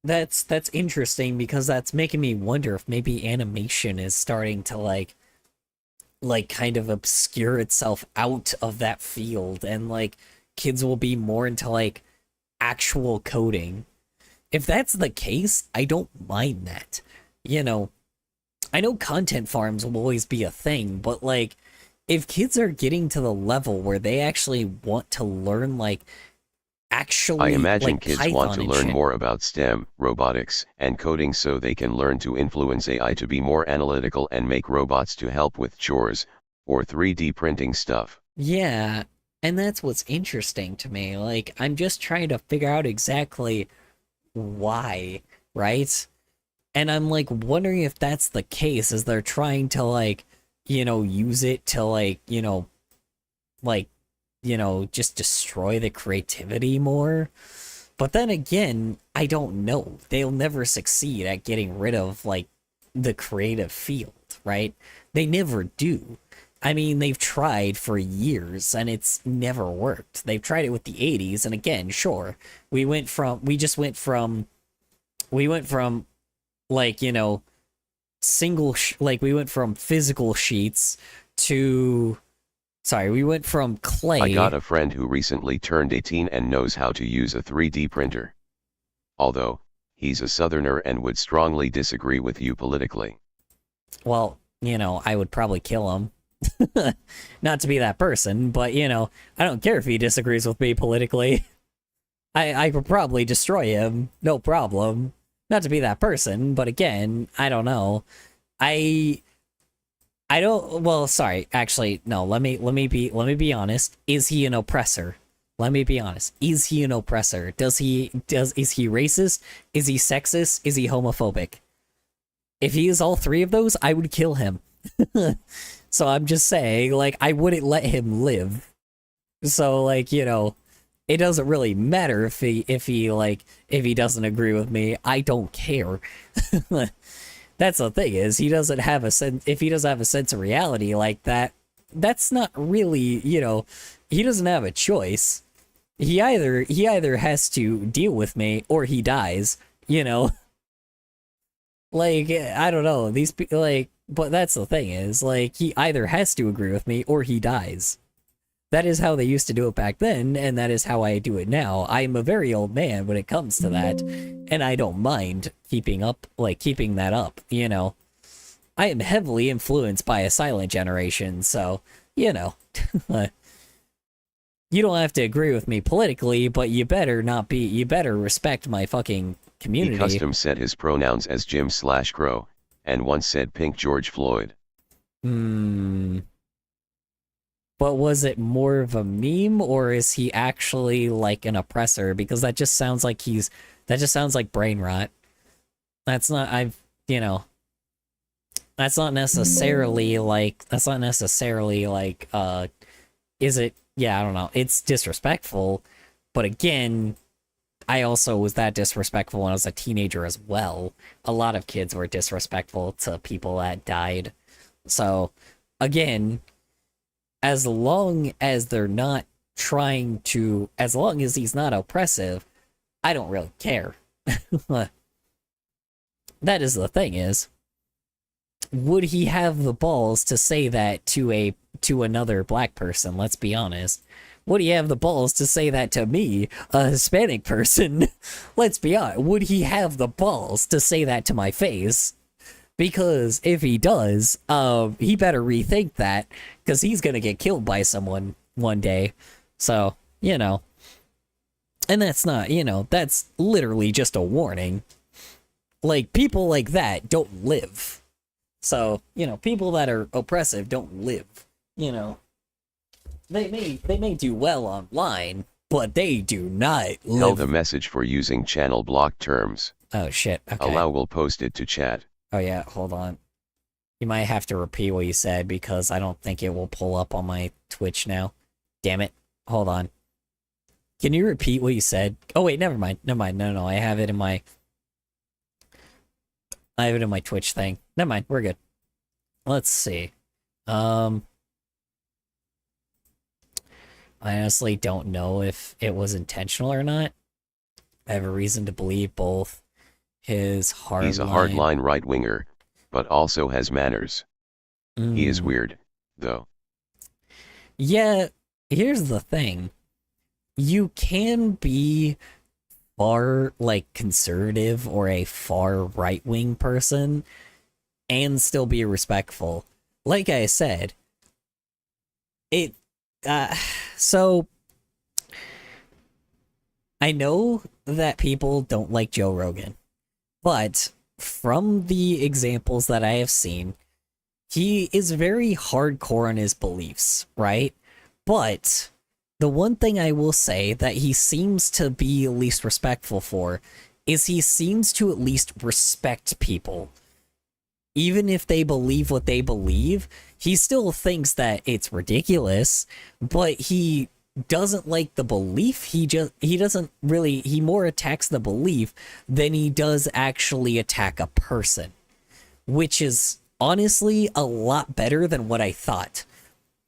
that's interesting because that's making me wonder if maybe animation is starting to like kind of obscure itself out of that field, and like kids will be more into like actual coding. If that's the case, I don't mind that. You know, I know content farms will always be a thing, but like if kids are getting to the level where they actually want to learn like I actually imagine like kids want Python to and learn shit. more about STEM, robotics, and coding so they can learn to influence AI to be more analytical and make robots to help with chores, or 3D printing stuff. Yeah, and that's what's interesting to me. Like I'm just trying to figure out exactly why, right? And I'm like wondering if that's the case, is they're trying to like, use it to like, just destroy the creativity more. But then again, I don't know. They'll never succeed at getting rid of like the creative field, right? They never do. I mean, they've tried for years and it's never worked. They've tried it with the 80s, and again, sure, we went from like, we went from physical sheets to we went from I got clay. a friend who recently turned 18 and knows how to use a 3D printer. Although, he's a southerner and would strongly disagree with you politically. Well, I would probably kill him. Not to be that person, but I don't care if he disagrees with me politically. I could probably destroy him, no problem. Not to be that person, but again, I don't know. I I don't. Well, sorry. Actually, no. Let me be honest. Is he an oppressor? Let me be honest. Is he an oppressor? Is he racist? Is he sexist? Is he homophobic? If he is all three of those, I would kill him. So I'm just saying, like, I wouldn't let him live. So, like, it doesn't really matter if he doesn't agree with me. I don't care. That's the thing, is he doesn't have a sense. If he doesn't have a sense of reality like that, that's not really, he doesn't have a choice. He either has to deal with me or he dies. Like, I don't know, these people, like, but that's the thing, is like he either has to agree with me or he dies. That is how they used to do it back then, and that is how I do it now. I'm a very old man when it comes to that, and I don't mind keeping that up. I am heavily influenced by a silent generation, so you don't have to agree with me politically, but you better respect my fucking community. He custom set his pronouns as Jim/Crow, and once said Pink George Floyd. But was it more of a meme, or is he actually like an oppressor? Because that just sounds like brain rot. That's not that's not necessarily like is it? Yeah, I don't know. It's disrespectful, but again, I also was that disrespectful when I was a teenager as well. A lot of kids were disrespectful to people that died. So, again, as long as they're not as long as he's not oppressive, I don't really care. That is the thing, is, would he have the balls to say that to another black person? Let's be honest. Would he have the balls to say that to me, a Hispanic person? Let's be honest. Would he have the balls to say that to my face? Because if he does, he better rethink that, because he's gonna get killed by someone one day. So, and that's not, that's literally just a warning. Like, people like that don't live. So, people that are oppressive don't live. They may do well online, but they do not live. Held a message for using channel block terms. Oh shit, okay. Allow will post it to chat. Oh yeah, hold on. You might have to repeat what you said, because I don't think it will pull up on my Twitch now. Damn it. Hold on. Can you repeat what you said? Oh wait, never mind. No, I have it in my Twitch thing. Never mind, we're good. Let's see. I honestly don't know if it was intentional or not. I have a reason to believe both. His hard He's a hardline right-winger, but also has manners. He is weird, though. Yeah, here's the thing. You can be far, like, conservative or a far right-wing person and still be respectful. Like I said, so I know that people don't like Joe Rogan, but from the examples that I have seen, he is very hardcore on his beliefs, right? But the one thing I will say that he seems to be at least respectful for is he seems to at least respect people. Even if they believe what they believe, he still thinks that it's ridiculous, but he doesn't like the belief. He more attacks the belief than he does actually attack a person, which is honestly a lot better than what I thought.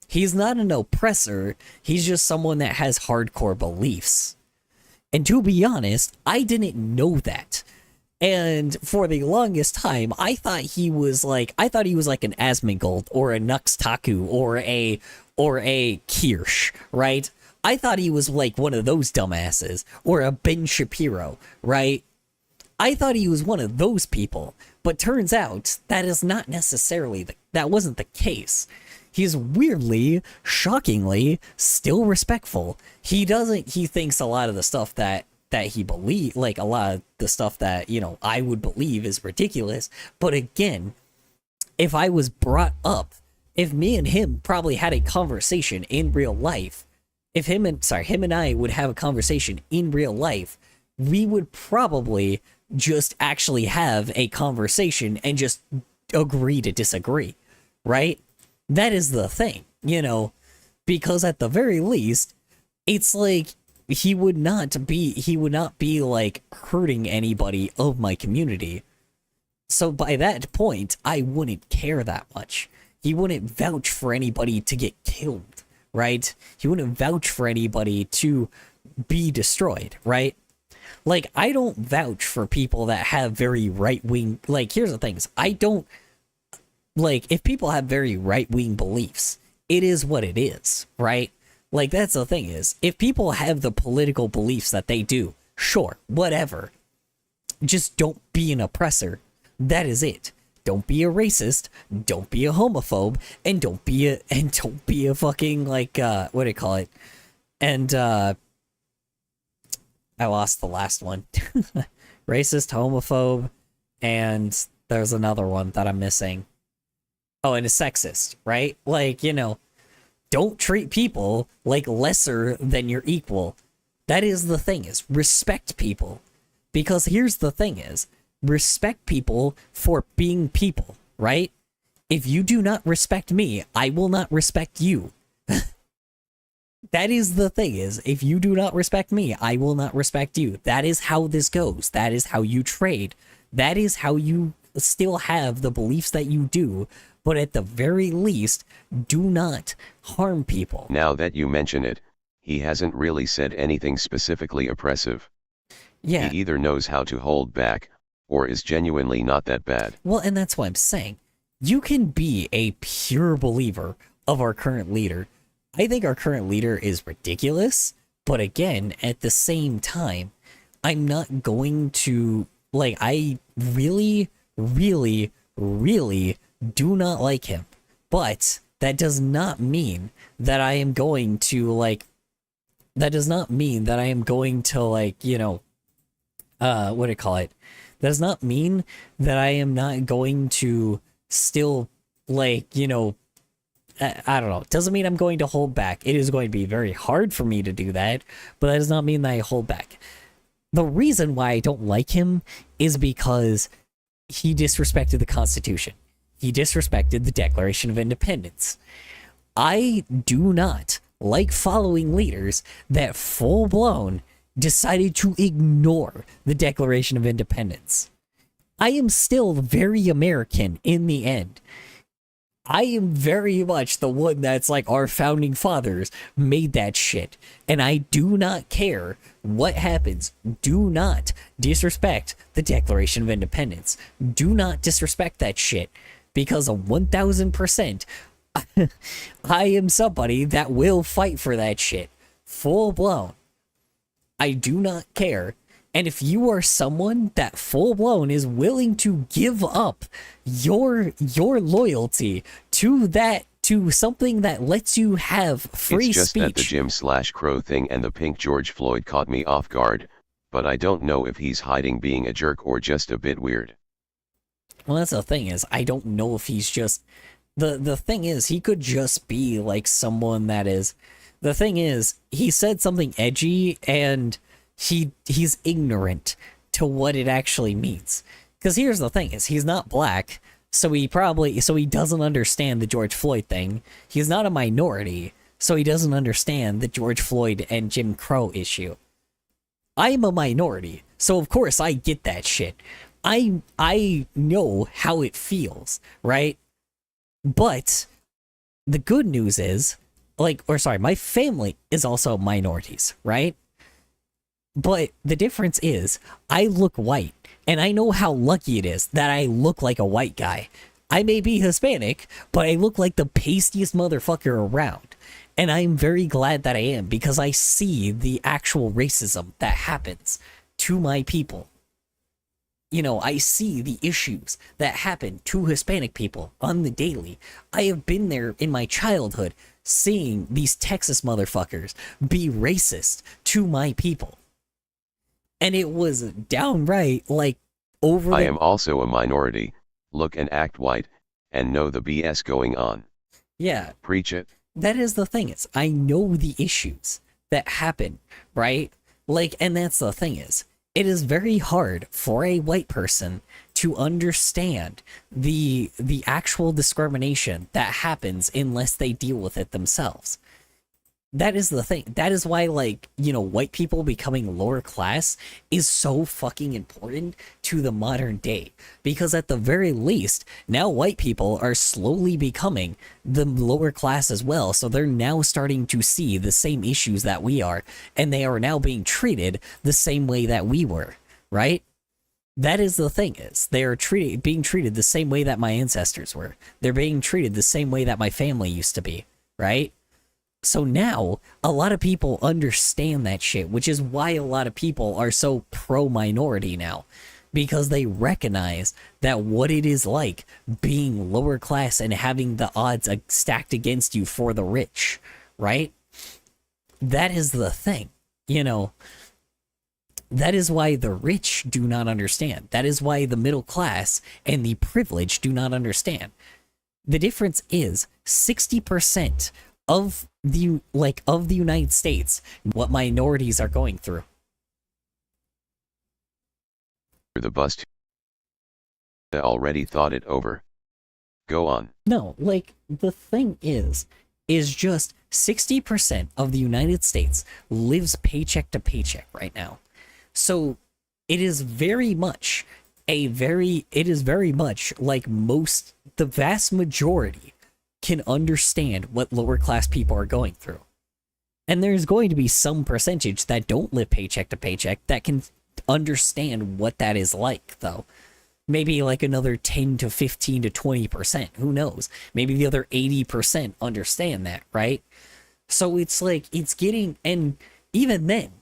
He's not an oppressor, he's just someone that has hardcore beliefs. And to be honest, I didn't know that. And for the longest time, I thought he was like an Asmongold or a Nuxtaku or a Kirsch, right? I thought he was like one of those dumbasses, or a Ben Shapiro, right? I thought he was one of those people, but turns out that is not necessarily that wasn't the case. He's weirdly, shockingly, still respectful. He thinks a lot of the stuff that he believes, like a lot of the stuff that, you know, I would believe is ridiculous. But again, if I was brought up, if me and him probably had a conversation in real life, if him and I would have a conversation in real life, we would probably just actually have a conversation and just agree to disagree, right? That is the thing, you know, because at the very least, it's like he would not be like hurting anybody of my community. So by that point, I wouldn't care that much. He wouldn't vouch for anybody to get killed, right? He wouldn't vouch for anybody to be destroyed, right? Like, I don't vouch for people that have very right-wing, like, here's the things, I don't, like, if people have very right-wing beliefs, it is what it is, right? Like, that's the thing is, if people have the political beliefs that they do, sure, whatever. Just don't be an oppressor. That is it. Don't be a racist, don't be a homophobe, and don't be a fucking, like, what do you call it? And, I lost the last one. Racist, homophobe, and there's another one that I'm missing. Oh, and a sexist, right? Like, you know, don't treat people like lesser than your equal. That is the thing, is respect people. Because here's the thing is, respect people for being people, right? If you do not respect me, I will not respect you. That is the thing is, if you do not respect me, I will not respect you. That is how this goes. That is how you trade. That is how you still have the beliefs that you do, but at the very least, do not harm people. Now that you mention it, he hasn't really said anything specifically oppressive. Yeah. He either knows how to hold back, or is genuinely not that bad. Well, and that's what I'm saying. You can be a pure believer of our current leader. I think our current leader is ridiculous, but again, at the same time, I'm not going to, like, I really, really, really do not like him. But that does not mean that I am going to, like, you know, what do you call it? That does not mean that I am not going to still, like, you know, I don't know. It doesn't mean I'm going to hold back. It is going to be very hard for me to do that, but that does not mean that I hold back. The reason why I don't like him is because he disrespected the Constitution. He disrespected the Declaration of Independence. I do not like following leaders that full-blown decided to ignore the Declaration of Independence. I am still very American in the end. I am very much the one that's like, our founding fathers made that shit. And I do not care what happens. Do not disrespect the Declaration of Independence. Do not disrespect that shit. Because 1000%, I am somebody that will fight for that shit. Full blown. I do not care. And if you are someone that full blown is willing to give up your loyalty to something that lets you have free It's just speech. that the Jim/Crow thing and the pink George Floyd caught me off guard, but I don't know if he's hiding being a jerk or just a bit weird. Well, that's the thing is, I don't know if he's just the thing is, he could just be like someone that is. The thing is, he said something edgy and he's ignorant to what it actually means. Because here's the thing is, he's not black, so he doesn't understand the George Floyd thing. He's not a minority, so he doesn't understand the George Floyd and Jim Crow issue. I'm a minority, so of course I get that shit. I know how it feels, right? But the good news is, my family is also minorities, right? But the difference is, I look white, and I know how lucky it is that I look like a white guy. I may be Hispanic, but I look like the pastiest motherfucker around. And I'm very glad that I am, because I see the actual racism that happens to my people. You know, I see the issues that happen to Hispanic people on the daily. I have been there in my childhood, seeing these Texas motherfuckers be racist to my people. And it was downright, over. I am also a minority, look and act white, and know the BS going on. Yeah. Preach it. That is the thing, is I know the issues that happen, right? And that's the thing is, it is very hard for a white person to understand the actual discrimination that happens unless they deal with it themselves. That is the thing. That is why, white people becoming lower class is so fucking important to the modern day. Because at the very least, now white people are slowly becoming the lower class as well. So they're now starting to see the same issues that we are. And they are now being treated the same way that we were, right? That is the thing is, they are being treated the same way that my ancestors were. They're being treated the same way that my family used to be, right? So now, a lot of people understand that shit, which is why a lot of people are so pro-minority now. Because they recognize that what it is like being lower class and having the odds stacked against you for the rich, right? That is the thing, That is why the rich do not understand. That is why the middle class and the privileged do not understand. The difference is 60% of the United States, what minorities are going through. The bust already thought it over. Go on. No, the thing is just 60% of the United States lives paycheck to paycheck right now. So it is very much like the vast majority can understand what lower class people are going through. And there's going to be some percentage that don't live paycheck to paycheck that can understand what that is like, though. Maybe another 10 to 15 to 20%, who knows? Maybe the other 80% understand that, right? So it's getting, and even then,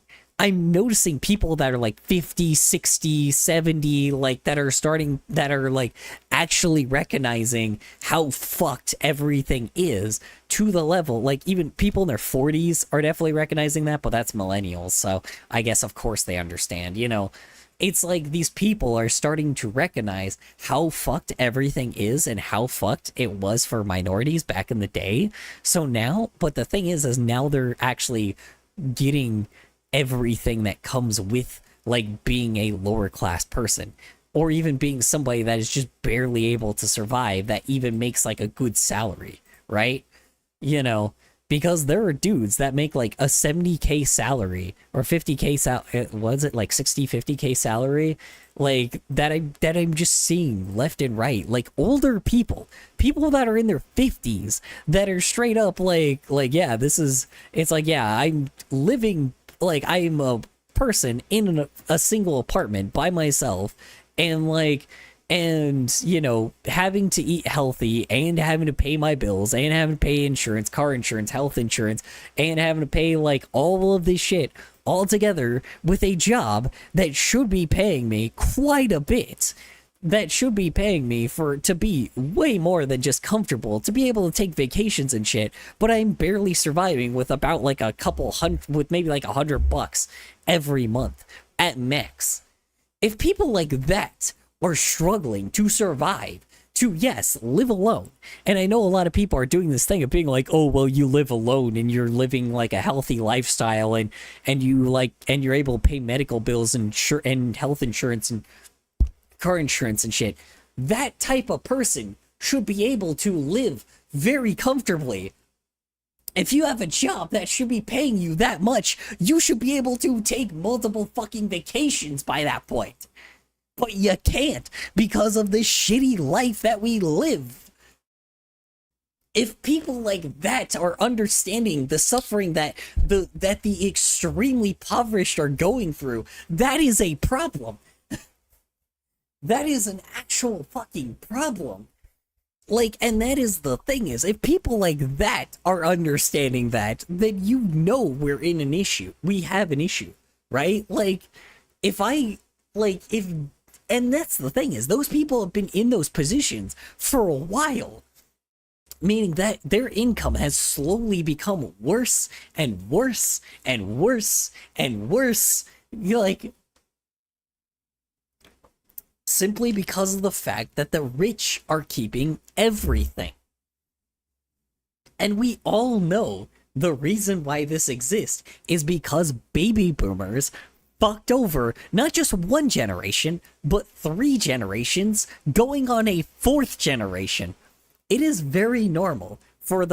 I'm noticing people that are 50, 60, 70, that are actually recognizing how fucked everything is, to the level, even people in their 40s are definitely recognizing that, but that's millennials, so I guess of course they understand, It's these people are starting to recognize how fucked everything is and how fucked it was for minorities back in the day. So now, but the thing is now they're actually getting everything that comes with being a lower class person, or even being somebody that is just barely able to survive, that even makes a good salary, right? Because there are dudes that make like a 70K salary or 50K was it like 50K salary, like that I'm just seeing left and right, like older people that are in their 50s that are straight up like yeah, it's like, yeah, I'm living, like I'm a person in a single apartment by myself, and like, and you know, having to eat healthy and having to pay my bills and having to pay insurance, car insurance, health insurance, and having to pay like all of this shit all together with a job that should be paying me quite a bit, that should be paying me to be way more than just comfortable, to be able to take vacations and shit, but I'm barely surviving with about like a couple hundred, with maybe like $100 every month at max. If people like that are struggling to survive, to, yes, live alone. And I know a lot of people are doing this thing of being like, oh, well, you live alone and you're living like a healthy lifestyle, and you like, and you're able to pay medical bills and health insurance and car insurance and shit. That type of person should be able to live very comfortably. If you have a job that should be paying you that much, you should be able to take multiple fucking vacations by that point. But you can't because of the shitty life that we live. If people like that are understanding the suffering that the extremely impoverished are going through, that is a problem. That is an actual fucking problem. Like, and that is the thing, is if people like that are understanding that, then you know we're in an issue. We have an issue, right? Like, and that's the thing, is those people have been in those positions for a while, meaning that their income has slowly become worse and worse and worse and worse. You're like, simply because of the fact that the rich are keeping everything. And we all know the reason why this exists is because baby boomers fucked over not just one generation, but 3 generations, going on a 4th generation. It is very normal for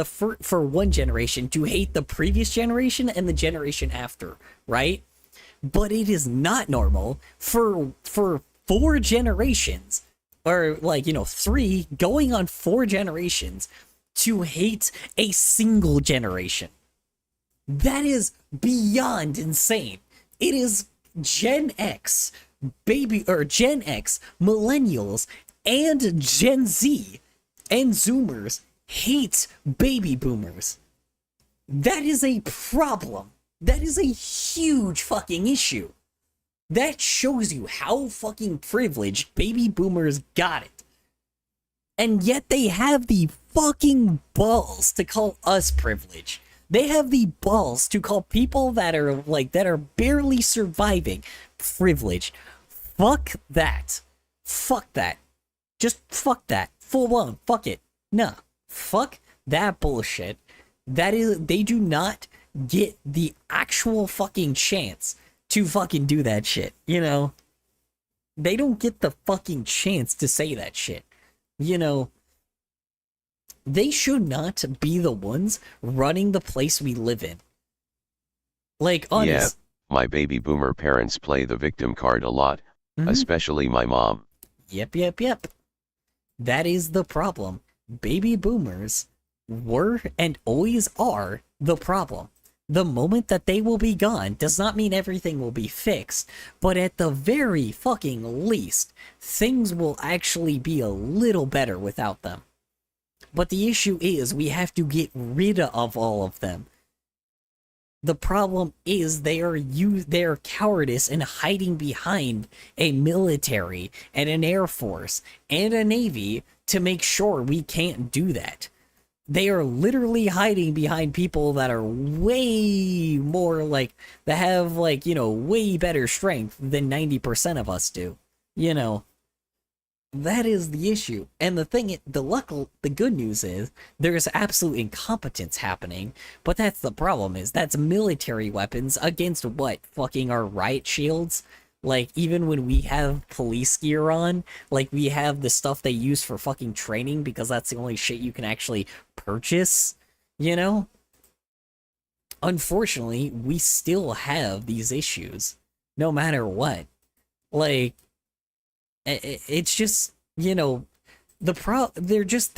one generation to hate the previous generation and the generation after, right? But it is not normal for 4 generations, or like, you know, 3 going on 4 generations, to hate a single generation. That is beyond insane. It is Gen X, Gen X, millennials, and Gen Z, and Zoomers hate baby boomers. That is a problem. That is a huge fucking issue. That shows you how fucking privileged baby boomers got it. And yet they have the fucking balls to call us privileged. They have the balls to call people that are barely surviving privileged. Fuck that. Fuck that. Just fuck that. Full on. Fuck it. Nah. Fuck that bullshit. They do not get the actual fucking chance to fucking do that shit, you know? They don't get the fucking chance to say that shit, you know? They should not be the ones running the place we live in. Like, honest. Yeah, my baby boomer parents play the victim card a lot, especially my mom. Yep. That is the problem. Baby boomers were and always are the problem. The moment that they will be gone does not mean everything will be fixed, but at the very fucking least, things will actually be a little better without them. But the issue is we have to get rid of all of them. The problem is they are cowardice and hiding behind a military and an air force and a navy to make sure we can't do that. They are literally hiding behind people that are way more that have way better strength than 90% of us do. You know, that is the issue. And the good news is there's absolute incompetence happening, but that's the problem, is that's military weapons against what? Fucking our riot shields? Like, even when we have police gear on, like, we have the stuff they use for fucking training because that's the only shit you can actually purchase, you know? unfortunately, we still have these issues, no matter what. Like, it's just, they're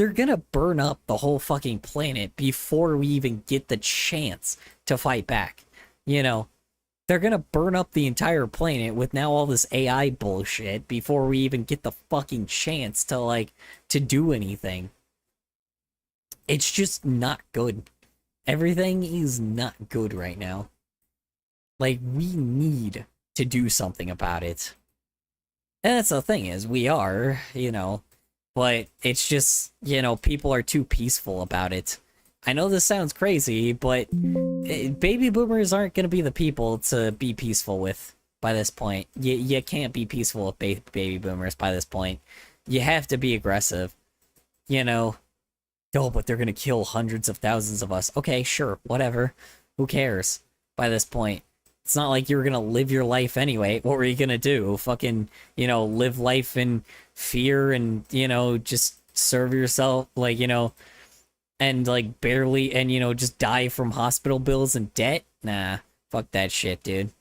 gonna burn up the whole fucking planet before we even get the chance to fight back. They're gonna burn up the entire planet with now all this AI bullshit before we even get the fucking chance to do anything. It's just not good. Everything is not good right now. Like, we need to do something about it. And that's the thing is, we are, but it's just, people are too peaceful about it. I know this sounds crazy, but baby boomers aren't going to be the people to be peaceful with by this point. You can't be peaceful with baby boomers by this point. You have to be aggressive. Oh, but they're going to kill hundreds of thousands of us. Okay, sure, whatever. Who cares by this point? It's not like you were going to live your life anyway. What were you going to do? Fucking, live life in fear and, just serve yourself, and, barely, and, just die from hospital bills and debt? Nah, fuck that shit, dude.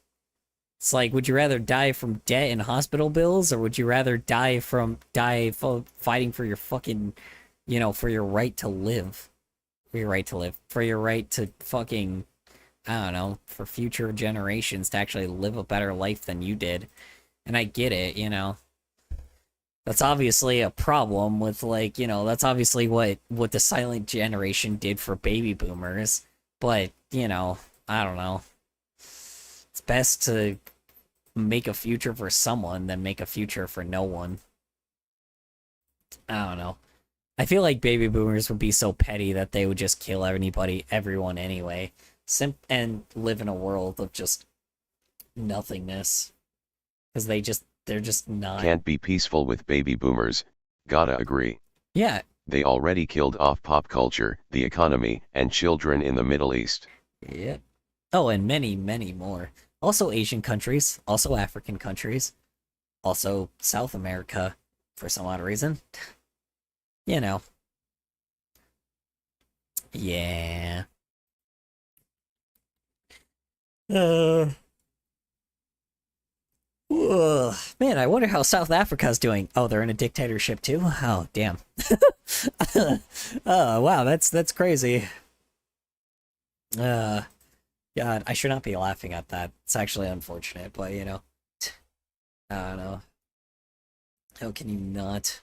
It's like, would you rather die from debt and hospital bills, or would you rather die fighting for your fucking, for your right to live? For your right to live. For your right to fucking, I don't know, for future generations to actually live a better life than you did. And I get it, That's obviously a problem with, that's obviously what the silent generation did for baby boomers. But, I don't know. It's best to make a future for someone than make a future for no one. I don't know. I feel like baby boomers would be so petty that they would just kill everyone anyway. And live in a world of just nothingness. Because they're just not. Can't be peaceful with baby boomers, gotta agree. Yeah. They already killed off pop culture, the economy, and children in the Middle East. Yep. Oh, and many, many more. Also Asian countries, also African countries, also South America, for some odd reason. Yeah. Man, I wonder how South Africa's doing. Oh, they're in a dictatorship too? Oh, damn. Oh, wow, that's crazy. God, I should not be laughing at that. It's actually unfortunate, but I don't know. How can you not?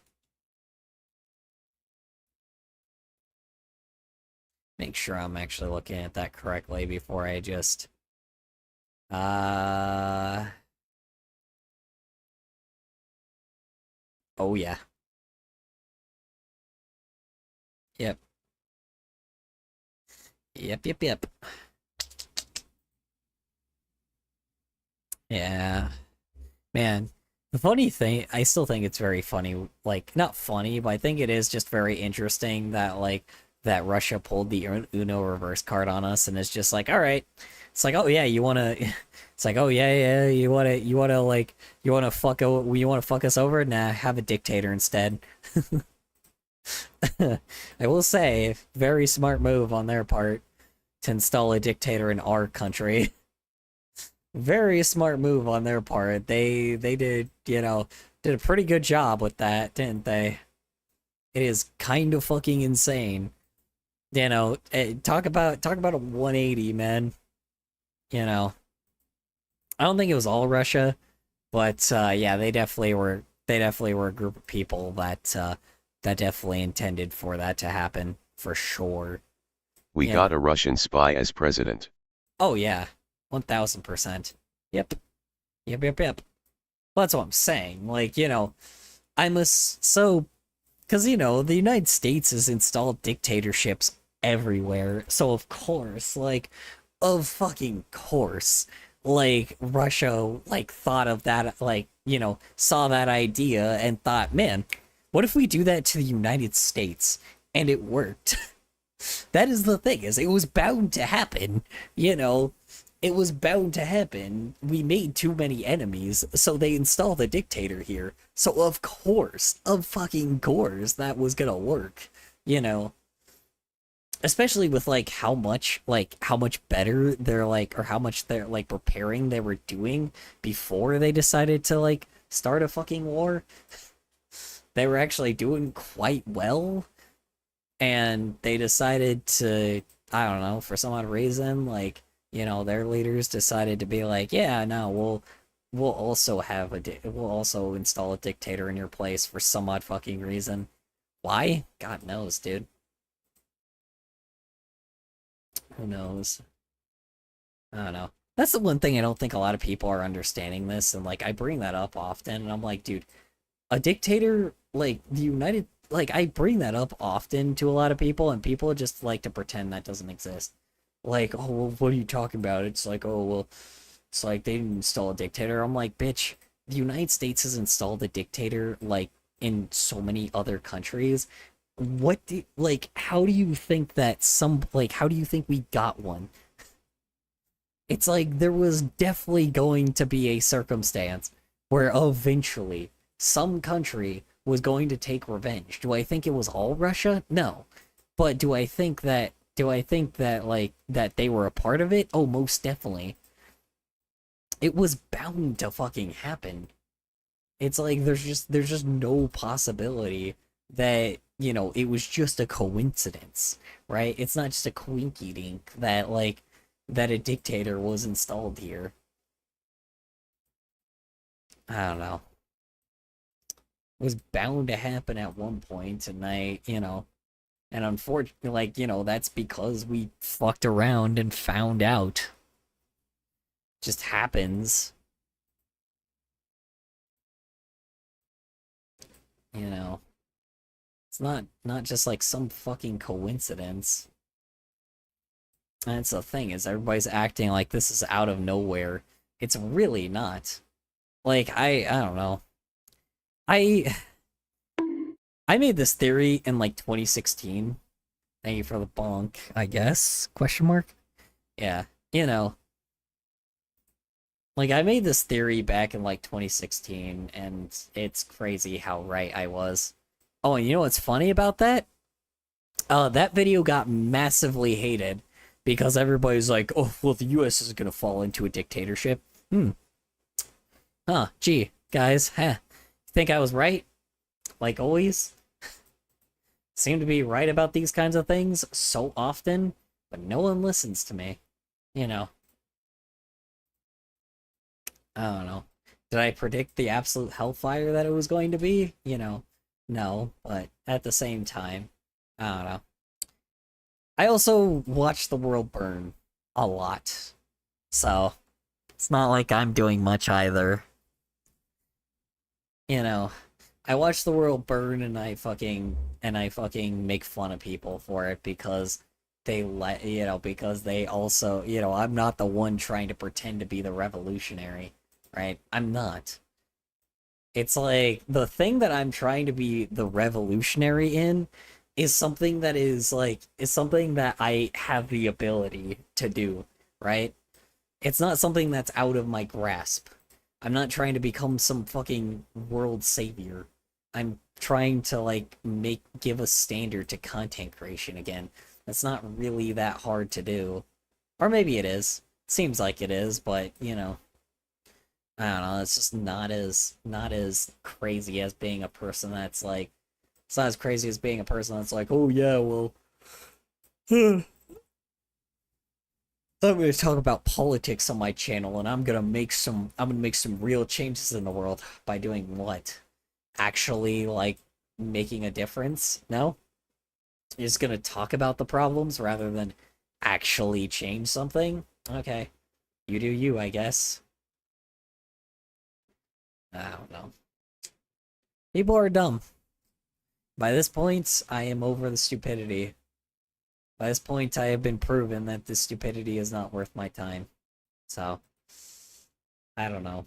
Make sure I'm actually looking at that correctly before I just... Oh, yeah. Yep. Yep. Yeah. Man, the funny thing, I still think it's very funny, not funny, but I think it is just very interesting that, that Russia pulled the Uno reverse card on us, and it's just like, alright. It's like, oh yeah, you wanna... It's like, oh yeah, you wanna fuck us over? Nah, have a dictator instead. I will say, very smart move on their part to install a dictator in our country. Very smart move on their part. They did, did a pretty good job with that, didn't they? It is kind of fucking insane. Talk about a 180, man. I don't think it was all Russia, but yeah, they definitely were a group of people that definitely intended for that to happen, for sure. We got a Russian spy as president. Oh yeah, 1000%. Yep. Well, that's what I'm saying. Because, the United States has installed dictatorships everywhere, so of course, of fucking course, Russia, thought of that, saw that idea and thought, man, what if we do that to the United States? And it worked. That is the thing, is it was bound to happen, it was bound to happen. We made too many enemies, so they installed a dictator here. So of fucking course, that was gonna work, especially with like how much better they're like, or how much they're like preparing they were doing before they decided to like start a fucking war. They were actually doing quite well, and they decided to, I don't know, for some odd reason, like, you know, their leaders decided to be like, yeah, no, we'll also have we'll also install a dictator in your place for some odd fucking reason. Why? God knows, dude. Who knows? I don't know. That's the one thing I don't think a lot of people are understanding this, and like I bring that up often, and I'm like, dude, a dictator, like the United, like I bring that up often to a lot of people, and people just like to pretend that doesn't exist. Like, oh, well, what are you talking about? It's like, oh, well, it's like they didn't install a dictator. I'm like, bitch, the United States has installed a dictator like in so many other countries. What do, like, how do you think that how do you think we got one? It's like there was definitely going to be a circumstance where eventually some country was going to take revenge. Do I think it was all Russia? No. But do I think that like that they were a part of it? Oh, most definitely. It was bound to fucking happen. It's like there's just no possibility that, you know, it was just a coincidence, right? It's not just a quinky dink that like that a dictator was installed here. I don't know. It was bound to happen at one point, and and unfortunately, like, you know, that's because we fucked around and found out. Just happens, you know. It's not just like some fucking coincidence. And that's the thing, is everybody's acting like this is out of nowhere. It's really not. Like, I don't know. I I made this theory in like 2016. Thank you for the bonk, I guess? Question mark? Yeah, you know. Like, I made this theory back in like 2016, and it's crazy how right I was. Oh, and you know what's funny about that? That video got massively hated because everybody's like, oh, well, the US is gonna fall into a dictatorship. Huh, gee, guys, think I was right? Like always? Seem to be right about these kinds of things so often, but no one listens to me. You know. I don't know. Did I predict the absolute hellfire that it was going to be? You know, no, but at the same time, I don't know. I also watch the world burn a lot, so it's not like I'm doing much either. You know, I watch the world burn, and I fucking make fun of people for it because because they also, I'm not the one trying to pretend to be the revolutionary, right? I'm not. It's like the thing that I'm trying to be the revolutionary in is something that is something that I have the ability to do, right? It's not something that's out of my grasp. I'm not trying to become some fucking world savior. I'm trying to like give a standard to content creation again. That's not really that hard to do. Or maybe it is. Seems like it is, but I don't know, it's just not as crazy as being a person that's like, it's not as crazy as being a person that's like, oh yeah, well, I'm gonna talk about politics on my channel, and I'm gonna make some real changes in the world by doing what? Actually, like, making a difference? No? You're just gonna talk about the problems rather than actually change something? Okay. You do you, I guess. I don't know. People are dumb. By this point, I am over the stupidity. By this point, I have been proven that this stupidity is not worth my time. So, I don't know.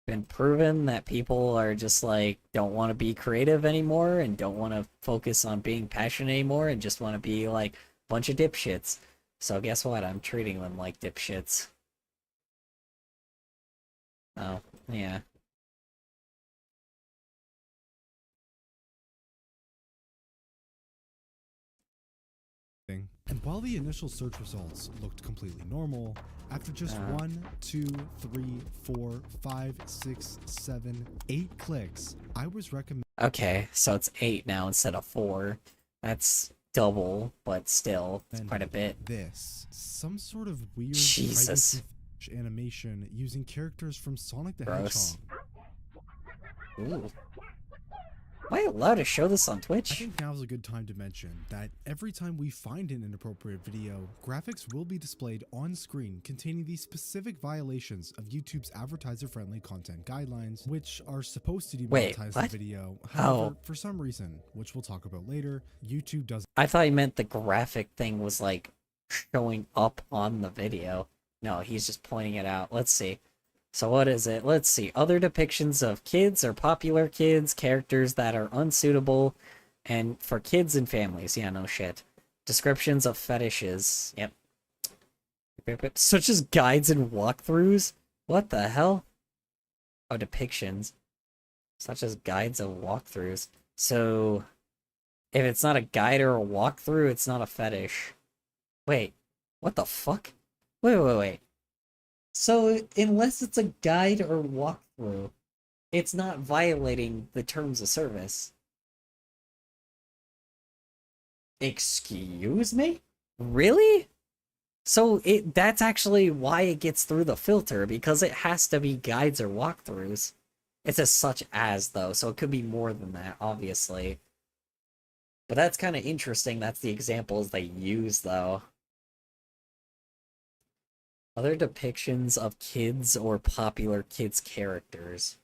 Been proven that people are just like, don't want to be creative anymore and don't want to focus on being passionate anymore and just want to be like a bunch of dipshits. So guess what? I'm treating them like dipshits. Oh, yeah. And while the initial search results looked completely normal, after just 1, 2, 3, 4, 5, 6, 7, 8 clicks, I was recommended. Okay, so it's 8 now instead of 4. That's double, but still, it's quite a bit. Some sort of weird Jesus. animation using characters from Sonic the Gross. Hedgehog. Ooh. Am I allowed to show this on Twitch? I think now's a good time to mention that every time we find an inappropriate video, graphics will be displayed on screen containing the specific violations of YouTube's advertiser-friendly content guidelines, which are supposed to demonetize the video. However, for some reason, which we'll talk about later, YouTube doesn't. I thought he meant the graphic thing was like showing up on the video. No, he's just pointing it out. Let's see. So what is it? Let's see. Other depictions of kids or popular kids, characters that are unsuitable, and for kids and families. Yeah, no shit. Descriptions of fetishes. Yep. Such as guides and walkthroughs? What the hell? Oh, depictions. Such as guides and walkthroughs. So, if it's not a guide or a walkthrough, it's not a fetish. Wait. What the fuck? Wait. So, unless it's a guide or walkthrough, it's not violating the terms of service. Excuse me? Really? So, that's actually why it gets through the filter, because it has to be guides or walkthroughs. It says such as, though, so it could be more than that, obviously. But that's kind of interesting. That's the examples they use, though. Other depictions of kids or popular kids characters.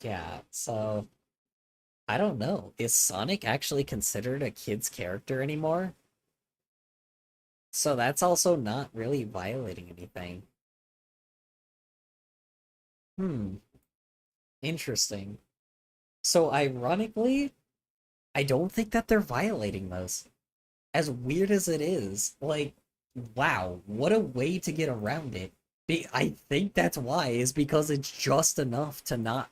Yeah, so I don't know. Is Sonic actually considered a kid's character anymore? So that's also not really violating anything. Interesting. So ironically, I don't think that they're violating those. As weird as it is, like, wow, what a way to get around it. I think that's why, is because it's just enough to not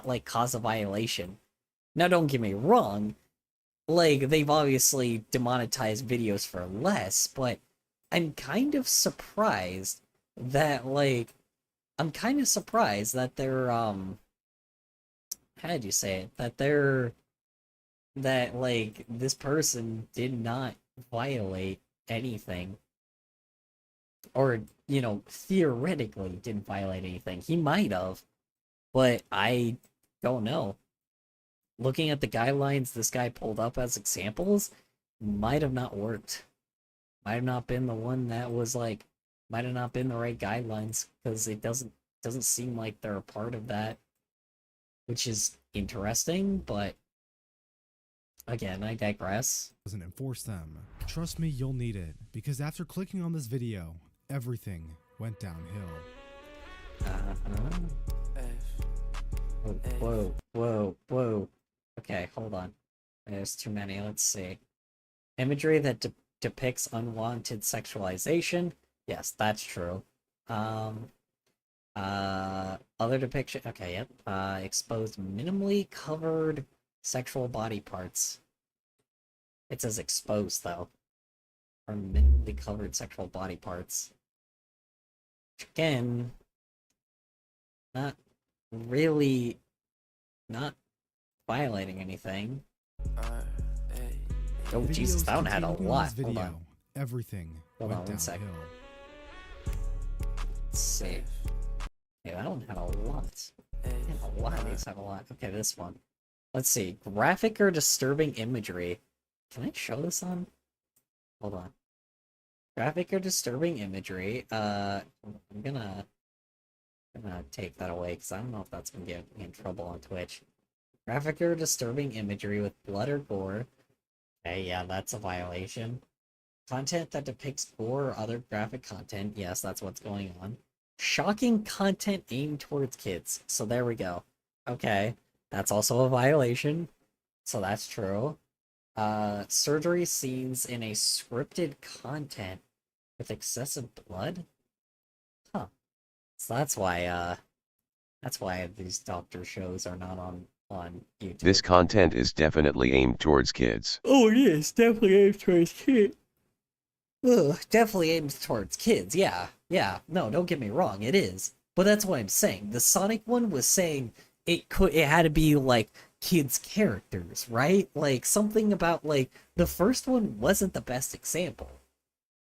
like cause a violation. Now don't get me wrong, like they've obviously demonetized videos for less, but I'm kind of surprised that they're how did you say it? That like this person did not violate anything. Or, you know, theoretically didn't violate anything. He might have, but I don't know. Looking at the guidelines this guy pulled up as examples, might have not worked. Might have not been the one that was like, might have not been the right guidelines, because it doesn't seem like they're a part of that, which is interesting, but again, I digress. Doesn't enforce them. Trust me, you'll need it, because after clicking on this video, everything went downhill. Whoa. Okay, hold on. There's too many. Let's see. Imagery that depicts unwanted sexualization. Yes, that's true. Other depiction. Okay, yep. Exposed minimally covered sexual body parts. It says exposed, though. Or minimally covered sexual body parts. Again, not really, not violating anything. Oh Jesus, that one had a lot. Hold on. Everything. Hold on 1 second. Let's see. Yeah, that one had a lot. A lot of these have a lot. Okay, this one. Let's see. Graphic or disturbing imagery. Can I show this on? Hold on. Graphic or disturbing imagery. I'm gonna take that away because I don't know if that's gonna get me in trouble on Twitch. Graphic or disturbing imagery with blood or gore. Okay, yeah, that's a violation. Content that depicts gore or other graphic content. Yes, that's what's going on. Shocking content aimed towards kids. So there we go. Okay, that's also a violation. So that's true. Surgery scenes in a scripted content with excessive blood? Huh. So that's why these doctor shows are not on on YouTube. This content is definitely aimed towards kids. Oh, yes, definitely aimed towards kids. Ugh, definitely aimed towards kids, yeah. Yeah, no, don't get me wrong, it is. But that's what I'm saying. The Sonic one was saying it had to be, like, kids' characters, right? Like, something about, like, the first one wasn't the best example.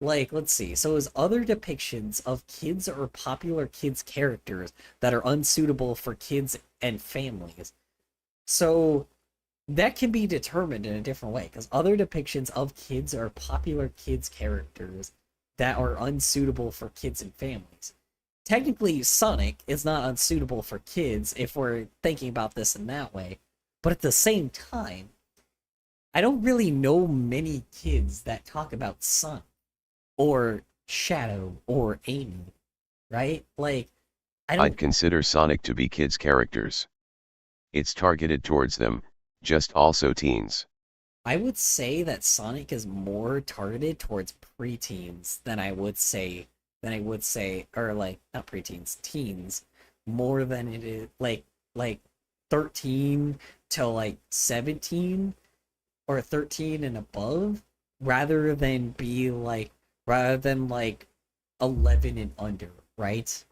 Like, let's see. So it was other depictions of kids or popular kids' characters that are unsuitable for kids and families. So that can be determined in a different way, because other depictions of kids or popular kids' characters that are unsuitable for kids and families. Technically, Sonic is not unsuitable for kids if we're thinking about this in that way. But at the same time, I don't really know many kids that talk about Sonic or Shadow or Amy, right? Like, I'd consider Sonic to be kids' characters. It's targeted towards them, just also teens. I would say that Sonic is more targeted towards preteens than I would say, or like, not preteens, teens, more than it is, like 13 to like 17, or 13 and above, rather than 11 and under, right?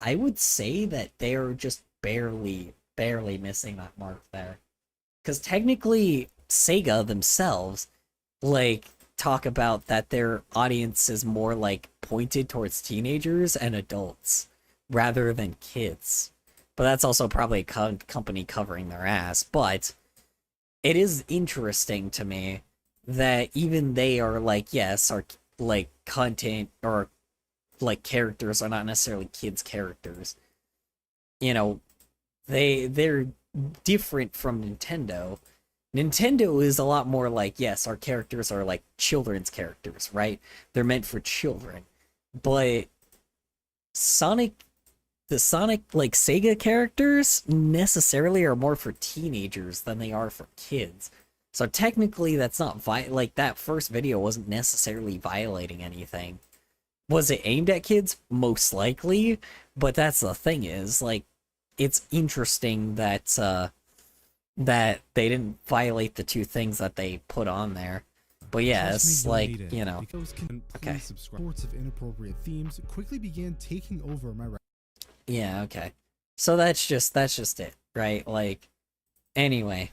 I would say that they're just barely missing that mark there. Because technically, Sega themselves, like, talk about that their audience is more, like, pointed towards teenagers and adults, rather than kids. But that's also probably a company covering their ass, but it is interesting to me that even they are, like, yes, are, like, content, or, like, characters are not necessarily kids' characters. You know, they're different from Nintendo. Nintendo is a lot more like, yes, our characters are like children's characters, right? They're meant for children. But the Sonic, like, Sega characters necessarily are more for teenagers than they are for kids. So technically that's not like, that first video wasn't necessarily violating anything. Was it aimed at kids? Most likely, but that's the thing is, like, it's interesting that that they didn't violate the two things that they put on there. But yeah, it's like, you know. Okay. Sorts of inappropriate themes quickly began taking over my. Yeah, okay. So that's just it, right? Like, anyway.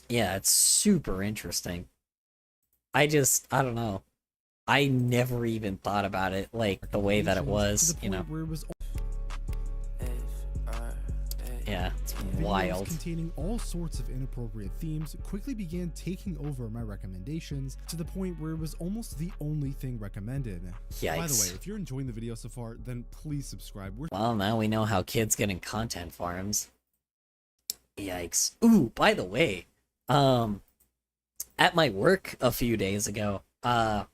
Yeah, it's super interesting. I don't know. I never even thought about it, like, the way that it was, you know. Yeah, it's wild. Videos containing all sorts of inappropriate themes quickly began taking over my recommendations, to the point where it was almost the only thing recommended. Yikes. By the way, if you're enjoying the video so far, then please subscribe. Well, now we know how kids get in content farms. Yikes. Ooh, by the way, at my work a few days ago, what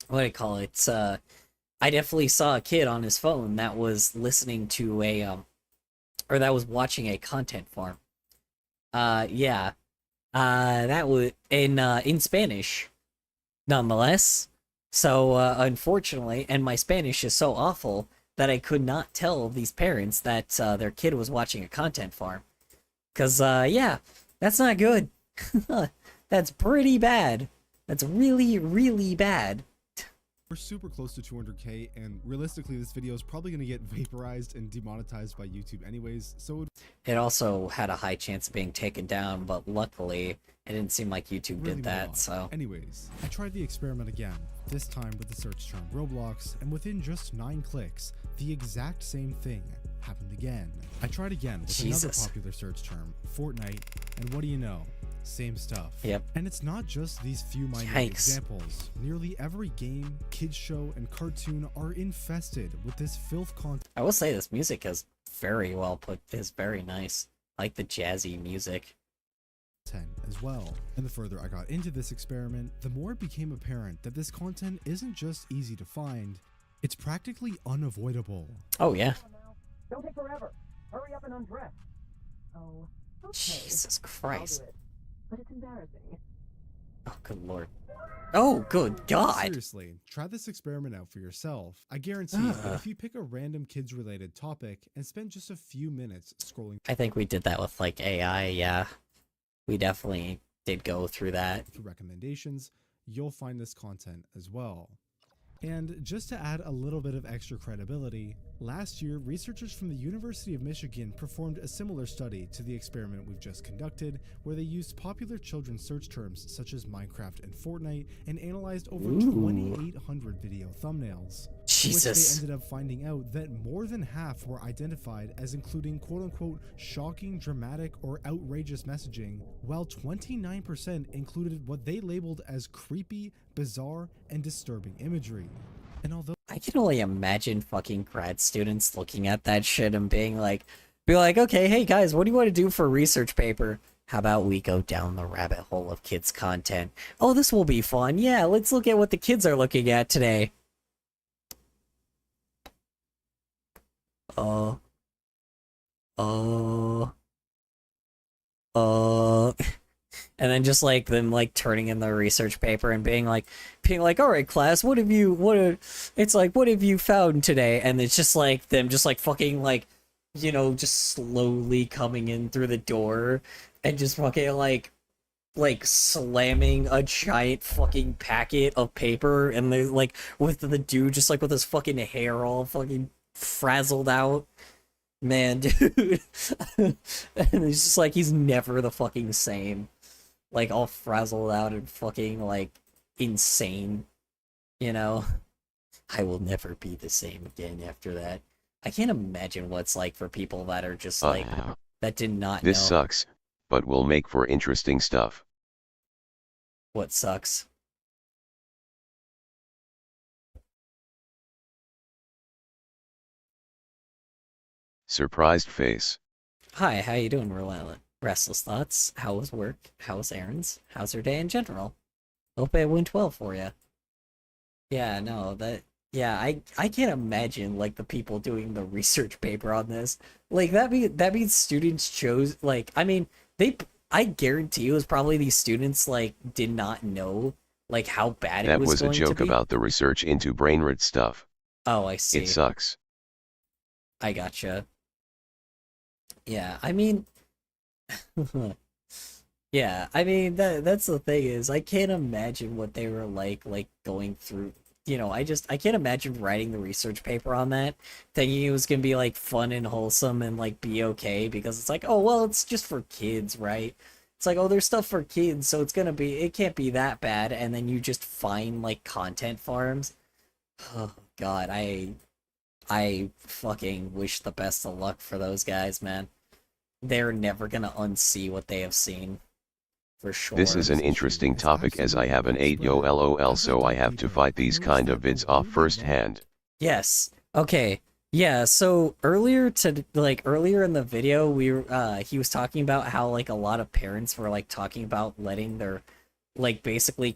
do you call it? I definitely saw a kid on his phone that was listening to or that was watching a content farm. Yeah. That was in Spanish, nonetheless. So, unfortunately, and my Spanish is so awful that I could not tell these parents that their kid was watching a content farm. 'Cause, yeah, that's not good. That's pretty bad. That's really, really bad. We're super close to 200k, and realistically this video is probably going to get vaporized and demonetized by YouTube anyways, so it also had a high chance of being taken down, but luckily it didn't seem like YouTube really did that, so. Anyways, I tried the experiment again, this time with the search term Roblox, and within just 9 clicks, the exact same thing happened again. I tried again with another popular search term, Fortnite, and what do you know? Same stuff. Yep. And it's not just these few minor examples. Nearly every game, kids show, and cartoon are infested with this filth content. I will say this music is very well put, is very nice. I like the jazzy music. As well. And the further I got into this experiment, the more it became apparent that this content isn't just easy to find, it's practically unavoidable. Oh yeah. Don't take forever. Hurry up and undress. Oh, okay. Jesus Christ. But it's embarrassing. Oh, good lord. Oh, good god! Seriously, try this experiment out for yourself. I guarantee that if you pick a random kids-related topic and spend just a few minutes scrolling... I think we did that with, like, AI, yeah. We definitely did go through that. ...through recommendations, you'll find this content as well. And just to add a little bit of extra credibility, last year, researchers from the University of Michigan performed a similar study to the experiment we've just conducted, where they used popular children's search terms such as Minecraft and Fortnite and analyzed over 2,800 video thumbnails. Jesus. Which they ended up finding out that more than half were identified as including quote-unquote shocking, dramatic, or outrageous messaging, while 29% included what they labeled as creepy, bizarre, and disturbing imagery. And although I can only imagine fucking grad students looking at that shit and being like, okay, hey guys, what do you want to do for a research paper? How about we go down the rabbit hole of kids' content? Oh, this will be fun. Yeah, let's look at what the kids are looking at today. And then just like them like turning in the research paper and being like, all right, class, what have you found today? And it's just like them just like fucking like, you know, just slowly coming in through the door and just fucking like slamming a giant fucking packet of paper, and they like with the dude just like with his fucking hair all fucking frazzled out. Man, dude. And it's just like he's never the fucking same. Like all frazzled out and fucking like insane, you know? I will never be the same again after that. I can't imagine what it's like for people that are just like that did not This know. sucks, but will make for interesting stuff. What sucks? Surprised face. Hi, how you doing, Restless Thoughts? How was work? How was errands? How's your day in general? Hope it went well for you. Yeah, no, yeah, I can't imagine like the people doing the research paper on this. Like that means students chose like I guarantee it was probably these students like did not know like how bad it was going to be. That was a joke about the research into brain rot stuff. Oh, I see. It sucks. I gotcha. Yeah, I mean yeah, I mean that's the thing is I can't imagine what they were like going through. You know, I can't imagine writing the research paper on that, thinking it was gonna be like fun and wholesome and like be okay, because it's like, oh well, it's just for kids, right? It's like, oh, there's stuff for kids, so it can't be that bad, and then you just find like content farms. Oh god, I fucking wish the best of luck for those guys, man. They're never gonna unsee what they have seen. For sure. This is an interesting topic as I have an 8-yo LOL, so I have to fight these kind of vids off firsthand. Yes. Okay. Yeah, so earlier in the video, he was talking about how like a lot of parents were like talking about letting their like basically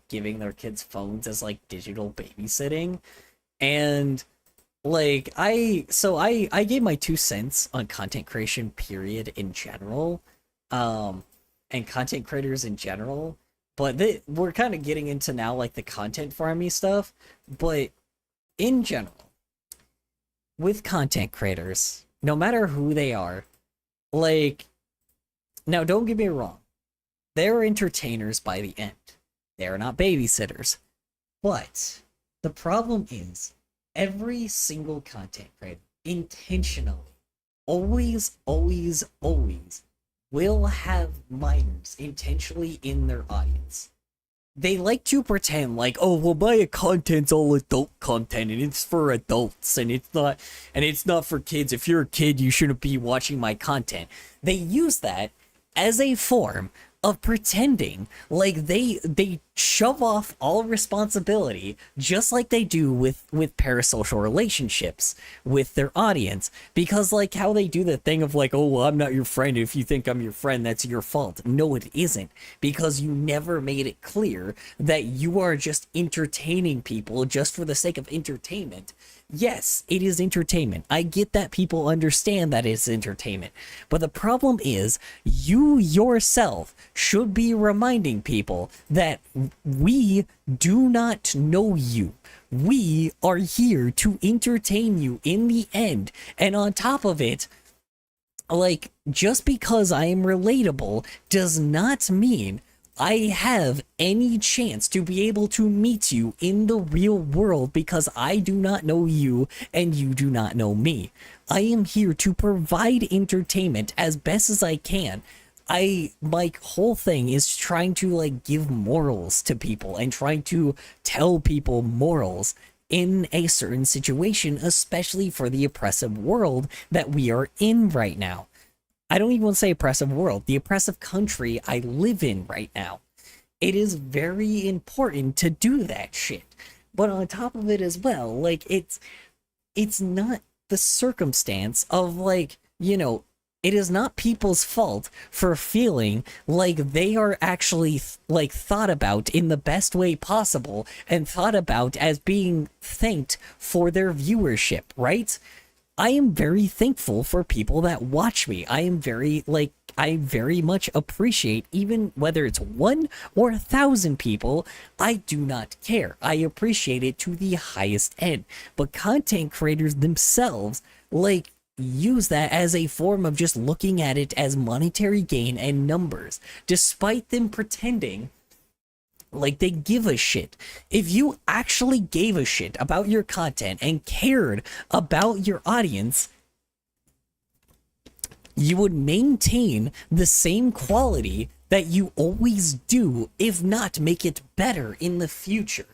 giving their kids phones as like digital babysitting. And like I gave my 2 cents on content creation period in general. And content creators in general, but we're kind of getting into now like the content farming stuff. But in general, with content creators, no matter who they are, like, now don't get me wrong, they're entertainers by the end. They're not babysitters. But the problem is every single content creator intentionally, always will have minors intentionally in their audience. They like to pretend like, oh, well, my content's all adult content and it's for adults and it's not for kids. If you're a kid, you shouldn't be watching my content. They use that as a form of pretending like they shove off all responsibility, just like they do with parasocial relationships with their audience, because like how they do the thing of like, oh well, I'm not your friend, if you think I'm your friend that's your fault. No, it isn't, because you never made it clear that you are just entertaining people just for the sake of entertainment. yes, it is entertainment. I get that people understand that it's entertainment. But the problem is, you yourself should be reminding people that we do not know you. We are here to entertain you in the end. And on top of it, like, just because I am relatable does not mean I have any chance to be able to meet you in the real world, because I do not know you and you do not know me. I am here to provide entertainment as best as I can. My whole thing is trying to like give morals to people and trying to tell people morals in a certain situation, especially for the oppressive world that we are in right now. I don't even want to say oppressive world, the oppressive country I live in right now. It is very important to do that shit. But on top of it as well, like, it's not the circumstance of, like, you know, it is not people's fault for feeling like they are actually like thought about in the best way possible and thought about as being thanked for their viewership, right? I am very thankful for people that watch me. I very much appreciate, even whether it's 1 or 1,000 people, I do not care. I appreciate it to the highest end. But content creators themselves, like, use that as a form of just looking at it as monetary gain and numbers, despite them pretending like they give a shit. If you actually gave a shit about your content and cared about your audience, you would maintain the same quality that you always do, if not make it better in the future.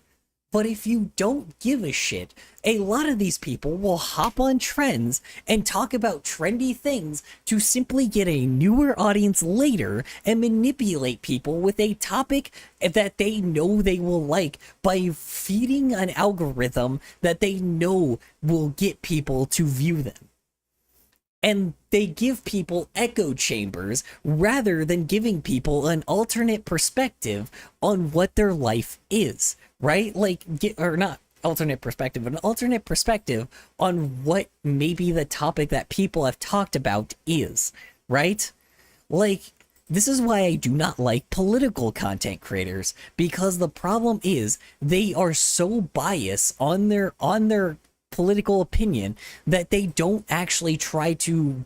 But if you don't give a shit, a lot of these people will hop on trends and talk about trendy things to simply get a newer audience later and manipulate people with a topic that they know they will like by feeding an algorithm that they know will get people to view them. And they give people echo chambers rather than giving people an alternate perspective on what their life is, right? Like, or not alternate perspective, an alternate perspective on what maybe the topic that people have talked about is, right? Like, this is why I do not like political content creators, because the problem is they are so biased on their political opinion that they don't actually try to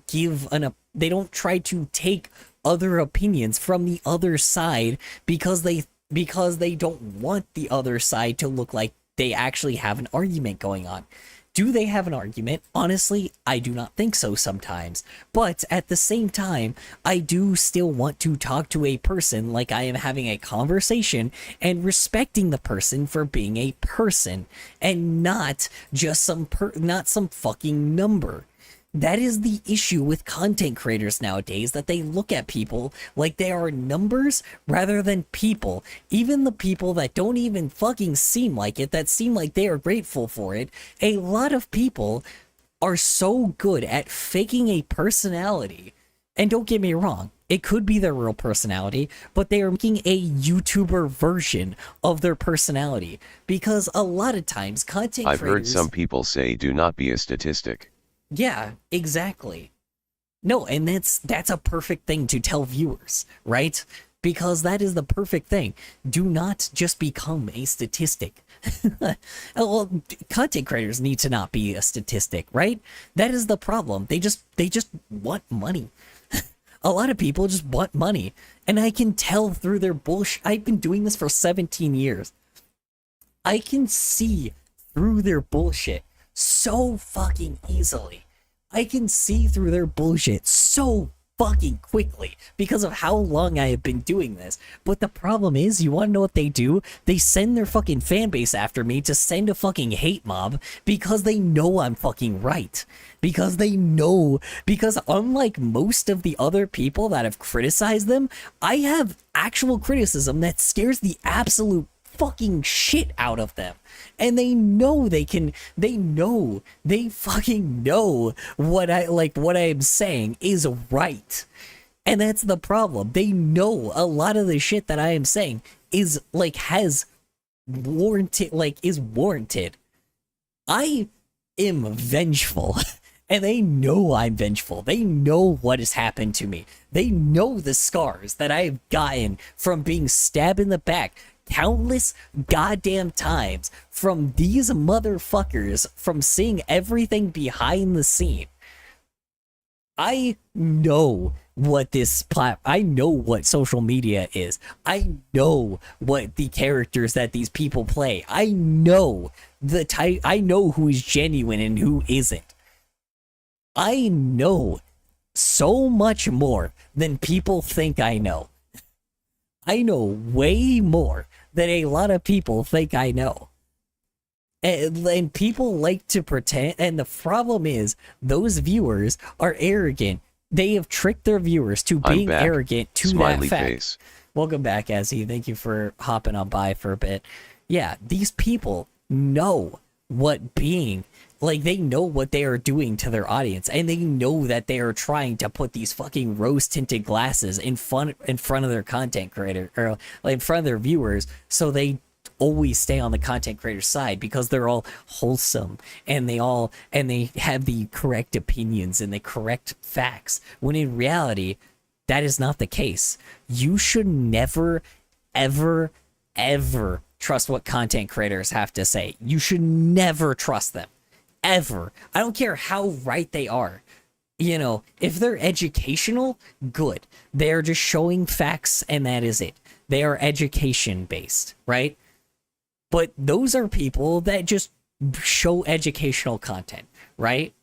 they don't try to take other opinions from the other side because they don't want the other side to look like they actually have an argument going on. Do they have an argument? Honestly, I do not think so sometimes. But at the same time, I do still want to talk to a person like I am having a conversation and respecting the person for being a person and not just some fucking number. That is the issue with content creators nowadays, that they look at people like they are numbers rather than people. Even the people that don't even fucking seem like it, that seem like they are grateful for it, a lot of people are so good at faking a personality. And don't get me wrong, it could be their real personality, but they are making a YouTuber version of their personality. Because a lot of times, content creators... I've heard some people say do not be a statistic. Yeah, exactly. No, and that's a perfect thing to tell viewers, right? Because that is the perfect thing. Do not just become a statistic. Well, content creators need to not be a statistic, right? That is the problem. They just want money. A lot of people just want money, and I can tell through their bullshit. I've been doing this for 17 years. I can see through their bullshit so fucking easily. I can see through their bullshit so fucking quickly because of how long I have been doing this. But the problem is, you want to know what they do? They send their fucking fan base after me to send a fucking hate mob because they know I'm fucking right. Because unlike most of the other people that have criticized them, I have actual criticism that scares the absolute fucking shit out of them. And they fucking know what I'm saying is right. And that's the problem. They know a lot of the shit that I am saying is warranted. I am vengeful. And they know I'm vengeful. They know what has happened to me. They know the scars that I have gotten from being stabbed in the back countless goddamn times from these motherfuckers, from seeing everything behind the scene. I know what I know what social media is. I know what the characters that these people play. I know the type. I know who is genuine and who isn't. I know so much more than people think I know. I know way more than a lot of people think I know. And people like to pretend, and the problem is those viewers are arrogant. They have tricked their viewers to being arrogant to Smiley that fact. face. Welcome back, Azzy. Thank you for hopping on by for a bit. Yeah, these people know what being, like, they know what they are doing to their audience, and they know that they are trying to put these fucking rose-tinted glasses in front of their content creator, or like in front of their viewers, so they always stay on the content creator's side because they're all wholesome and they have the correct opinions and the correct facts, when in reality that is not the case. You should never ever trust what content creators have to say. You should never trust them, ever. I don't care how right they are. You know, if they're educational, good. They're just showing facts and that is it. They are education based, right? But those are people that just show educational content, right?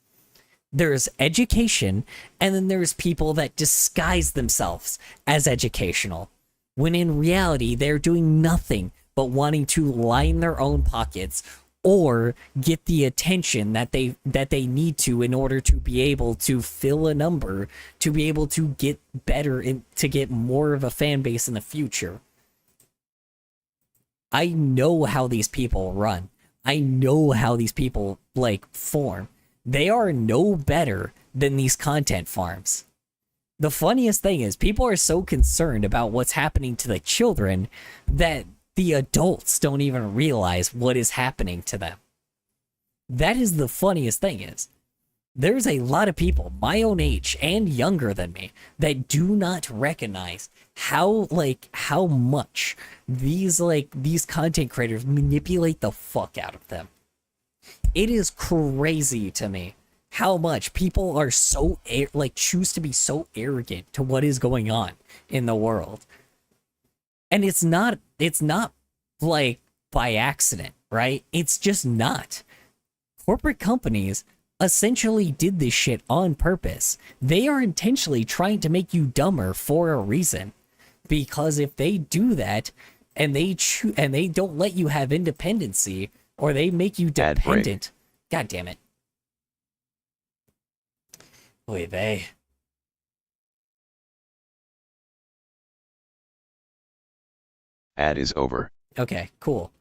There's education, and then there's people that disguise themselves as educational, when in reality they're doing nothing but wanting to line their own pockets or get the attention that they need to in order to be able to fill a number, to be able to get better and to get more of a fan base in the future. I know how these people run. I know how these people, like, form. They are no better than these content farms. The funniest thing is people are so concerned about what's happening to the children that the adults don't even realize what is happening to them. That is the funniest thing is there's a lot of people my own age and younger than me that do not recognize how much these content creators manipulate the fuck out of them. It is crazy to me how much people are so choose to be so arrogant to what is going on in the world. And it's not like by accident, right? It's just not. Corporate companies essentially did this shit on purpose. They are intentionally trying to make you dumber for a reason. Because if they do that and they don't let you have independency, or they make you dependent. God damn it. Oy vey. Ad is over. Okay, cool.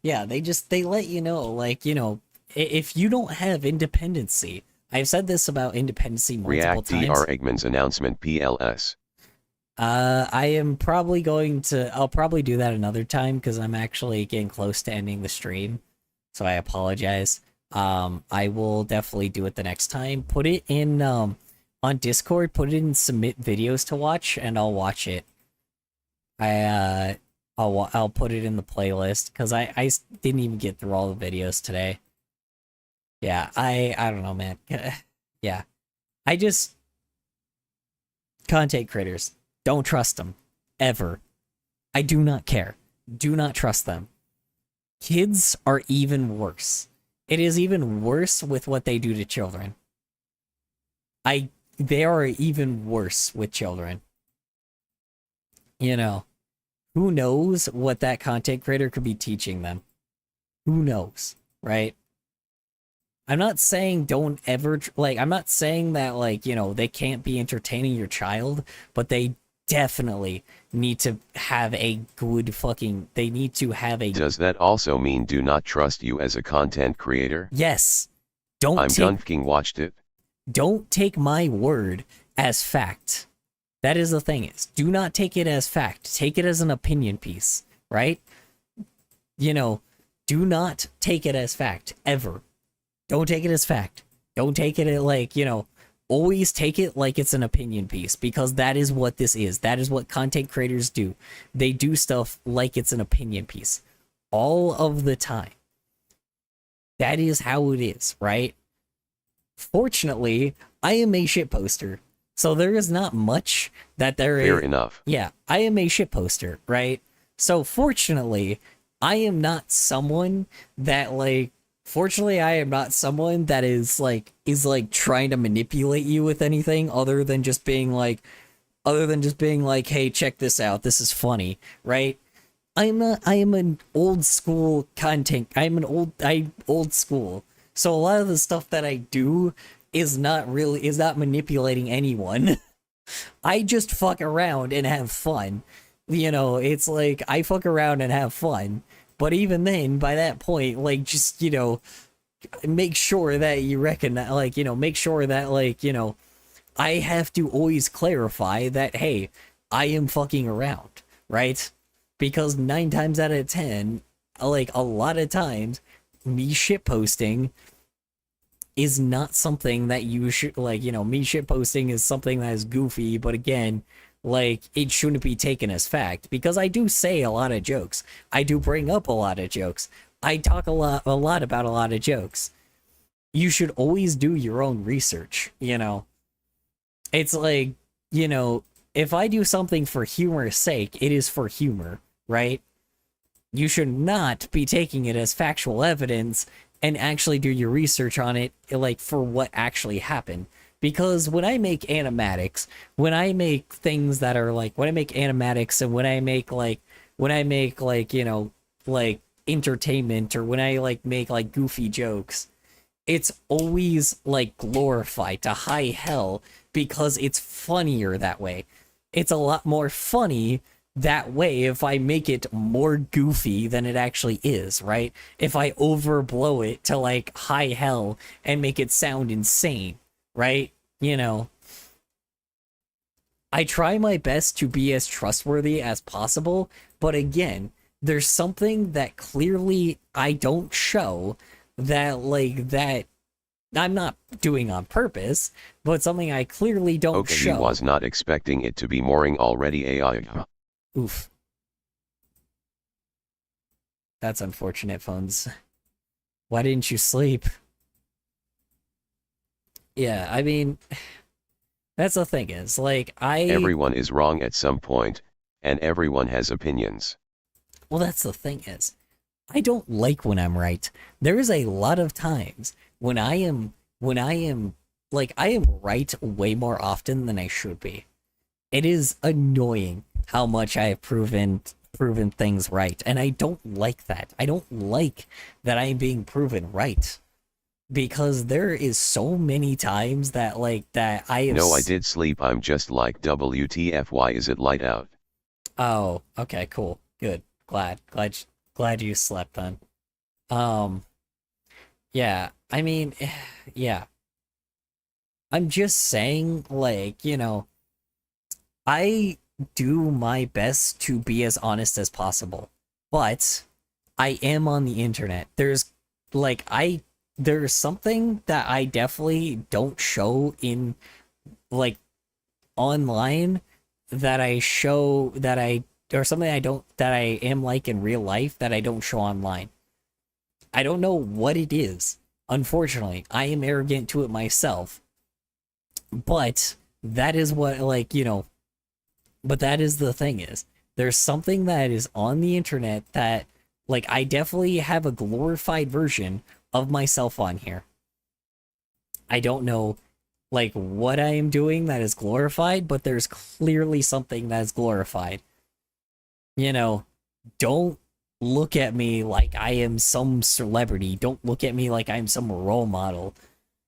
Yeah, they let you know, like, you know, if you don't have independency, I've said this about independency multiple times. React Dr. Eggman's announcement PLS. I am probably I'll probably do that another time because I'm actually getting close to ending the stream. So I apologize. I will definitely do it the next time. Put it in, on Discord, put it in submit videos to watch and I'll watch it. I'll put it in the playlist because I didn't even get through all the videos today. Yeah, I don't know, man. Yeah. Content creators. Don't trust them. Ever. I do not care. Do not trust them. Kids are even worse. It is even worse with what they do to children. They are even worse with children. You know, who knows what that content creator could be teaching them? Who knows, right? I'm not saying don't ever, I'm not saying that, like, you know, they can't be entertaining your child, but they definitely need to have a good fucking, they need to have a... Does that also mean do not trust you as a content creator? Yes. I'm done fucking watched it. Don't take my word as fact. That is the thing is, do not take it as fact. Take it as an opinion piece, right? You know, Do not take it as fact, ever. Don't take it as fact. Don't take it like, always take it like it's an opinion piece, because that is what this is. That is what content creators do. They do stuff like it's an opinion piece all of the time. That is how it is, right? Fortunately, I am a shitposter, so there is not much that there is. Fair enough. Yeah, I am a shitposter, right? So fortunately, I am not someone that fortunately I am not someone that is trying to manipulate you with anything other than just being like, hey, check this out, this is funny, right? I am an old school content. I'm old school. So a lot of the stuff that I do is not manipulating anyone. I just fuck around and have fun. It's like I fuck around and have fun. But even then, by that point, just, make sure that you recognize, make sure that, I have to always clarify that, hey, I am fucking around, right? Because 9 times out of 10, a lot of times, me shitposting is not something that you should, me shitposting is something that is goofy, but again, it shouldn't be taken as fact, because I do say a lot of jokes. I do bring up a lot of jokes. I talk a lot about a lot of jokes. You should always do your own research, It's if I do something for humor's sake, it is for humor, right? You should not be taking it as factual evidence and actually do your research on it, for what actually happened. Because when I make animatics, when I make things that are when I make animatics and when I make entertainment, or when I make goofy jokes, it's always glorified to high hell, because it's funnier that way. It's a lot more funny that way if I make it more goofy than it actually is, right? If I overblow it to high hell and make it sound insane, right? I try my best to be as trustworthy as possible, but again, there's something that clearly I don't show that that I'm not doing on purpose, but something I clearly don't show. He was not expecting it to be mooring already AI. Oof. That's unfortunate, phones. Why didn't you sleep? Yeah, I mean, that's the thing is, Everyone is wrong at some point, and everyone has opinions. Well, that's the thing is, I don't like when I'm right. There is a lot of times when I am right way more often than I should be. It is annoying how much I have proven things right, and I don't like that. I don't like that I'm being proven right, because there is so many times that that I have. No, I did sleep. I'm just like, WTF, why is it light out? Oh, okay, cool, good, glad you slept then. Yeah, I mean, yeah. I'm just saying, I do my best to be as honest as possible, but I am on the internet. There's something that I definitely don't show in online that I show or something that I am in real life that I don't show online. I don't know what it is. Unfortunately, I am arrogant to it myself, but that is what but that is the thing is, there's something that is on the internet that I definitely have a glorified version of myself on here. I don't know what I am doing that is glorified, but there's clearly something that is glorified. Don't look at me like I am some celebrity. Don't look at me like I'm some role model.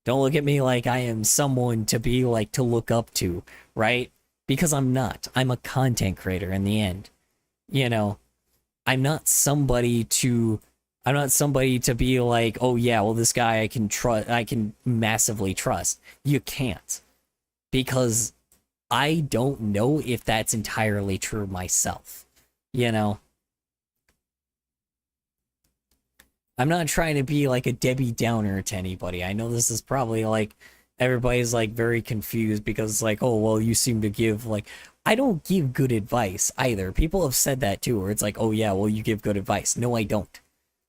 Don't look at me like I am someone to be to look up to, right? Because I'm not. I'm a content creator in the end. I'm not somebody to be oh yeah, well, this guy I can massively trust. You can't. Because I don't know if that's entirely true myself. I'm not trying to be like a Debbie Downer to anybody. I know this is probably like everybody's like very confused because it's like, oh, well, you seem to give like, I don't give good advice either. People have said that too, where it's like, oh, yeah, well, you give good advice. No, I don't.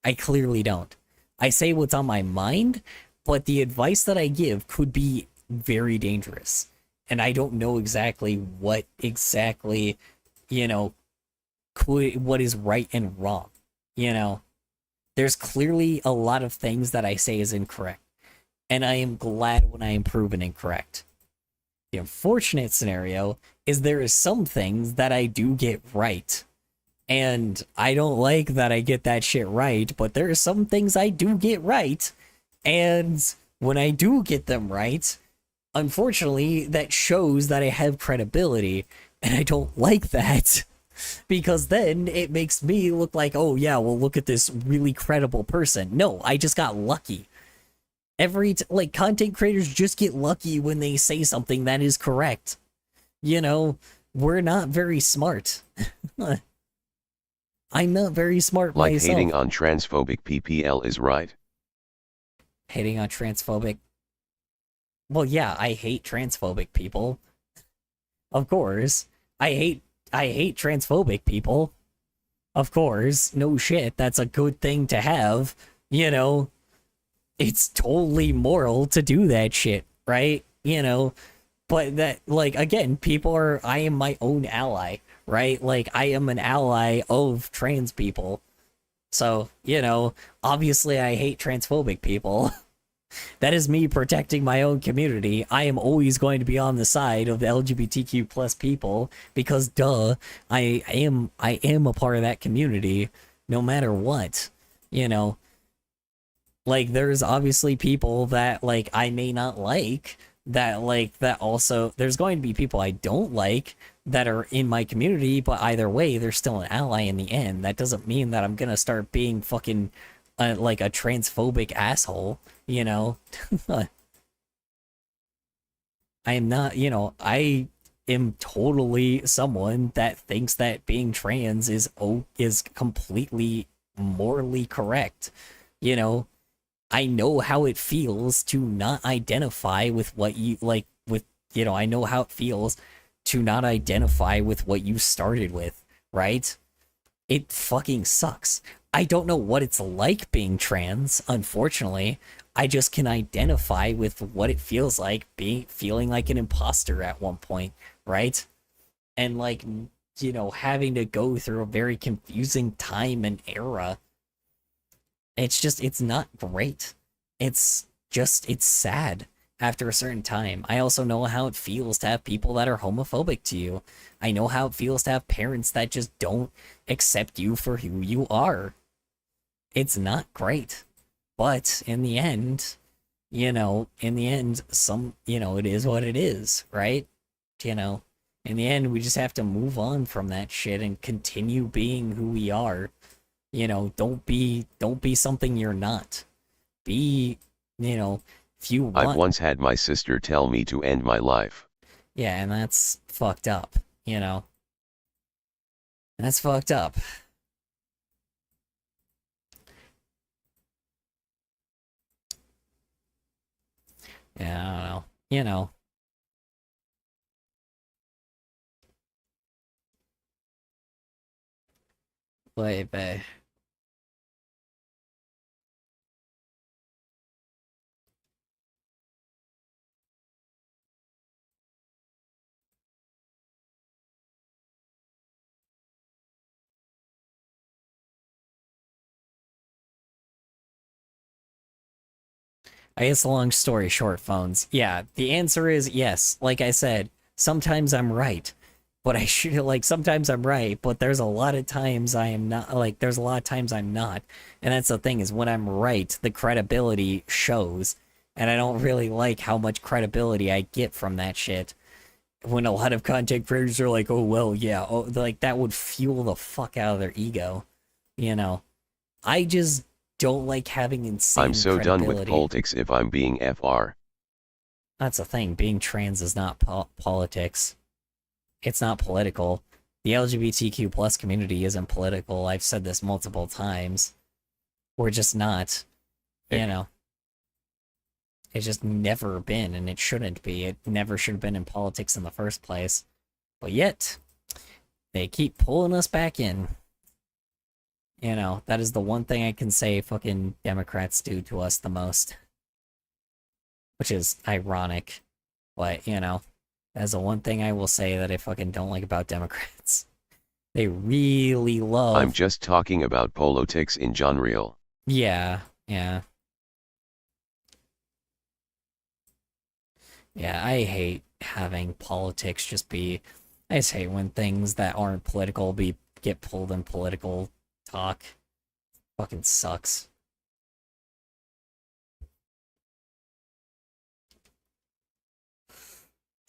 I clearly don't. I say what's on my mind, but the advice that I give could be very dangerous. And I don't know exactly what exactly, you know, what is right and wrong, you know? There's clearly a lot of things that I say is incorrect, and I am glad when I am proven incorrect. The unfortunate scenario is there is some things that I do get right, and I don't like that I get that shit right, but there are some things I do get right, and when I do get them right, unfortunately, that shows that I have credibility, and I don't like that. Because then it makes me look like, oh yeah, well look at this really credible person. No, I just got lucky. Like content creators just get lucky when they say something that is correct. You know, we're not very smart. I'm not very smart like myself. Hating on transphobic PPL is right. Hating on transphobic. Well, yeah, I hate transphobic people. Of course. I hate transphobic people. Of course, no shit, that's a good thing to have, you know. It's totally moral to do that shit, right? You know, but that, like, again, I am my own ally, right? Like, I am an ally of trans people. So, you know, obviously I hate transphobic people. That is me protecting my own community. I am always going to be on the side of the LGBTQ plus people because duh, I am a part of that community no matter what. You know, like there's obviously people that like I may not like that also there's going to be people I don't like that are in my community, but either way they're still an ally in the end. That doesn't mean that I'm gonna start being fucking like a transphobic asshole, you know. I am not, you know, I am totally someone that thinks that being trans is completely morally correct. You know, I know how it feels to not identify with what you like with, you know, I know how it feels to not identify with what you started with, right? It fucking sucks. I don't know what it's like being trans, unfortunately. I just can identify with what it feels like feeling like an imposter at one point, right? And like, you know, having to go through a very confusing time and era. It's not great. It's sad after a certain time. I also know how it feels to have people that are homophobic to you. I know how it feels to have parents that just don't accept you for who you are. It's not great. But in the end, you know, it is what it is, right? You know, in the end, we just have to move on from that shit and continue being who we are. You know, don't be something you're not. Be, you know, if you want. I've once had my sister tell me to end my life. Yeah, and that's fucked up, you know. That's fucked up. Yeah, I don't know. You know. But I guess long story short, phones. Yeah, the answer is yes. Like I said, sometimes I'm right. But I should like sometimes I'm right, but there's a lot of times I am not, like there's a lot of times I'm not. And that's the thing is when I'm right, the credibility shows. And I don't really like how much credibility I get from that shit. When a lot of content creators are like, oh well, yeah, oh, like that would fuel the fuck out of their ego. You know. I just don't like having insane I'm so done with credibility. politics if I'm being FR. That's the thing, being trans is not politics. It's not political. The LGBTQ plus community isn't political. I've said this multiple times. We're just not. You know. It's just never been, and it shouldn't be. It never should have been in politics in the first place. But yet, they keep pulling us back in. You know, that is the one thing I can say fucking Democrats do to us the most. Which is ironic. But, you know, that's the one thing I will say that I fucking don't like about Democrats. They really love... I'm just talking about politics in general. Yeah, yeah. Yeah, I hate having politics just be... I just hate when things that aren't political get pulled in political talk. Fucking sucks.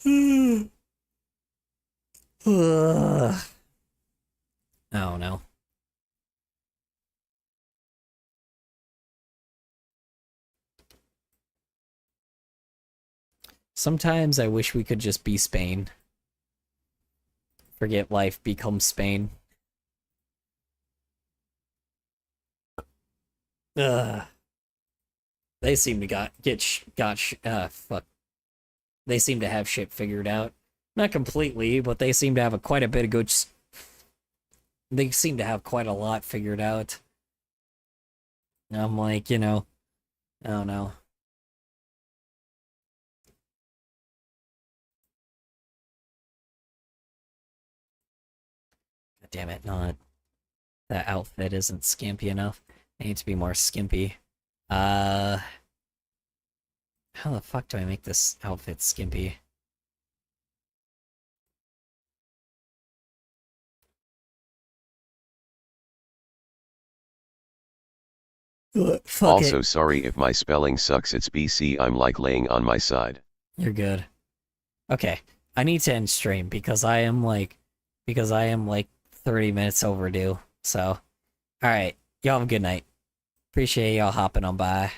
I don't know. Sometimes I wish we could just be Spain. Forget life, become Spain. Ugh. They seem to fuck. They seem to have shit figured out. Not completely, but they seem to have quite a bit of good... They seem to have quite a lot figured out. I'm like, you know, I don't know. God damn it, not... That outfit isn't skimpy enough. I need to be more skimpy. How the fuck do I make this outfit skimpy? Also, sorry if my spelling sucks, it's BC, I'm like laying on my side. You're good. Okay, I need to end stream because I am like 30 minutes overdue. So, alright, y'all have a good night. Appreciate y'all hopping on by.